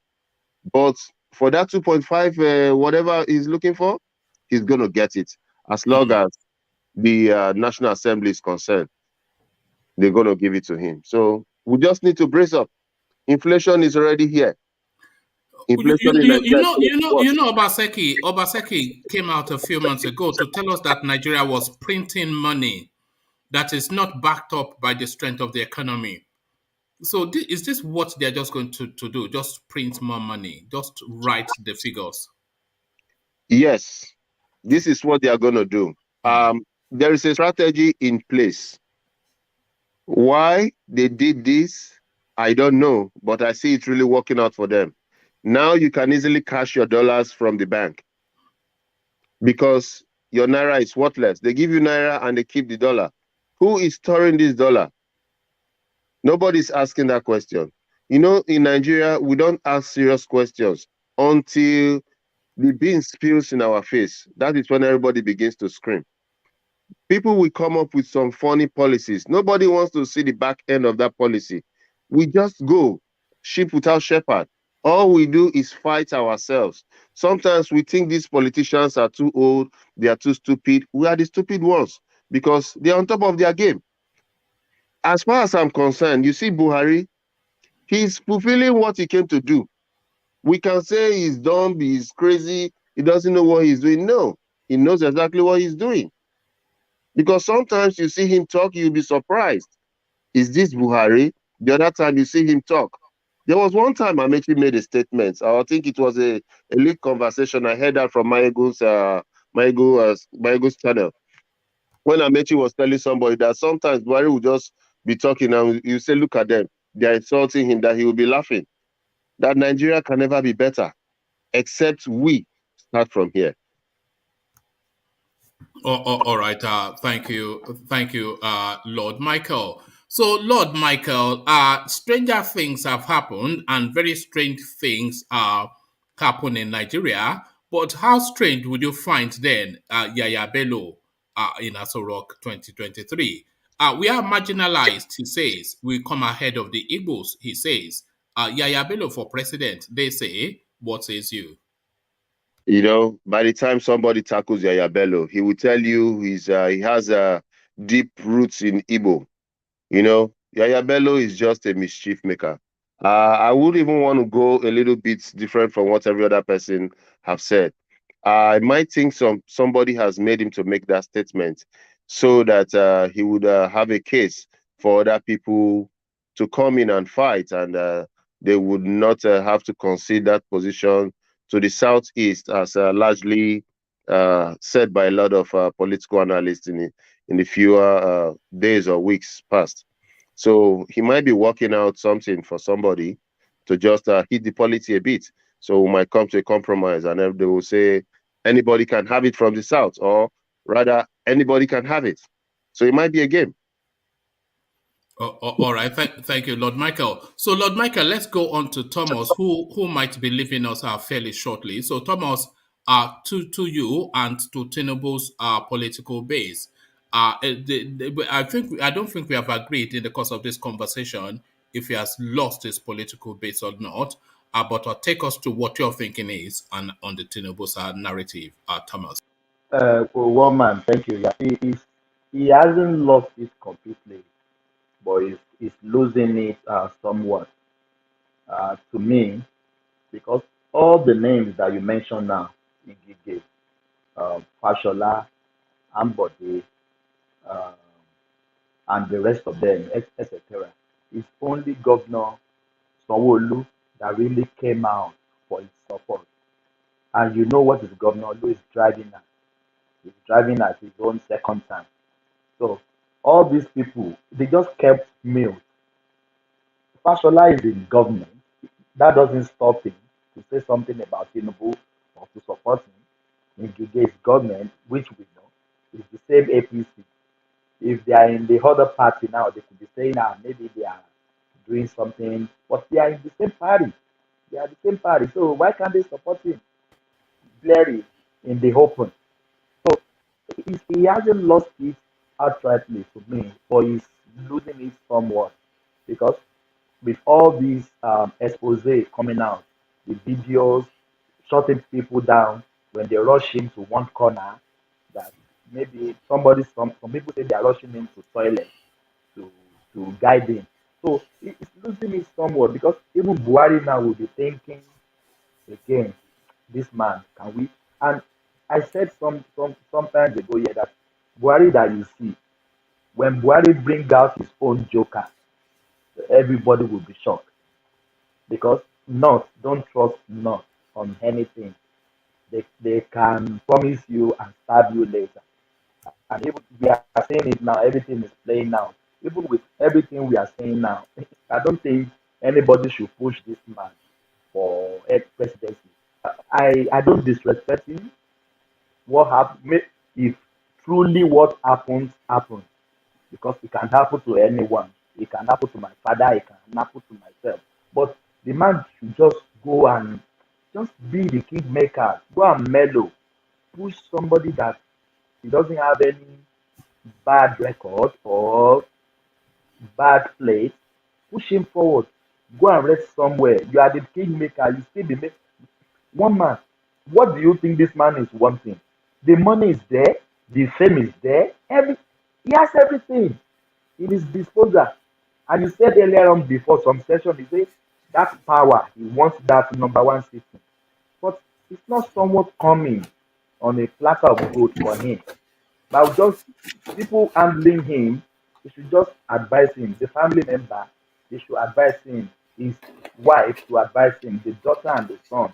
But for that 2.5, whatever he's looking for, he's going to get it. As long as the National Assembly is concerned, they're going to give it to him. So we just need to brace up. Inflation is already here. Inflation in Nigeria. Obaseki came out a few months ago to tell us that Nigeria was printing money that is not backed up by the strength of the economy. So is this what they're just going to do? Just print more money? Just write the figures? Yes, this is what they are going to do. There is a strategy in place. Why they did this, I don't know, but I see it really working out for them. Now you can easily cash your dollars from the bank because your naira is worthless. They give you naira and they keep the dollar. Who is storing this dollar? Nobody's asking that question. In Nigeria, we don't ask serious questions until the bean spills in our face. That is when everybody begins to scream. People will come up with some funny policies. Nobody wants to see the back end of that policy. We just go, sheep without shepherd. All we do is fight ourselves. Sometimes we think these politicians are too old, they are too stupid. We are the stupid ones because they're on top of their game. As far as I'm concerned, you see Buhari, he's fulfilling what he came to do. We can say he's dumb, he's crazy, he doesn't know what he's doing. No, he knows exactly what he's doing. Because sometimes you see him talk, you'll be surprised. Is this Buhari? The other time you see him talk. There was one time Amechi made a statement. I think it was a leaked conversation. I heard that from Maego's channel. When Amechi was telling somebody that sometimes Buhari would just be talking and you say, look at them. They're insulting him, that he will be laughing. That Nigeria can never be better, except we start from here. All right. Thank you, Lord Michael. So, Lord Michael, stranger things have happened, and very strange things are happening in Nigeria. But how strange would you find then, Yaya Bello, in Aso Rock 2023? We are marginalized, he says. We come ahead of the Igbos, he says. Yaya Bello for president, they say. What says you? By the time somebody tackles Yaya Bello, he will tell you he has deep roots in Igbo. Yaya Bello is just a mischief maker. I would even want to go a little bit different from what every other person have said. I might think somebody has made him to make that statement so that he would have a case for other people to come in and fight, and they would not have to concede that position to the southeast, as largely said by a lot of political analysts in the fewer days or weeks past. So he might be working out something for somebody to just hit the polity a bit. So we might come to a compromise, and they will say anybody can have it from the south, or rather, anybody can have it. So it might be a game. All right, thank you, Lord Michael. So, Lord Michael, let's go on to Thomas, who might be leaving us fairly shortly. So, Thomas, to you and to Tinubu's political base, I don't think we have agreed in the course of this conversation if he has lost his political base or not. But take us to what your thinking is on the Tinubu's narrative, Thomas. One man, thank you. Yeah, he hasn't lost it completely, but he's losing it somewhat. To me, because all the names that you mentioned now, Igige, Fashola, Ambode, uh, and the rest of them, etc. It's only Governor Sanwo-Olu that really came out for his support. And you know what is Governor Olu is driving at? He's driving at his own second time. So all these people, they just kept mute. Fashola is in government. That doesn't stop him to say something about Tinubu or to support him. In Gige's government, which we know is the same APC. If they are in the other party now, they could be saying, maybe they are doing something, but they are in the same party. They are the same party. So why can't they support him? Clearly in the open. So he hasn't lost it outrightly to me, but he's losing it somewhat because with all these expose coming out, the videos shutting people down when they rush into one corner, that maybe some people say they are rushing into toilet to guide him. So it's losing it somewhat because even Buhari now will be thinking again, this man, can we? And I said sometimes ago here that Buhari that you see, when Buhari bring out his own joker, everybody will be shocked because not don't trust not on anything. They can promise you and stab you later. And even we are saying it now, everything is playing out. Even with everything we are saying now, I don't think anybody should push this man for presidency. I don't disrespect him. What happened? If truly what happens, because it can happen to anyone. It can happen to my father. It can happen to myself. But the man should just go and just be the kingmaker. Go and mellow. Push somebody that he doesn't have any bad record or bad place. Push him forward. Go and rest somewhere. You are the kingmaker. You still the one man. What do you think this man is wanting? The money is there. The fame is there. He has everything in his disposal. And you said earlier on before some session, he said that power, he wants that number one system. But it's not somewhat coming on a platter of gold for him. But just people handling him, they should just advise him. The family member, they should advise him. His wife to advise him. The daughter and the son.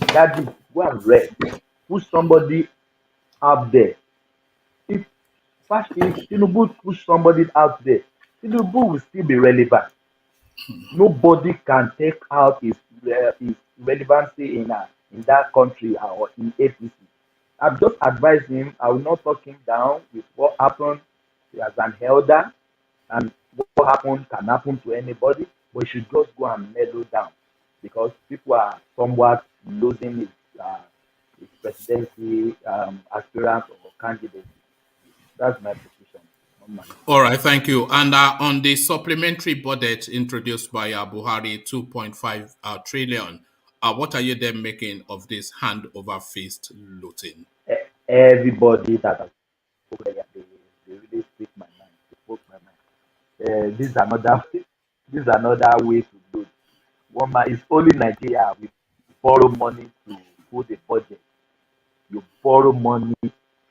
Daddy, go and rest. Put somebody out there. If Tinubu push somebody out there, Tinubu will still be relevant. Nobody can take out his relevancy in that country or in APC. I've just advised him. I will not talk him down with what happened as an elder, and what happened can happen to anybody. But he should just go and mellow down because people are somewhat losing his presidency aspirant or candidate. That's my position. All right, thank you. And on the supplementary budget introduced by Buhari, 2.5 trillion, what are you then making of this hand over fist looting? Everybody that has spoken, they really speak my mind. They spoke my mind. This is another way to do it. One man, it's only Nigeria. We borrow money to put the budget. You borrow money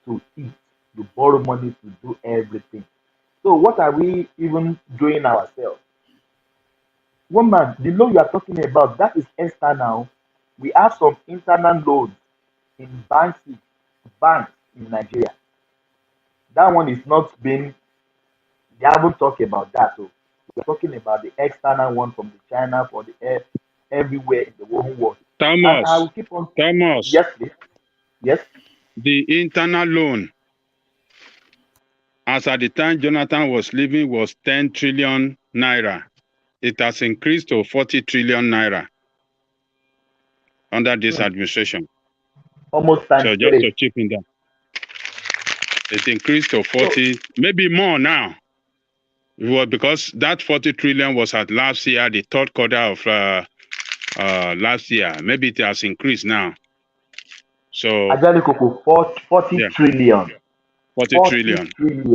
to eat. You borrow money to do everything. So what are we even doing ourselves? One man, the loan you are talking about, that is external. We have some internal loans in banks in Nigeria. That one is not being, they haven't talked about that. So we're talking about the external one from the China for the air everywhere in the whole world. And I will keep on. Thomas, Yes, please. Yes. the internal loan, as at the time Jonathan was leaving, was 10 trillion naira. It has increased to 40 trillion naira under this administration. Almost times So just to three. chip in that, it increased to 40, maybe more now. Well, because that 40 trillion was at last year, the third quarter of last year. Maybe it has increased now. So Ajani Koko, 40 yeah, trillion. 40 40 trillion. trillion.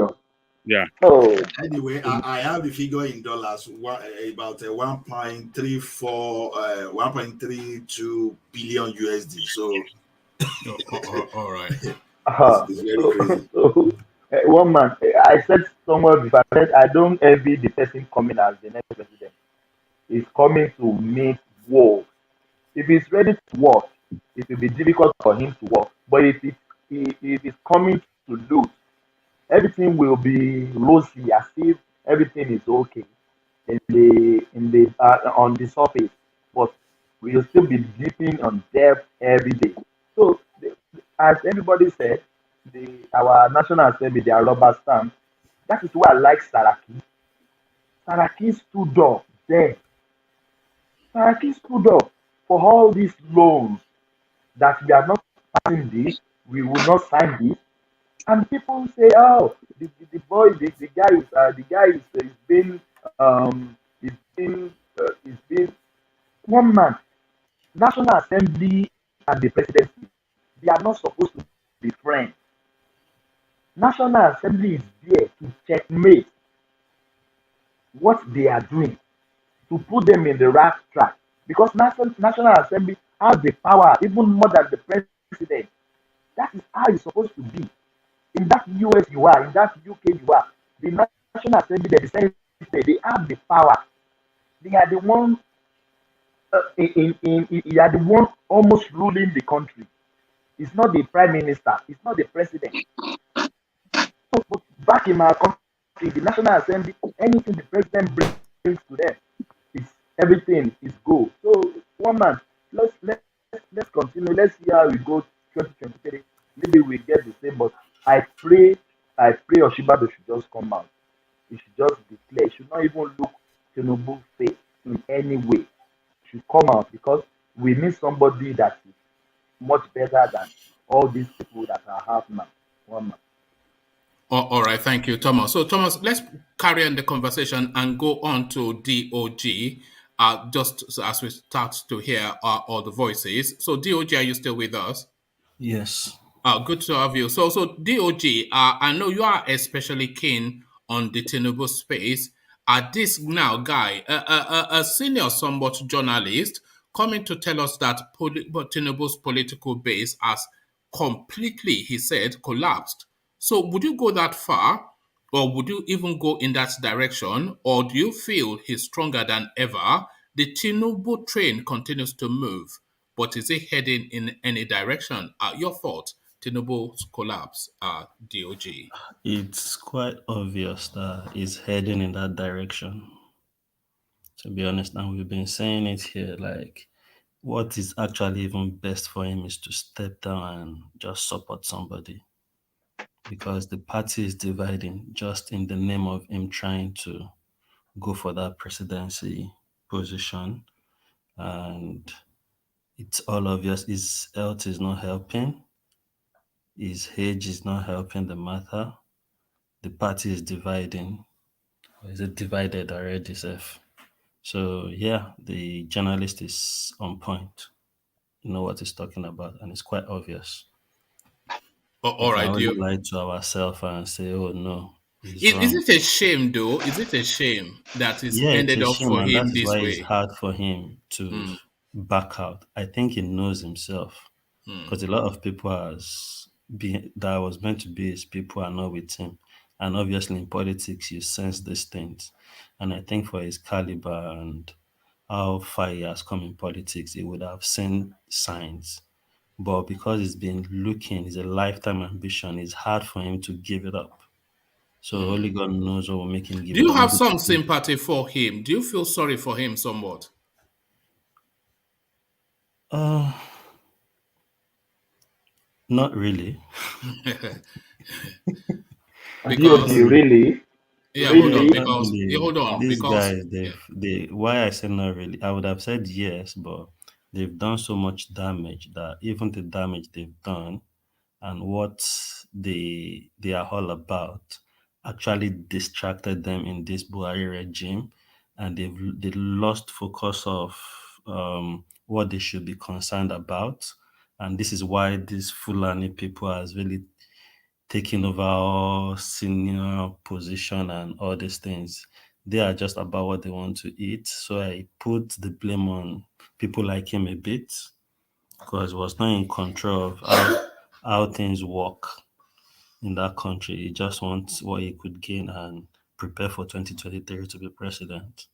Yeah. Oh. Anyway, I have the figure in dollars, about 1.34, 1.32 billion USD. So, all right. It's very crazy. One man, I said somewhere before, I said I don't envy the person coming as the next president. He's coming to meet war. If he's ready to work, it will be difficult for him to work. But if he's coming to lose, everything will be rosy as if everything is okay on the surface, but we'll still be dipping on depth every day. So, as everybody said, our National Assembly, they are rubber stamp. That is why I like Saraki. Saraki stood up there. Saraki stood up for all these loans that we are not passing this, we will not sign this. And people say, "Oh, the boy, the guy is being is being one man." National Assembly and the presidency, they are not supposed to be friends. National Assembly is there to checkmate what they are doing, to put them in the right track. Because National Assembly has the power, even more than the president. That is how it's supposed to be. In that US you are, in that UK you are, the National Assembly, the Senate, they have the power. They are the one they are the one almost ruling the country. It's not the prime minister, it's not the president. So, but back in our country, the National Assembly, anything the president brings to them, it's everything is go. So one man, let's continue. Let's see how we go 2023. Maybe we get the same, but I pray Oshibado should just come out. He should just declare. He should not even look Tinubu face in any way. He should come out because we need somebody that is much better than all these people that are half man, one man. All right, thank you, Thomas. So, Thomas, let's carry on the conversation and go on to DOG, just so as we start to hear all the voices. So, DOG, are you still with us? Yes. Good to have you. So DOG, I know you are especially keen on the Tinubu space. This now guy, a senior somewhat journalist, coming to tell us that Tinubu's political base has completely, he said, collapsed. So would you go that far? Or would you even go in that direction? Or do you feel he's stronger than ever? The Tinubu train continues to move, but is it heading in any direction? Your thoughts, Tinubu's collapse, DOG? It's quite obvious that it's heading in that direction, to be honest. And we've been saying it here, like, what is actually even best for him is to step down and just support somebody, because the party is dividing just in the name of him trying to go for that presidency position. And it's all obvious his health is not helping, his age is not helping the matter. The party is dividing. Or is it divided already, Seth? So yeah, the journalist is on point. You know what he's talking about, and it's quite obvious. We All can right, only you. lie to ourselves and say, "Oh no, It's Is wrong. it a shame, though? Is it a shame that it's Yeah, it's ended a up shame, for and that him is this why it's way? hard for him to Mm, back out. I think he knows himself mm. because a lot of people that was meant to be his people are not with him, and obviously in politics you sense these things. And I think for his caliber and how far he has come in politics, he would have seen signs. But because he's been looking, it's a lifetime ambition. It's hard for him to give it up. So only God knows what will make him Do give it you up. have Maybe. some sympathy for him? Do you feel sorry for him somewhat? Uh, Not really. DOG, Not Because really. really? yeah, hold on. Really? Not Because yeah, really. hold on. These Because guys, yeah. they. Why I say not really? I would have said yes, but they've done so much damage that even the damage they've done and what they are all about actually distracted them in this Buhari regime, and they lost focus of what they should be concerned about, and this is why these Fulani people has really taken over all senior position and all these things. They are just about what they want to eat. So I put the blame on people like him a bit because he was not in control of how things work in that country. He just wants what he could gain and prepare for 2023 to be president.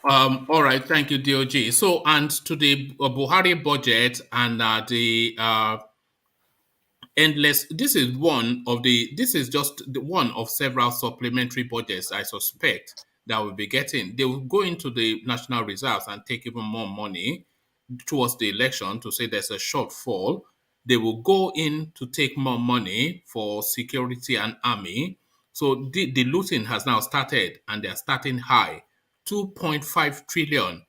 All right. Thank you, DOG. So, and to the Buhari budget and the endless. This is one of the. This is just the one of several supplementary budgets I suspect that we'll be getting. They will go into the national reserves and take even more money towards the election to say there's a shortfall. They will go in to take more money for security and army. So the looting has now started, and they're starting high. 2.5 trillion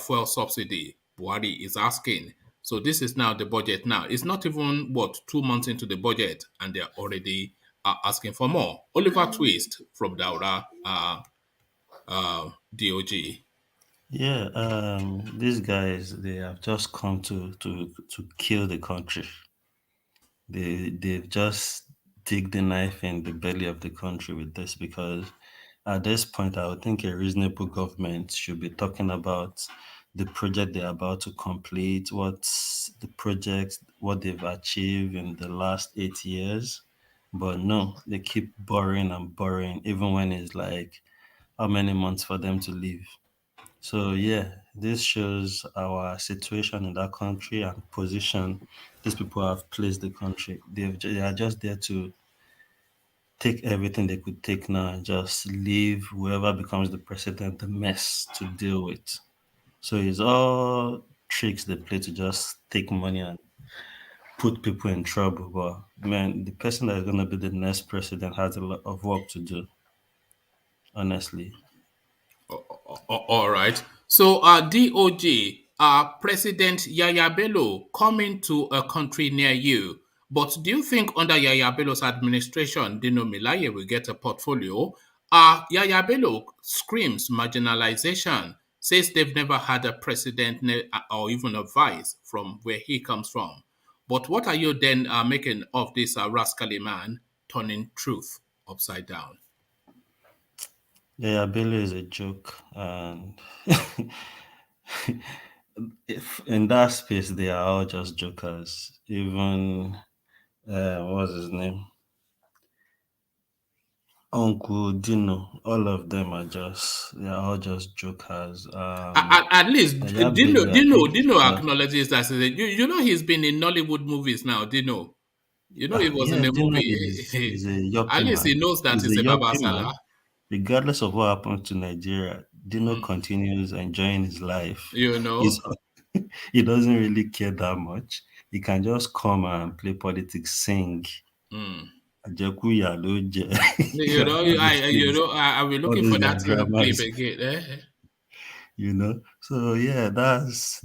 fuel subsidy. Buhari is asking. So this is now the budget now. It's not even, what, 2 months into the budget, and they're already asking for more. Oliver Twist from Daura, DOG. Yeah, these guys they have just come to kill the country. They've just dig the knife in the belly of the country with this because at this point I would think a reasonable government should be talking about the project they're about to complete, what's the project, what they've achieved in the last 8 years. But no, they keep borrowing and borrowing, even when it's like how many months for them to leave. So yeah, this shows our situation in that country and position these people have placed the country. They are just there to take everything they could take now and just leave whoever becomes the president the mess to deal with. So it's all tricks they play to just take money and put people in trouble. But man, the person that is gonna be the next president has a lot of work to do, honestly. All right. So, DOG, President Yaya Bello coming to a country near you. But do you think under Yaya Bello's administration, Dino Milaye will get a portfolio? Yaya Bello screams marginalization, says they've never had a president or even a vice from where he comes from. But what are you then making of this rascally man turning truth upside down? Yeah, Bello is a joke, and if in that space they are all just jokers. Even what's his name, Uncle Dino, all of them are just they are all just jokers. At least Yeah, Bello, I think Dino that acknowledges that. You know he's been in Nollywood movies now. Dino, you know he was yeah, in a Dino movie. is a At yuppie least he man. knows that He's he's a a Baba yuppie Salah. man. Regardless of what happens to Nigeria, Dino continues enjoying his life. You He's know, he doesn't really care that much. He can just come and play politics, sing. Àjẹkúyà ló jẹ. All these things, I'll be all looking those for their that clip dramas. again. So yeah, that's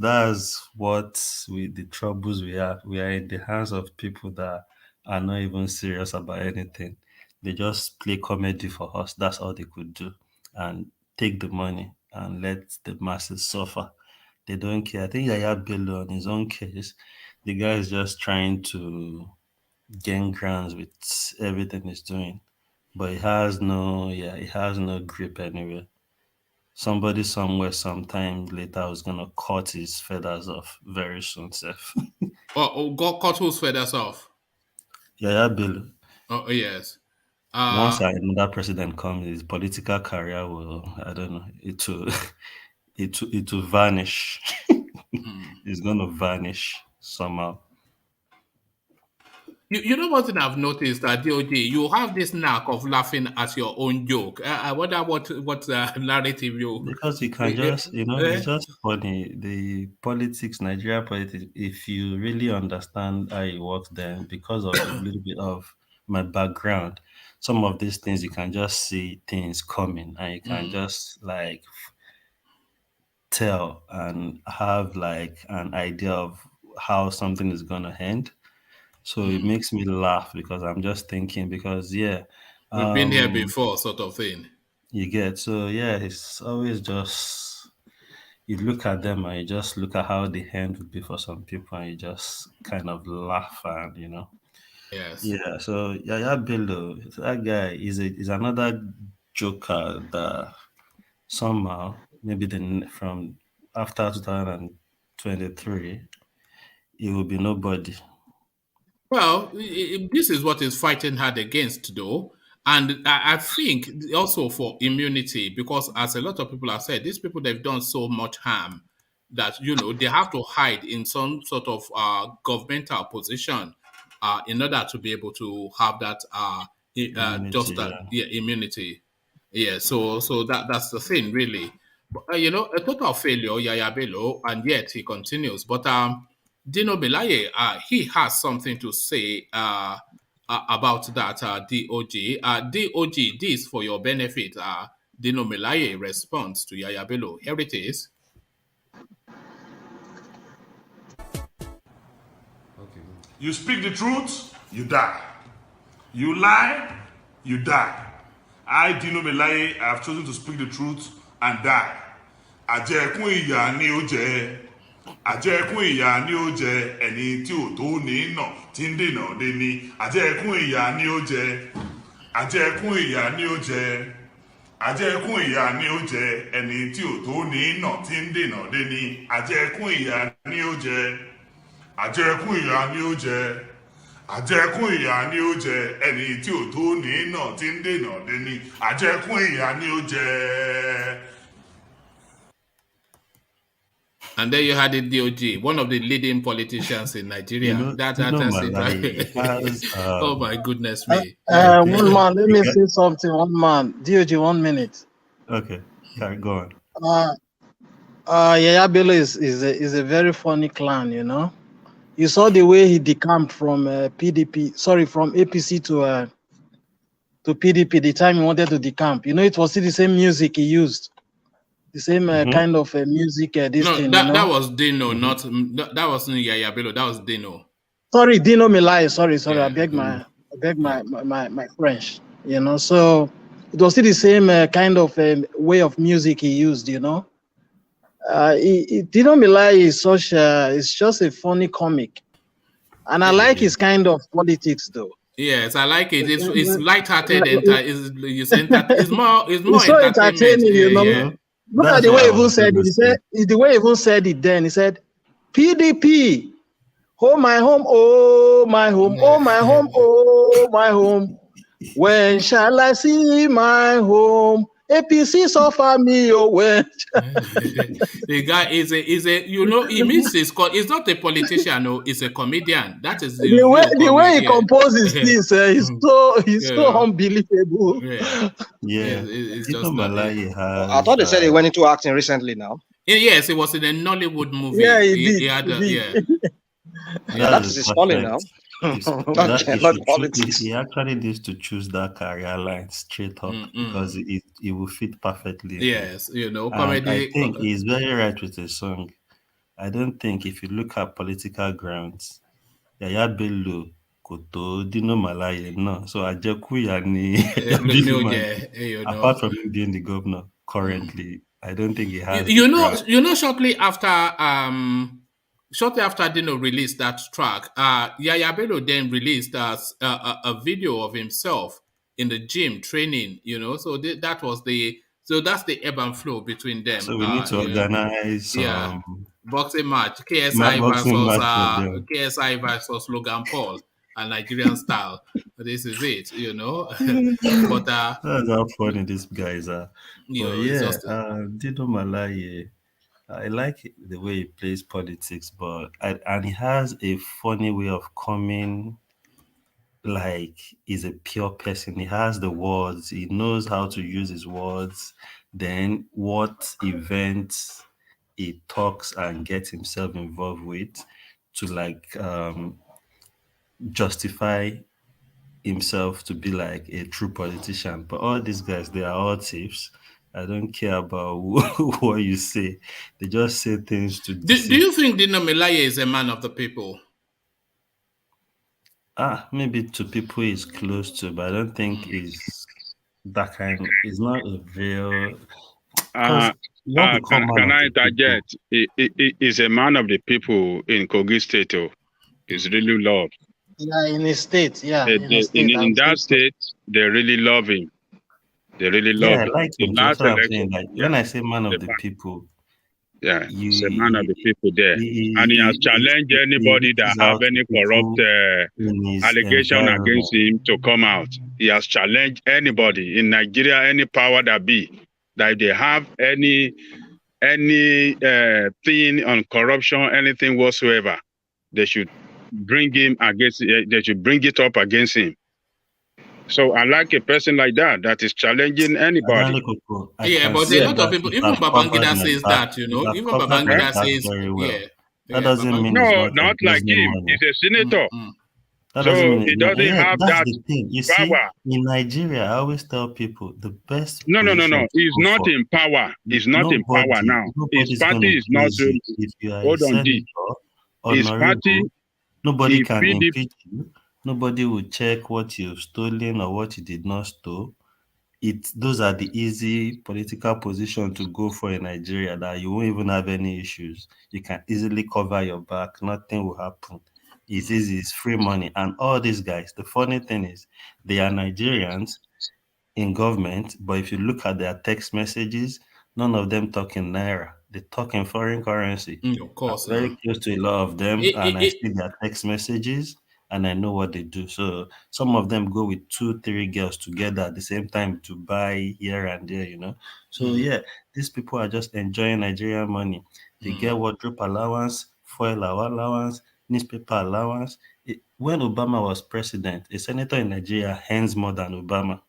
what the troubles we have. We are in the hands of people that are not even serious about anything. They just play comedy for us. That's all they could do, and take the money and let the masses suffer. They don't care. I think Yaya Bello, on his own case, the guy is just trying to gain grounds with everything he's doing, but he has no grip anywhere. Somebody somewhere sometime later was gonna cut his feathers off very soon, Seth. God cut whose feathers off. Yaya Bello. Oh yes. Once another president comes, his political career will, I don't know, it will it will vanish. It's gonna vanish somehow. You know one thing I've noticed that DOJ, you have this knack of laughing at your own joke. I wonder what narrative you. Because you can just, it's just funny. The politics, Nigeria politics, if you really understand how it works, then because of a little bit of my background, some of these things you can just see things coming and you can just like tell and have like an idea of how something is gonna end. So it makes me laugh because I'm just thinking because We've been here before, sort of thing. you get so it's always just you look at them and you just look at how the end would be for some people and you just kind of laugh and Yes. So Yaya Bello, that guy is another joker that somehow maybe from after 2023 he will be nobody. Well, this is what is fighting hard against, though. And I think also for immunity, because as a lot of people have said, these people, they've done so much harm that, they have to hide in some sort of governmental position in order to be able to have that Immunity, immunity. Yeah, so that's the thing, really. But, a total failure, Yaya Bello, and yet he continues. But Dino Melaye, he has something to say about that DOG. DOG, this for your benefit. Dino Melaye responds to Yaya Bello. Here it is. You speak the truth, you die. You lie, you die. I, Dino Melaye, I have chosen to speak the truth and die. Àjẹkún ìyà ni ó jẹ. Àjẹkún ìyà ni ó jẹ. Ẹni tí ò tó ní nà tí ń dènà dé ní. Àjẹkún ìyà ni ó jẹ. Àjẹkún ìyà ni ó jẹ. Àjẹkún ìyà ni ó jẹ. Ẹni tí ò tó ní nà tí ń dènà dé ní. Àjẹkún ìyà ni ó jẹ. Àjẹkún ìyà ni ó jẹ. Àjẹkún ìyà ni ó jẹ. Ẹni tí ò tó ní nà tí ń dènà dé ní. Àjẹkún ìyà ni ó jẹ. And there you had it, DOG, one of the leading politicians in Nigeria. Oh my goodness me! One man, let me say something. One man, DOG, 1 minute. Okay, go on. Yaya Bello is a very funny clown. You saw the way he decamped from from APC to PDP. The time he wanted to decamp, it was still the same music he used. The same kind of music. That was Dino, that wasn't Yaya Bello. That was Dino. Sorry, Dino Melaye. Sorry. Yeah. I beg my French. So it was still the same kind of way of music he used. Dino Melaye is it's just a funny comic, and I like his kind of politics though. Yes, I like it. It's lighthearted and it's more so entertaining. Look at the way he even said it. He said the way he even said it then. He said, PDP, oh my home, oh my home, oh my home, oh my home. When shall I see my home? APC suffer me, oh when. The guy is a he means he's not a politician, no, he's a comedian. That is the way he composes this, he's so unbelievable. It's just I thought they said he went into acting recently now. Yes, he was in a Nollywood movie. Yeah, he did. That is his calling now. He actually needs to choose that career line straight up because it will fit perfectly. Yes, comedy. I think he's very right with his song. I don't think if you look at political grounds, Yaya Bello, Koto, Dino Melaye, no. So Ajekuya ni apart from him being the governor currently, I don't think he has. Shortly after shortly after Dino released that track, Yaya Bello then released a video of himself in the gym training. So that's the ebb and flow between them. So we need to organize Yeah, some boxing match KSI boxing versus match for them. Logan Paul, and Nigerian style. This is it. But That's how funny these guys are. But it's yeah, just Dino Malaye, I like the way he plays politics, and he has a funny way of coming. Like he's a pure person. He has the words. He knows how to use his words. Then what events he talks and gets himself involved with to justify himself to be like a true politician. But all these guys, they are all thieves. I don't care about what you say. They just say things to Do deceive. you think Dino Melaye is a man of the people? Maybe to people he's close to, but I don't think he's that kind. He's not a real. Because you want to become man Can of I the people. interject? He is a man of the people in Kogi State. He's really loved. Yeah, in a state. Yeah, in a state. In that state, they really love him. They really love Yeah, I him. like The him. So that's last what I'm election, saying. Like yeah, when I say man of the the man, people, yeah, you he's a man of the people there, and he has challenged he anybody that reaches have out to any corrupt people in his allegation against environment. him to come out. He has challenged anybody in Nigeria, any power that be, that if they have any thing on corruption, anything whatsoever, they should bring him against. They should bring it up against him. So I like a person like that is challenging anybody. Yeah, but a lot of people, even Babangida says that, even Babangida says, very well. yeah. That doesn't mean he's No, not not like embezzling him. money. He's a senator. That So doesn't mean he he's not. doesn't Yeah, have that's that the thing. You see, power. in Nigeria, I always tell people the best No. position to He's go not for. in power. He's not in power now. His Nobody's going party to is not. praise you if you are a Hold on, D. senator, His party, honorable. Nobody the can PDP. impeach you. Nobody will check what you've stolen or what you did not steal. Those are the easy political position to go for in Nigeria that you won't even have any issues. You can easily cover your back. Nothing will happen. It's easy. It's free money. And all these guys, the funny thing is, they are Nigerians in government, but if you look at their text messages, none of them talk in naira. They talk in foreign currency. Of course. I'm very close to a lot of them, and I see their text messages, and I know what they do. So some of them go with 2-3 girls together at the same time to buy here and there. So yeah, these people are just enjoying Nigerian money. They get wardrobe allowance, fuel allowance, newspaper allowance. When Obama was president, a senator in Nigeria earns more than Obama.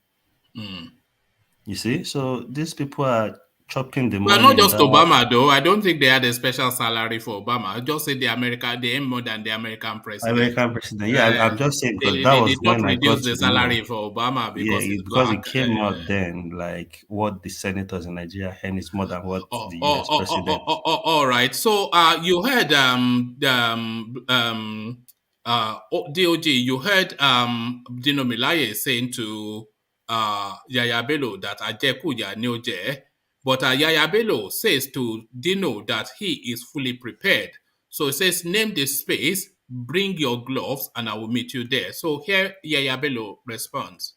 You see, so these people are chopping the Well, money not in just that. Obama, though. I don't think they had a special salary for Obama. I just say they earn more than the American president. American president. Yeah, I'm just saying because that They was did not when I got reduce to the know. salary for Obama Yeah, because he's because it black. came out then, like what the senators in Nigeria earn is more than what the US president. All right. So you heard DOG, you heard Dino Milaye saying to Yaya Bello that Ajekuya Nyoje, but Yaya Bello says to Dino that he is fully prepared. So it says, name the space, bring your gloves, and I will meet you there. So here Yaya Bello responds.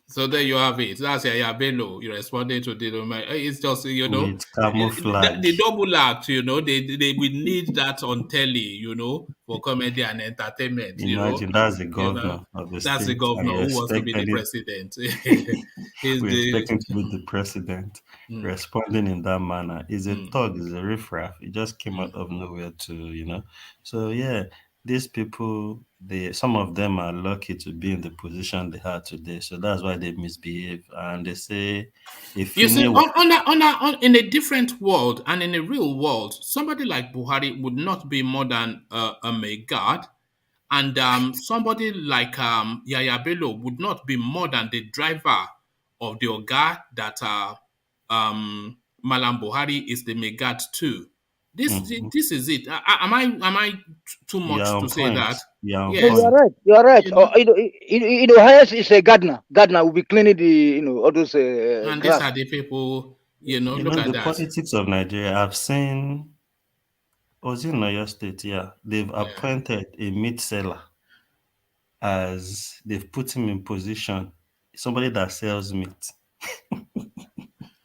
So there you have it. That's Yaya Bello. You responding to the it's just It's camouflage. the double act. They will need that on telly. For comedy and entertainment. Imagine that's the governor of the That's the state, and governor you who wants to expect be the president. we expect him to be the president, responding in that manner. Is a thug, is a riffraff. It just came out of nowhere So yeah, these people, some of them are lucky to be in the position they are today. So that's why they misbehave. And they say, if you see, in a different world and in a real world, somebody like Buhari would not be more than a Megad. And somebody like Yaya Bello would not be more than the driver of the Oga that Malam Buhari is the Megad too. This is it. Am I too much to say that? No, you are right. You are right. Highest is a gardener. Gardener will be cleaning the all those and grass. these are the people. Look at the that. politics of Nigeria. I've seen. Was in Oyo State? Yeah, they've appointed a meat seller as they've put him in position. Somebody that sells meat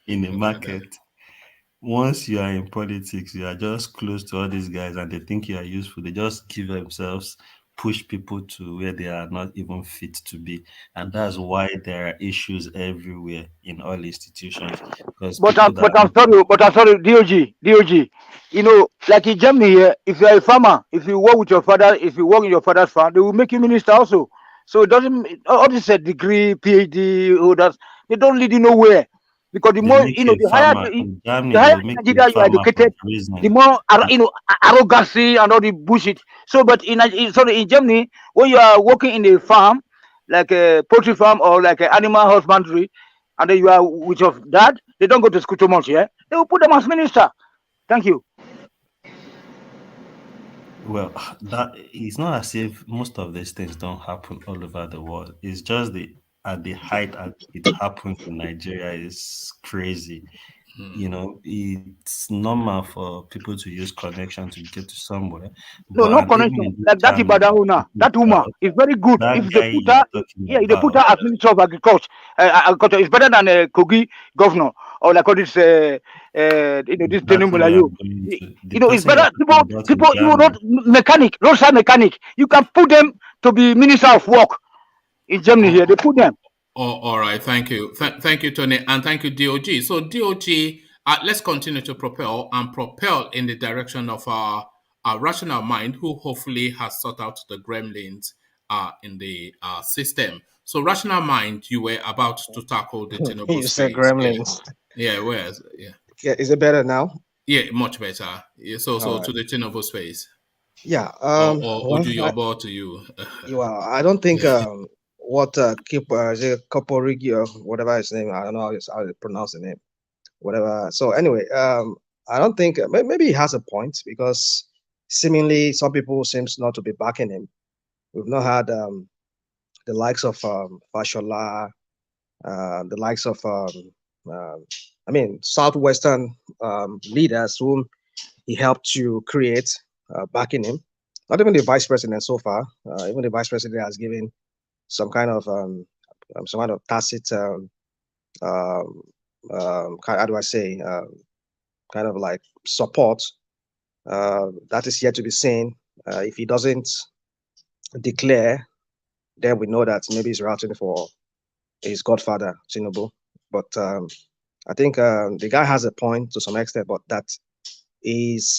in the market. Once you are in politics, you are just close to all these guys and they think you are useful. They just give themselves, push people to where they are not even fit to be. And that's why there are issues everywhere in all institutions. Because But I'm sorry, DOG. Like in Germany here, if you are a farmer, if you work with your father, if you work in your father's farm, they will make you minister also. So it doesn't all this degree, PhD holders, they don't lead you nowhere. Because the more the higher in Germany, the higher they'll make Nigeria you are educated, the more arrogancy and all the bullshit. So, but in Germany, when you are working in a farm, like a poultry farm or like an animal husbandry, and then you are with your dad, they don't go to school too much, yeah? They will put them as minister. Thank you. Well, that it's not as if most of these things don't happen all over the world. It's just at the height at it happens in Nigeria is crazy. It's normal for people to use connection to get to somewhere. No, no connection. Like that Ibadahuna, that woman is very good. If they put her, if they put her as Minister of Agriculture, it's better than a Kogi governor or like all this, this Tinubu'S. It's better. People, roadside mechanic. You can put them to be Minister of Work in Germany here. They put them. All right. Thank you. Thank you, Tony. And thank you, DOG. So DOG, let's continue to propel in the direction of our rational mind, who hopefully has sought out the gremlins in the system. So rational mind, you were about to tackle the Tinubu'S. You said gremlins. Yeah, where's yeah. Is it better now? Yeah, much better. Yeah, so right. To the Tinubu'S space. Yeah. Or do your ball to you? Well, I don't think what Koporigi or whatever his name, I don't know how to pronounce the name, whatever. So anyway, I don't think maybe he has a point because seemingly some people seems not to be backing him. We've not had the likes of Fashola, the likes of Southwestern leaders whom he helped to create backing him. Not even the vice president so far. Even the vice president has given some kind of tacit how do I say kind of like support that is yet to be seen. If he doesn't declare, then we know that maybe he's routing for his godfather Tinubu. But I think the guy has a point to some extent, but that his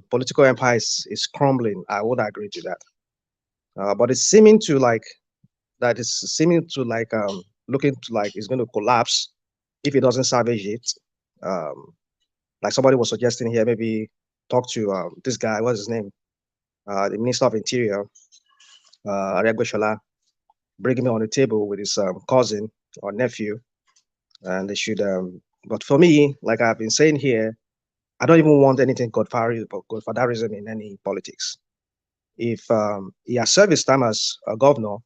political empire is crumbling. I would agree to that. But it's seeming to like looking to like it's going to collapse if he doesn't salvage it. Like somebody was suggesting here, maybe talk to this guy, what's his name? The Minister of Interior, Aregbesola, bring him on the table with his cousin or nephew, and they should. But for me, like I've been saying here, I don't even want anything godfatherism in any politics. If he has served his time as a governor,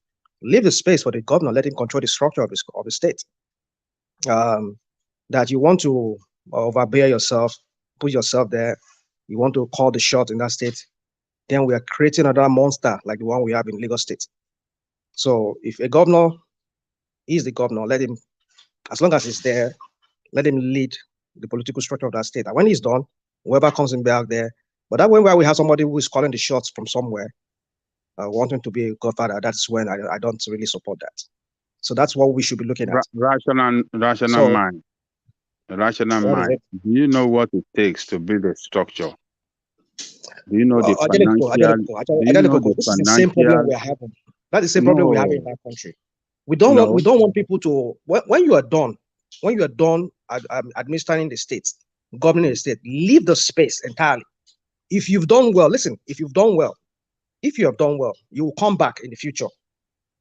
leave the space for the governor, let him control the structure of the state. That you want to overbear yourself, put yourself there, you want to call the shot in that state, then we are creating another monster like the one we have in Lagos State. So if a governor is the governor, let him, as long as he's there, let him lead the political structure of that state. And when he's done, whoever comes in back there, but that when we have somebody who is calling the shots from somewhere, wanting to be a godfather, that's when I don't really support that. So that's what we should be looking at. Rational mind. Rational mind. Do you know what it takes to build a structure? Do you know the financial? This is the same problem we are having. That's the same problem we have in that country. We don't want people to when you are done administering the state, governing the state, leave the space entirely. If you've done well, listen, if you have done well, you will come back in the future.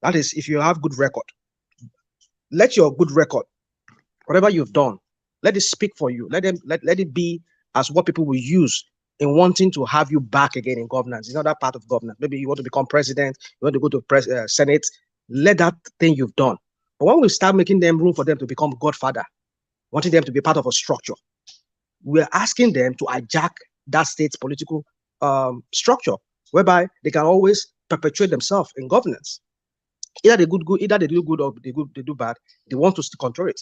That is, if you have good record. Let your good record, whatever you've done, let it speak for you. Let it be as what people will use in wanting to have you back again in governance. It's not that part of governance. Maybe you want to become president, you want to go to Senate. Let that thing you've done. But when we start making them room for them to become godfather, wanting them to be part of a structure, we're asking them to hijack that state's political structure, whereby they can always perpetuate themselves in governance. Either they do good or they do bad. They want to control it.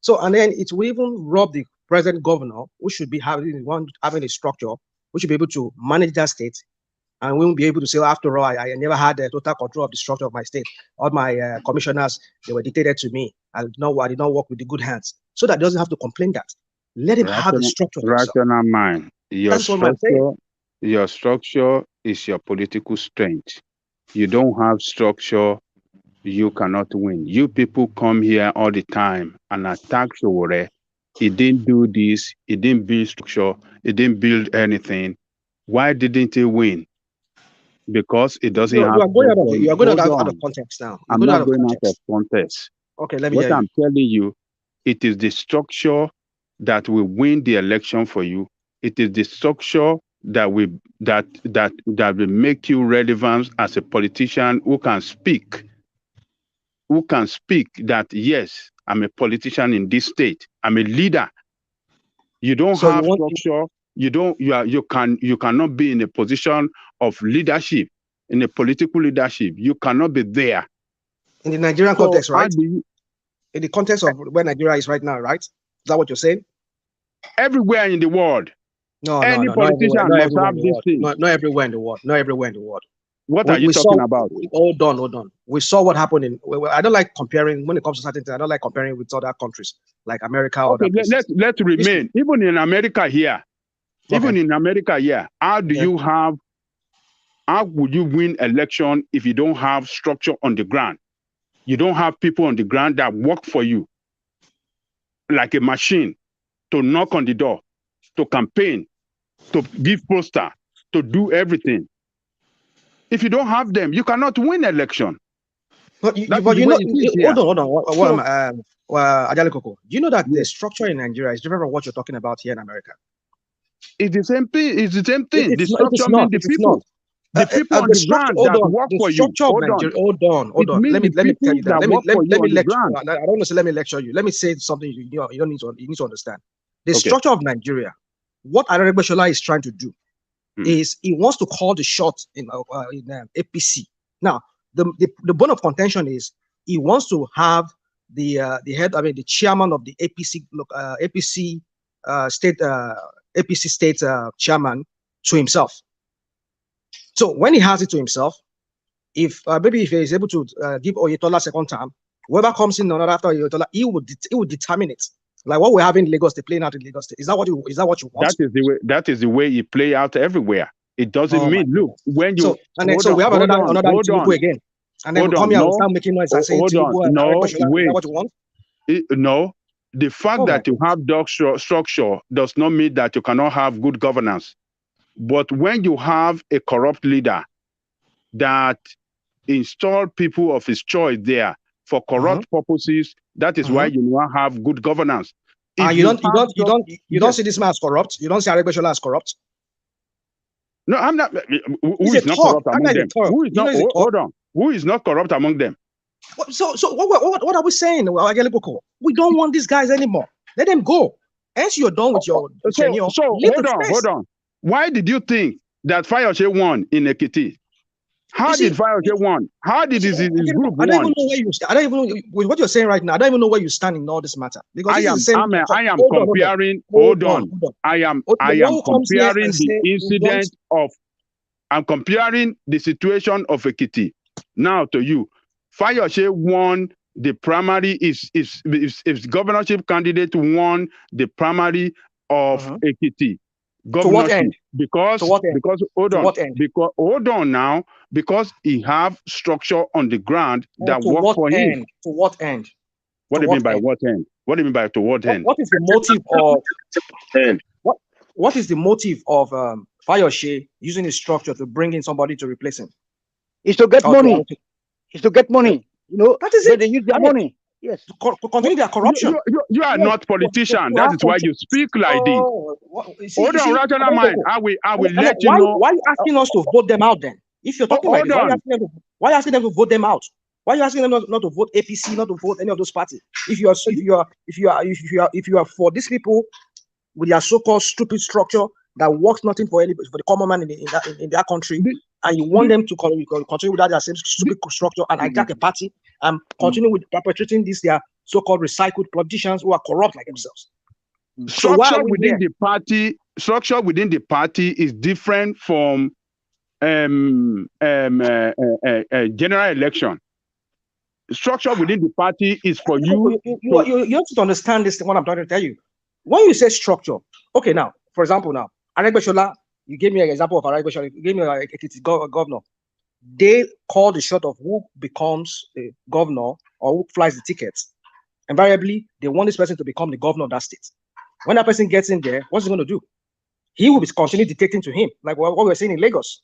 So, and then it will even rob the present governor, who should be having a structure, who should be able to manage that state, and we won't be able to say, after all, I never had total control of the structure of my state. All my commissioners, they were dictated to me. I did not work with the good hands. So that doesn't have to complain that. Let him have the structure. Rational mind. Your structure is your political strength. You don't have structure, you cannot win. You people come here all the time and attack Sowore. He didn't do this. He didn't build structure. He didn't build anything. Why didn't he win? Because it doesn't have. You are going out of context now. I'm not going out of context. Okay, let me what hear I'm you. telling you, it is the structure that will win the election for you. It is the structure that will make you relevant as a politician who can speak. Who can speak that yes, I'm a politician in this state. I'm a leader. You don't have structure. You cannot be in a position of leadership, in a political leadership. You cannot be there. In the Nigerian context, right? In the context of where Nigeria is right now, right? Is that what you're saying? Everywhere in the world. Any politician must have this thing. Not everywhere in the world. Not everywhere in the world. What are you talking about? Hold on. We saw what happened in. I don't like comparing when it comes to certain things. I don't like comparing with other countries like America. Okay, let's remain. Even in America here, how would you win election if you don't have structure on the ground? You don't have people on the ground that work for you like a machine to knock on the door, to campaign, to give poster, to do everything. If you don't have them, you cannot win election. Hold on. Ajalekoko, do you know that the structure in Nigeria is different from what you're talking about here in America? It's the same thing. The structure means the people. The people on the ground that work for you. Hold on. Let me tell you that. Let me lecture. I don't want to say let me lecture you. Let me say something you don't need to understand. The structure of Nigeria, what Aregbesola is trying to do is he wants to call the shot in APC. Now, the bone of contention is he wants to have the chairman of the APC state chairman to himself. So when he has it to himself, if he's able to give Oyetola second term, whoever comes in after Oyetola, he would determine it. Like what we have in Lagos, they're playing out in Lagos State. Is that what you want? That is the way you play out everywhere. It doesn't mean look when you. So we have another Tinubu again, and then we come here and start making noise and say Tinubu is that what you want? No, the fact that you have dark structure does not mean that you cannot have good governance. But when you have a corrupt leader that install people of his choice there for corrupt purposes, that is why you don't have good governance. You don't see this man as corrupt. You don't see Aregbesola as corrupt. No, I'm not. Who is not corrupt among them? Who is not? Hold on. Who is not corrupt among them? So what are we saying? We don't want these guys anymore. Let them go. As you're done with your tenure. So hold on. Why did you think that Fayose won in Ekiti? How did Fayose won? How did his group won? I don't even know where you stand. I don't even know with what you're saying right now. I don't even know where you stand in all this matter. Because I am comparing. Hold on. I am comparing the incident of. I'm comparing the situation of Ekiti. Now to you, Fayose won the primary. If governorship candidate won the primary of Ekiti. Governorship, because hold on now, because he have structure on the ground that work for him. To what end? What do you mean by what end? What do you mean by to what end? What is the motive of what is the motive of Fayose using his structure to bring in somebody to replace him? It's to get money. It's to get money. You know, that is it. They use their money. Yes. To continue their corruption. You are not politician. That is why you speak like this. Hold on, rational mind. I will let you know. Why are you asking us to vote them out then? If you're talking like this, why are you asking them to vote them out? Why are you asking them not to vote APC, not to vote any of those parties? If you are for these people with their so-called stupid structure that works nothing for anybody, for the common man in their country, and you want them to continue without their same stupid structure and hijack a party and continue with perpetrating these their so-called recycled politicians who are corrupt like themselves. Structure within the party is different from general election. Structure within the party is for you. You have to understand this. What I'm trying to tell you. When you say structure, okay, now, for example, now, Aregbesola, you gave me an example of Aregbesola, you gave me a governor. They call the shot of who becomes a governor or who flies the tickets. Invariably, they want this person to become the governor of that state. When that person gets in there, what's he going to do? He will be continue dictating to him, like what we're seeing in Lagos.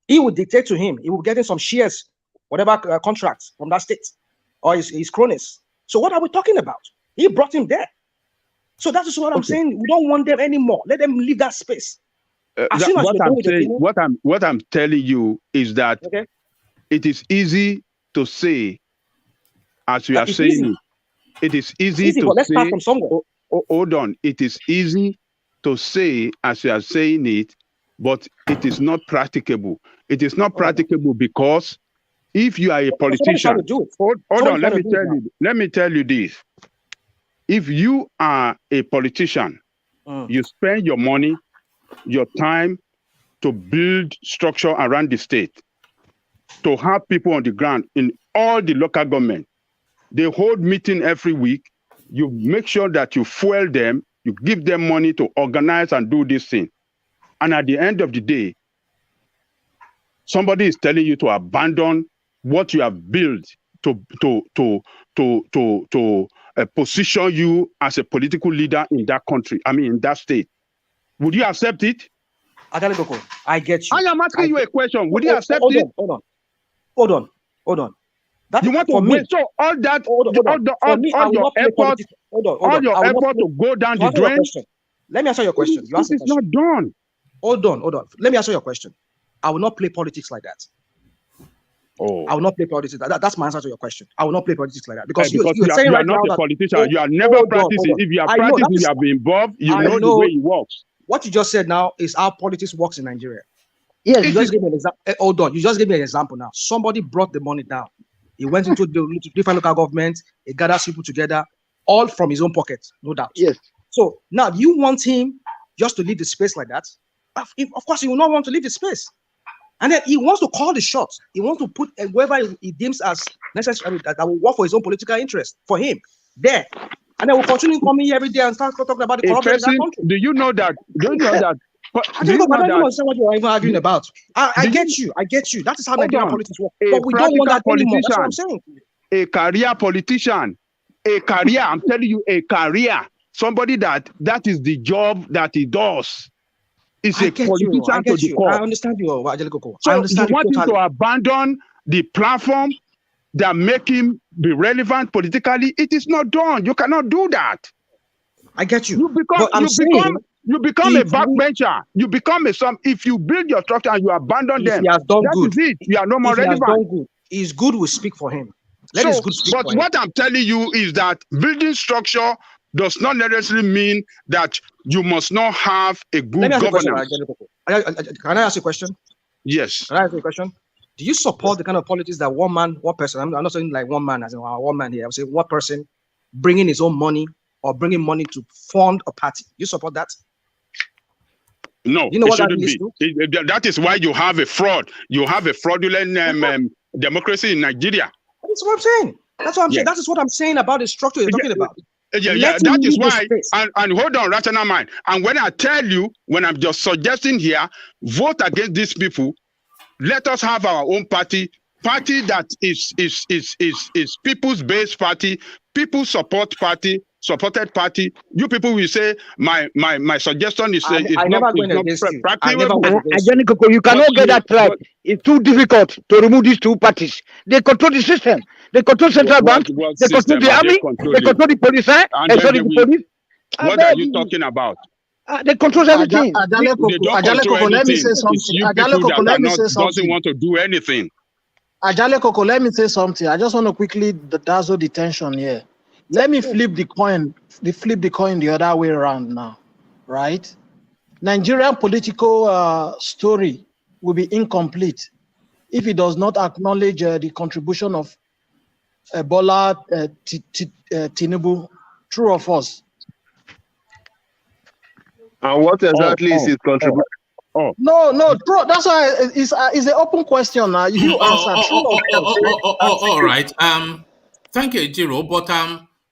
He will dictate to him. He will get in some shares, whatever contracts from that state, or his cronies. So what are we talking about? He brought him there. So that is what I'm saying. We don't want them anymore. Let them leave that space. What I'm telling you is that it is easy to say, as you are saying, it is easy to let's say. start from somewhere. Hold on. It is easy to say, as you are saying it, but it is not practicable. It is not practicable because if you are a politician, hold on. Let me tell you this. If you are a politician, you spend your money, your time to build structure around the state, to have people on the ground in all the local government. They hold meeting every week. You make sure that you fuel them, you give them money to organize and do this thing. And at the end of the day, somebody is telling you to abandon what you have built to position you as a political leader in that country. I mean, in that state. Would you accept it? I get you. I am asking you a question. Would you accept it? Hold on. That you want to wait? So all that, all your effort to go down the drain. Let me answer your question. This is not done. Hold on. Let me answer your question. I will not play politics like that. I will not play politics. That's my answer to your question. I will not play politics like that because you are not a politician. You are never practicing. If you are practicing, you have been involved. You know the way it works. What you just said now is how politics works in Nigeria. Yes, you just gave me an example. Hold on. You just gave me an example now. Somebody brought the money down. He went into the different local governments. He gathers people together, all from his own pocket, no doubt. Yes. So now you want him just to leave the space like that? Of course, he will not want to leave the space. And then he wants to call the shots. He wants to put whoever he deems as necessary that will work for his own political interest for him there. And then we'll continue coming here every day and start talking about the corruption in that country. Do you know that? Do you know that? I don't understand what you're even arguing about. I get you. That is how Nigerian politics work. But we don't want that anymore. That's what I'm saying. A career politician. A career. I'm telling you, a career. Somebody that is the job that he does. Is a politician to the core. I understand you, Angelico. So you want him to abandon the platform that make him be relevant politically? It is not done. You cannot do that. I get you. You become a backbencher. You become if you build your structure and you abandon them, he has done that good. Is it. You are no more relevant. His good will speak for him. But what I'm telling you is that building structure does not necessarily mean that you must not have a good governance. Can I ask you a question? Yes. Can I ask you a question? Do you support the kind of politics that one person, I'm not saying like one man, as in one man here, I would say one person bringing his own money or bringing money to fund a party? You support that? No, you know it shouldn't be. That is why you have a fraud. You have a fraudulent democracy in Nigeria. That's what I'm saying. That's what I'm saying. That is what I'm saying about the structure you're talking about. Yeah, that is why, and hold on, rational mind. And when I tell you, when I'm just suggesting here, vote against these people, let us have our own party that is people's based party, people supported party. You people will say my suggestion is not practical. You cannot get that right. It's too difficult to remove these two parties. They control the system. They control central bank. What They control system the are they army. They controlling? control the police. And then Sorry, the police. what are you talking about? They control everything. They don't control Koko, let me anything. say It's something. you Ajale people Koko, that let me are not say doesn't something. want to do anything. Ajale Koko, let me say something. I just want to quickly dazzle the tension here. Let me flip the coin the other way around now, right? Nigerian political story will be incomplete if it does not acknowledge the contribution of Bola Tinubu, true or false? And what exactly is his contribution? No, true. That's why it's an open question now. You answer true or false. All right. Thank you, Jiro. But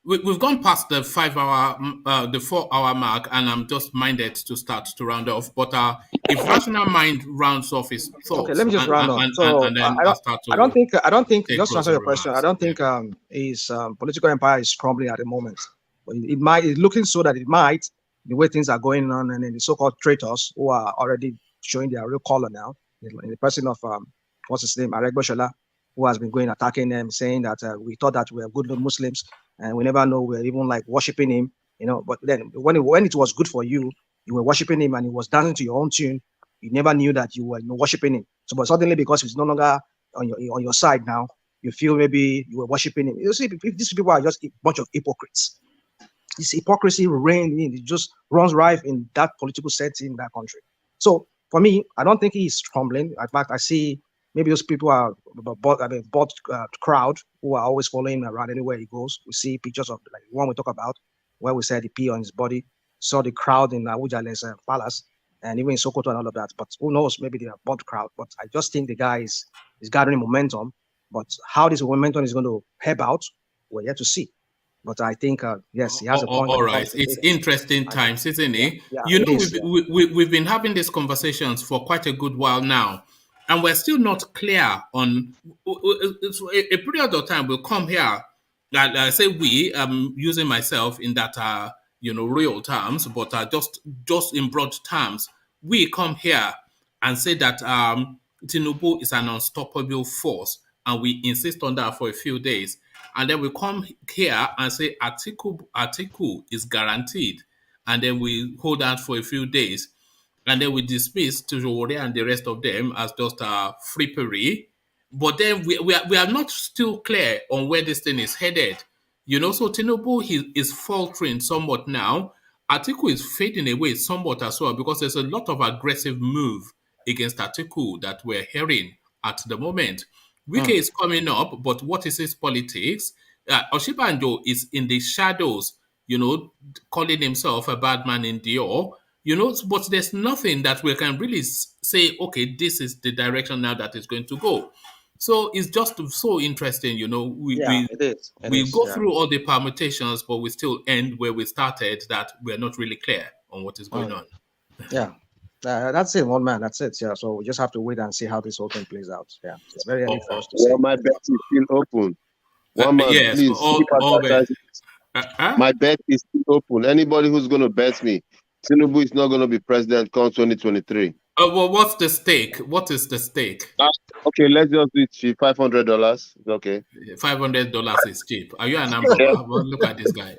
we've gone past the 4-hour mark, and I'm just minded to start to round off. But if Rational Mind rounds off his thoughts, Okay, let me just round up. So and then I'll start to. I don't think. Just to answer your closing question, I remarks. don't think his political empire is crumbling at the moment. But it might. It's looking so that it might. The way things are going on, and then the so-called traitors who are already showing their real color now, in the person of what's his name, Aregbesola, who has been going attacking them, saying that we thought that we were good Muslims, and we never know we're even like worshiping him, you know. But then when it was good for you, you were worshiping him, and he was dancing to your own tune. You never knew that you were worshiping him. So, but suddenly because he's no longer on your side now, you feel maybe you were worshiping him. You see, these people are just a bunch of hypocrites. This hypocrisy it just runs rife in that political setting in that country. So for me, I don't think he's crumbling. In fact, I see maybe those people are bought crowd who are always following him around anywhere he goes. We see pictures of like the one we talk about, where we said the pee on his body. Saw the crowd in Awujale's palace, and even in Sokoto and all of that. But who knows? Maybe they are bought crowd. But I just think the guy is gathering momentum. But how this momentum is going to help out, we're yet to see. But I think, yes, he has a point. All right. It's interesting times, isn't it? Yeah, you know, we've been having these conversations for quite a good while now, and we're still not clear on a period of time will come here. I say we, I'm using myself in that, real terms, but just in broad terms, we come here and say that Tinubu is an unstoppable force, and we insist on that for a few days. And then we come here and say Atiku is guaranteed. And then we hold out for a few days. And then we dismiss Tujowore and the rest of them as just frippery. But then we are not still clear on where this thing is headed. You know, so Tinubu is faltering somewhat now. Atiku is fading away somewhat as well because there's a lot of aggressive move against Atiku that we're hearing at the moment. Wike is coming up, but what is his politics? Oshibanjo is in the shadows, calling himself a bad man in Dior, but there's nothing that we can really say, okay, this is the direction now that is going to go. So it's just so interesting, we go through all the permutations, but we still end where we started, that we're not really clear on what is going on. Yeah. That's it, one man. That's it. Yeah. So we just have to wait and see how this whole thing plays out. Yeah. It's very early for us to say. My bet is still open. One man, yes, please. My bet is still open. Anybody who's going to bet me, Tinubu is not going to be president come 2023. Well, what's the stake? What is the stake? Okay, let's just do it cheap. $500. It's okay. $500 is cheap. Are you an number? Well, look at this guy.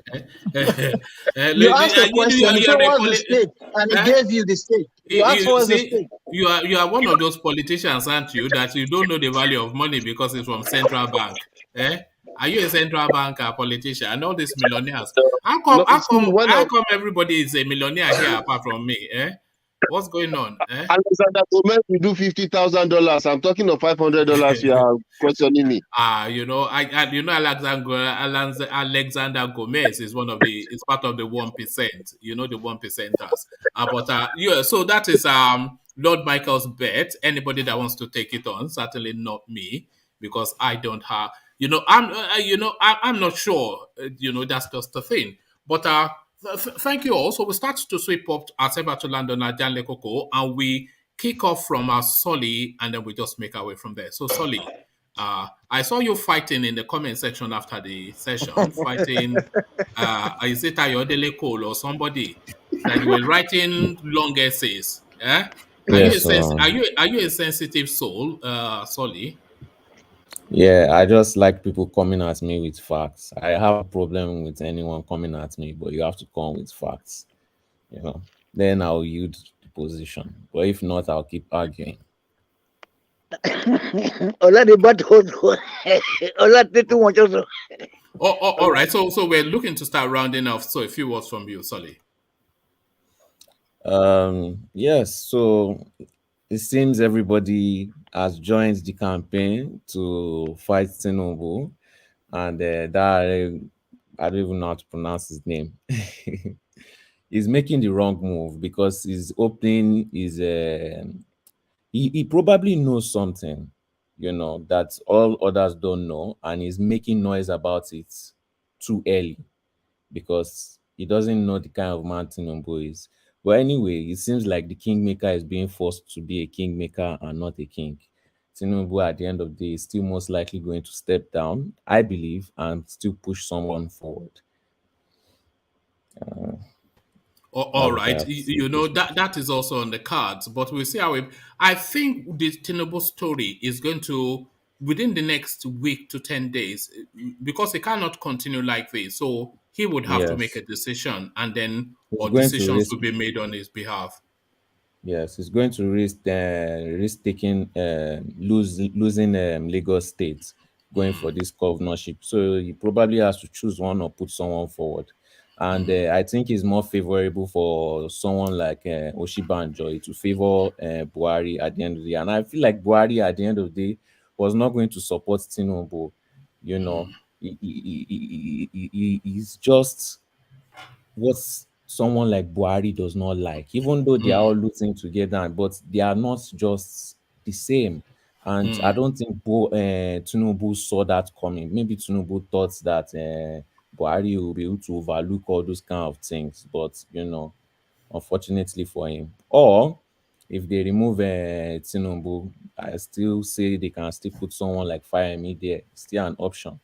You asked a question. You said, what's the stake? And he gave you the stake. You asked what's the stake. You are one of those politicians, aren't you, that you don't know the value of money because it's from central bank. Are you a central bank politician? And all these millionaires. How come everybody is a millionaire here apart from me? What's going on? Alexander Gomez, we do $50,000. I'm talking of $500. You are questioning me. Alexander Gomez is is part of the 1%. The 1%ers. So that is Lord Michael's bet. Anybody that wants to take it on, certainly not me, because I don't have. I'm not sure. That's just the thing. But thank you all. So we start to sweep up as ever to land on Janle Koko, and we kick off from our Solly, and then we just make our way from there. So Solly, I saw you fighting in the comment section after the session, fighting. Is it Ayodele Cole or somebody that you were writing long essays? Yes, Are you a sensitive soul, Solly? Yeah, I just like people coming at me with facts. I have a problem with anyone coming at me, but you have to come with facts, you know. Then I'll yield the position. But if not, I'll keep arguing. All right. So we're looking to start rounding off. So a few words from you, Solly. Yes, so it seems everybody has joined the campaign to fight Tinubu, and that I don't even know how to pronounce his name. He's making the wrong move because his opening is he probably knows something, that all others don't know, and he's making noise about it too early because he doesn't know the kind of man Tinubu is. But anyway, it seems like the kingmaker is being forced to be a kingmaker and not a king. Tinubu, at the end of the day, is still most likely going to step down, I believe, and still push someone forward. All right, that is also on the cards, but we'll see how it. I think the Tinubu story is going to within the next week to 10 days because he cannot continue like this. So he would have to make a Yes, decision, and then he's or going to decisions risk. will be made on his behalf. Yes, he's going to risk taking losing Lagos State, going for this governorship. So he probably has to choose one or put someone forward. And I think it's more favorable for someone like Oshibanjo to favor Buhari at the end of the day. And I feel like Buhari at the end of the day was not going to support Tinubu. You know, he's just what someone like Buhari does not like, even though they are all losing together, but they are not just the same. And I don't think Tinubu saw that coming. Maybe Tinubu thought that Buhari will be able to overlook all those kind of things, but unfortunately for him. Or if they remove Tinubu, I still say they can still put someone like Fayemi there, still an option,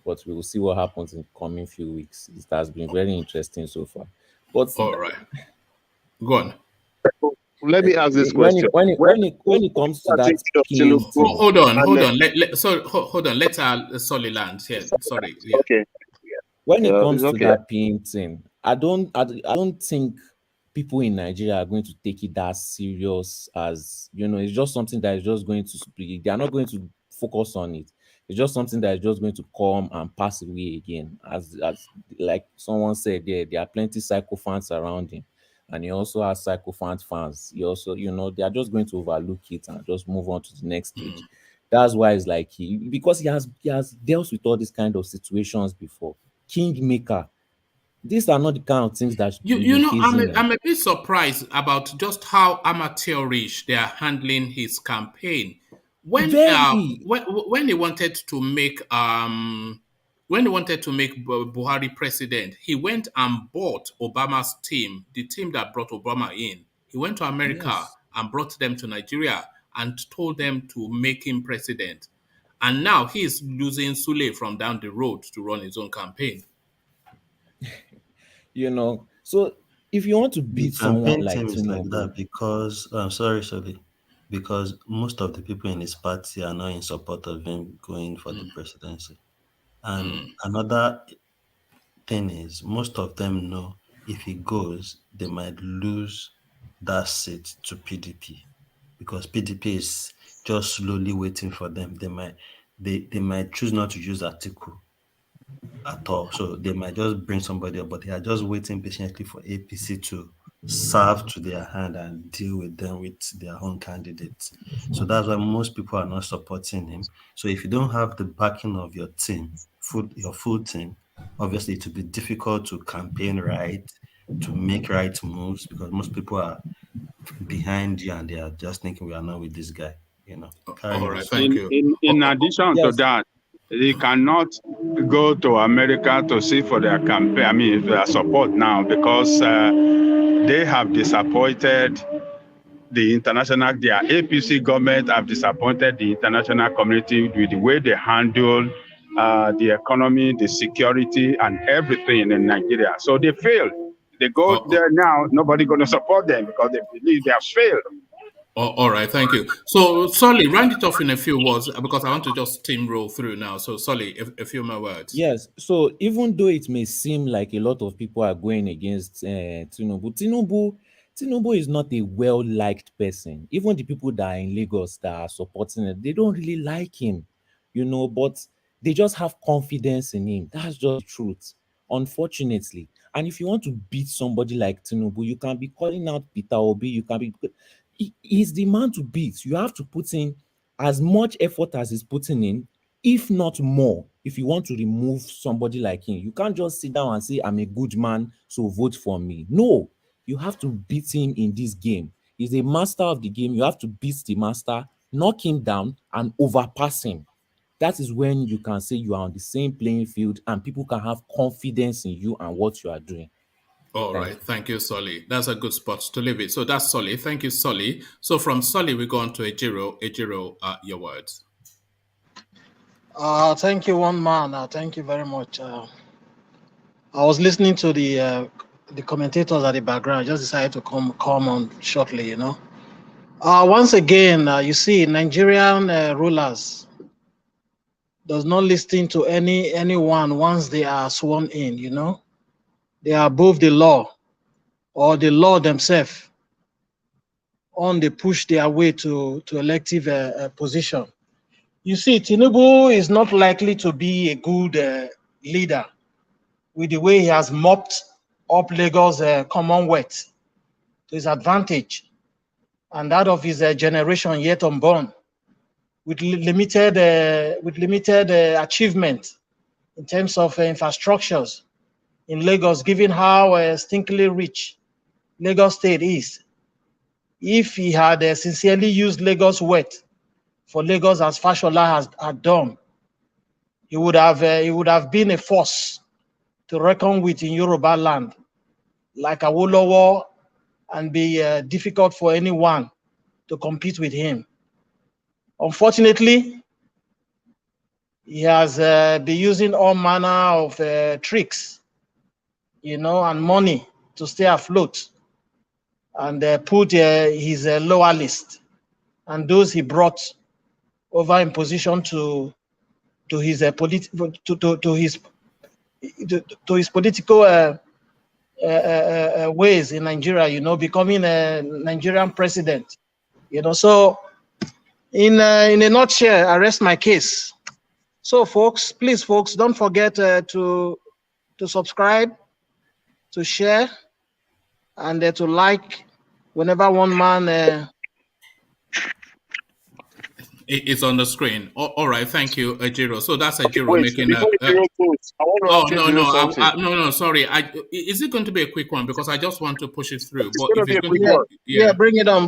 but we will see what happens in the coming few weeks. It has been very interesting so far. But All right, go on. Let me ask this when it question. when it When when it when it comes to are that thinking of pin Tinubu, thing, Hold on, and hold on. Hold on. Let Solly land here. Sorry. Yeah. okay, when it it's comes to okay. that pin thing, I don't think people in Nigeria are going to take it that serious as it's just something that is just going to speak. They are not going to focus on it. It's just something that is just going to come and pass away again. As like someone said, there are plenty psychophants around him. And he also has psychophant fans. He also, they are just going to overlook it and just move on to the next stage. That's why it's like because he has dealt with all these kind of situations before. Kingmaker. These are not the kind of things that You you'll you be know facing now. I'm a bit surprised about just how amateurish they are handling his campaign. When Very. when he wanted to make Buhari president, he went and bought Obama's team, the team that brought Obama in. He went to America Yes. and brought them to Nigeria and told them to make him president. And now he's losing Sule from down the road to run his own campaign. So if you want to The beat someone campaign like team is like Tinubu, that because I'm sorry, sorry, because most of the people in his party are not in support of him going for the presidency. And another thing is, most of them know if he goes, they might lose that seat to PDP because PDP is just slowly waiting for them. They might choose not to use Atiku at all. So they might just bring somebody up, but they are just waiting patiently for APC to serve to their hand and deal with them with their own candidates. So that's why most people are not supporting him. So if you don't have the backing of your team, your full team, obviously it will be difficult to campaign right, to make right moves because most people are behind you and they are just thinking we are not with this guy. Carry All on. right, thank you. In addition to yes. that, they cannot go to America to see for their campaign. I mean, their support now because they have disappointed their APC government have disappointed the international community with the way they handle the economy, the security, and everything in Nigeria. So they failed. They go there now, nobody going to support them because they believe they have failed. All right, thank you. So, Solly, round it off in a few words because I want to just steamroll through now. So, Solly, a few more words. Yes. So even though it may seem like a lot of people are going against Tinubu is not a well-liked person. Even the people that are in Lagos that are supporting it, they don't really like him, but they just have confidence in him. That's just the truth, unfortunately. And if you want to beat somebody like Tinubu, you can be calling out Peter Obi, you can be he's the man to beat. You have to put in as much effort as he's putting in, if not more, if you want to remove somebody like him. You can't just sit down and say, I'm a good man, so vote for me. No, you have to beat him in this game. He's a master of the game. You have to beat the master, knock him down, and overpass him. That is when you can say you are on the same playing field and people can have confidence in you and what you are doing. All right. Thank you, Solly. That's a good spot to leave it. So that's Solly. Thank you, Solly. So from Solly, we go on to Ejiro. Ejiro, your words. Thank you, one man. Thank you very much. I was listening to the commentators at the background. I just decided to come on shortly, Once again, you see, Nigerian rulers does not listen to anyone once they are sworn in, They are above the law or the law themselves they push their way to elective position. You see, Tinubu is not likely to be a good leader with the way he has mopped up Lagos Commonwealth to his advantage and that of his generation yet unborn, with limited achievement in terms of infrastructures in Lagos, given how stinkingly rich Lagos State is. If he had sincerely used Lagos wealth for Lagos as Fashola had done, he would have been a force to reckon with in Yoruba land, like Awolowo, and be difficult for anyone to compete with him. Unfortunately, he has been using all manner of tricks, and money to stay afloat, and put his lower list and those he brought over in position to his political ways in Nigeria, becoming a Nigerian president, So, in a nutshell, I rest my case. So, folks, please, don't forget to subscribe, to share, and to like whenever one man. It's on the screen. All right, thank you, Ejiro. So that's Ejiro Wait, making before Ejiro goes, I want to ask Ejiro something. no, sorry. Is it going to be a quick one? Because I just want to push it through. It's going to be a quick one. Yeah, bring it on.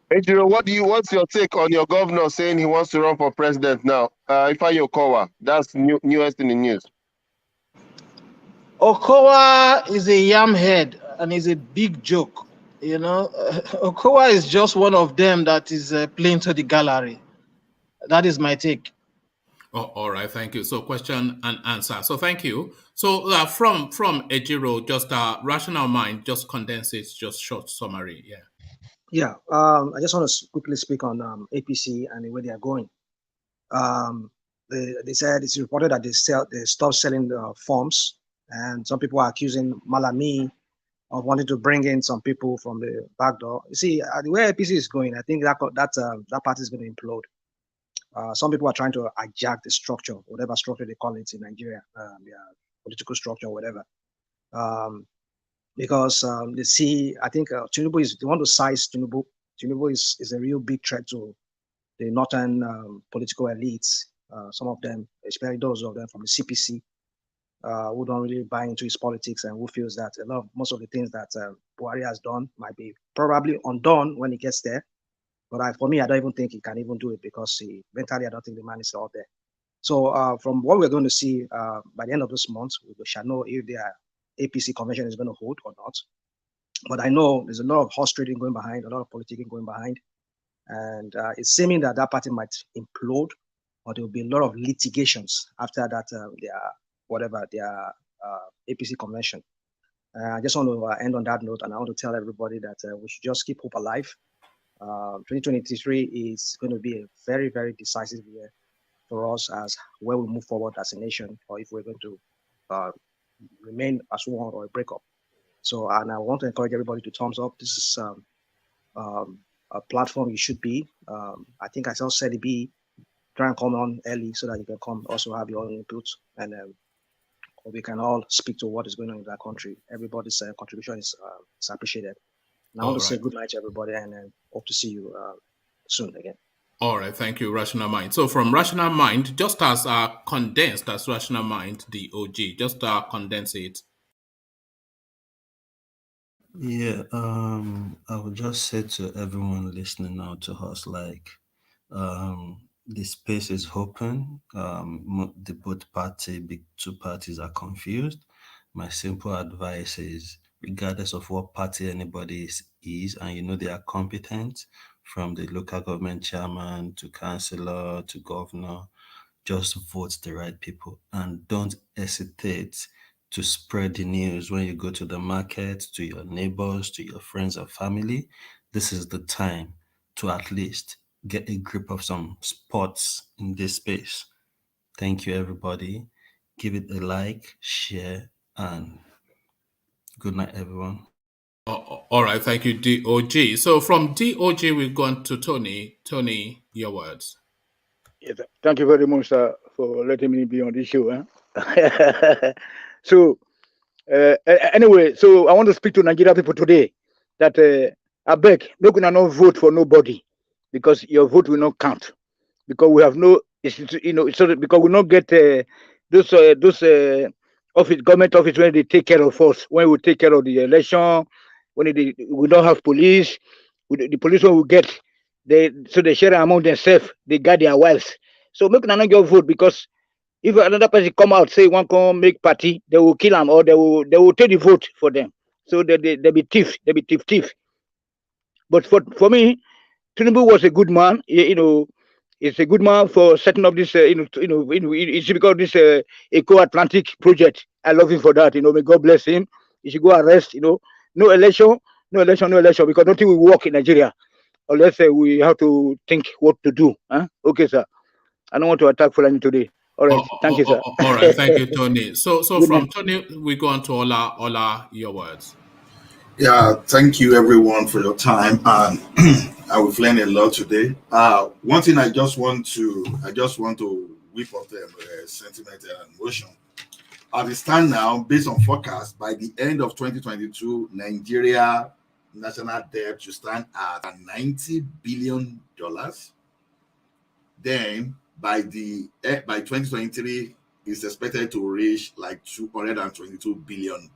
Ejiro, what's your take on your governor saying he wants to run for president now? Ifeanyi Okowa, that's newest in the news. Okowa is a yam head and is a big joke. Okowa is just one of them that is playing to the gallery. That is my take. All right, thank you. So question and answer. So thank you. So from Ejiro, just rational mind, just condense it, just short summary. Yeah. Yeah. I just want to quickly speak on APC and where they are going. They said it's reported that they stopped selling forms, and some people are accusing Malami of wanting to bring in some people from the back door. You see, the way APC is going, I think that party is going to implode. Some people are trying to hijack the structure, whatever structure they call it in Nigeria, political structure, whatever. Because they see, I think Tinubu they want to size Tinubu. Tinubu is a real big threat to the northern political elites. Some of them, especially those of them from the CPC, who don't really buy into his politics and who feels that most of the things that BUHARI has done might be probably undone when he gets there. But for me, I don't even think he can even do it because mentally, I don't think the man is out there. So from what we're going to see by the end of this month, we shall know if the APC convention is going to hold or not. But I know there's a lot of horse trading going behind, a lot of politicking going behind. And it's seeming that party might implode, or there will be a lot of litigations after that, their APC convention. I just want to end on that note, and I want to tell everybody that we should just keep hope alive. 2023 is going to be a very, very decisive year for us as where we move forward as a nation, or if we're going to remain as one or a breakup. So, and I want to encourage everybody to thumbs up. This is a platform you should be. I think I said it be. Try and come on early so that you can come also have your own input, and we can all speak to what is going on in that country. Everybody's contribution is appreciated. And I want to say good night to everybody, and hope to see you soon again. All right, thank you, Rational Mind. So from Rational Mind, just as condensed as Rational Mind, the OG, just condense it. Yeah, I would just say to everyone listening now to us, like, the space is open. The big two parties are confused. My simple advice is, regardless of what party anybody is, and you know they are competent, from the local government chairman to councillor to governor, just vote the right people and don't hesitate to spread the news when you go to the market, to your neighbors, to your friends or family. This is the time to at least get a grip of some spots in this space. Thank you, everybody. Give it a like, share, and good night, everyone. All right, thank you, DOG. So from DOG, we've gone to Tony. Tony, your words. Yes, thank you very much, sir, for letting me be on this show. So, anyway, so I want to speak to Nigeria people today that I beg, no gonna not vote for nobody because your vote will not count because we have no, so because we not get those office, government office when they take care of us, when we take care of the election, when we don't have police, the police will get. They share among themselves. They guard their wives. So make not get vote because if another person come out say one come make party, they will kill them or they will take the vote for them. So they be thief. They be thief. But for me, Tinubu was a good man. It's a good man for setting up this. It's because of this Eco-Atlantic project. I love him for that. May God bless him. He should go arrest. No election, because nothing will work in Nigeria unless we have to think what to do. Huh? Okay, sir. I don't want to attack Fulani today. All right. Thank you, sir. All right. Thank you, Tony. So from Tony, we go on to Ola, your words. Yeah, thank you everyone for your time, and we've learned a lot today. One thing I just want to whip up the sentiment and emotion. As it stands now, based on forecast, by the end of 2022, Nigeria national debt should stand at $90 billion. Then by 2023, it's expected to reach like $222 billion.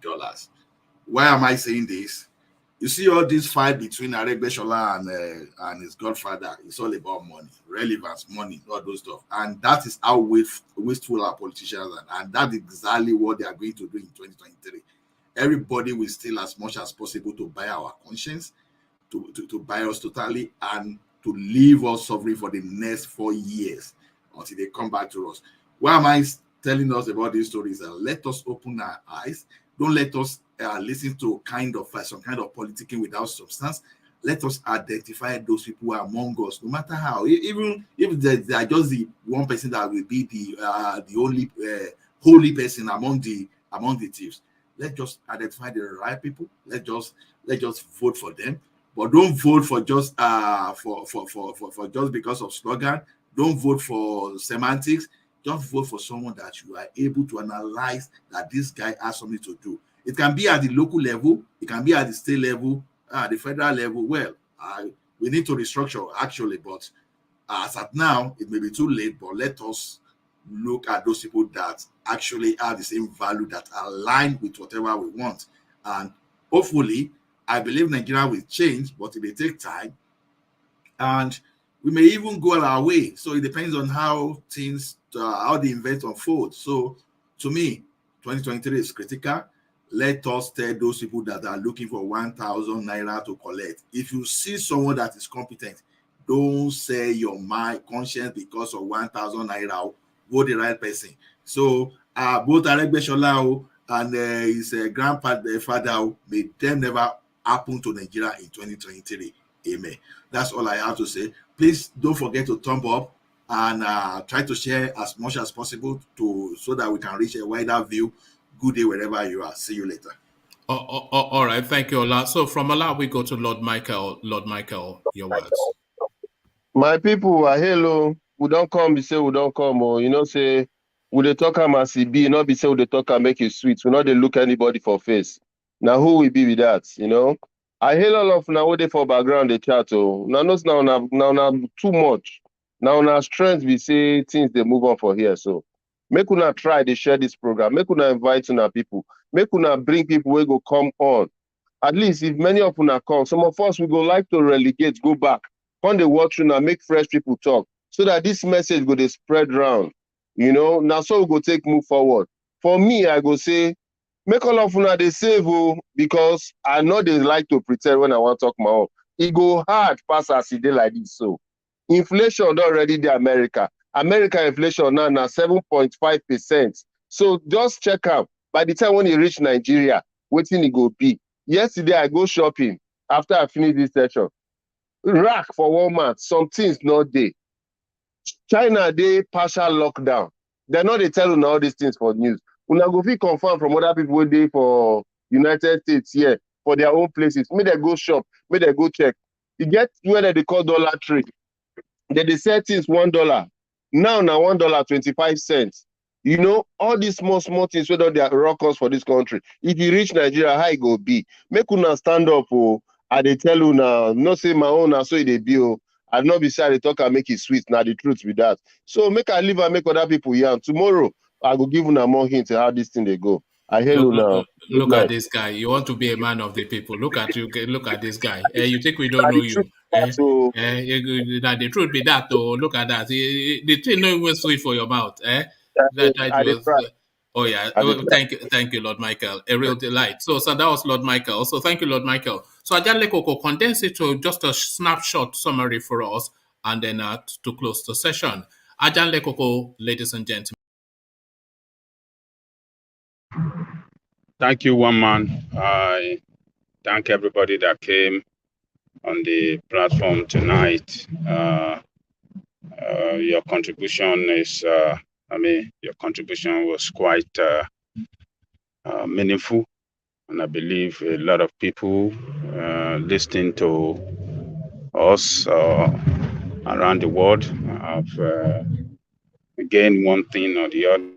Why am I saying this? You see all this fight between Aregbesola and his godfather. It's all about money, relevance, money, all those stuff. And that is how wasteful our politicians are. And that's exactly what they are going to do in 2023. Everybody will steal as much as possible to buy our conscience, to buy us totally, and to leave us suffering for the next 4 years until they come back to us. Why am I telling us about these stories? Let us open our eyes. Don't let us listen to some kind of politicking without substance. Let us identify those people who are among us, no matter how. Even if they are just the one person that will be the only holy person among the thieves. Let's just identify the right people. Let's just vote for them. But don't vote for just for just because of slogan. Don't vote for semantics. Just vote for someone that you are able to analyze that this guy has something to do. It can be at the local level, it can be at the state level, the federal level. Well, we need to restructure actually, but as at now, it may be too late. But let us look at those people that actually have the same value, that align with whatever we want. And hopefully, I believe Nigeria will change, but it may take time. And we may even go our way. So it depends on how how the event unfolds. So to me, 2023 is critical. Let us tell those people that are looking for 1,000 naira to collect. If you see someone that is competent, don't sell your conscience because of 1,000 naira. Vote the right person. So both Aregbesola, and his father, may them never happen to Nigeria in 2023. Amen. That's all I have to say. Please don't forget to thumb up and try to share as much as possible so that we can reach a wider view. Good day wherever you are. See you later. All right. Thank you, Ola. So from Ola, we go to Lord Michael. Lord Michael, your words. My people, hello. We don't come, be say we don't come. Or, say, we dey talk am as e be, not be say we dey talk am make it sweet. We not dey look anybody for face. Now, who will be with that, I hail all of now what they for background, the chat. Oh, now, too much. Now, strength, we say things they move on for here. So, make una try to share this program. Make una invite una people. Make una bring people who go come on. At least if many of una come, some of us we go like to relegate, go back. On the watch now, make fresh people talk so that this message go to spread around. Now so we go take move forward. For me, I go say, make all of una they save because I know they like to pretend when I want to talk my own. It go hard pass as it like this. So inflation already the America. America inflation now 7.5%. So just check out. By the time when you reach Nigeria, waiting it go be. Yesterday I go shopping after I finish this session. Rack for Walmart, some things not there. China, they partial lockdown. They're not they tell you all these things for news. Una go fit confirm from other people who dey for United States here for their own places. May they go shop, may they go check. You get where they call Dollar Tree. They sell things $1. Now $1.25. All these small things whether they are rockers for this country. If you reach Nigeria, how it go be? Make una stand up. I they tell you now, not say my own, so it be. I not be sad they talk and make it sweet. Now the truth with that. So make I live and make other people yarn. Tomorrow I go give una more hints how this thing they go. I hear you now. Look at this guy. You want to be a man of the people. Look at you. Look at this guy. You think we don't know you? Now the truth be that though. Look at that. The thing no even sweet for your mouth. Oh yeah. Thank you, Lord Michael. A real delight. So that was Lord Michael. So thank you, Lord Michael. So Ajale Koko condense it to just a snapshot summary for us, and then to close the session. Ajale Koko, ladies and gentlemen. Thank you, one man. I thank everybody that came on the platform tonight. Your contribution is, your contribution was quite meaningful. And I believe a lot of people listening to us around the world have gained one thing or the other,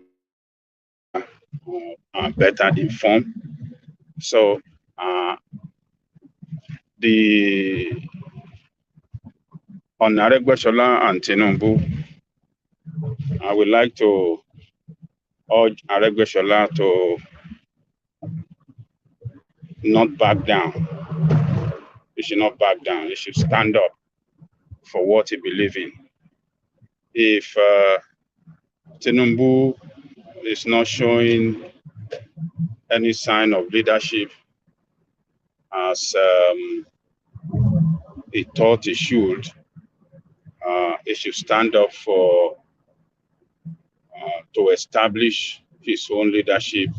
are better informed. So on Aregbesola and Tinubu, I would like to urge Aregbesola to not back down. He should not back down. He should stand up for what he believes in. If Tinubu is not showing any sign of leadership as he thought he should stand up for to establish his own leadership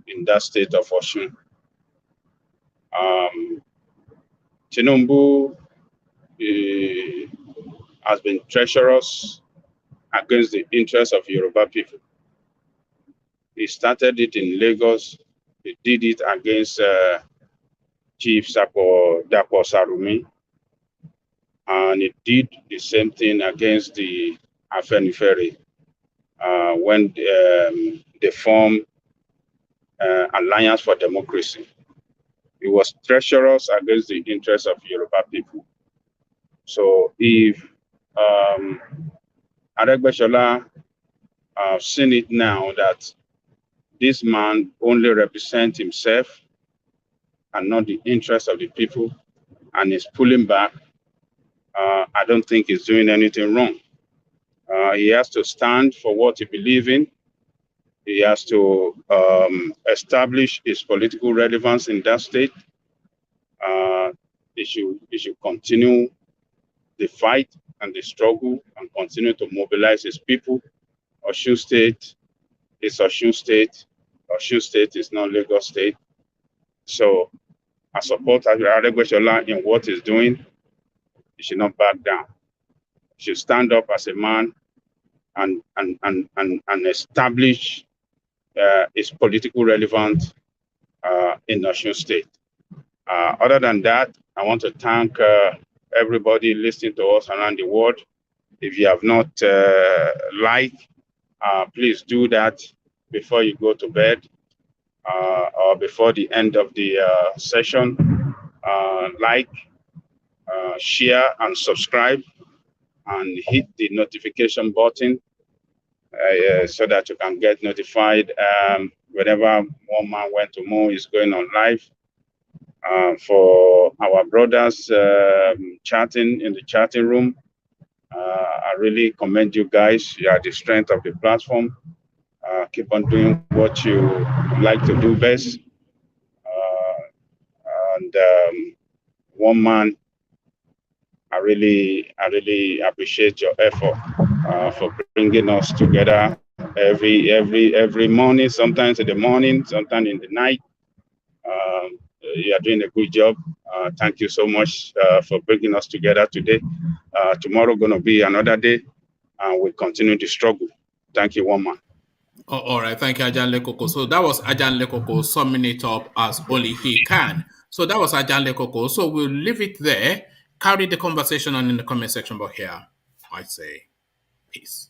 in that state of Osun. Tinubu has been treacherous against the interests of Yoruba people. He started it in Lagos. He did it against Chief Dapo Sarumi. And he did the same thing against the Afenifere when they formed Alliance for Democracy. He was treacherous against the interests of Yoruba people. So if Aregbesola seen it now that this man only represents himself and not the interests of the people, and is pulling back, I don't think he's doing anything wrong. He has to stand for what he believes in. He has to establish his political relevance in that state. He should continue the fight and the struggle and continue to mobilize his people. Osun State is Osun State. Osun State is not Lagos State. So I support Aregbesola in what he's doing. He should not back down. He should stand up as a man and establish its political relevance in Osun State. Other than that, I want to thank everybody listening to us around the world. If you have not liked, please do that before you go to bed or before the end of the session. Like, share, and subscribe, and hit the notification button so that you can get notified whenever One Man Went to Mo is going on live. For our brothers chatting in the chatting room, I really commend you guys. You are the strength of the platform. Keep on doing what you like to do best. And One Man, I really appreciate your effort for bringing us together every morning, sometimes in the morning, sometimes in the night. You are doing a good job. Thank you so much for bringing us together today. Tomorrow going to be another day, and we'll continue the struggle. Thank you, One Man. Oh, all right, thank you, Ajan Lekoko. So that was Ajan Lekoko summing it up as only he can. So that was Ajan Lekoko. So we'll leave it there. Carry the conversation on in the comment section, but here I say peace.